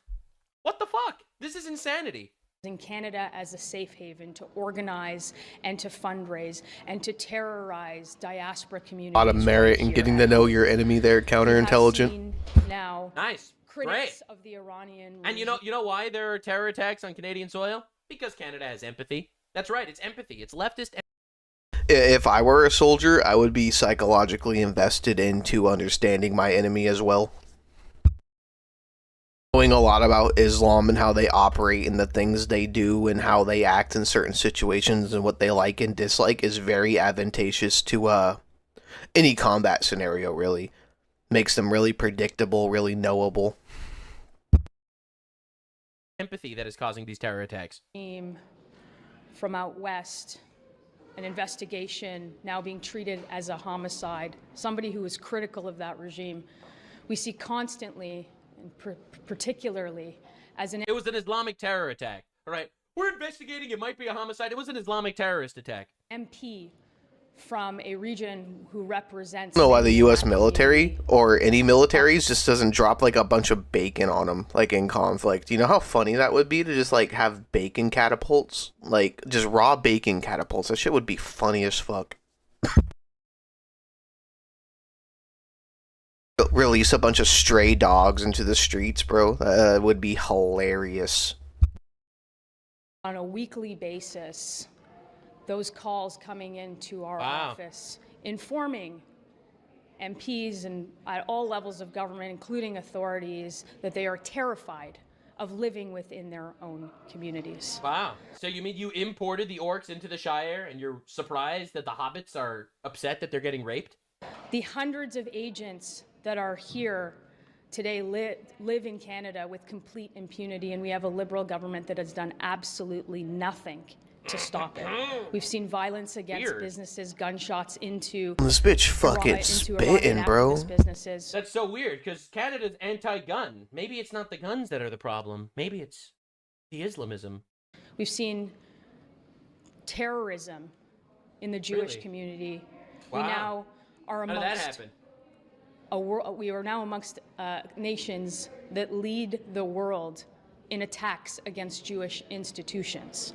Speaker 11: What the fuck? This is insanity.
Speaker 4: In Canada as a safe haven to organize and to fundraise and to terrorize diaspora communities.
Speaker 3: A lot of merit in getting to know your enemy there, counterintelligent.
Speaker 4: Now,
Speaker 11: nice.
Speaker 4: critics
Speaker 11: Great.
Speaker 4: of the Iranian
Speaker 11: And you know why there are terror attacks on Canadian soil? Because Canada has empathy. That's right, it's empathy. It's leftist.
Speaker 3: If I were a soldier, I would be psychologically invested into understanding my enemy as well. Knowing a lot about Islam and how they operate and the things they do and how they act in certain situations and what they like and dislike is very advantageous to any combat scenario, really. Makes them really predictable, really knowable.
Speaker 11: Empathy that is causing these terror attacks.
Speaker 4: Team from out west, an investigation now being treated as a homicide, somebody who is critical of that regime. We see constantly, and particularly as an...
Speaker 11: It was an Islamic terror attack. All right. We're investigating. It might be a homicide. It was an Islamic terrorist attack.
Speaker 4: MP from a region who represents...
Speaker 3: I don't know why the U.S. military or any militaries just doesn't drop like a bunch of bacon on them, like in conflict. You know how funny that would be to just like have bacon catapults? Like just raw bacon catapults. That shit would be funny as fuck. Release a bunch of stray dogs into the streets, bro. That would be hilarious.
Speaker 4: On a weekly basis, those calls coming into our office, informing MPs and at all levels of government, including authorities, that they are terrified of living within their own communities.
Speaker 11: Wow. So you mean you imported the orcs into the Shire and you're surprised that the hobbits are upset that they're getting raped?
Speaker 4: The hundreds of agents that are here today live in Canada with complete impunity, and we have a Liberal government that has done absolutely nothing to stop it. We've seen violence against businesses, gunshots into
Speaker 3: This bitch fucking spitting, bro.
Speaker 4: Businesses.
Speaker 11: That's so weird because Canada's anti-gun. Maybe it's not the guns that are the problem. Maybe it's the Islamism.
Speaker 4: We've seen terrorism in the Jewish community.
Speaker 11: Wow.
Speaker 4: We now are amongst.
Speaker 11: How did that happen?
Speaker 4: We are now amongst nations that lead the world in attacks against Jewish institutions.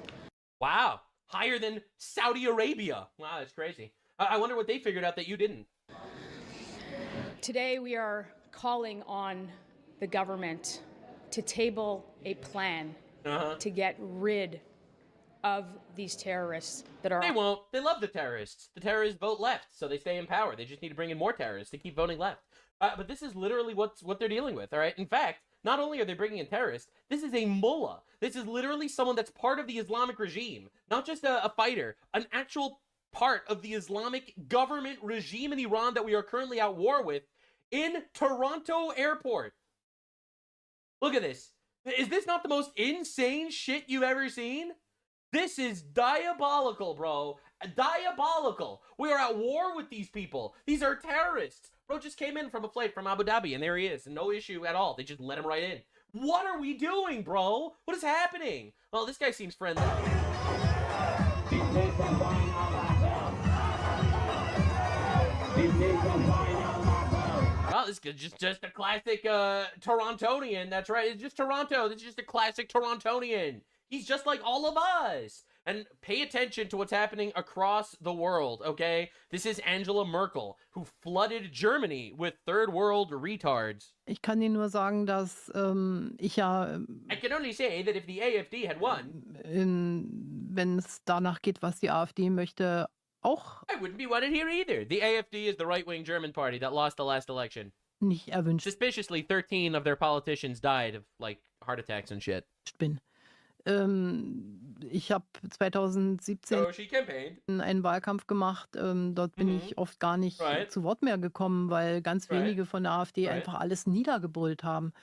Speaker 11: Wow. Higher than Saudi Arabia. Wow, that's crazy. I wonder what they figured out that you didn't.
Speaker 4: Today we are calling on the government to table a plan to get rid of these terrorists that are...
Speaker 11: They won't. They love the terrorists. The terrorists vote left, so they stay in power. They just need to bring in more terrorists to keep voting left. But this is literally what they're dealing with, all right? In fact, not only are they bringing in terrorists, this is a mullah. This is literally someone that's part of the Islamic regime. Not just a fighter, an actual part of the Islamic government regime in Iran that we are currently at war with in Toronto Airport. Look at this. Is this not the most insane shit you've ever seen? This is diabolical, bro. Diabolical. We are at war with these people. These are terrorists. Bro just came in from a flight from Abu Dhabi, and there he is. No issue at all. They just let him right in. What are we doing, bro? What is happening? Well, this guy seems friendly. Well, this is just a classic Torontonian. That's right. It's just Toronto. This is just a classic Torontonian. He's just like all of us. And pay attention to what's happening across the world, okay? This is Angela Merkel, who flooded Germany with third world retards.
Speaker 6: Ich kann Ihnen nur sagen, dass ich ja...
Speaker 11: I can only say that if the AfD had won...
Speaker 6: wenn es danach geht, was die AfD möchte, auch...
Speaker 11: I wouldn't be wanted here either. The AfD is the right-wing German party that lost the last election.
Speaker 6: Nicht erwünscht.
Speaker 11: Suspiciously, 13 of their politicians died of, like, heart attacks and shit.
Speaker 6: Bin. Ich habe 2017 einen Wahlkampf gemacht. Dort bin ich oft gar nicht zu Wort mehr gekommen, weil ganz wenige von der AfD einfach alles niedergebrüllt haben.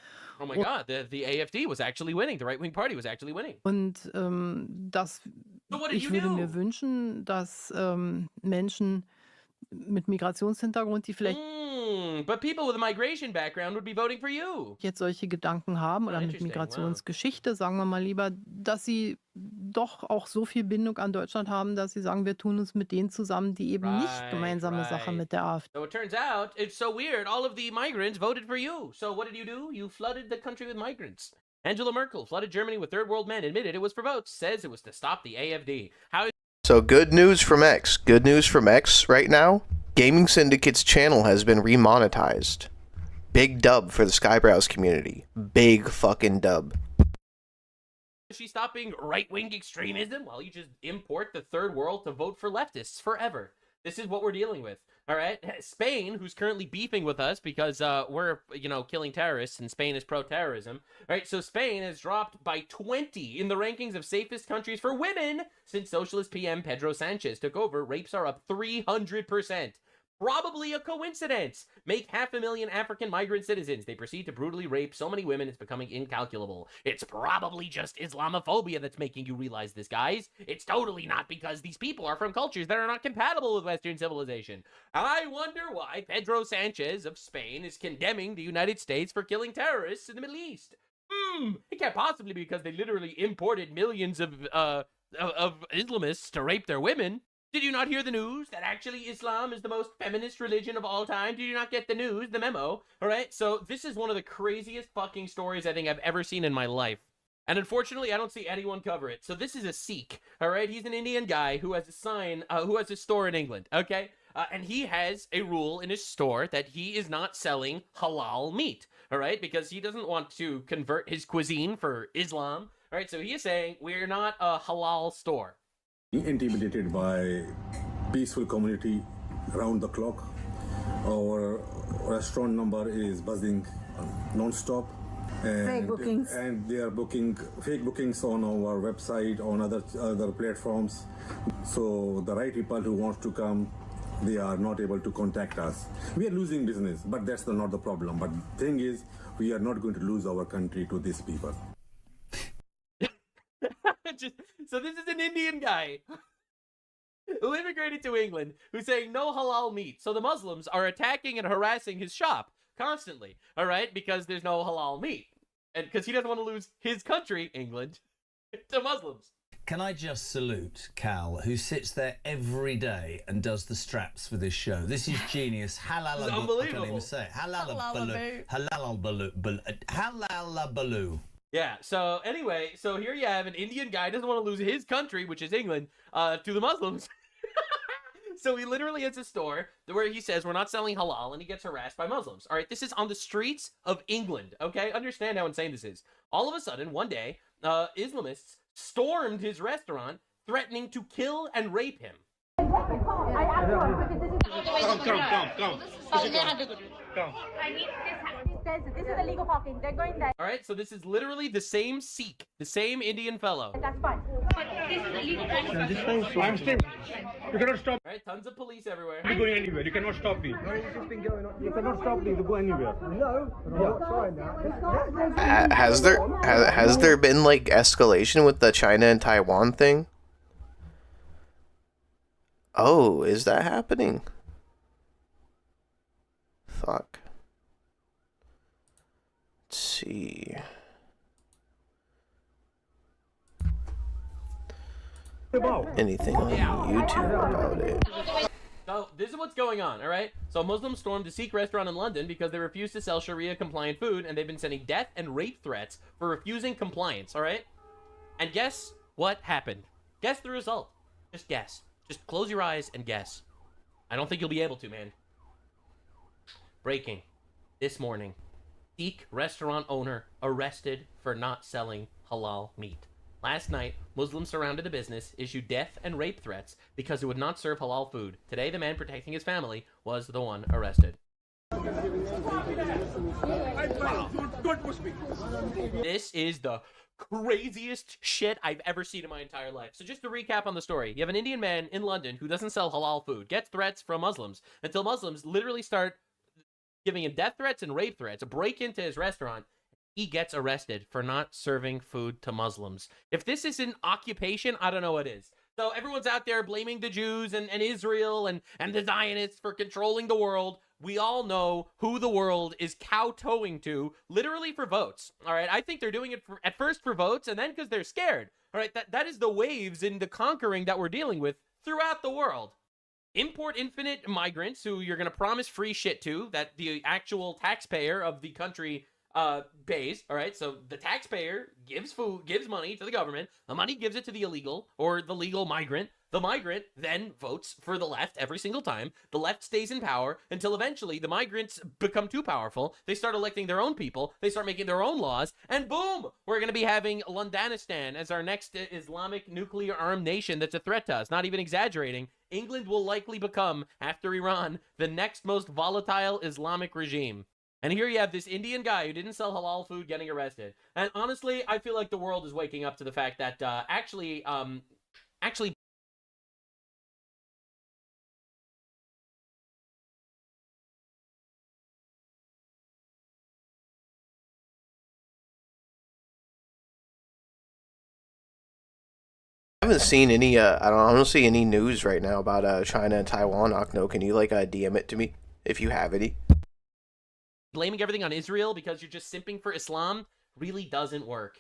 Speaker 11: Oh my God, the AfD was actually winning. The right-wing party was actually winning.
Speaker 6: Und ich würde mir wünschen, dass Menschen mit Migrationshintergrund, die vielleicht
Speaker 11: but people with a migration background would be voting for you.
Speaker 6: Jetzt solche Gedanken haben oder mit Migrationsgeschichte, sagen wir mal lieber, dass sie doch auch so viel Bindung an Deutschland haben, dass sie sagen, wir tun uns mit denen zusammen, die eben nicht gemeinsame Sache mit der AfD.
Speaker 11: So it turns out, it's so weird, all of the migrants voted for you. So what did you do? You flooded the country with migrants. Angela Merkel flooded Germany with third world men, admitted it was for votes, says it was to stop the AfD.
Speaker 3: So good news from X. Good news from X right now. Gaming Syndicate's channel has been remonetized. Big dub for the Skybrowse community. Big fucking dub.
Speaker 11: Is she stopping right-wing extremism? Well, you just import the third world to vote for leftists forever. This is what we're dealing with. All right, Spain, who's currently beefing with us because we're, killing terrorists and Spain is pro-terrorism. All right, so Spain has dropped by 20 in the rankings of safest countries for women since socialist PM Pedro Sanchez took over. Rapes are up 300%. Probably a coincidence. Make 500,000 African migrant citizens. They proceed to brutally rape so many women, it's becoming incalculable. It's probably just Islamophobia that's making you realize this, guys. It's totally not because these people are from cultures that are not compatible with Western civilization. I wonder why Pedro Sanchez of Spain is condemning the United States for killing terrorists in the Middle East. It can't possibly be because they literally imported millions of Islamists to rape their women. Did you not hear the news that actually Islam is the most feminist religion of all time? Did you not get the news, the memo? All right, so this is one of the craziest fucking stories I think I've ever seen in my life. And unfortunately, I don't see anyone cover it. So this is a Sikh, all right? He's an Indian guy who has a store in England, okay? And he has a rule in his store that he is not selling halal meat, all right? Because he doesn't want to convert his cuisine for Islam, all right? So he is saying, we're not a halal store.
Speaker 7: Intimidated by peaceful community around the clock. Our restaurant number is buzzing non-stop.
Speaker 9: Fake bookings.
Speaker 7: And they are booking fake bookings on our website, on other platforms. So the right people who want to come they are not able to contact us. We are losing business, but that's not the problem. But thing is, we are not going to lose our country to these people.
Speaker 11: So this is an Indian guy who immigrated to England who's saying no halal meat. So the Muslims are attacking and harassing his shop constantly, all right, because there's no halal meat. And because he doesn't want to lose his country, England, to Muslims.
Speaker 1: Can I just salute Cal, who sits there every day and does the straps for this show? This is genius. Halal. I can't even say it. Halal baloo.
Speaker 11: Yeah, so anyway, so here you have an Indian guy doesn't want to lose his country, which is England, to the Muslims. So he literally hits a store where he says, we're not selling halal, and he gets harassed by Muslims. All right, this is on the streets of England, okay? Understand how insane this is. All of a sudden, one day, Islamists stormed his restaurant, threatening to kill and rape him.
Speaker 5: Come. I need this is illegal parking. They're going there.
Speaker 11: All right, so this is literally the same Sikh, the same Indian fellow.
Speaker 5: That's fine. But this is illegal.
Speaker 18: I'm still. You cannot stop.
Speaker 11: All right, tons of police everywhere.
Speaker 18: You're going anywhere. You cannot stop me.
Speaker 7: You cannot stop me to go anywhere. No, I'm not trying that.
Speaker 3: Has there been like escalation with the China and Taiwan thing? Oh, is that happening? Fuck. Let's see. Anything on YouTube about it?
Speaker 11: So this is what's going on, all right? So Muslims stormed a Sikh restaurant in London because they refused to sell Sharia-compliant food, and they've been sending death and rape threats for refusing compliance, all right? And guess what happened? Guess the result. Just guess. Just close your eyes and guess. I don't think you'll be able to, man. Breaking. This morning. Sikh restaurant owner arrested for not selling halal meat. Last night, Muslims surrounded the business, issued death and rape threats because it would not serve halal food. Today, the man protecting his family was the one arrested. This is the craziest shit I've ever seen in my entire life. So just to recap on the story, you have an Indian man in London who doesn't sell halal food, gets threats from Muslims, until Muslims literally start giving him death threats and rape threats, break into his restaurant. He gets arrested for not serving food to Muslims. If this is an occupation, I don't know what is. So everyone's out there blaming the Jews and Israel and the Zionists for controlling the world. We all know who the world is kowtowing to, literally for votes. All right, I think they're doing it at first for votes, and then because they're scared. All right, that is the waves in the conquering that we're dealing with throughout the world. Import infinite migrants who you're going to promise free shit to, that the actual taxpayer of the country pays. All right, so the taxpayer gives money to the government. The money gives it to the illegal or the legal migrant. The migrant then votes for the left every single time. The left stays in power until eventually the migrants become too powerful. They start electing their own people. They start making their own laws. And boom, we're going to be having Londonistan as our next Islamic nuclear armed nation that's a threat to us. Not even exaggerating. England will likely become, after Iran, the next most volatile Islamic regime. And here you have this Indian guy who didn't sell halal food getting arrested. And honestly, I feel like the world is waking up to the fact that actually
Speaker 3: I haven't seen any. I don't see any news right now about China and Taiwan. Okno, can you like DM it to me if you have any?
Speaker 11: blaming everything on Israel because you're just simping for Islam really doesn't work.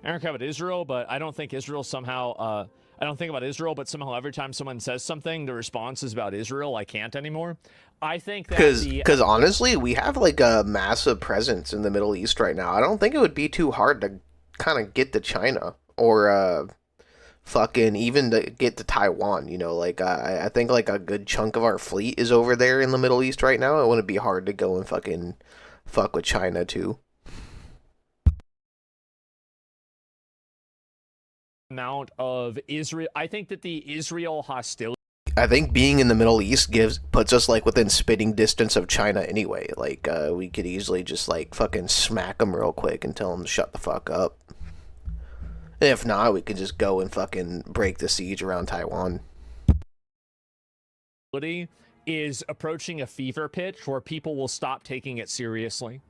Speaker 10: I don't care about Israel, but I don't think Israel somehow. I don't think about Israel, but somehow every time someone says something, the response is about Israel. I can't anymore. I think that
Speaker 3: because honestly, we have like a massive presence in the Middle East right now. I don't think it would be too hard to kind of get to China or fucking even to get to Taiwan. You know, like I think like a good chunk of our fleet is over there in the Middle East right now. It wouldn't be hard to go and fucking fuck with China too.
Speaker 10: Amount of Israel. I think that the Israel hostility.
Speaker 3: I think being in the Middle East puts us like within spitting distance of China anyway. Like we could easily just like fucking smack them real quick and tell them to shut the fuck up. And if not, we could just go and fucking break the siege around Taiwan.
Speaker 10: is approaching a fever pitch where people will stop taking it seriously.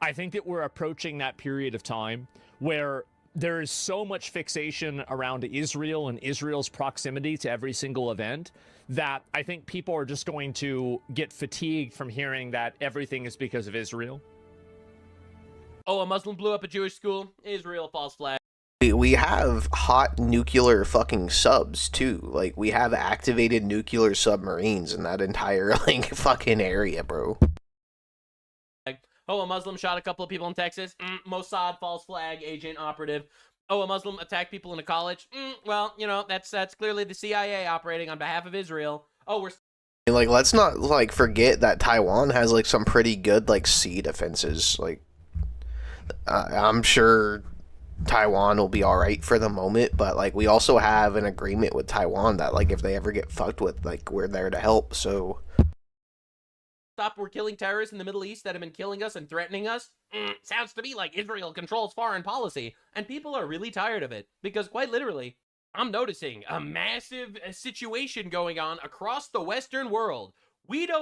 Speaker 10: I think that we're approaching that period of time where there is so much fixation around Israel and Israel's proximity to every single event that I think people are just going to get fatigued from hearing that everything is because of Israel.
Speaker 11: Oh, a Muslim blew up a Jewish school. Israel, false flag.
Speaker 3: We have hot nuclear fucking subs too. Like, we have activated nuclear submarines in that entire like fucking area, bro.
Speaker 11: Oh, a Muslim shot a couple of people in Texas. Mossad, false flag, agent, operative. Oh, a Muslim attacked people in a college. Well, you know, that's clearly the CIA operating on behalf of Israel. Oh, we're...
Speaker 3: Like, let's not, like, forget that Taiwan has, like, some pretty good, like, sea defenses. Like, I'm sure Taiwan will be alright for the moment, but, like, we also have an agreement with Taiwan that, like, if they ever get fucked with, like, we're there to help, so...
Speaker 11: Stop, we're killing terrorists in the Middle East that have been killing us and threatening us. Sounds to me like Israel controls foreign policy, and people are really tired of it, because quite literally, I'm noticing a massive situation going on across the Western world. We don't...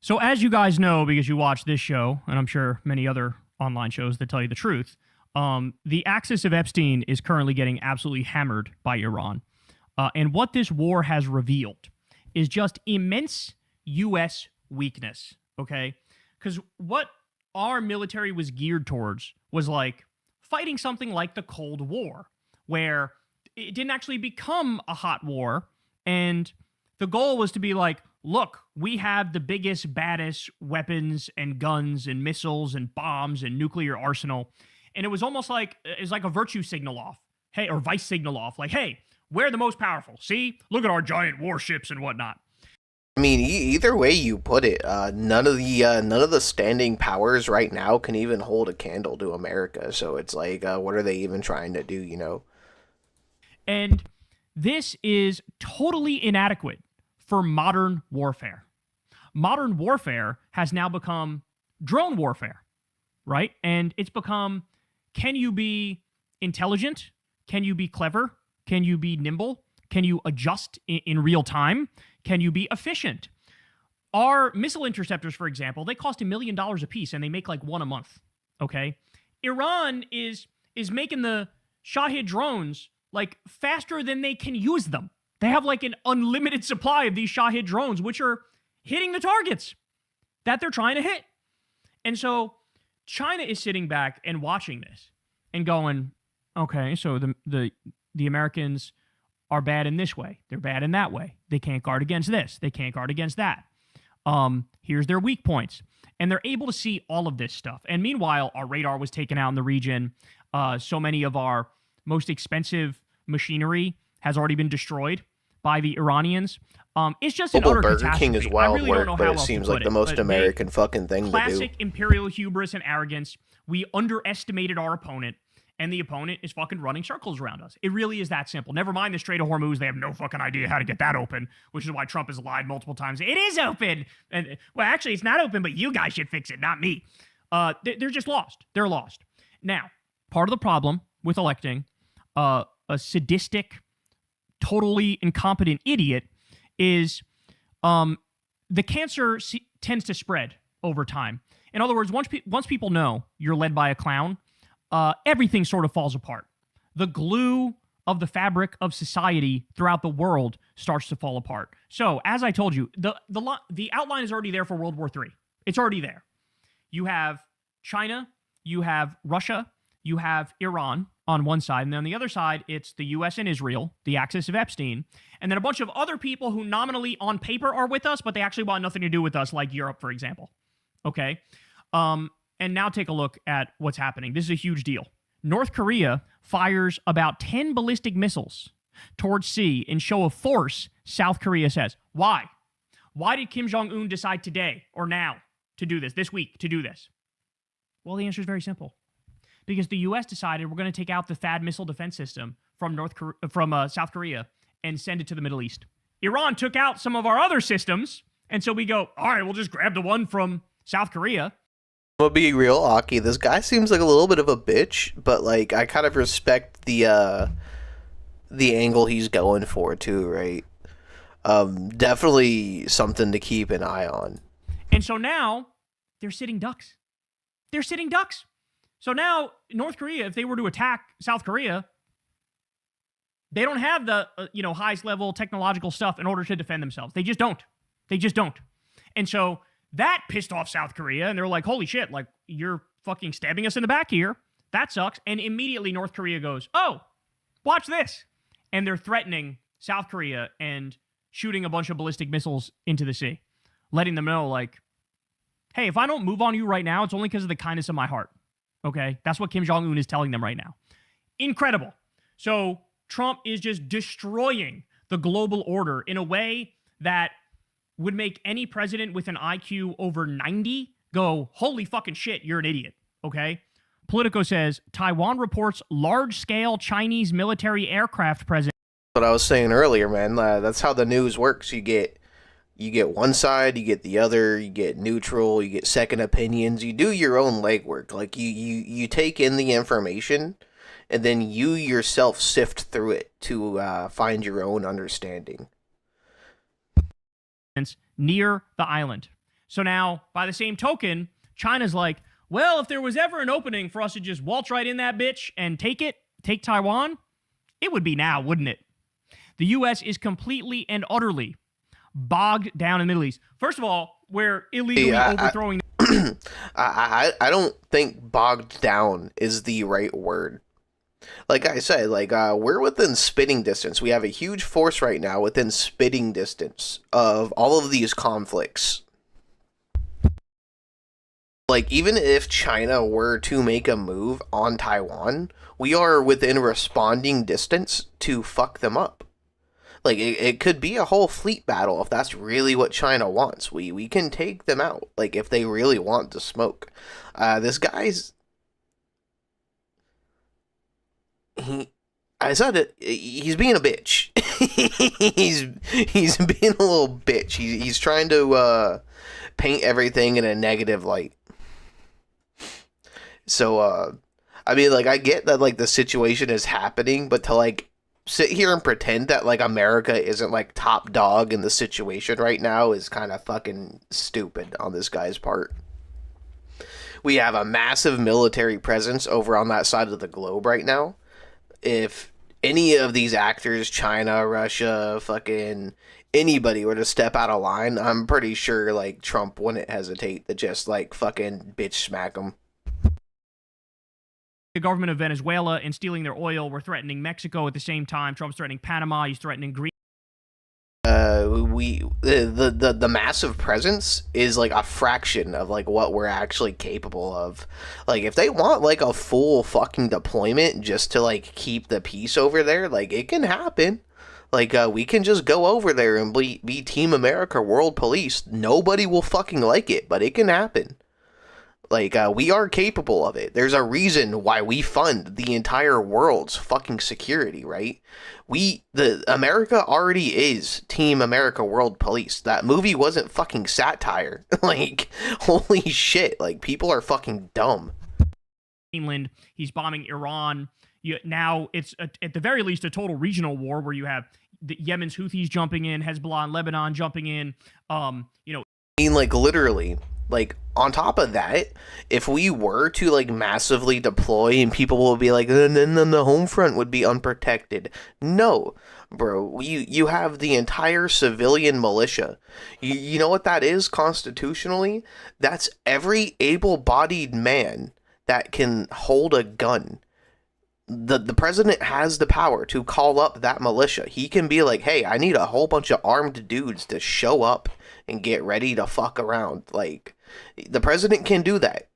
Speaker 13: So as you guys know, because you watch this show, and I'm sure many other online shows that tell you the truth, the axis of Epstein is currently getting absolutely hammered by Iran. And what this war has revealed is just immense U.S. weakness, okay? Because what our military was geared towards was like fighting something like the Cold War, where it didn't actually become a hot war, and the goal was to be like, look, we have the biggest, baddest weapons and guns and missiles and bombs and nuclear arsenal. And it was almost like, it's like a virtue signal off, hey, or vice signal off, like, hey, we're the most powerful. See? Look at our giant warships and whatnot.
Speaker 3: I mean, either way you put it, none of the standing powers right now can even hold a candle to America. So it's like, what are they even trying to do, you know?
Speaker 13: And this is totally inadequate for modern warfare. Modern warfare has now become drone warfare, right? And it's become, can you be intelligent? Can you be clever? Can you be nimble? Can you adjust in real time? Can you be efficient? Our missile interceptors, for example, they cost $1 million a piece, and they make like one a month, okay? Iran is making the Shahid drones like faster than they can use them. They have like an unlimited supply of these Shahid drones, which are hitting the targets that they're trying to hit. And so China is sitting back and watching this and going, okay, so the Americans are bad in this way. They're bad in that way. They can't guard against this. They can't guard against that. Here's their weak points. And they're able to see all of this stuff. And meanwhile, our radar was taken out in the region. So many of our most expensive machinery has already been destroyed by the Iranians. It's just an utter
Speaker 3: Burger
Speaker 13: catastrophe.
Speaker 3: King is wild
Speaker 13: really
Speaker 3: work,
Speaker 13: don't know
Speaker 3: but
Speaker 13: how
Speaker 3: it
Speaker 13: else
Speaker 3: seems
Speaker 13: to
Speaker 3: like
Speaker 13: put
Speaker 3: the
Speaker 13: it,
Speaker 3: most
Speaker 13: but
Speaker 3: American fucking thing to do.
Speaker 13: Classic imperial hubris and arrogance. We underestimated our opponent, and the opponent is fucking running circles around us. It really is that simple. Never mind the Strait of Hormuz. They have no fucking idea how to get that open, which is why Trump has lied multiple times. It is open. And, well, actually, it's not open, but you guys should fix it, not me. They're just lost. They're lost. Now, part of the problem with electing a sadistic, totally incompetent idiot is the cancer tends to spread over time. In other words, once people know you're led by a clown, everything sort of falls apart. The glue of the fabric of society throughout the world starts to fall apart. So, as I told you, the outline is already there for World War III. It's already there. You have China, you have Russia, you have Iran on one side, and then on the other side, it's the U.S. and Israel, the axis of Epstein, and then a bunch of other people who nominally on paper are with us, but they actually want nothing to do with us, like Europe, for example. Okay? And now take a look at what's happening. This is a huge deal. North Korea fires about 10 ballistic missiles towards sea in show of force, South Korea says. Why? Why did Kim Jong-un decide today or now to do this week, to do this? Well, the answer is very simple. Because the U.S. decided we're going to take out the THAAD missile defense system from South Korea and send it to the Middle East. Iran took out some of our other systems, and so we go, all right, we'll just grab the one from South Korea.
Speaker 3: I'm gonna be real, Aki. This guy seems like a little bit of a bitch, but like I kind of respect the the angle he's going for too, right? Definitely something to keep an eye on.
Speaker 13: And so now they're sitting ducks. They're sitting ducks. So now North Korea, if they were to attack South Korea, they don't have the highest level technological stuff in order to defend themselves. They just don't. They just don't. And so that pissed off South Korea, and they're like, holy shit, like, you're fucking stabbing us in the back here. That sucks. And immediately North Korea goes, oh, watch this. And they're threatening South Korea and shooting a bunch of ballistic missiles into the sea, letting them know, like, hey, if I don't move on you right now, it's only because of the kindness of my heart. Okay? That's what Kim Jong-un is telling them right now. Incredible. So Trump is just destroying the global order in a way that would make any president with an IQ over 90 go, holy fucking shit, you're an idiot. Okay? Politico says, Taiwan reports large-scale Chinese military aircraft presence.
Speaker 3: What I was saying earlier, man, that's how the news works. You get one side, you get the other, you get neutral, you get second opinions, you do your own legwork. Like, you take in the information, and then you yourself sift through it to find your own understanding.
Speaker 13: Near the island. So now, by the same token, China's like, well, if there was ever an opening for us to just waltz right in that bitch and take Taiwan, it would be now, wouldn't it? The U.S. is completely and utterly bogged down in the Middle East. First of all, we're illegally overthrowing...
Speaker 3: I don't think bogged down is the right word. Like I said, we're within spitting distance. We have a huge force right now within spitting distance of all of these conflicts. Like, even if China were to make a move on Taiwan, we are within responding distance to fuck them up. Like, it could be a whole fleet battle if that's really what China wants. We can take them out, like, if they really want to smoke. This guy's... I said it, he's being a bitch. he's being a little bitch. He's trying to paint everything in a negative light. So, I mean, like, I get that, like, the situation is happening, but to, like, sit here and pretend that, like, America isn't, like, top dog in the situation right now is kind of fucking stupid on this guy's part. We have a massive military presence over on that side of the globe right now. If any of these actors, China, Russia, fucking anybody were to step out of line, I'm pretty sure, like, Trump wouldn't hesitate to just, like, fucking bitch smack them.
Speaker 13: The government of Venezuela and stealing their oil. We're threatening Mexico at the same time. Trump's threatening Panama. He's threatening Greece.
Speaker 3: The massive presence is like a fraction of like what we're actually capable of. Like, if they want like a full fucking deployment just to like keep the peace over there, like, it can happen. Like, we can just go over there and be Team America World Police. Nobody will fucking like it, but it can happen. Like, we are capable of it. There's a reason why we fund the entire world's fucking security, right? America already is Team America World Police. That movie wasn't fucking satire. Like, holy shit. Like, people are fucking dumb.
Speaker 13: England, he's bombing Iran. Now it's, at the very least, a total regional war where you have the Yemen's Houthis jumping in, Hezbollah and Lebanon jumping in,
Speaker 3: I mean, like, literally... Like, on top of that, if we were to, like, massively deploy and people will be like, then the home front would be unprotected. No, bro. You have the entire civilian militia. You know what that is constitutionally? That's every able-bodied man that can hold a gun. The president has the power to call up that militia. He can be like, hey, I need a whole bunch of armed dudes to show up and get ready to fuck around. Like, the president can do that.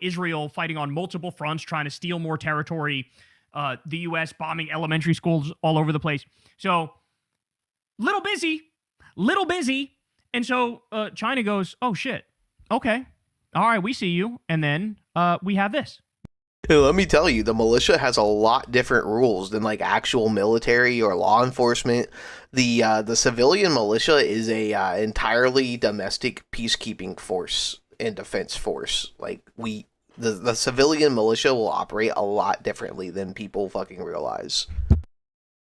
Speaker 13: Israel fighting on multiple fronts, trying to steal more territory. The U.S. bombing elementary schools all over the place. So, little busy. And so China goes, oh, shit. Okay. All right, we see you. And then we have this.
Speaker 3: Let me tell you, the militia has a lot different rules than like actual military or law enforcement. The civilian militia is a entirely domestic peacekeeping force and defense force. Like, we the civilian militia will operate a lot differently than people fucking realize.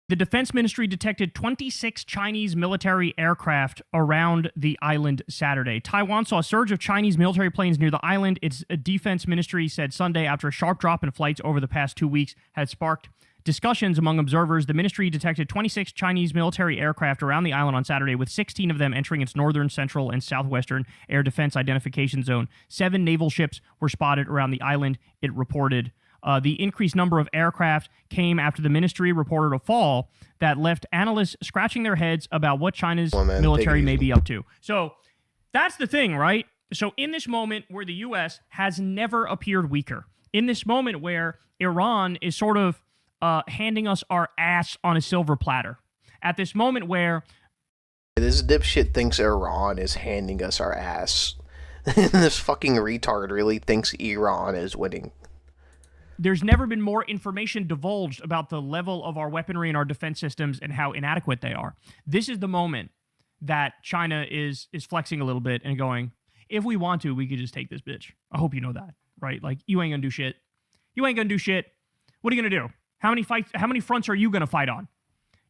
Speaker 13: The defense ministry detected 26 Chinese military aircraft around the island Saturday. Taiwan saw a surge of Chinese military planes near the island. Its defense ministry said Sunday after a sharp drop in flights over the past 2 weeks had sparked discussions among observers. The ministry detected 26 Chinese military aircraft around the island on Saturday, with 16 of them entering its northern, central, and southwestern air defense identification zone. 7 naval ships were spotted around the island, it reported. The increased number of aircraft came after the ministry reported a fall that left analysts scratching their heads about what China's military may be up to. So that's the thing, right? So in this moment where the U.S. has never appeared weaker, in this moment where Iran is sort of handing us our ass on a silver platter, at this moment where
Speaker 3: this dipshit thinks Iran is handing us our ass. This fucking retard really thinks Iran is winning.
Speaker 13: There's never been more information divulged about the level of our weaponry and our defense systems and how inadequate they are. This is the moment that China is flexing a little bit and going, if we want to, we could just take this bitch. I hope you know that, right? Like, you ain't gonna do shit. You ain't gonna do shit. What are you gonna do? How many fronts are you gonna fight on?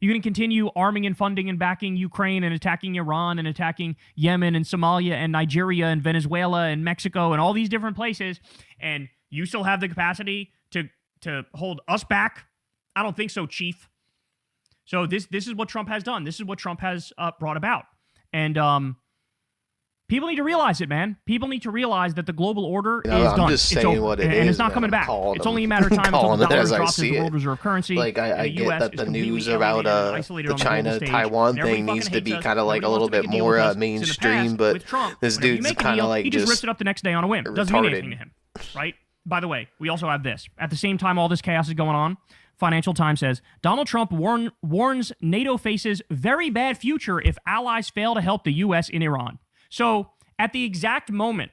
Speaker 13: You gonna continue arming and funding and backing Ukraine and attacking Iran and attacking Yemen and Somalia and Nigeria and Venezuela and Mexico and all these different places, and you still have the capacity to hold us back? I don't think so, Chief. So this is what Trump has done. This is what Trump has brought about. And people need to realize it, man. People need to realize that the global order is done.
Speaker 3: I'm just saying what it is,
Speaker 13: and it's not coming back. It's only a matter of time until the dollar drops as the world reserve currency.
Speaker 3: Like, I get that the news about the China-Taiwan thing needs to be kind of like a little bit more mainstream, but this dude's kind of like
Speaker 13: he just rips it up the next day on a whim. Doesn't mean anything to him, right? By the way, we also have this. At the same time all this chaos is going on, Financial Times says, Donald Trump warns NATO faces very bad future if allies fail to help the U.S. in Iran. So, at the exact moment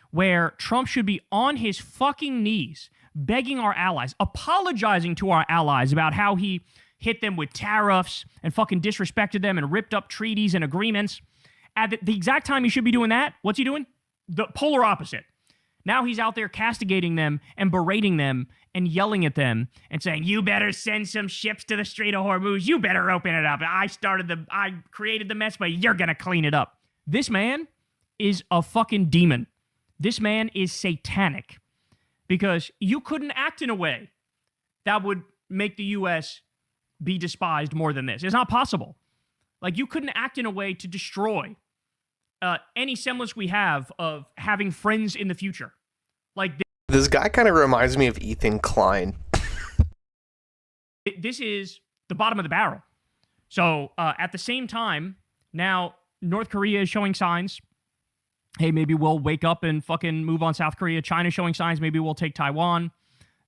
Speaker 13: where Trump should be on his fucking knees, begging our allies, apologizing to our allies about how he hit them with tariffs and fucking disrespected them and ripped up treaties and agreements, at the exact time he should be doing that, what's he doing? The polar opposite. Now he's out there castigating them and berating them and yelling at them and saying, you better send some ships to the Strait of Hormuz. You better open it up. I created the mess, but you're going to clean it up. This man is a fucking demon. This man is satanic, because you couldn't act in a way that would make the U.S. be despised more than this. It's not possible. Like, you couldn't act in a way to destroy any semblance we have of having friends in the future. Like,
Speaker 3: this guy kind of reminds me of Ethan Klein.
Speaker 13: This is the bottom of the barrel. So at the same time, now North Korea is showing signs. Hey, maybe we'll wake up and fucking move on South Korea. China's showing signs. Maybe we'll take Taiwan.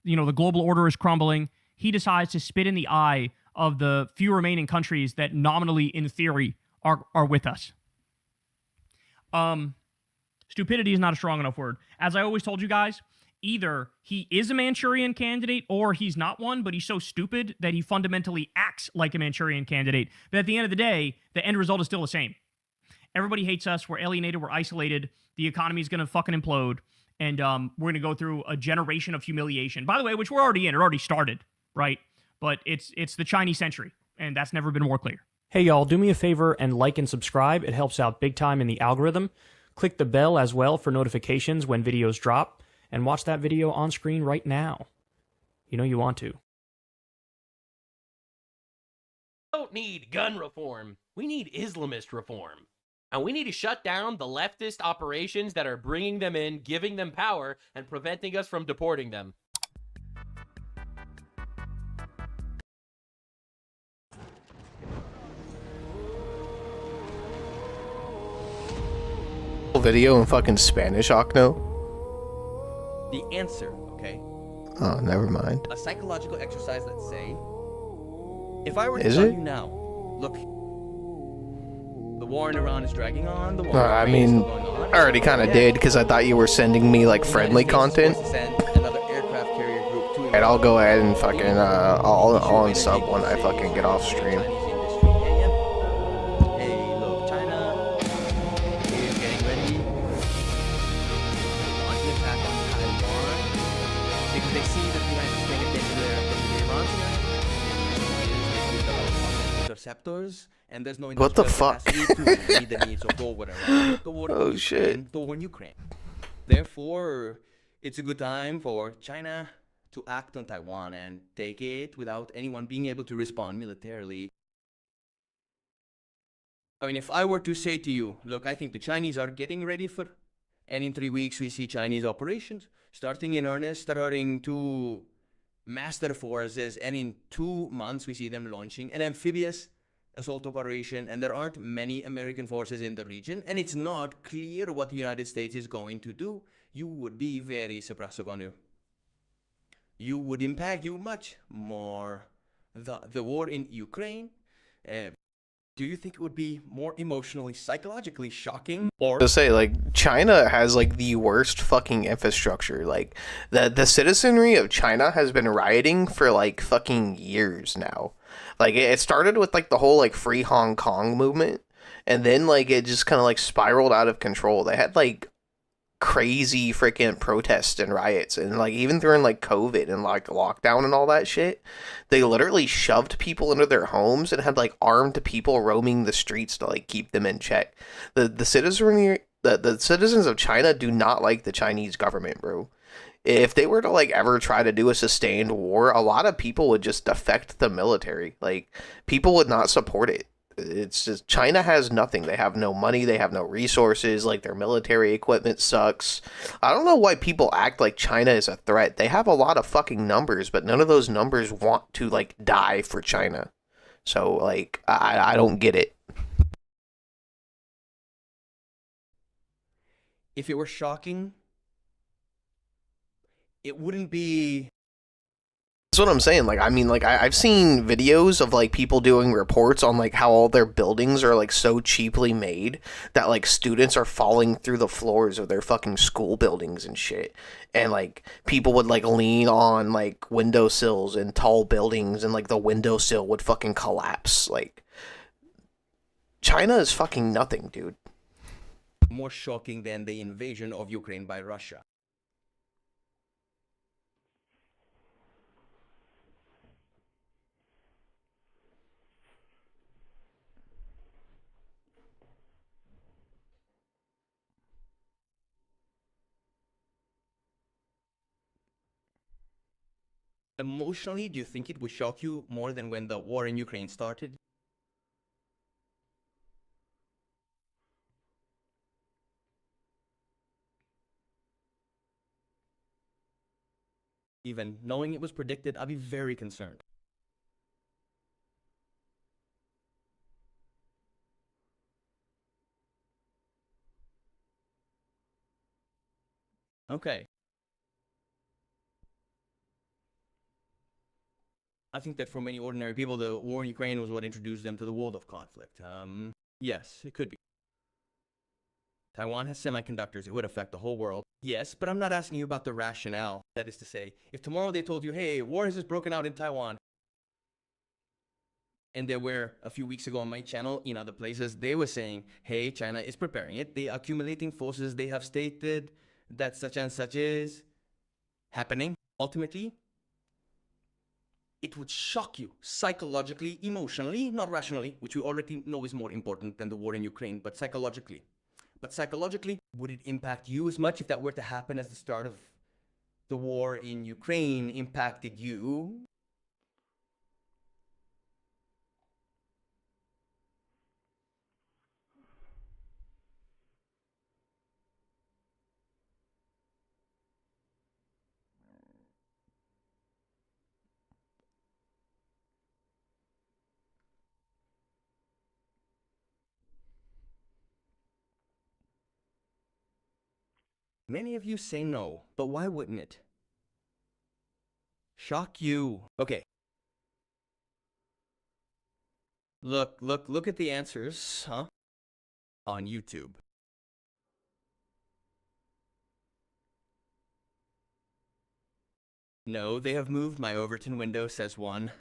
Speaker 13: You know, the global order is crumbling. He decides to spit in the eye of the few remaining countries that nominally, in theory, are with us. Stupidity is not a strong enough word. As I always told you guys, either he is a Manchurian candidate or he's not one, but he's so stupid that he fundamentally acts like a Manchurian candidate. But at the end of the day, the end result is still the same. Everybody hates us. We're alienated. We're isolated. The economy is going to fucking implode. And we're going to go through a generation of humiliation. By the way, which we're already in. It already started, right? But it's the Chinese century, and that's never been more clear.
Speaker 8: Hey, y'all, do me a favor and like and subscribe. It helps out big time in the algorithm. Click the bell as well for notifications when videos drop, and watch that video on screen right now. You know you want to.
Speaker 11: We don't need gun reform. We need Islamist reform. And we need to shut down the leftist operations that are bringing them in, giving them power, and preventing us from deporting them.
Speaker 3: Video in fucking Spanish, Okno?
Speaker 16: The answer, okay?
Speaker 3: Oh, never mind.
Speaker 16: A psychological exercise, let's say. If I were to
Speaker 3: Is
Speaker 16: tell
Speaker 3: it?
Speaker 16: you now, look, the war in Iran is dragging on, the war in
Speaker 3: I
Speaker 16: Ukraine is
Speaker 3: mean,
Speaker 16: still going on.
Speaker 3: I already kind of did, because I thought you were sending me, like, friendly content.
Speaker 16: Send another aircraft carrier group to
Speaker 3: And I'll go ahead and fucking, I'll unsub when I fucking get off stream.
Speaker 16: Hey, look, China is getting ready. Launch an attack on Taiwan. receptors, and there's no
Speaker 3: What the
Speaker 16: industrial
Speaker 3: fuck?
Speaker 16: capacity to meet the needs of the war around the war in
Speaker 3: Oh,
Speaker 16: Ukraine,
Speaker 3: shit.
Speaker 16: the war in Ukraine. Therefore, it's a good time for China to act on Taiwan and take it without anyone being able to respond militarily. I mean, if I were to say to you, look, I think the Chinese are getting ready for, and in 3 weeks we see Chinese operations starting in earnest, starting to mass their forces, and in 2 months we see them launching an amphibious assault operation, and there aren't many American forces in the region, and it's not clear what the United States is going to do, you would be very surprised. You would impact you much more. The war in Ukraine, do you think it would be more emotionally, psychologically shocking? Or
Speaker 3: To say, like, China has like the worst fucking infrastructure. Like, the citizenry of China has been rioting for like fucking years now. Like, it started with like the whole like free Hong Kong movement, and then like it just kind of like spiraled out of control. They had like crazy freaking protests and riots, and like even during like COVID and like lockdown and all that shit, they literally shoved people into their homes and had like armed people roaming the streets to like keep them in check. The citizenry, the citizens of China do not like the Chinese government, bro. If they were to like ever try to do a sustained war, a lot of people would just defect the military. Like, people would not support it. It's just, China has nothing. They have no money. They have no resources. Like, their military equipment sucks. I don't know why people act like China is a threat. They have a lot of fucking numbers, but none of those numbers want to like die for China. So like, I don't get it.
Speaker 16: if it were shocking, it wouldn't be.
Speaker 3: That's what I'm saying. Like, I mean, like, I've seen videos of like people doing reports on like how all their buildings are like so cheaply made that like students are falling through the floors of their fucking school buildings and shit. And like people would like lean on like windowsills in tall buildings, and like the windowsill would fucking collapse. Like, China is fucking nothing, dude.
Speaker 16: More shocking than the invasion of Ukraine by Russia. Emotionally, do you think it would shock you more than when the war in Ukraine started? Even knowing it was predicted, I'd be very concerned. Okay. I think that for many ordinary people, the war in Ukraine was what introduced them to the world of conflict. Yes, it could be. Taiwan has semiconductors. It would affect the whole world. Yes, but I'm not asking you about the rationale. That is to say, if tomorrow they told you, hey, war has just broken out in Taiwan, and there were, a few weeks ago on my channel, in other places, they were saying, hey, China is preparing it. They are accumulating forces. They have stated that such and such is happening. Ultimately, it would shock you psychologically, emotionally, not rationally, which we already know is more important than the war in Ukraine, but psychologically. But psychologically, would it impact you as much if that were to happen as the start of the war in Ukraine impacted you? Many of you say no, but why wouldn't it? Shock you. Okay. Look at the answers, huh? On YouTube. No, they have moved my Overton window, says one.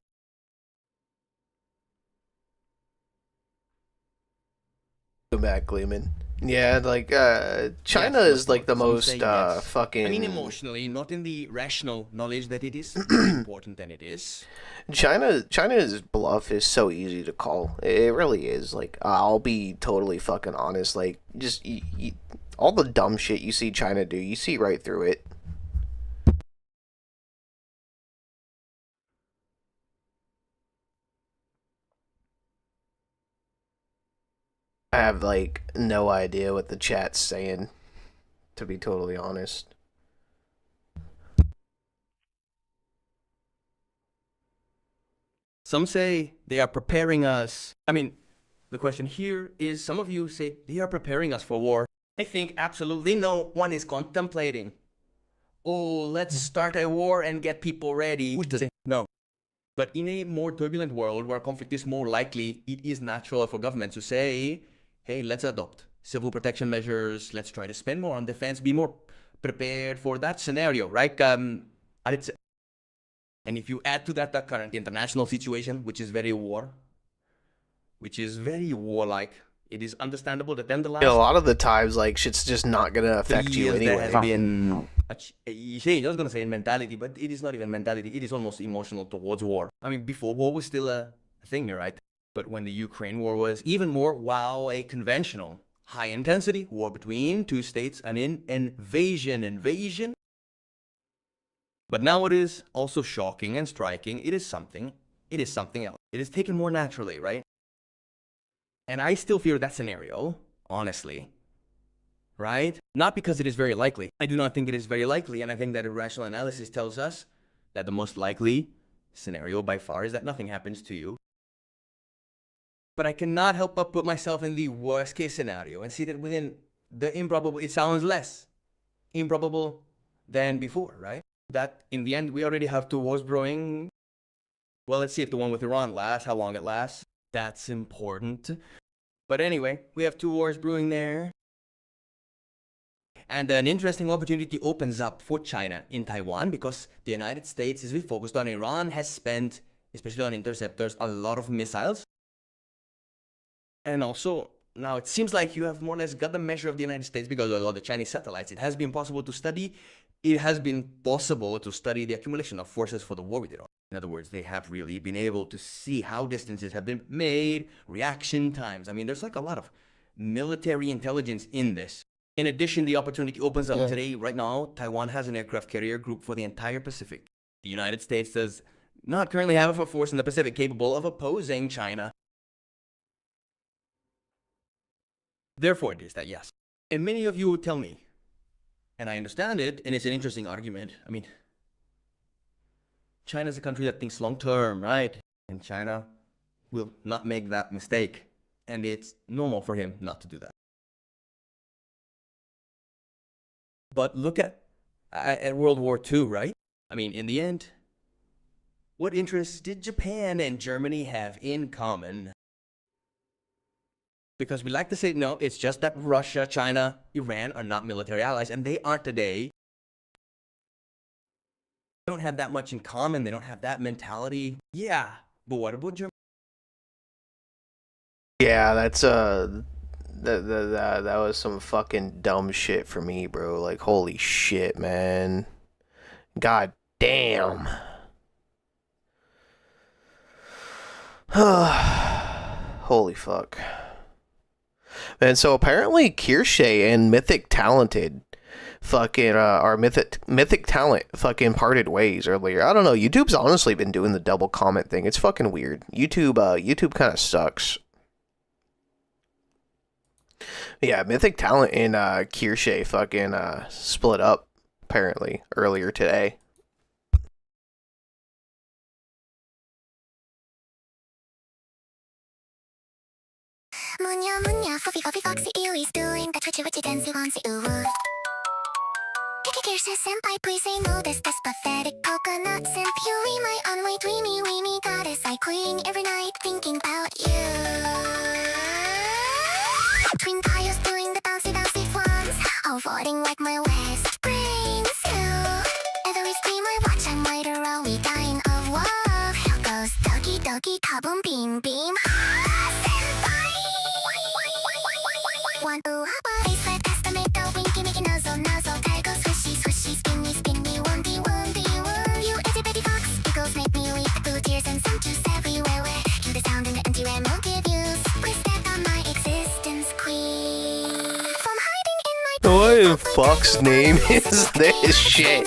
Speaker 3: Go back, Lehman. Yeah, like China is like the most fucking.
Speaker 16: I mean, emotionally, not in the rational knowledge that it is more important than it is.
Speaker 3: China's bluff is so easy to call. It really is. Like, I'll be totally fucking honest. Like, just all the dumb shit you see China do, you see right through it. I have like no idea what the chat's saying, to be totally honest.
Speaker 16: Some say they are preparing us. I mean, the question here is, some of you say they are preparing us for war. I think absolutely no one is contemplating, oh, let's start a war and get people ready. Which does it? No. But in a more turbulent world where conflict is more likely, it is natural for governments to say, hey, let's adopt civil protection measures. Let's try to spend more on defense, be more prepared for that scenario, right? And if you add to that the current international situation, which is very warlike, it is understandable that then the last...
Speaker 3: A lot of the times, like, shit's just not gonna affect you anyway.
Speaker 16: There has been a change, I was gonna say in mentality, but it is not even mentality, it is almost emotional towards war. I mean, before war was still a thing, right? But when the Ukraine war was even more, wow, a conventional, high-intensity war between two states, an invasion. But now it is also shocking and striking. It is something else. It is taken more naturally, right? And I still fear that scenario, honestly, right? Not because it is very likely. I do not think it is very likely, and I think that a rational analysis tells us that the most likely scenario by far is that nothing happens to you. But I cannot help but put myself in the worst case scenario and see that within the improbable, it sounds less improbable than before, right? That in the end, we already have 2 wars brewing. Well, let's see if the one with Iran lasts, how long it lasts. That's important. But anyway, we have 2 wars brewing there. And an interesting opportunity opens up for China in Taiwan, because the United States, as we focused on Iran, has spent, especially on interceptors, a lot of missiles. And also, now it seems like you have more or less got the measure of the United States because of all the Chinese satellites. It has been possible to study. It has been possible to study the accumulation of forces for the war with Iran. In other words, they have really been able to see how distances have been made, reaction times. I mean, there's like a lot of military intelligence in this. In addition, the opportunity opens up today. Right now, Taiwan has an aircraft carrier group for the entire Pacific. The United States does not currently have a force in the Pacific capable of opposing China. Therefore, it is that, yes. And many of you will tell me, and I understand it, and it's an interesting argument. I mean, China is a country that thinks long-term, right? And China will not make that mistake. And it's normal for him not to do that. But look at World War II, right? I mean, in the end, what interests did Japan and Germany have in common? Because we like to say, no, it's just that Russia, China, Iran are not military allies, and they aren't today. They don't have that much in common. They don't have that mentality. Yeah, but what about Germany?
Speaker 3: Yeah, that's that was some fucking dumb shit for me, bro. Like, holy shit, man. God damn. Holy fuck. And so apparently Kirsche and Mythic Talented fucking our Mythic Talent fucking parted ways earlier. I don't know, YouTube's honestly been doing the double comment thing. It's fucking weird. YouTube kind of sucks. Yeah, Mythic Talent and Kirsche fucking split up apparently earlier today.
Speaker 17: Munya munya, Fuffy Fuffy Foxy Ewie's doing that twitchy witchy dancey wansy ooh. Kirsche senpai, please say no, this pathetic coconut simp. You my unway dreamy weenie goddess, I queen every night thinking about you. Twin tires doing the bouncy bouncy flums, avoiding like my west brains. Every stream I watch, I'm right around, we dying of love. Here goes doggy doggy kaboom beam beam. one. Ooh, face red, estimate the winky, Mickey nuzzle, nuzzle, tiger, swishy, swishy, spinny, spinny, wondy, wondy, won. You itty bitty fox, giggles make me weep. Blue tears and some juice everywhere. Where you the sound in the empty realm will give you. Split step on my existence, queen. From hiding in my
Speaker 3: What the fuck's name is this shit?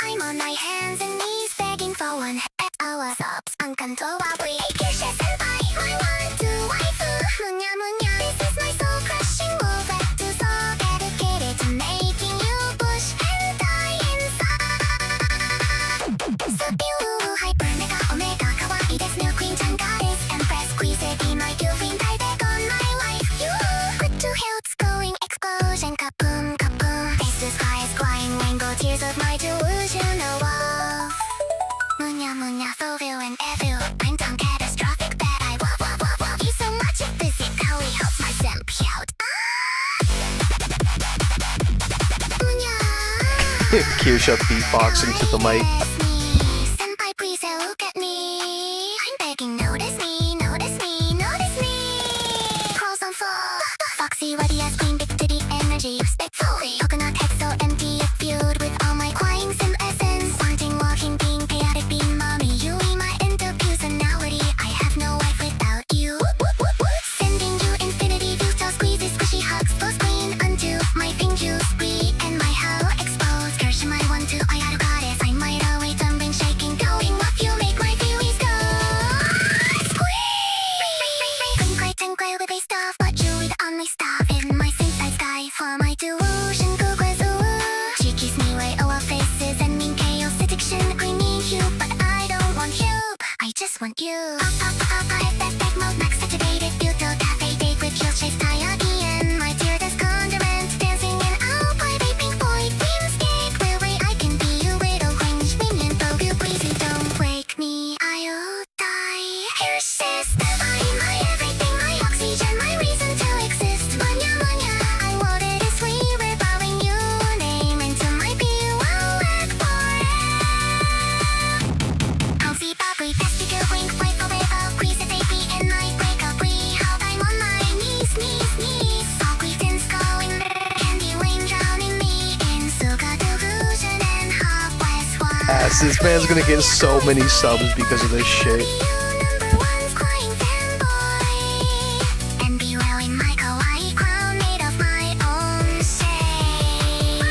Speaker 17: I'm on my hands and knees begging for one. Our sobs uncontrollably. senpai, my one-two waifu. Munya munya, this is my soul-crushing move. Back to soul, dedicated to making you push and die inside. Subiu, hyper, mega, omega, kawaii desu, new queen, chan, goddess, empress, squeeze, be my queen, die back on my life. You, quick to hilts, going explosion, kaboom, kaboom. Face the sky is crying, rainbow tears of my delusional love. Munya munya, fulfill and evil. I'm done catastrophic bad. I love you so much. Physically helps myself out. Munya.
Speaker 3: Kirsha beatboxing to the mic.
Speaker 17: Senpai, please look at me. I'm begging, notice me, notice me, notice me. Crawls on floor. Foxy, ruddy ass queen, big titty energy. Respectfully, coconut head so empty, filled with all my crying sim essence. Wanting, walking, being chaotic, being mommy. You be my interpersonality. I have no life without you. Sending you infinity views, so squeezes, squishy hugs, flow screen unto my pink juice, spree, and my hell exposed. Curse my 1-2, I got a goddess. I might always tumbling, shaking, going up. You make my feelings go. Squeeze. Couldn't quite cry with a stuff, but you the only stuff in my inside sky for my delusion. Google's ooh. She keeps me way over faces and mean chaos addiction. I need you, but I don't want you. I just want you. Back mode, max activated. Built-up cafe date with kill chase tie again. My tear does condiment. Dancing in out by vaping void. Dreamscape, where I can be you. Little cringe minion. Though you please you don't break me. I'll die. Here sister, I'm my everything, my oxygen, my reason to exist. Munya munya, I wanted is free, rebowing you. Name into my view. I'll work for it. I'll see Bobby, testicle, wink, wipe away, squeeze it, baby, and night break up. How I'm on my knees, knees, knees. All greetings going, candy rain drowning me in Suga delusion and hot west one.
Speaker 3: Ass, this man's gonna get so many subs because of this shit.
Speaker 17: Number one's crying fanboy, and be wearing my kawaii crown made of my own shade.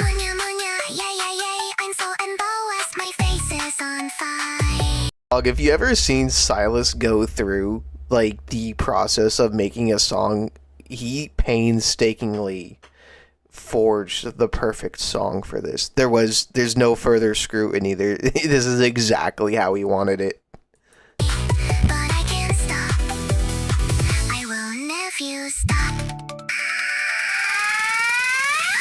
Speaker 17: Munya munya, yay yay yay, I'm so embarrassed, my face is on fire.
Speaker 3: Dog, have you ever seen Silas go through like the process of making a song? He painstakingly forged the perfect song for this. There's no further scrutiny. This is exactly how he wanted it.
Speaker 17: But I can't stop. I will never stop.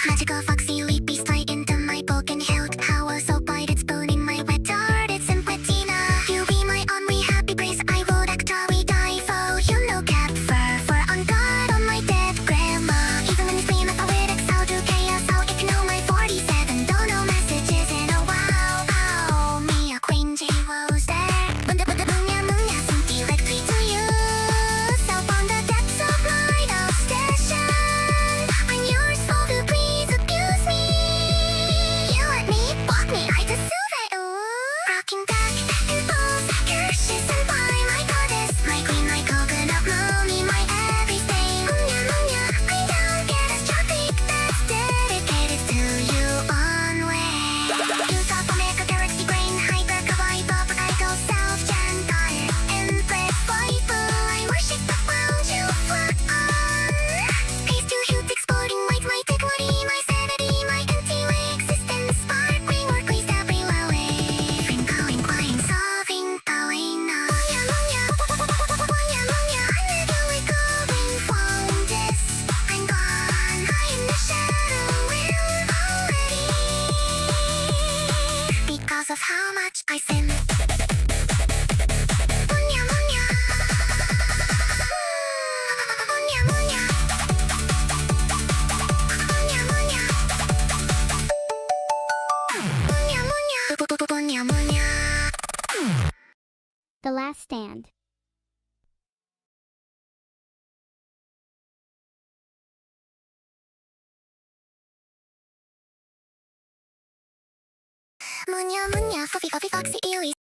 Speaker 17: Magical foxy leapy straight into my broken health. How was so bright it's burning my wet heart. It's in patina. You be my only happy place. I would actually die for you. No cap fur on guard on my dead grandma. Even when you scream at politics, I'll do chaos. I'll ignore my 47. Don't know messages in a while. Oh, me a queen J rose there. Munya munya, some directly to you. Self on the depths of my obsession. I'm yours for the please abuse me. You let me, block me, I just soothe it. Ooh, rocking back and forth, curses and by my goddess, my queen, my coconut mommy, my everything. Munya munya, I'm down, catastrophic, that's dedicated to you only. You top omega galaxy brain, hyper kawaii pop, idol self, Jan, daughter, empress, waifu. I worship the world you float on. Peace to youth exploding like my dignity, my sanity, my empty existence, sparkling or please everywhere way. From going, crying, solving, going on. Munya munya, munya munya, I'm literally going from this. I'm gone, high in the shadow, already. Because of how much I sin. Munya munya. Munya munya. Munya munya. Munya munya. Munya munya.
Speaker 5: The last
Speaker 17: stand. Munya munya, fluffy fluffy foxy eelies.